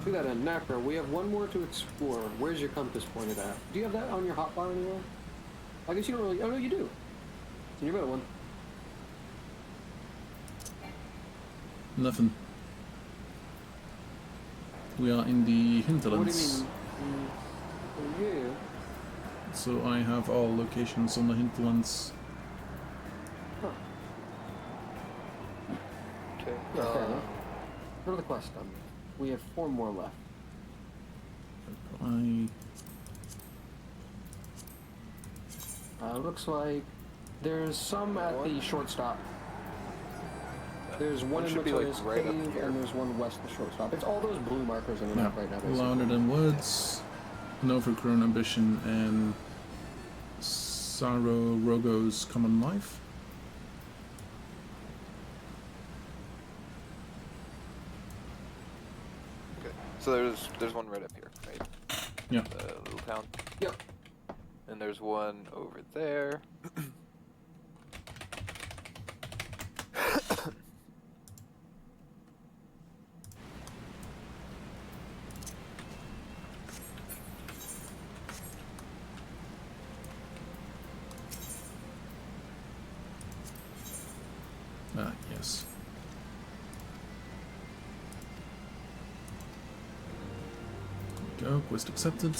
To that end, Nacra, we have one more to explore. Where's your compass pointed at? Do you have that on your hotbar anywhere? I guess you don't really... Oh, no, you do. It's in your middle one. Nothing. We are in the Hinterlands. What do you mean? Yeah. So I have all locations on the Hinterlands. Huh. Okay. Yeah, fair enough. What are the quests done? We have 4 more left. Looks like there's some at the short stop. There's one in Matoya's cave, and there's one west of the short stop. It's all those blue markers in the map right now, basically. Louder Than Woods, An Overgrown Ambition, and Saro Rogo's Common Life. Okay. So there's one right up here, right? Yeah. The little town. Yep. And there's one over there. Ah, yes. Go, quest accepted.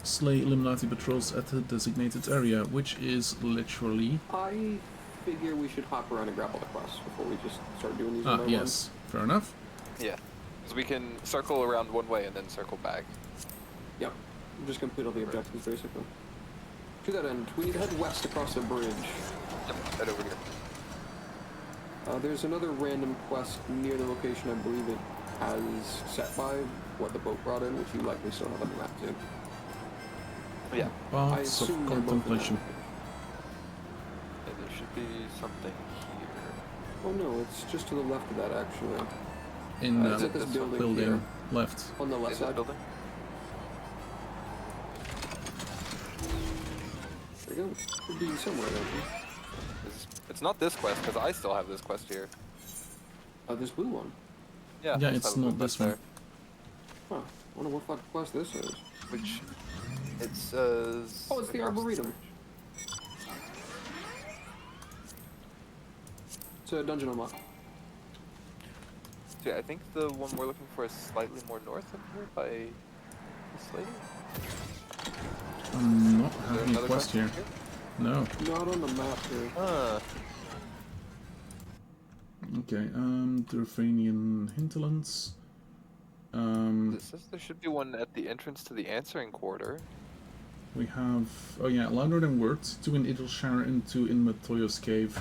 Slay Illuminati patrols at the designated area, which is literally... I figure we should hop around and grab all the quests before we just start doing these. Ah, yes. Fair enough. Yeah. Because we can circle around one way and then circle back. Yep. Just complete all the objectives, basically. To that end, we need to head west across the bridge. Yep, head over here. There's another random quest near the location I believe it has set by what the boat brought in, which you likely still have on the map too. Yeah. Paths of Contemplation. Yeah, there should be something here. Oh no, it's just to the left of that actually. In it's at this building here. Left. On the left Is side. that building? There you go. Should be somewhere, don't you? It's not this quest, because I still have this quest here. This blue one? Yeah, Yeah, it's not this one. Huh. I wonder what fucking quest this is. Which, it says... Oh, it's the Arboretum. It's a dungeon unlock. So yeah, I think the one we're looking for is slightly more north of here by this lady. I'm not having a quest here. No. Not on the map here. Okay, Dravanian Hinterlands. It says there should be one at the entrance to the answering quarter. We have... Oh yeah, louder than words. 2 in Idleshire and 2 in Matoya's cave.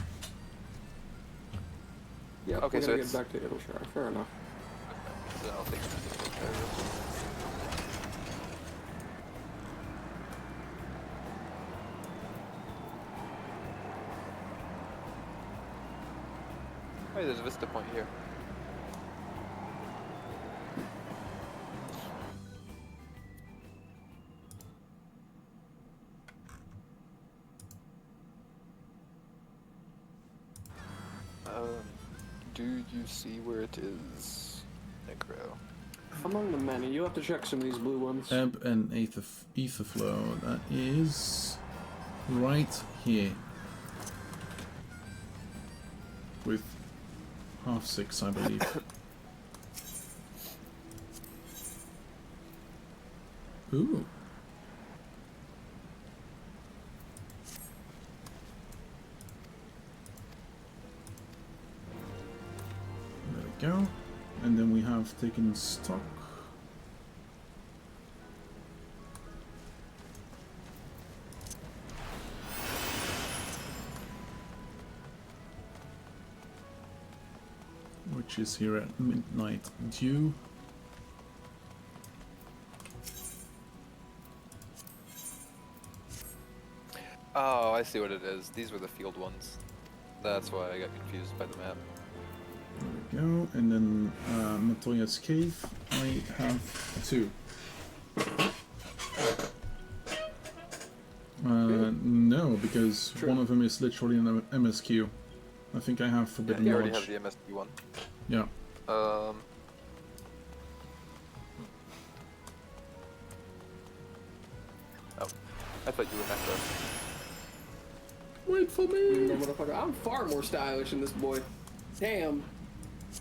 Yeah, okay, we're so gonna it's... get back to Idleshire. Fair enough. Okay, so I'll take Idleshire. Hey, there's a vista point here. Do you see where it is, Necro? Among the many, you'll have to check some of these blue ones. Ebb and ether flow. That is right here. With 6:30, I believe. Ooh. There we go. And then we have taken stock. Which is here at midnight due. Oh, I see what it is. These were the field ones. That's why I got confused by the map. There we go. And then Matoya's cave. I have 2. No, because one of them is literally an MSQ. I think I have Forbidden Yeah, you Knowledge. already have the MSQ one. Yeah. Oh, I thought you were Necro. Wait for me! No, motherfucker. I'm far more stylish than this boy. Damn.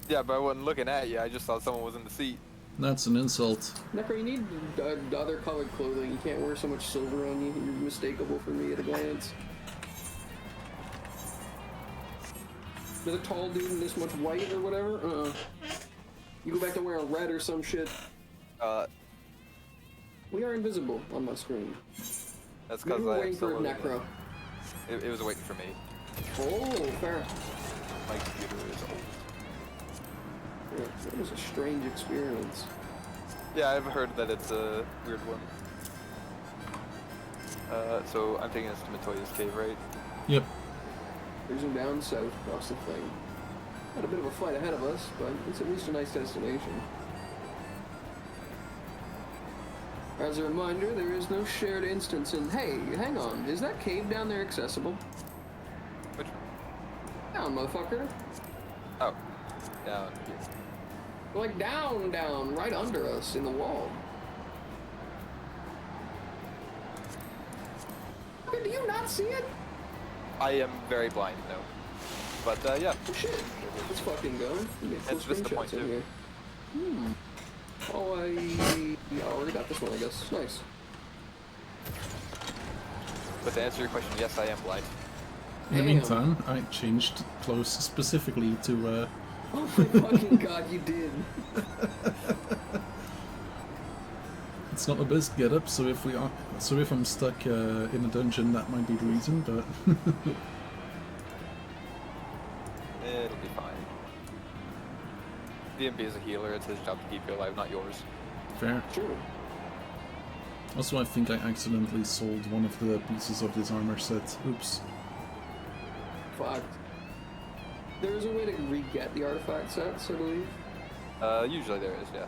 Yeah, but I wasn't looking at you. I just thought someone was in the seat. That's an insult. Necro, you need other colored clothing. You can't wear so much silver on you. You're mistakable for me at a glance. There's a tall dude in this much white or whatever. You go back to wearing red or some shit. We are invisible on my screen. That's because we were I waiting for absolutely... Necro. It was waiting for me. Oh, fair. My computer is old. Yeah, it was a strange experience. Yeah, I've heard that it's a weird one. So I'm taking us to Matoya's cave, right? Yep. Cruising down south across the thing. Got a bit of a fight ahead of us, but it's at least a nice destination. As a reminder, there is no shared instance in... Hey, hang on. Is that cave down there accessible? Which one? Down, motherfucker. Oh. Down here. Like down, right under us in the wall. Okay, do you not see it? I am very blind, no. But, yeah. Oh, shit. Let's fucking go. It's Vista Point, too. Here. Oh, I already got this one, I guess. Nice. But to answer your question, yes, I am blind. In the meantime, I changed clothes specifically to... Oh my fucking god, you did! It's not the best getup, so if I'm stuck in a dungeon, that might be the reason, but... It'll be fine. DMB is a healer, it's his job to keep you alive, not yours. Fair. True. Also, I think I accidentally sold one of the pieces of this armor set. Oops. Fuck. There is a way to re-get the artifact sets, I believe. Usually there is, yeah.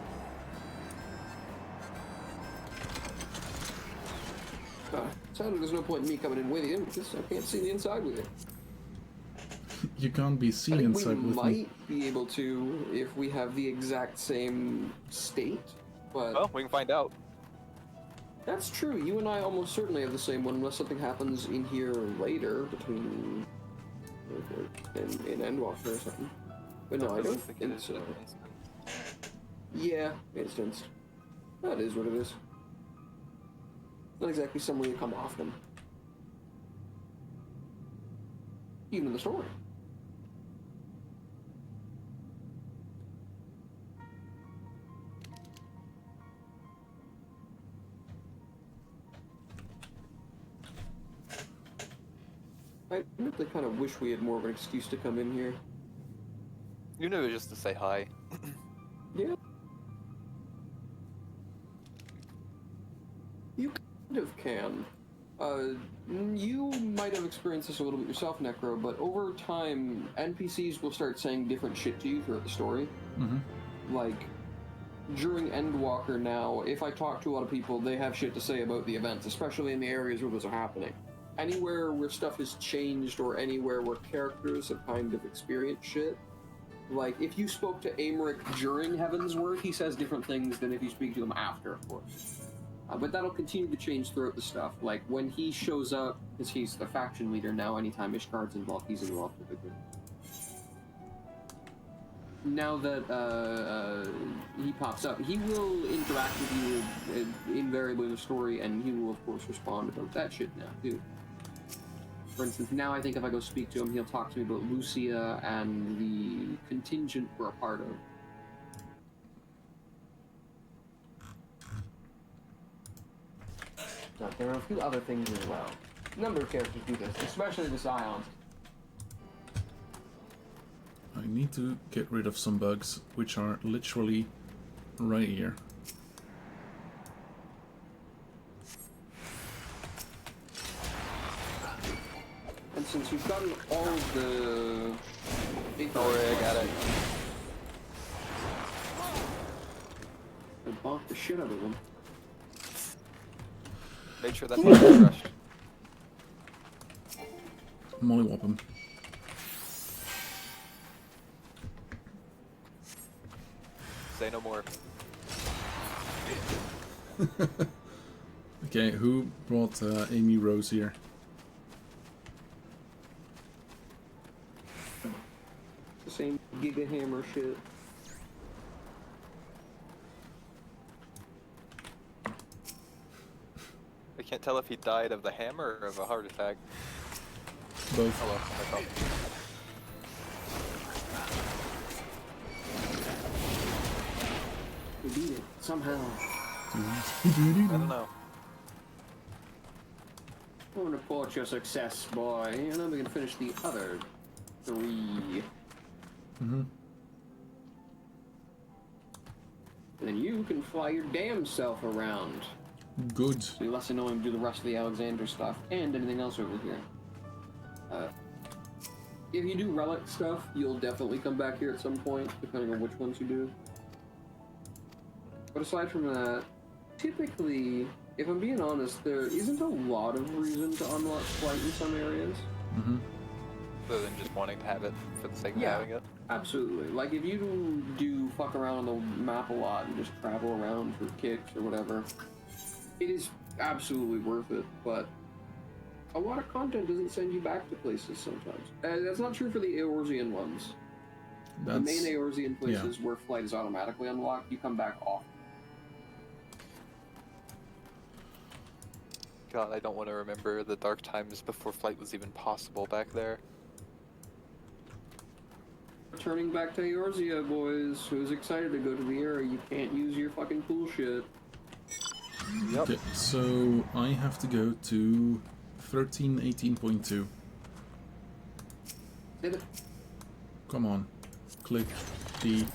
Sadly, there's no point in me coming in with you, because I can't see the inside with you. You can't be seen inside with me. We might be able to if we have the exact same state, but... Well, we can find out. That's true. You and I almost certainly have the same one, unless something happens in here later, between... in Endwalker or something. But no, I don't think so. Yeah, instanced. That is what it is. Not exactly somewhere you come off them. Even in the story. They kind of wish we had more of an excuse to come in here. You know, just to say hi. Yeah. You kind of can. You might have experienced this a little bit yourself, Necro, but over time, NPCs will start saying different shit to you throughout the story. Like, during Endwalker now, if I talk to a lot of people, they have shit to say about the events, especially in the areas where those are happening. Anywhere where stuff has changed or anywhere where characters have kind of experienced shit. Like, if you spoke to Aymeric during Heavensward, he says different things than if you speak to him after, of course. But that'll continue to change throughout the stuff. Like, when he shows up, because he's the faction leader now, anytime Ishgard's involved, he's involved typically. Now that he pops up, he will interact with you invariably in the story, and he will, of course, respond about that shit now, too. For instance, now I think if I go speak to him, he'll talk to me about Lucia and the contingent we're a part of. But there are a few other things as well. A number of characters do this, especially the Scions. I need to get rid of some bugs, which are literally right here. And since you've gotten all of the... Don't worry, I got it. I bonked the shit out of them. Make sure that's not refreshed. Mollywop him. Say no more. Okay, who brought Amy Rose here? The same Giga Hammer shit. I can't tell if he died of the hammer or of a heart attack. Both. Hello, no problem. We beat it, somehow. I don't know. I'm gonna report your success, boy, and then we can finish the other 3. Then you can fly your damn self around. Good. So you're less annoying to do the rest of the Alexander stuff and anything else over here. If you do relic stuff, you'll definitely come back here at some point, depending on which ones you do. But aside from that, typically, if I'm being honest, there isn't a lot of reason to unlock flight in some areas. Other than just wanting to have it for the sake of having it. Absolutely. Like, if you do fuck around on the map a lot and just travel around for kicks or whatever, it is absolutely worth it, but a lot of content doesn't send you back to places sometimes. That's not true for the Eorzean ones. The main Eorzean places where flight is automatically unlocked, you come back off. God, I don't want to remember the dark times before flight was even possible back there. Turning back to Eorzea, boys. Who's excited to go to the area? You can't use your fucking cool shit. Okay, so I have to go to 1318.2. Did it? Come on. Click the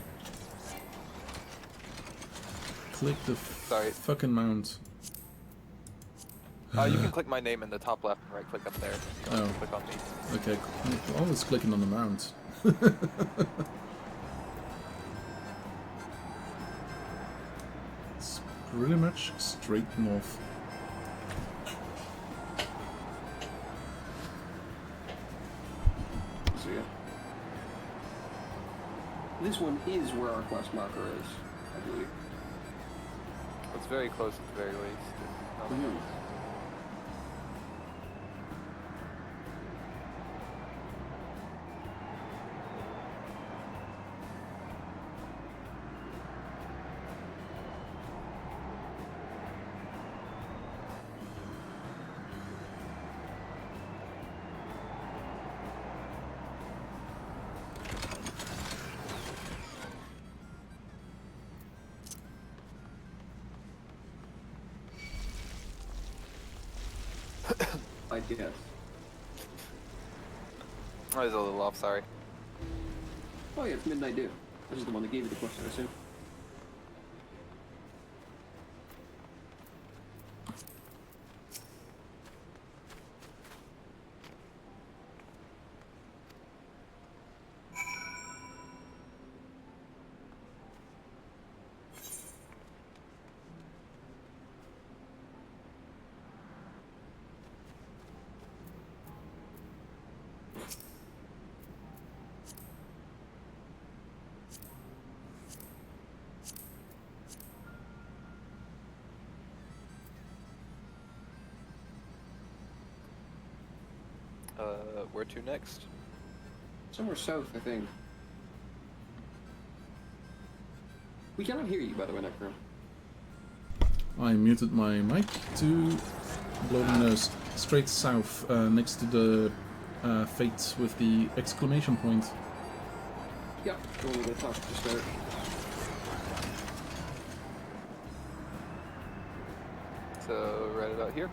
fucking mount. You can click my name in the top left and right click up there. You don't have to click on me. Okay, I was clicking on the mount. It's pretty much straight north. So yeah. This one is where our quest marker is, I believe. It's very close at the very least. I guess. I was a little off, sorry. Oh yeah, it's Midnight Dew. This is the one that gave you the quest, I assume. Where to next? Somewhere south, I think. We cannot hear you, by the way, Necro. I muted my mic to blow the nose. Straight south, next to the fate with the exclamation point. Yep, go over the top to start. So, right about here?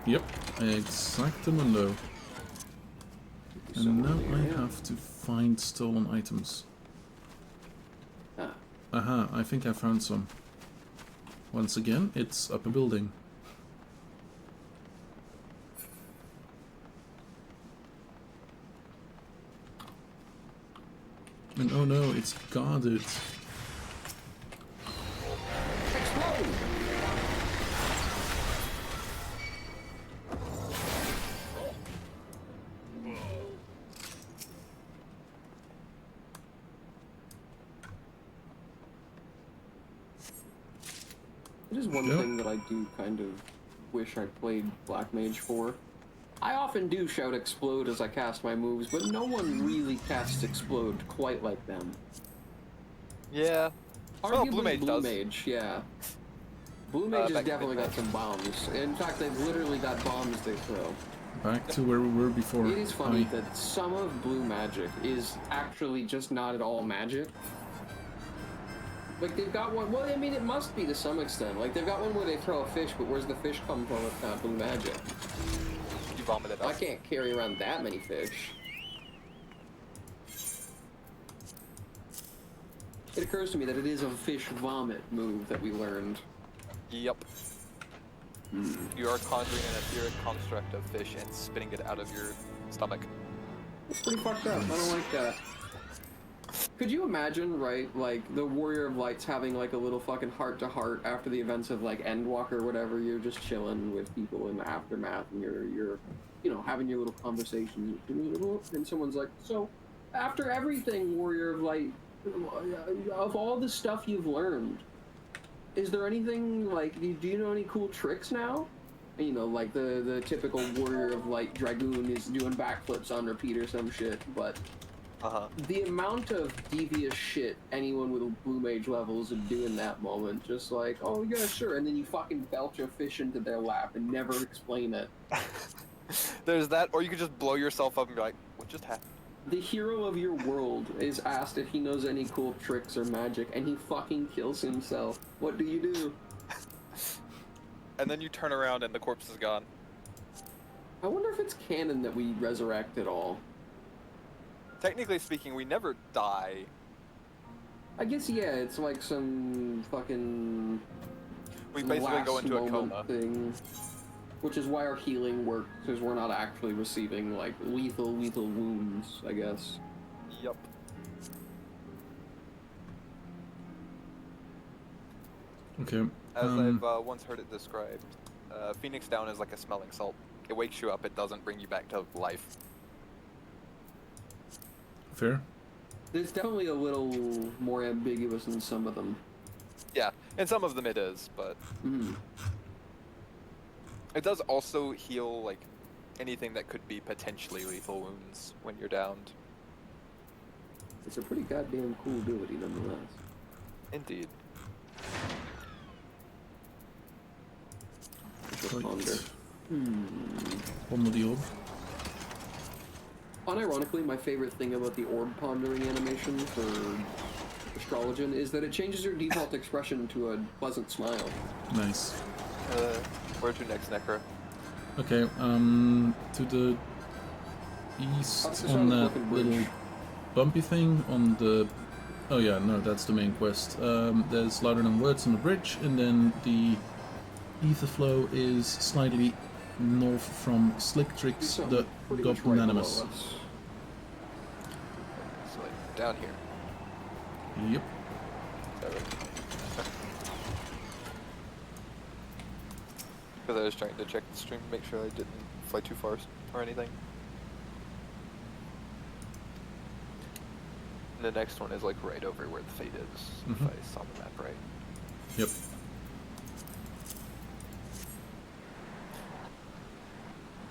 Yep, exactamundo. And now I have to find stolen items. Ah. Aha, I think I found some. Once again, it's up a building. And oh no, it's guarded. It is one thing that I do kind of wish I played Black Mage for. I often do shout explode as I cast my moves, but no one really casts explode quite like them. Yeah. Arguably, Oh, Blue Mage does. Mage, yeah. Blue Mage has definitely got some bombs. In fact, they've literally got bombs they throw. Back to where we were before. It is funny that some of blue magic is actually just not at all magic. Like, they've got one, well, I mean, it must be to some extent. Like, they've got one where they throw a fish, but where's the fish come from if not blue magic? You vomit it up. I can't carry around that many fish. It occurs to me that it is a fish vomit move that we learned. Yep. You are conjuring an etheric construct of fish and spitting it out of your stomach. It's pretty fucked up. I don't like that. Could you imagine, right, like, the Warrior of Lights having, like, a little fucking heart-to-heart after the events of, like, Endwalker or whatever? You're just chilling with people in the aftermath, and you're you know, having your little conversation, and someone's like, so, after everything, Warrior of Light, of all the stuff you've learned, is there anything, like, do you know any cool tricks now? And, you know, like, the typical Warrior of Light Dragoon is doing backflips on repeat or some shit, but... the amount of devious shit anyone with blue mage levels would do in that moment, just like, oh yeah, sure, and then you fucking belch a fish into their lap and never explain it. There's that, or you could just blow yourself up and be like, what just happened? The hero of your world is asked if he knows any cool tricks or magic, and he fucking kills himself. What do you do? And then you turn around and the corpse is gone. I wonder if it's canon that we resurrect at all. Technically speaking, we never die. I guess, yeah, it's like some fucking... We basically go into a coma. Thing, which is why our healing works, because we're not actually receiving, like, lethal wounds, I guess. Yup. Okay. As I've once heard it described, Phoenix Down is like a smelling salt. It wakes you up, it doesn't bring you back to life. Fair. It's definitely a little more ambiguous than some of them. Yeah, and some of them it is, but... It does also heal, like, anything that could be potentially lethal wounds when you're downed. It's a pretty goddamn cool ability, nonetheless. Indeed. One with the orb. Unironically, my favorite thing about the orb pondering animation for Astrologian is that it changes your default expression to a pleasant smile. Nice. Where to next, Necro? Okay, to the east just on on the that fucking bridge. little bumpy thing on the... Oh yeah, no, that's the main quest. There's Louder Than Words on the bridge, and then the ether flow is slightly north from Slick Tricks, So, the pretty much Goblin right Animus. below us. So like down here. Yep. Because I was trying to check the stream, make sure I didn't fly too far or anything. And the next one is like right over where the fate is, if I saw the map right. Yep.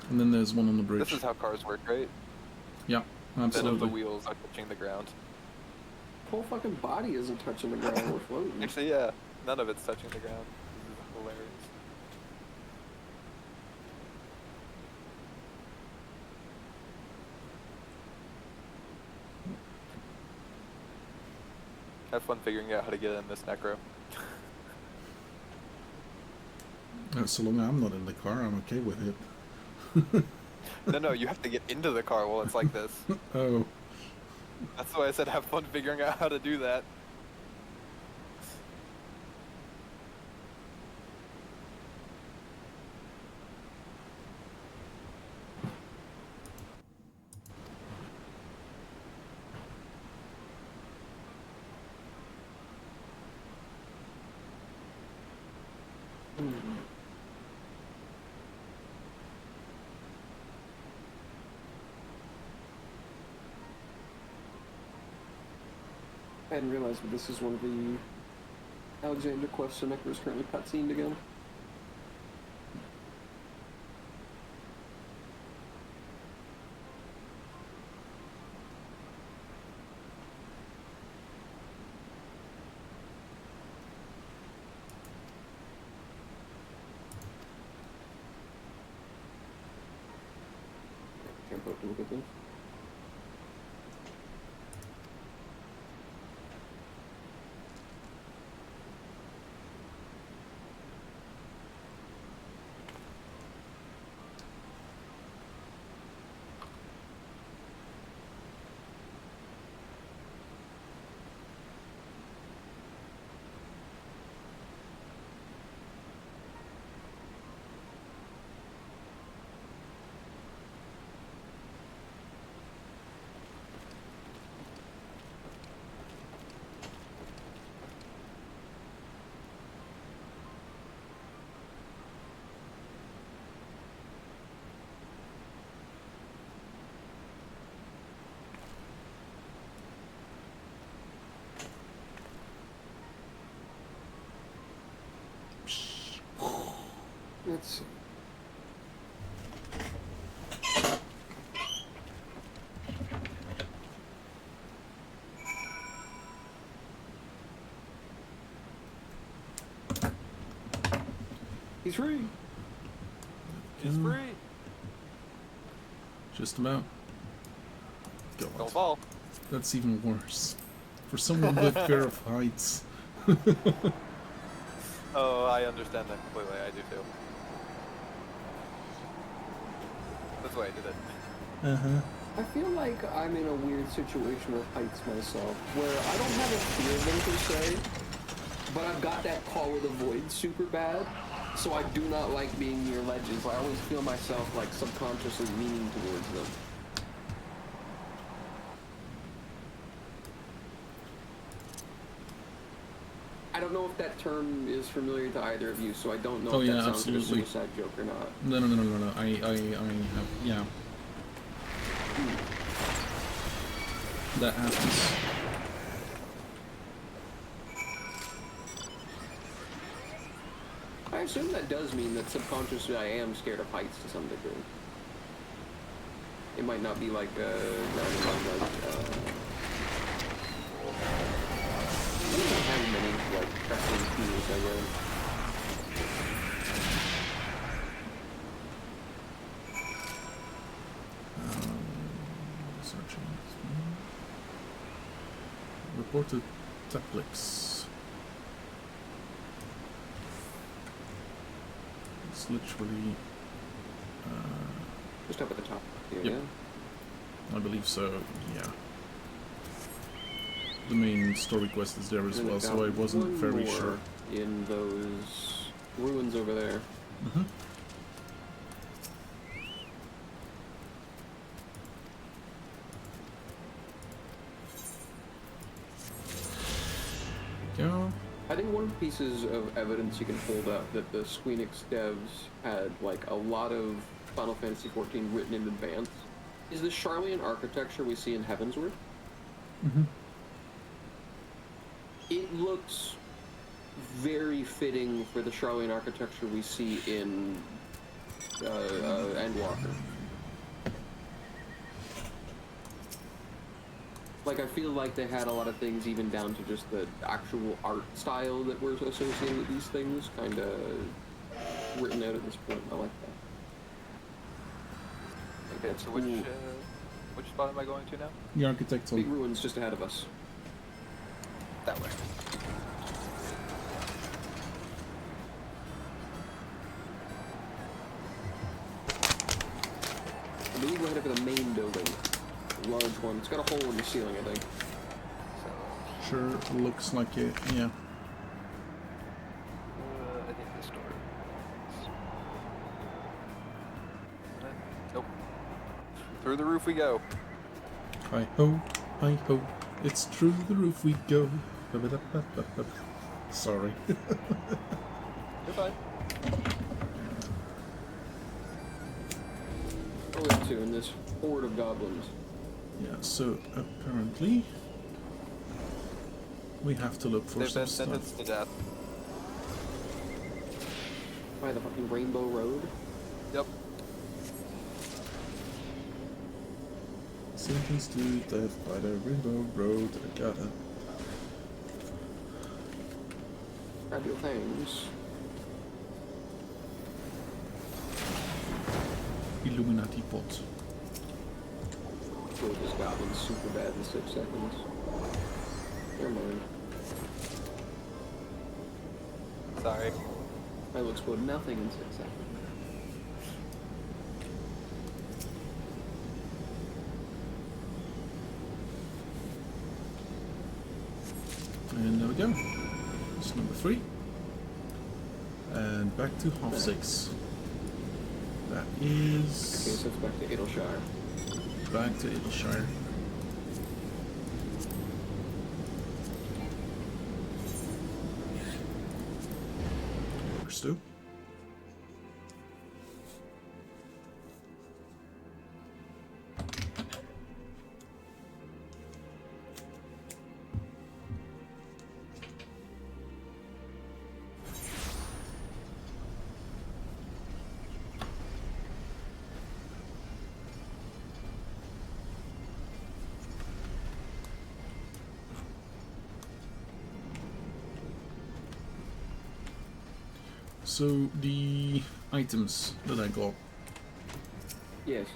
And then there's one on the bridge. This is how cars work, right? Yeah, Instead of the absolutely. wheels are touching the ground. Whole fucking body isn't touching the ground. We're floating. Actually, yeah, none of it's touching the ground. This is hilarious. Have fun figuring out how to get in this necro. So long I'm not in the car, I'm okay with it. No, you have to get into the car while it's like this. Oh. That's why I said have fun figuring out how to do that. I hadn't realized, but this is one of the Alexander quests, so Necro is currently cutscened again. Jump up to look at this. Let's see. He's free. He's free. Just about. God. Don't fall. That's even worse. For someone with fear of heights. Oh, I understand that completely. I do too. That's why I did it. Uh-huh. I feel like I'm in a weird situation with heights myself, where I don't have a fear of them per se, but I've got that call of the void super bad, so I do not like being near ledges. I always feel myself like subconsciously leaning towards them. I don't know if that term is familiar to either of you, so I don't know if that sounds like a suicide joke or not. No. I have, yeah. That happens. I assume that does mean that subconsciously I am scared of heights to some degree. It might not be like I don't have many like pressing fears, I guess. Searching. Reported Teplix. It's literally just up at the top here, yep. yeah. I believe so, yeah. The main story quest is there as well, so I wasn't very sure. In those ruins over there. Mm-hmm. Go. I think one of the pieces of evidence you can hold up that the Squeenix devs had like a lot of Final Fantasy XIV written in advance is the Charlian architecture we see in Heavensward. Mm-hmm. It looks very fitting for the Charlian architecture we see in Endwalker. Like, I feel like they had a lot of things, even down to just the actual art style that were associated with these things, kind of written out at this point. I like that. Okay, so which spot am I going to now? The architect's Big ruins just ahead of us. That way. I believe we're headed for the main building. The large one. It's got a hole in the ceiling, I think. Sure, looks like it, yeah. I think this door. Nope. Through the roof we go. Hi ho, it's through the roof we go. Sorry. You're fine. What are we up to in this horde of goblins? Yeah, so apparently we have to look for They've some been stuff. sentenced to death. By the fucking Rainbow Road? Yep. Sentenced to death by the Rainbow Road. I got it. Grab your things. Illuminati pot. Killed this goblin super bad in 6 seconds. Never mind. Sorry. I will explode nothing in 6 seconds. And there we go. That's number 3. And back to half 6. That is... Okay, so it's back to Adelshire. Back to Adelshire. Stu? So the items that I got. Yes.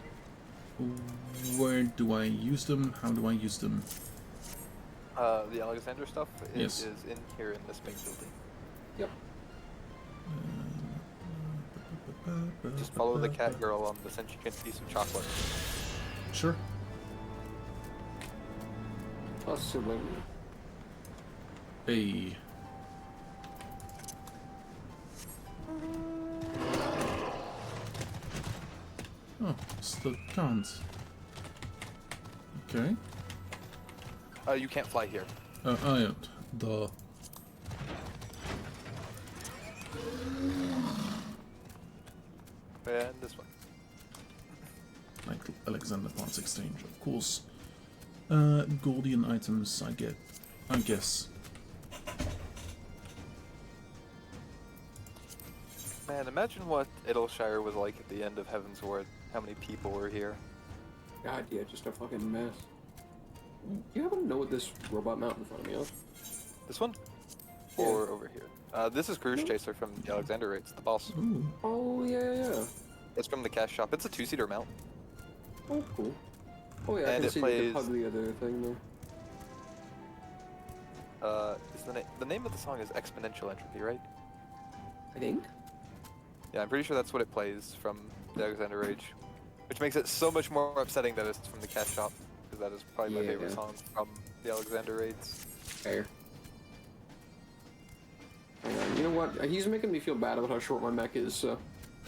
Where do I use them? How do I use them? The Alexander stuff Yes. is in here in this main building. Yep. Just follow the cat girl on the sense you can see some chocolate. Sure. Possibly. Hey. Oh, still can't. Okay. You can't fly here. Yeah. Duh. And this one. Like Alexander Parts Exchange, of course. Goldian items, I guess. Man, imagine what Adelshire was like at the end of Heavensward. How many people were here? God, yeah, just a fucking mess. You happen to know what this robot mount in front of me is? This one? Yeah. Or over here? This is Cruise Chaser from the Alexander raids, the boss. Ooh. Oh, yeah. It's from the cash shop. It's a 2-seater mount. Oh, cool. Oh, yeah, And I can it see plays... the hug the other thing there. Is the name of the song is Exponential Entropy, right? I think. Yeah, I'm pretty sure that's what it plays from the Alexander Rage. Which makes it so much more upsetting that it's from the cash shop, because that is probably my favorite song from the Alexander raids. Fair. Hang on, you know what? He's making me feel bad about how short my mech is, so...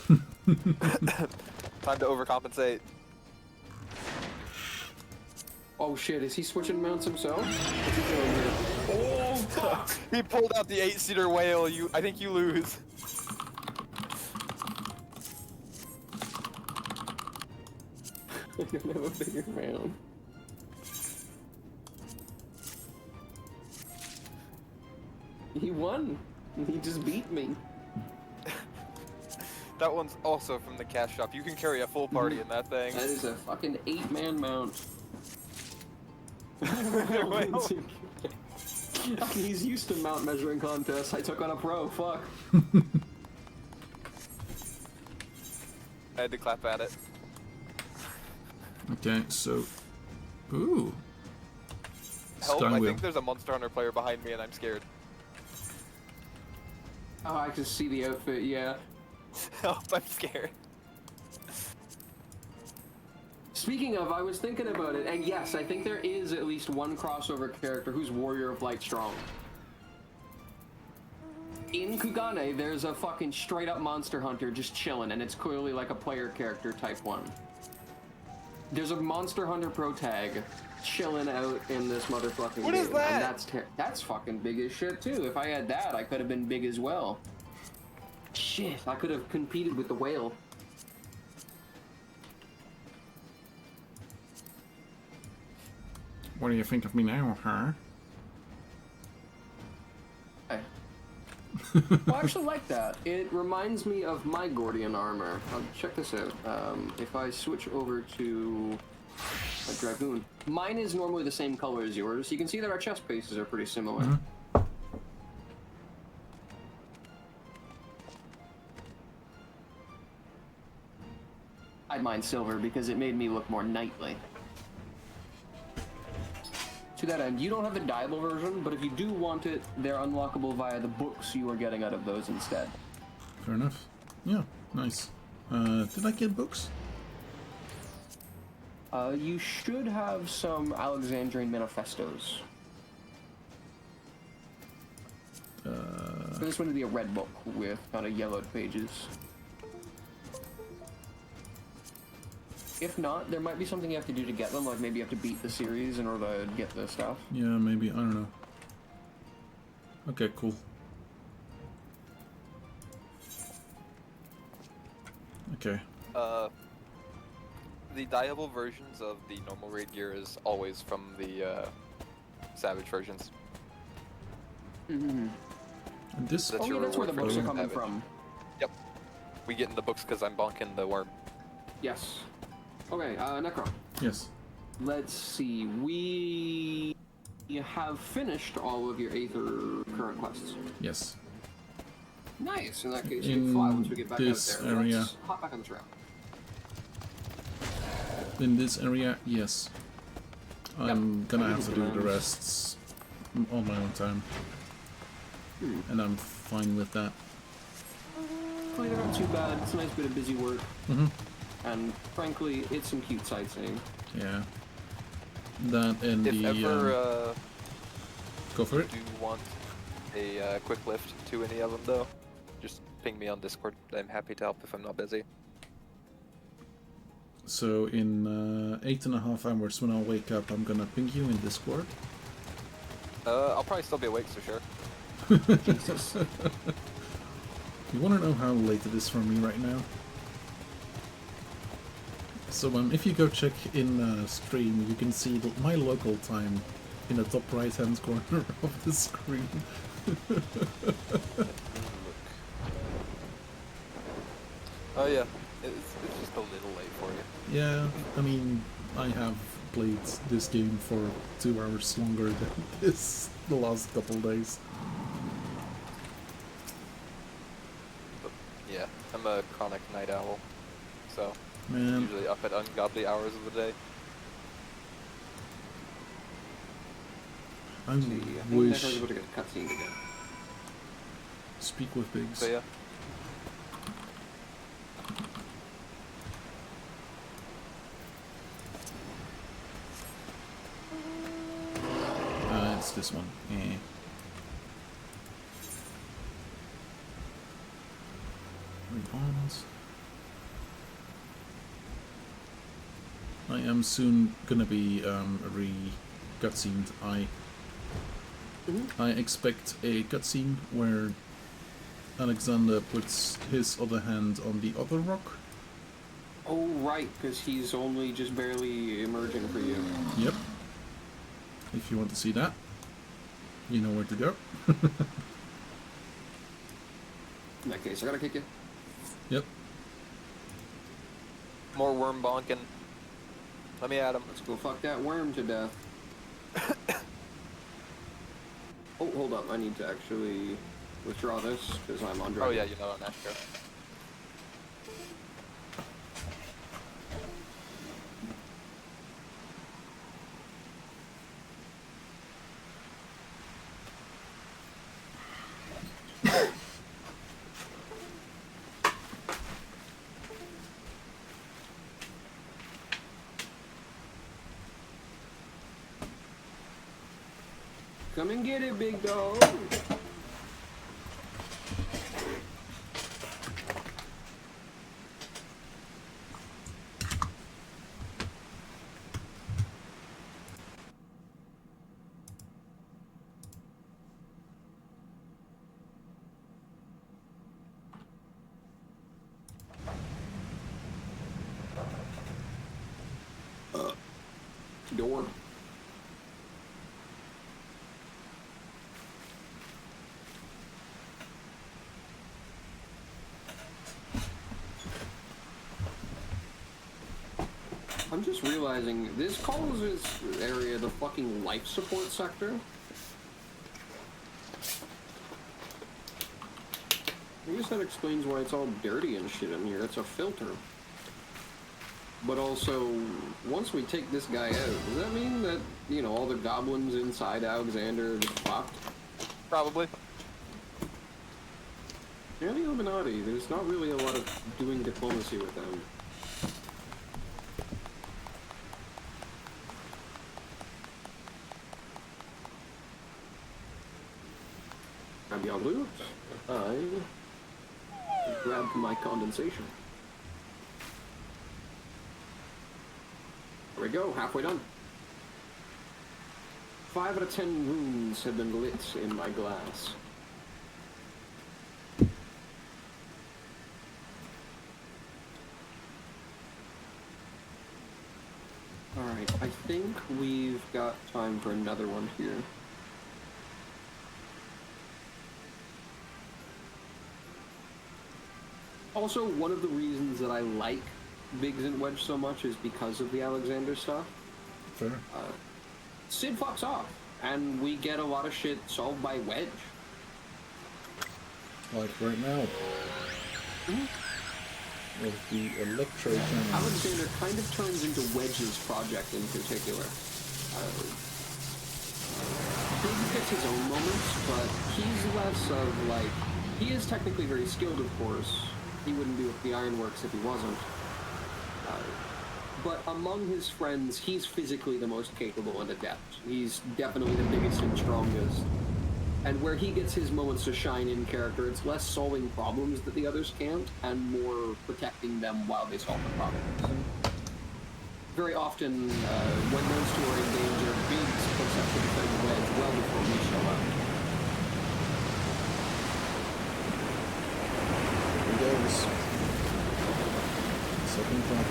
Time to overcompensate. Oh shit, is he switching mounts himself? What's he doing here? Oh fuck! He pulled out the 8-seater whale. I think you lose. I don't have a bigger mount. He won. He just beat me. That one's also from the cash shop. You can carry a full party in that thing. That is a fucking 8-man mount. He's used to mount measuring contests. I took on a pro. Fuck. I had to clap at it. Okay, so... Ooh. Help, I Skywheel. think there's a Monster Hunter player behind me and I'm scared. Oh, I can see the outfit, yeah. Help, I'm scared. Speaking of, I was thinking about it, and yes, I think there is at least one crossover character who's Warrior of Light strong. In Kugane, there's a fucking straight-up monster hunter just chilling, and it's clearly like a player character type one. There's a monster hunter pro tag chilling out in this motherfucking game. What is that? And that's fucking big as shit too. If I had that, I could have been big as well. Shit, I could have competed with the whale. What do you think of me now, huh? Well, I actually like that. It reminds me of my Gordian armor. Check this out. If I switch over to a Dragoon, mine is normally the same color as yours. You can see that our chest pieces are pretty similar. Mm-hmm. I'd mind silver because it made me look more knightly. To that end, you don't have the dyeable version, but if you do want it, they're unlockable via the books you are getting out of those instead. Fair enough. Yeah, nice. Did I get books? You should have some Alexandrian manifestos. So this one would be a red book with kind of yellowed pages. If not, there might be something you have to do to get them, like maybe you have to beat the series in order to get the stuff. Yeah, maybe. I don't know. Okay, cool. Okay. The dyeable versions of the normal raid gear is always from the Savage versions. Mm-hmm. And this. That's yeah, that's where the books are coming from. Yep. We get in the books because I'm bonking the worm. Yes. Okay, Necro. Yes. Let's see. We have finished all of your Aether current quests. Yes. Nice. In that case, you can fly once we get back out this there. area. Let's hop back on this route. In this area, yes. I'm gonna have to do the rests on my own time. And I'm fine with that. Well, they're not too bad. It's a nice bit of busy work. Mm-hmm. And frankly, it's some cute sightseeing. Yeah. That and If the... ever, go for it. do you want a quick lift to any of them, though? Just ping me on Discord. I'm happy to help if I'm not busy. So in 8.5 hours when I'll wake up, I'm gonna ping you in Discord. I'll probably still be awake, so sure. Jesus. You wanna know how late it is for me right now? So if you go check in stream, you can see my local time in the top right-hand corner of the screen. Oh yeah, it's just a little late for you. Yeah, I mean, I have played this game for 2 hours longer than this the last couple days. But yeah, I'm a chronic night owl, so Man. usually up at ungodly hours of the day. I wish... wish... able to get a cutscene again. Speak with pigs. So yeah. What's this one? Bonds. I am soon gonna be cutscened. I expect a cutscene where Alexander puts his other hand on the other rock. Oh, right, because he's only just barely emerging for you. Yep. If you want to see that, you know where to go. In that case, I gotta kick you. Yep. More worm bonking. Let me at him. Let's go fuck that worm to death. Oh, hold up. I need to actually withdraw this because I'm on dragon. Oh yeah, you know, Nashko. Come and get it, big dog. Door. I'm just realizing this calls this area the fucking life support sector. I guess that explains why it's all dirty and shit in here. It's a filter. But also, once we take this guy out, does that mean that, you know, all the goblins inside Alexander are just fucked? Probably. Yeah, the Illuminati. There's not really a lot of doing diplomacy with them. I'm beyond loot. I grabbed my condensation. There we go, halfway done. 5 out of 10 runes have been lit in my glass. Alright, I think we've got time for another one here. Also, one of the reasons that I like Biggs and Wedge so much is because of the Alexander stuff. Fair. Sid fucks off, and we get a lot of shit solved by Wedge. Like right now. With the electro cannon. Alexander kind of turns into Wedge's project in particular. Biggs gets his own moments, but he's less of like... He is technically very skilled, of course. He wouldn't be with the Ironworks if he wasn't. But among his friends, he's physically the most capable and adept. He's definitely the biggest and strongest. And where he gets his moments to shine in character, it's less solving problems that the others can't, and more protecting them while they solve the problems. Very often, when those two are in danger, Biggs puts up to defend Wedge well before we show up. Here goes. Second hand.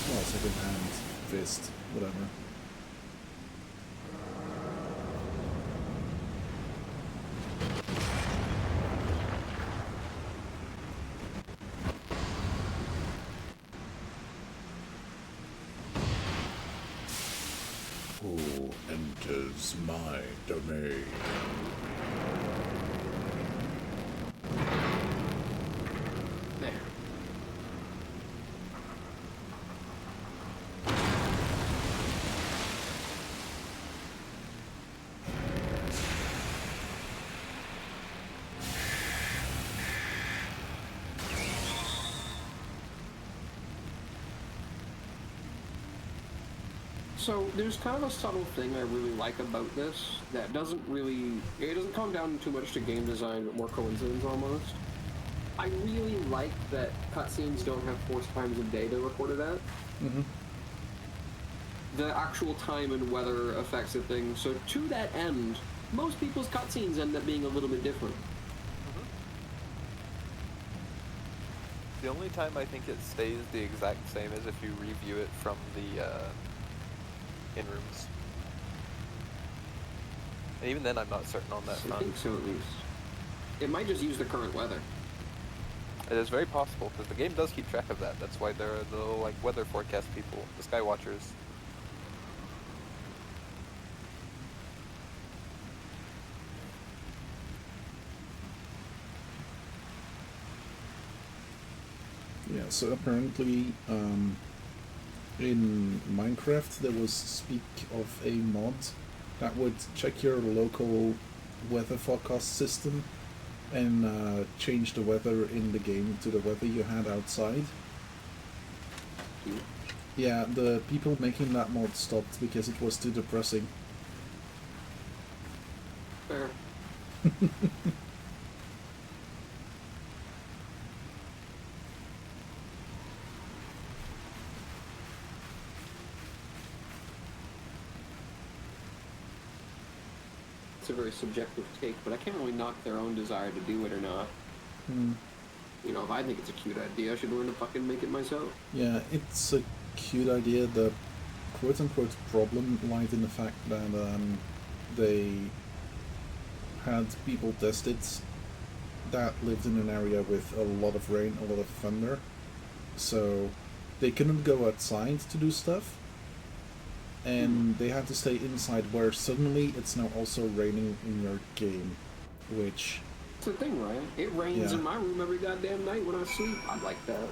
Well, second hand, fist, whatever. Who enters my domain? There. So there's kind of a subtle thing I really like about this that doesn't come down too much to game design, but more coincidence almost. I really like that cutscenes don't have forced times of day to record it at. Mm-hmm. The actual time and weather affects a thing. So to that end, most people's cutscenes end up being a little bit different. The only time I think it stays the exact same is if you review it from the in-rooms. And even then I'm not certain on that I front. think so at least. It might just use the current weather. It is very possible, because the game does keep track of that. That's why there are the little, like, weather forecast people, the Sky Watchers. Yeah, so apparently in Minecraft there was speak of a mod that would check your local weather forecast system and change the weather in the game to the weather you had outside. Yeah, the people making that mod stopped because it was too depressing. Fair. It's a very subjective take, but I can't really knock their own desire to do it or not. Hmm. You know, if I think it's a cute idea, I should learn to fucking make it myself. Yeah, it's a cute idea. The quote-unquote problem lied in the fact that they had people tested that lived in an area with a lot of rain, a lot of thunder, so they couldn't go outside to do stuff, and they had to stay inside, where suddenly it's now also raining in your game, which... It's the thing, right? It rains in my room every goddamn night when I sleep. I'd like that.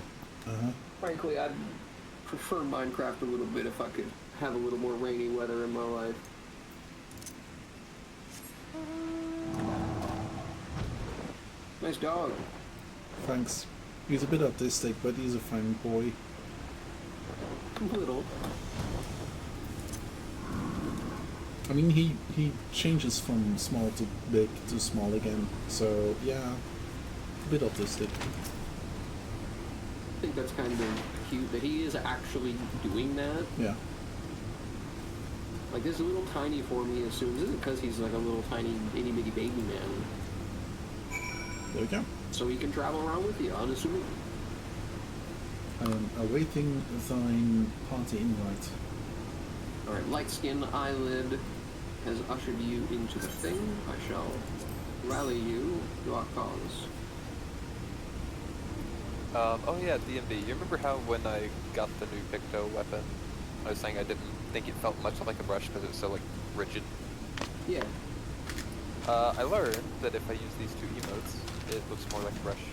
Uh-huh. Frankly, I'd prefer Minecraft a little bit if I could have a little more rainy weather in my life. Nice dog. Thanks. He's a bit autistic, but he's a fine boy. Little. I mean, he changes from small to big to small again, so yeah, a bit autistic. I think that's kind of cute that he is actually doing that. Yeah. Like, this little tiny form he assumes isn't because he's like a little tiny itty bitty baby man. There we go. So he can travel around with you, unassuming. Awaiting thine party invite. Alright, light skin eyelid has ushered you into the thing. I shall rally you to our cause. Oh yeah, D&D. You remember how when I got the new Picto weapon, I was saying I didn't think it felt much like a brush because it was so, like, rigid? Yeah. I learned that if I use these two emotes, it looks more like a brush.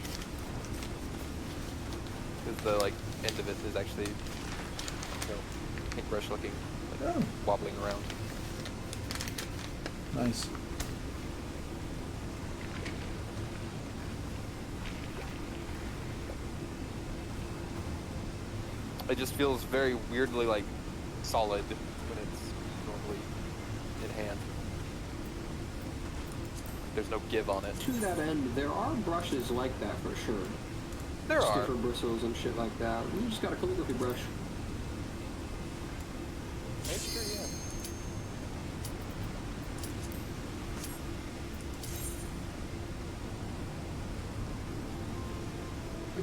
Because the, like, end of it is actually, you know, paintbrush looking, like, wobbling around. Nice. It just feels very weirdly, like, solid when it's normally in hand. There's no give on it. To that end, there are brushes like that for sure. There are. Stiffer bristles and shit like that. You just got a calligraphy brush. That's true, yeah.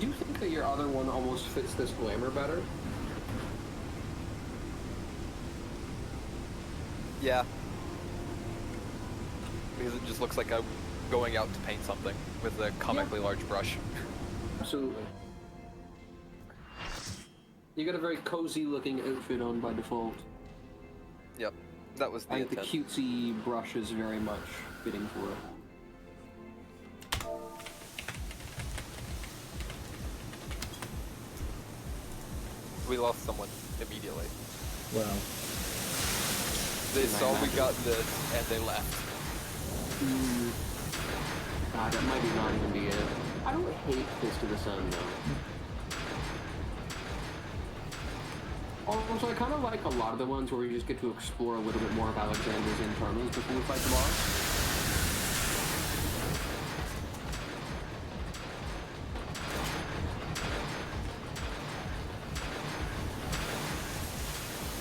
Do you think that your other one almost fits this glamour better? Yeah. Because it just looks like I'm going out to paint something with a comically large brush. Absolutely. You got a very cozy looking outfit on by default. Yep, that was the I think the intent. cutesy brush is very much fitting for it. We lost someone immediately. Wow. They saw we got this and they left. God, that might not even be it. I don't hate Fist of the Sun though. Also, I kind of like a lot of the ones where you just get to explore a little bit more of Alexander's internals before we fight the boss.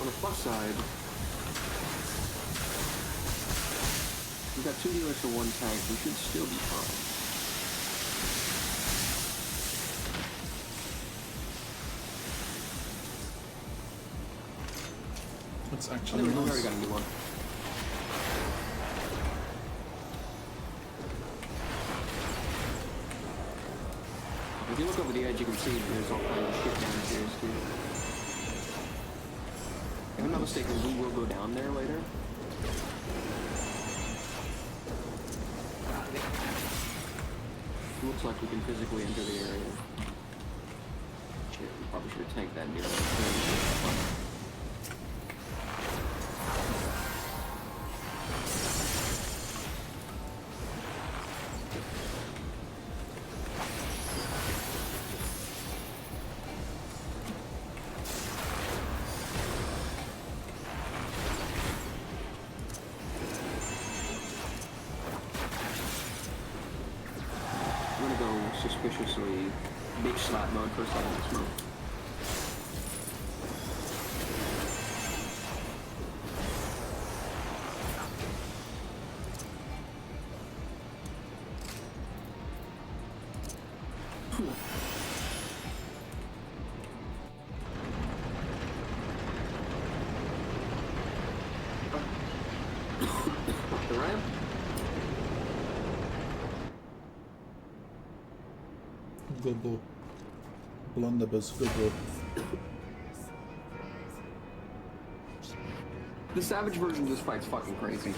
On the plus side, we've got 2 healers for 1 tank. We should still be fine. It's actually we nice. already got a new one. If you look over the edge, you can see there's all kinds of shit down here too. If I'm not mistaken, we will go down there later. It looks like we can physically enter the area. Shit, we probably should have tanked that near us. Suspiciously bitch slap mode for a second this month. The ramp. Go. Blunderbuss, go. The savage version of this fight's fucking crazy.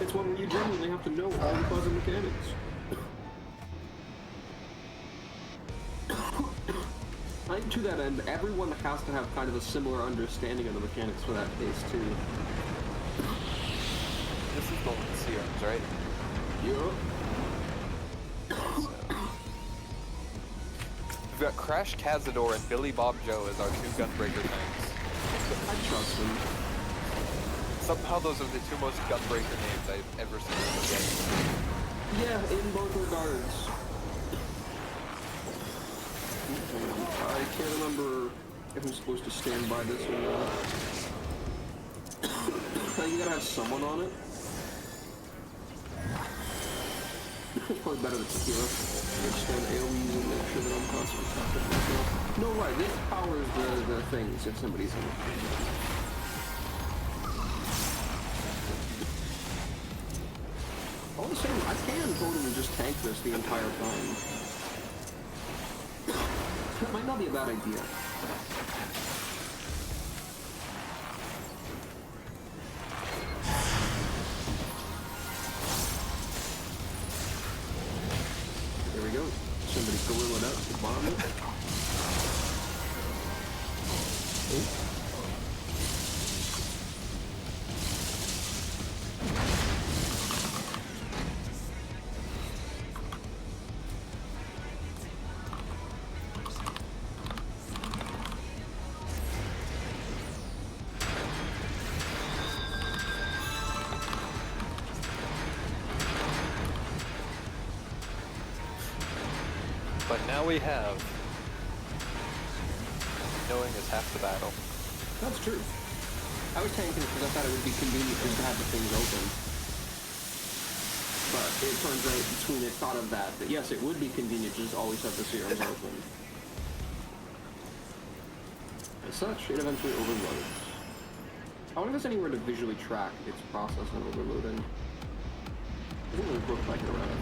It's one where you genuinely have to know all the puzzle mechanics. I think to that end, everyone has to have kind of a similar understanding of the mechanics for that case too. This is the serums, right? Yup. We've got Crash Cazador and Billy Bob Joe as our 2 Gunbreaker tanks. I trust them. Somehow those are the 2 most Gunbreaker names I've ever seen in the game. Yeah, in both regards. I can't remember if I'm supposed to stand by this or not. I think you gotta have someone on it. It's probably better than tequila. Just stand AoEs and make sure that I'm constantly stopping myself. No, right, this powers the things if somebody's in it. All the same, I can totally just tank this the entire time. That might not be a bad idea. There we go. Somebody gorillaed up to bomb it. Oh. But now we have... Knowing is half the battle. That's true. I was tanking it because I thought it would be convenient just to have the things open. But it turns out between the thought of that yes, it would be convenient to just always have the serums open. As such, it eventually overloads. I wonder if there's anywhere to visually track its process and overloading. It doesn't really look like it around.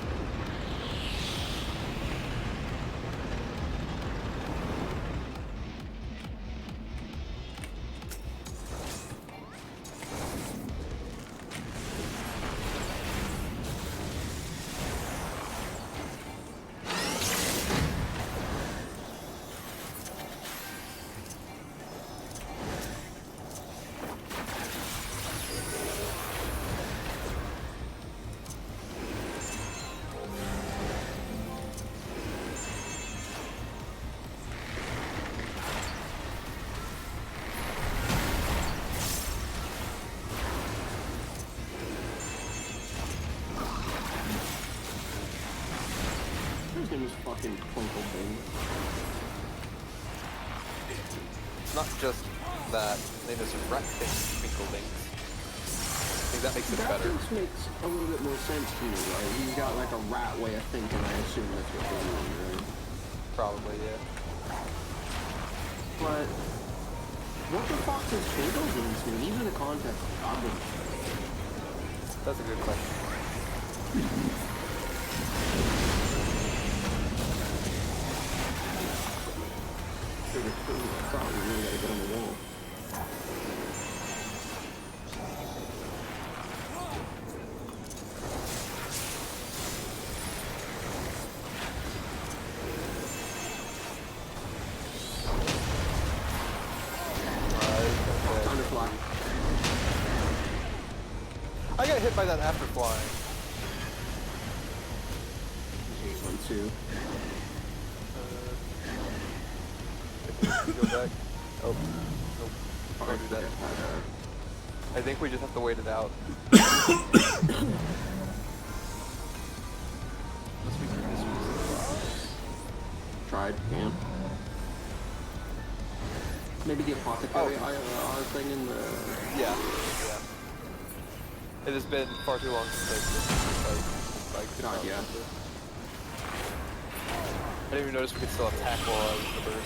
these fucking twinkle things. It's not just that. They just rat things, twinkle things. I think that makes it better. That makes a little bit more sense to me, right? He's got like a rat way of thinking, I assume that's what they're doing, right? Probably, yeah. But what the fuck does twinkle things mean, even in the context of goblins? That's a good question. Probably really gotta get on the wall. I got hit by that after flying. One, two. Go back. Oh, nope. Don't do that. I think we just have to wait it out. Unless we do this. Tried, yeah. Maybe the apothecary thing in the... Yeah. It has been far too long since I could not yeah. I didn't even notice we could still attack while I was in the bird.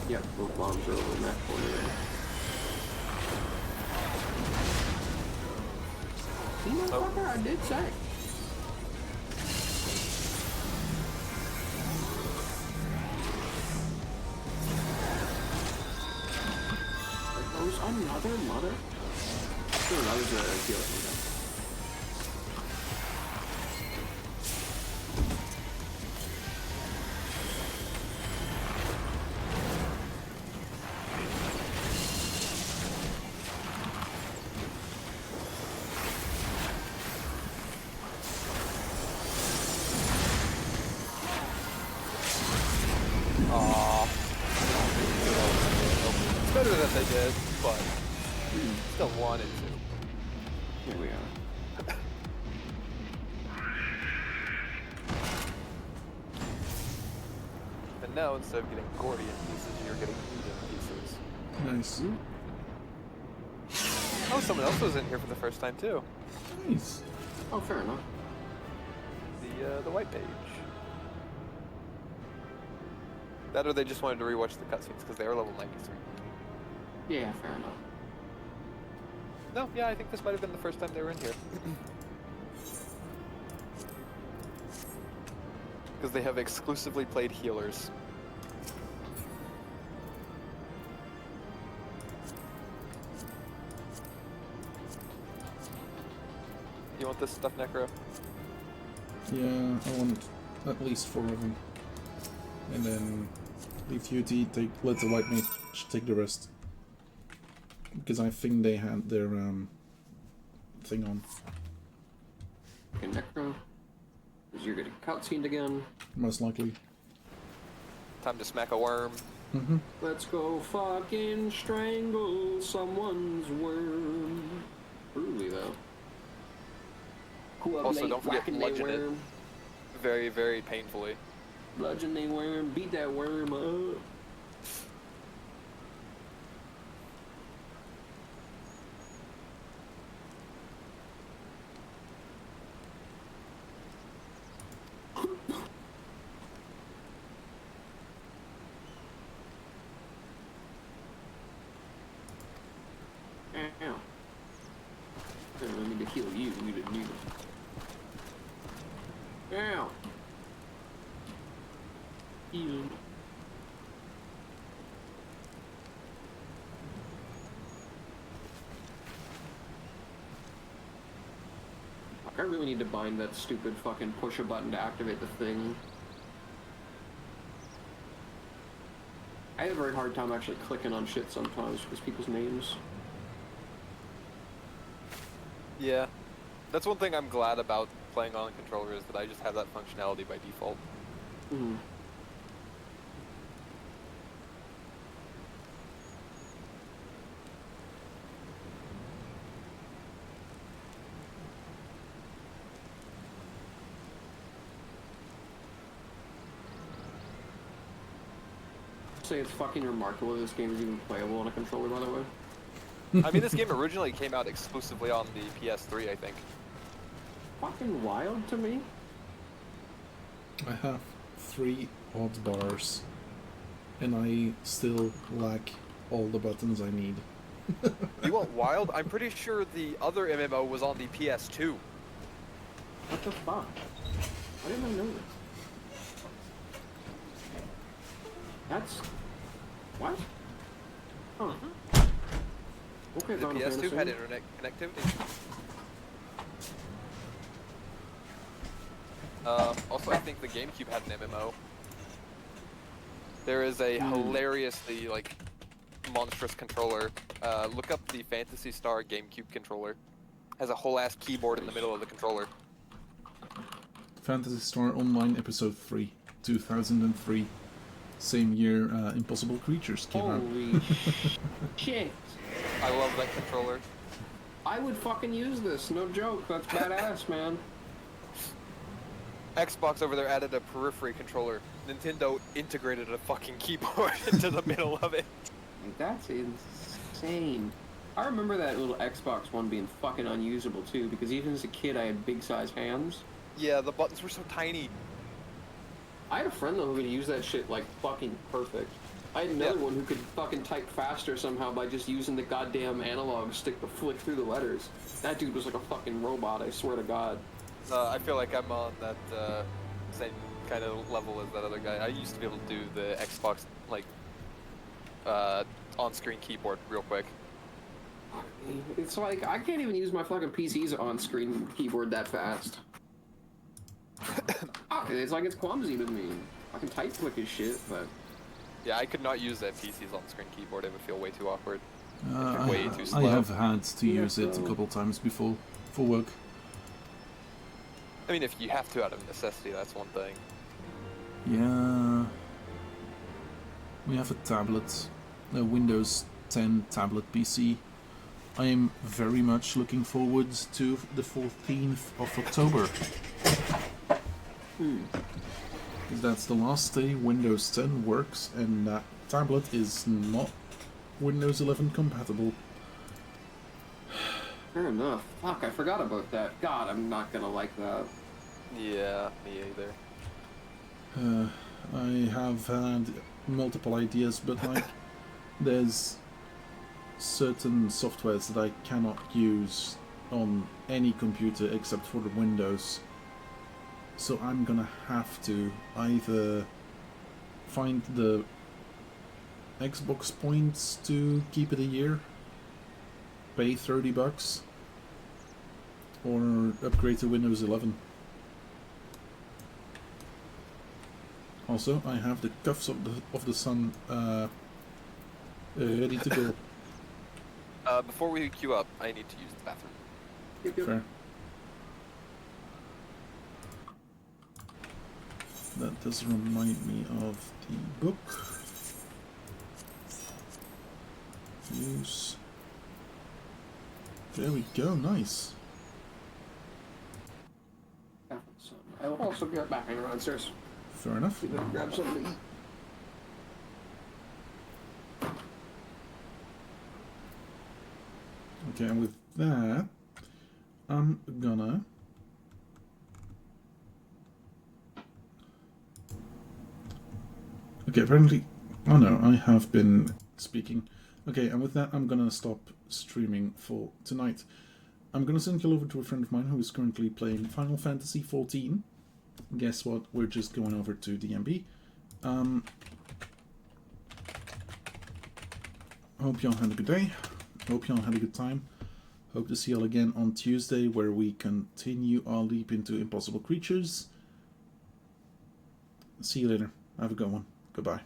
Yep, both bombs are over in that corner there. See, motherfucker, I did say. There goes another mother. Sure, that was a healing. It's better than they did, but still wanted to. Here we are. And now instead of getting Gordian pieces, you're getting Eden pieces. Nice. Oh, someone else was in here for the first time too. Nice. Oh, fair enough. The white page. That or they just wanted to rewatch the cutscenes because they are level 93. Yeah, fair enough. No, yeah, I think this might have been the first time they were in here. Because they have exclusively played healers. You want this stuff, Necro? Yeah, I want at least 4 of them. And then leave UT, let the white mage take the rest. Because I think they had their thing on. Okay, Necro. Because you're getting cutscened again. Most likely. Time to smack a worm. Mm-hmm. Let's go fucking strangle someone's worm. Brutally, though. Also, don't forget bludgeon it. Very, very painfully. Bludgeon they worm, beat that worm up. Ow. I need to heal you, we didn't need it. Ow. Heal. I really need to bind that stupid fucking push a button to activate the thing. I have a very hard time actually clicking on shit sometimes because people's names. Yeah. That's one thing I'm glad about playing on a controller is that I just have that functionality by default. Mm-hmm. Say it's fucking remarkable that this game is even playable on a controller, by the way. I mean, this game originally came out exclusively on the PS3, I think. Fucking wild to me. I have 3 odd bars, and I still lack all the buttons I need. You want wild? I'm pretty sure the other MMO was on the PS2. What the fuck? I didn't even know this. That's... What? Huh. Okay, The PS2 had internet connectivity. Also, I think the GameCube had an MMO. There is a hilariously, like, monstrous controller. Look up the Phantasy Star GameCube controller. Has a whole ass keyboard in the middle of the controller. Phantasy Star Online Episode 3, 2003. Same year Impossible Creatures came out. Holy shit. I love that controller. I would fucking use this, no joke. That's badass, man. Xbox over there added a periphery controller. Nintendo integrated a fucking keyboard into the middle of it. That's insane. I remember that little Xbox one being fucking unusable too, because even as a kid I had big size hands. Yeah, the buttons were so tiny. I had a friend though who could use that shit like fucking perfect. I had another one who could fucking type faster somehow by just using the goddamn analog stick to flick through the letters. That dude was like a fucking robot, I swear to God. I feel like I'm on that same kind of level as that other guy. I used to be able to do the Xbox, like, on-screen keyboard real quick. It's like, I can't even use my fucking PC's on-screen keyboard that fast. It's like it's clumsy to me. I can type quick as shit, but... Yeah, I could not use that PC's on-screen keyboard. It would feel way too awkward. I have had to use it a couple times before for work. I mean, if you have to out of necessity, that's one thing. Yeah. We have a tablet, a Windows 10 tablet PC. I am very much looking forward to the 14th of October. Because that's the last day Windows 10 works, and that tablet is not Windows 11 compatible. Fair enough. Fuck, I forgot about that. God, I'm not gonna like that. Yeah, me either. I have had multiple ideas, but like, there's certain softwares that I cannot use on any computer except for the Windows. So I'm gonna have to either find the Xbox points to keep it a year, pay $30, or upgrade to Windows 11. Also, I have the Cuffs of the Sun ready to go. Before we queue up, I need to use the bathroom. Fair. That does remind me of the book. Use. There we go, nice. I will also be right back. I'm going downstairs. Fair enough. Grab something to eat. Okay, and with that, I'm gonna... Okay, apparently... Oh no, I have been speaking. Okay, and with that, I'm gonna stop streaming for tonight. I'm gonna send you over to a friend of mine who is currently playing Final Fantasy XIV. Guess what? We're just going over to DMB. Hope y'all had a good day. Hope y'all had a good time. Hope to see you all again on Tuesday, where we continue our leap into impossible creatures. See you later. Have a good one. Goodbye.